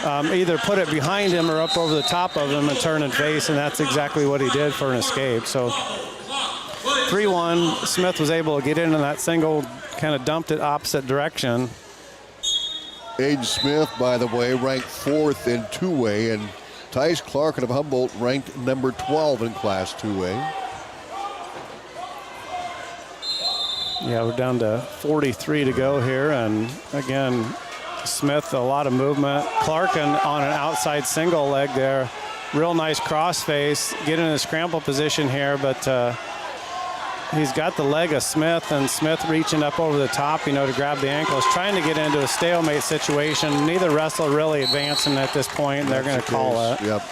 either put it behind him or up over the top of him and turn and face, and that's exactly what he did for an escape. So 3-1, Smith was able to get into that single, kind of dumped it opposite direction. Aiden Smith, by the way, ranked 4th in 2A, and Tice Clark of Humboldt ranked number 12 in Class 2A. Yeah, we're down to 43 to go here, and again, Smith, a lot of movement. Clark on an outside single leg there. Real nice crossface, get in a scramble position here, but he's got the leg of Smith, and Smith reaching up over the top, to grab the ankles, trying to get into a stalemate situation. Neither wrestler really advancing at this point, and they're going to call it. Yep.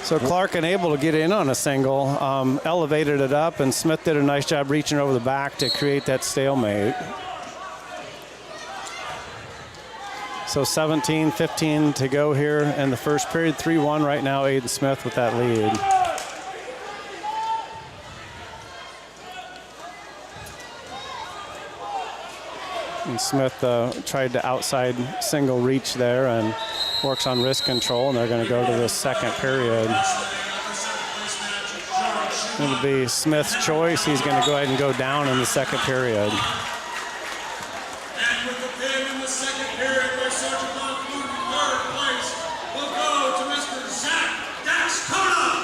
So Clark unable to get in on a single, elevated it up, and Smith did a nice job reaching over the back to create that stalemate. So 17-15 to go here in the first period. 3-1 right now, Aiden Smith with that lead. And Smith tried to outside single reach there and works on wrist control, and they're going to go to the second period. It'll be Smith's choice. He's going to go ahead and go down in the second period. And with the pin in the second period for Sergeant Bluff-Luton, third place will go to Mr. Zach Daskona.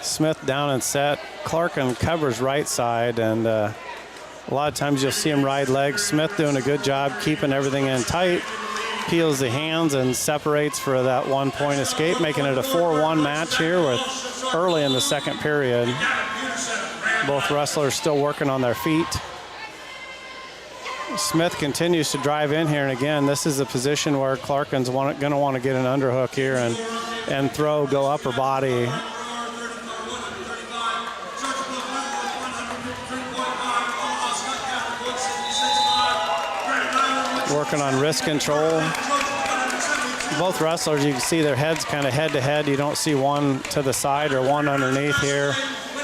Smith down and set. Clarkin covers right side, and a lot of times you'll see him ride legs. Smith doing a good job keeping everything in tight. Peels the hands and separates for that 1-point escape, making it a 4-1 match here with early in the second period. Both wrestlers still working on their feet. Smith continues to drive in here, and again, this is a position where Clarkin's going to want to get an underhook here and throw, go upper body. Working on wrist control. Both wrestlers, you can see their heads kind of head to head. You don't see one to the side or one underneath here.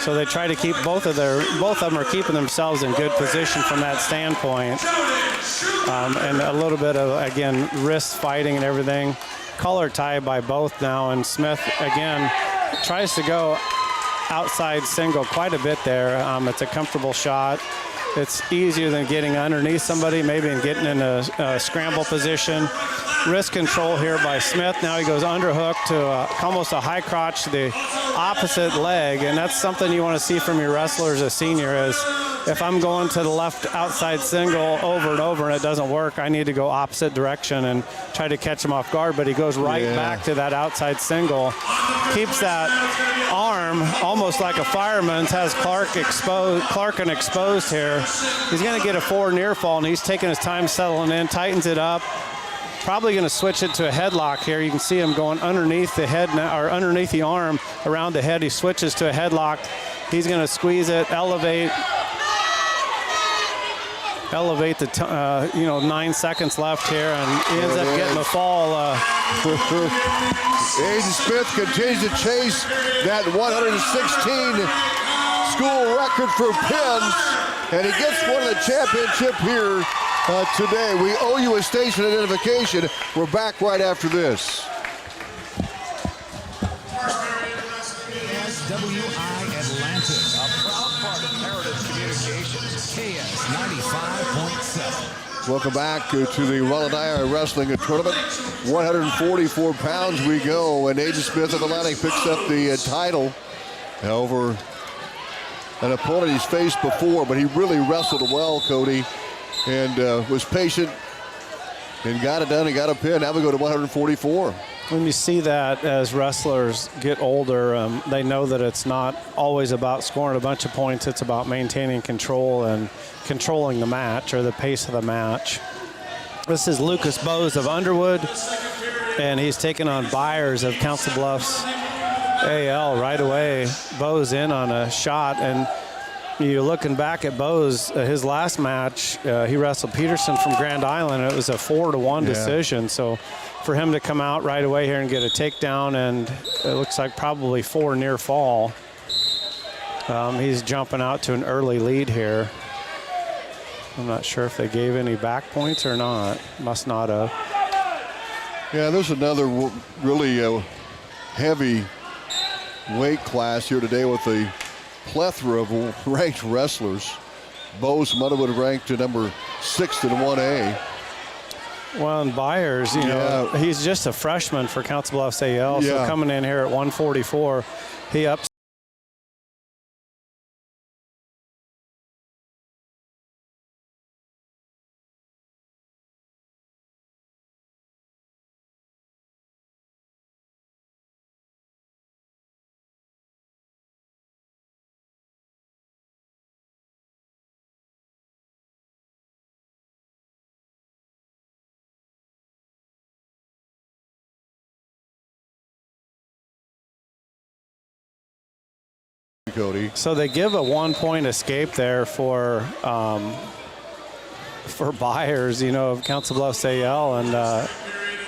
So they try to keep both of them are keeping themselves in good position from that standpoint. And a little bit of, again, wrist fighting and everything. Collar tie by both now, and Smith, again, tries to go outside single quite a bit there. It's a comfortable shot. It's easier than getting underneath somebody, maybe, and getting in a scramble position. Wrist control here by Smith. Now he goes underhook to almost a high crotch to the opposite leg, and that's something you want to see from your wrestlers as senior is if I'm going to the left outside single over and over and it doesn't work, I need to go opposite direction and try to catch him off guard, but he goes right back to that outside single. Keeps that arm almost like a fireman's, has Clarkin exposed here. He's going to get a 4 near fall, and he's taking his time settling in, tightens it up. Probably going to switch it to a headlock here. You can see him going underneath the head now, or underneath the arm around the head. He switches to a headlock. He's going to squeeze it, elevate the 9 seconds left here, and he ends up getting a fall. Aiden Smith continues to chase that 116 school record for pins, and he gets one of the championship here today. We owe you a station identification. We're back right after this. SWI Atlantic, a proud part of Heritage Communications, KS 95.7. Welcome back to the Rollin Dyer Wrestling Tournament. 144 pounds we go, and Aiden Smith of Atlantic picks up the title over an opponent he's faced before, but he really wrestled well, Cody, and was patient and got it done and got a pin. Now we go to 144. When you see that as wrestlers get older, they know that it's not always about scoring a bunch of points. It's about maintaining control and controlling the match or the pace of the match. This is Lucas Bose of Underwood, and he's taking on Byers of Council Bluffs AL right away. Bose in on a shot, and you're looking back at Bose, his last match, he wrestled Peterson from Grand Island, and it was a 4-1 decision. So for him to come out right away here and get a takedown, and it looks like probably 4 near fall. He's jumping out to an early lead here. I'm not sure if they gave any back points or not. Must not have. Yeah, there's another really heavy weight class here today with a plethora of ranked wrestlers. Bose from Underwood ranked to number 6 in 1A. Well, and Byers, you know, he's just a freshman for Council Bluffs AL, so coming in here at 144, he ups. Cody. So they give a 1-point escape there for Byers, you know, of Council Bluffs AL, and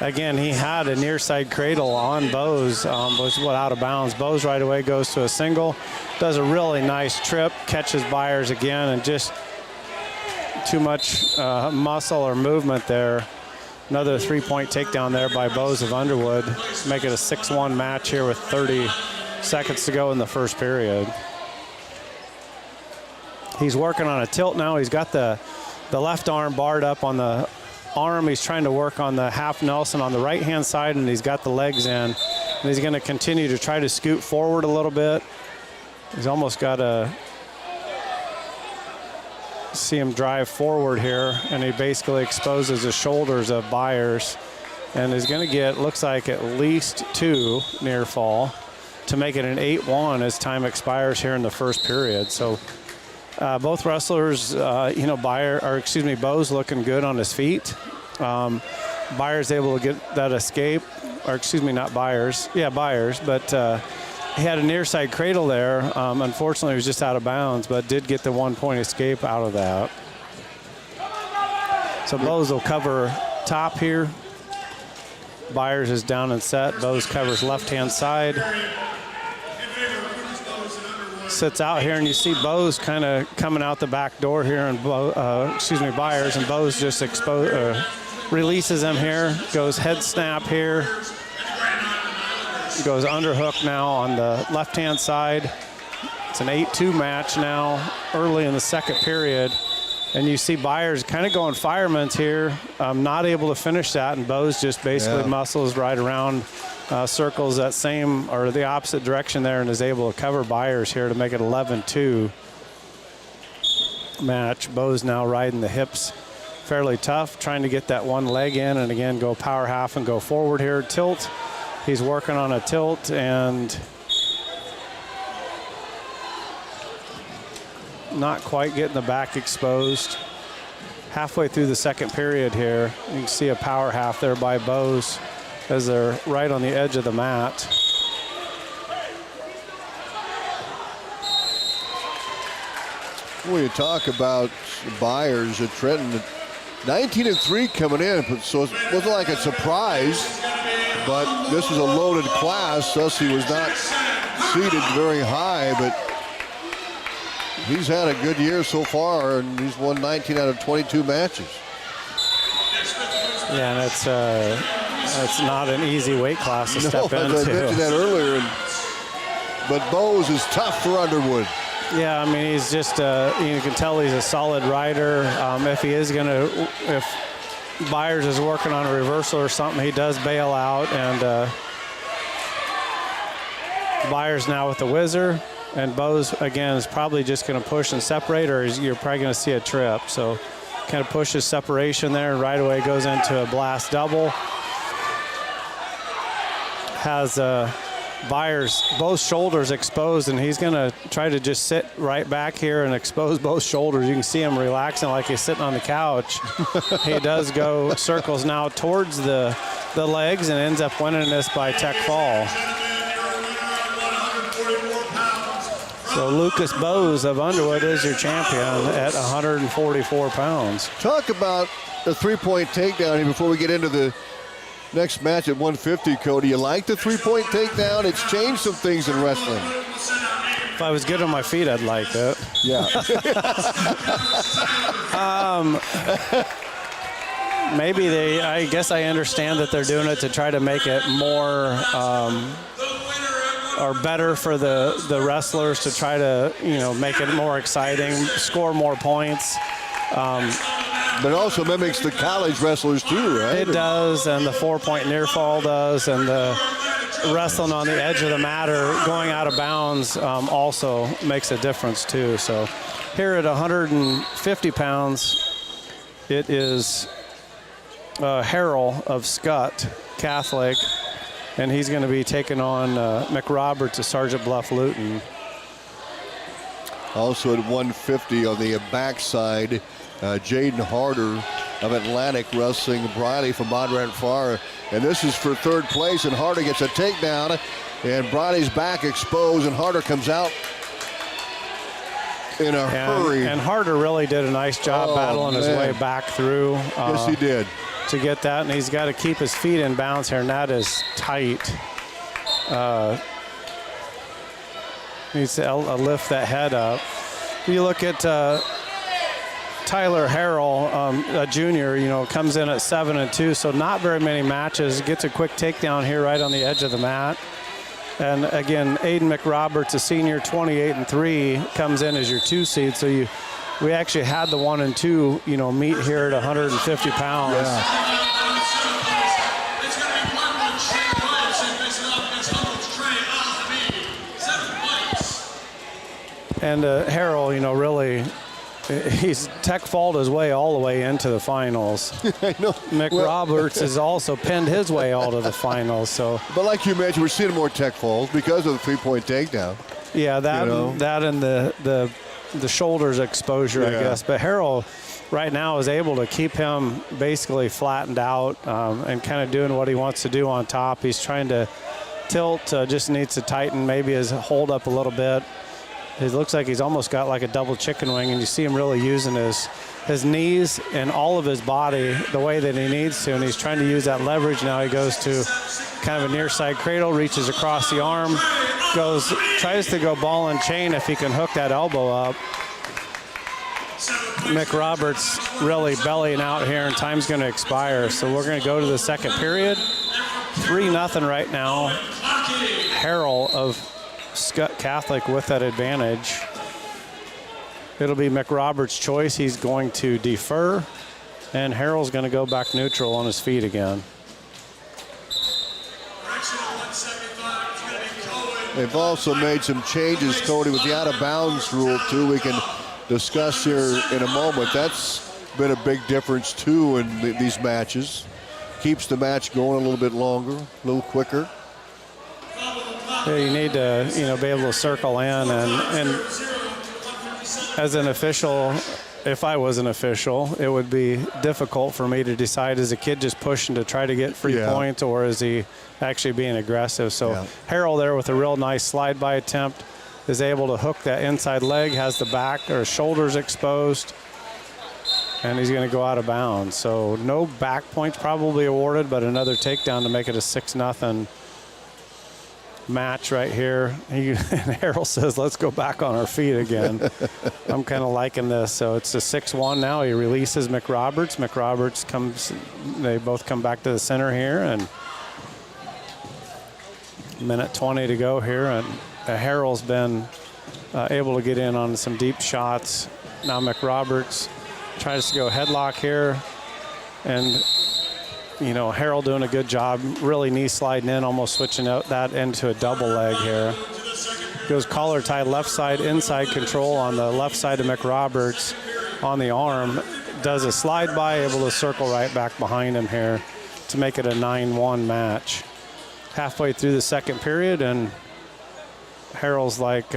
again, he had a near side cradle on Bose, was out of bounds. Bose right away goes to a single, does a really nice trip, catches Byers again, and just too much muscle or movement there. Another 3-point takedown there by Bose of Underwood, make it a 6-1 match here with 30 seconds to go in the first period. He's working on a tilt now. He's got the left arm barred up on the arm. He's trying to work on the half Nelson on the right-hand side, and he's got the legs in. And he's going to continue to try to scoot forward a little bit. He's almost got to see him drive forward here, and he basically exposes the shoulders of Byers, and is going to get, looks like, at least 2 near fall to make it an 8-1 as time expires here in the first period. So both wrestlers, you know, Bose looking good on his feet. Byers able to get that escape, or excuse me, not Byers. Yeah, Byers, but he had a near side cradle there. Unfortunately, he was just out of bounds, but did get the 1-point escape out of that. So Bose will cover top here. Byers is down and set. Bose covers left-hand side. Sits out here, and you see Bose kind of coming out the back door here, and Byers, and Bose just releases him here, goes head snap here, goes underhook now on the left-hand side. It's an 8-2 match now, early in the second period, and you see Byers kind of going fireman's here, not able to finish that, and Bose just basically muscles right around, circles that same or the opposite direction there, and is able to cover Byers here to make it 11-2 match. Bose now riding the hips fairly tough, trying to get that one leg in, and again go power half and go forward here. Tilt, he's working on a tilt, and not quite getting the back exposed. Halfway through the second period here, you can see a power half there by Bose as they're right on the edge of the mat. When you talk about Byers at Trenton, 19-3 coming in, so it wasn't like a surprise, but this was a loaded class, thus he was not seated very high, but he's had a good year so far, and he's won 19 out of 22 matches. Yeah, and it's not an easy weight class to step into. I mentioned that earlier, but Bose is tough for Underwood. Yeah, I mean, he's just, you can tell he's a solid rider. If Byers is working on a reversal or something, he does bail out, and Byers now with the whizzer, and Bose, again, is probably just going to push and separate, or you're probably going to see a trip. So kind of pushes separation there, and right away goes into a blast double. Has Byers both shoulders exposed, and he's going to try to just sit right back here and expose both shoulders. You can see him relaxing like he's sitting on the couch. He does go circles now towards the legs and ends up winning this by tech fall. So Lucas Bose of Underwood is your champion at 144 pounds. Talk about the 3-point takedown here before we get into the next match at 150, Cody. You like the 3-point takedown? It's changed some things in wrestling. If I was good on my feet, I'd like it. Yeah. Maybe I guess I understand that they're doing it to try to make it more are better for the wrestlers to try to, make it more exciting, score more points. But it also mimics the college wrestlers too, right? It does, and the 4-point near fall does, and the wrestling on the edge of the mat or going out of bounds also makes a difference too. So here at 150 pounds, it is Carrol of Skutt Catholic, and he's going to be taking on McRoberts of Sergeant Bluff-Luton. Also at 150 on the backside, Jaden Harder of Atlantic wrestling Briley from Bondurant Farrar. And this is for third place, and Harder gets a takedown, and Briley's back exposed, and Harder comes out in a hurry. And Harder really did a nice job battling his way back through. Yes, he did. To get that, and he's got to keep his feet in bounds here, and that is tight. Needs to lift that head up. You look at Tyler Carrol, a junior, comes in at 7-2, so not very many matches. Gets a quick takedown here right on the edge of the mat. And again, Aiden McRoberts, a senior, 28-3, comes in as your 2 seed. So we actually had the 1 and 2, meet here at 150 pounds. Yeah. And Carrol, really, he's tech-falled his way all the way into the finals. I know. McRoberts has also pinned his way all to the finals. So, but like you mentioned, we're seeing more tech falls because of the 3-point takedown. Yeah, that and the shoulders exposure, I guess. But Carrol right now is able to keep him basically flattened out and kind of doing what he wants to do on top. He's trying to tilt, just needs to tighten maybe his hold up a little bit. It looks like he's almost got like a double chicken wing, and you see him really using his knees and all of his body the way that he needs to, and he's trying to use that leverage now. He goes to kind of a near side cradle, reaches across the arm, tries to go ball and chain if he can hook that elbow up. McRoberts really bellying out here, and time's going to expire, so we're going to go to the second period. 3-0 right now. Carrol of Skutt Catholic with that advantage. It'll be McRoberts' choice. He's going to defer, and Carrol's going to go back neutral on his feet again. They've also made some changes, Cody, with the out-of-bounds rule, too. We can discuss here in a moment. That's been a big difference, too, in these matches. Keeps the match going a little bit longer, a little quicker. Yeah, you need to, be able to circle in, and as an official, if I was an official, it would be difficult for me to decide, is a kid just pushing to try to get free points, or is he actually being aggressive? So Carrol there with a real nice slide-by attempt is able to hook that inside leg, has the back or shoulders exposed, and he's going to go out of bounds. So no back points probably awarded, but another takedown to make it a 6-0 match right here. And Carrol says, let's go back on our feet again. I'm kind of liking this. So it's a 6-1 now. He releases McRoberts. McRoberts comes, they both come back to the center here, and minute 20 to go here. And Carrol's been able to get in on some deep shots. Now McRoberts tries to go headlock here, and Carrol doing a good job, really knee sliding in, almost switching out that into a double leg here. Goes collar tie left side, inside control on the left side of McRoberts on the arm. Does a slide by, able to circle right back behind him here to make it a 9-1 match. Halfway through the second period, and Carrol's like,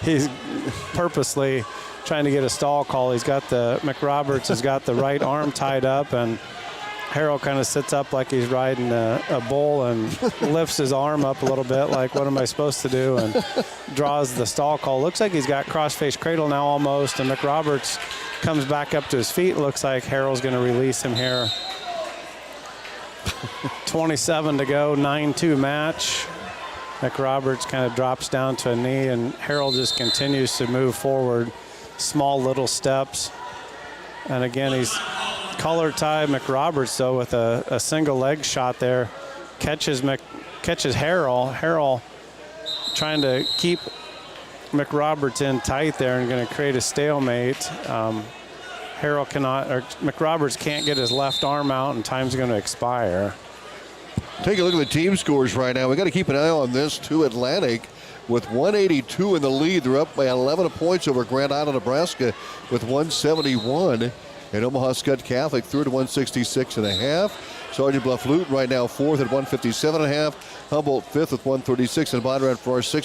he's purposely trying to get a stall call. McRoberts has got the right arm tied up, and Carrol kind of sits up like he's riding a bull and lifts his arm up a little bit like, what am I supposed to do? And draws the stall call. Looks like he's got cross-face cradle now almost, and McRoberts comes back up to his feet. Looks like Carrol's going to release him here. 27 to go, 9-2 match. McRoberts kind of drops down to a knee, and Carrol just continues to move forward, small little steps. And again, he's collar tie McRoberts, though, with a single leg shot there. Catches catches Harrell. Harrell trying to keep McRoberts in tight there and going to create a stalemate. Harrell cannot, or McRoberts can't get his left arm out, and time's going to expire. Take a look at the team scores right now. We got to keep an eye on this too. Atlantic with 182 in the lead. They're up by 11 points over Grand Island, Nebraska with 171. And Omaha Skutt Catholic third at 166.5. Sergeant Bluff-Luton right now fourth at 157.5. Humboldt fifth with 136. And Bondurant Farrar sixth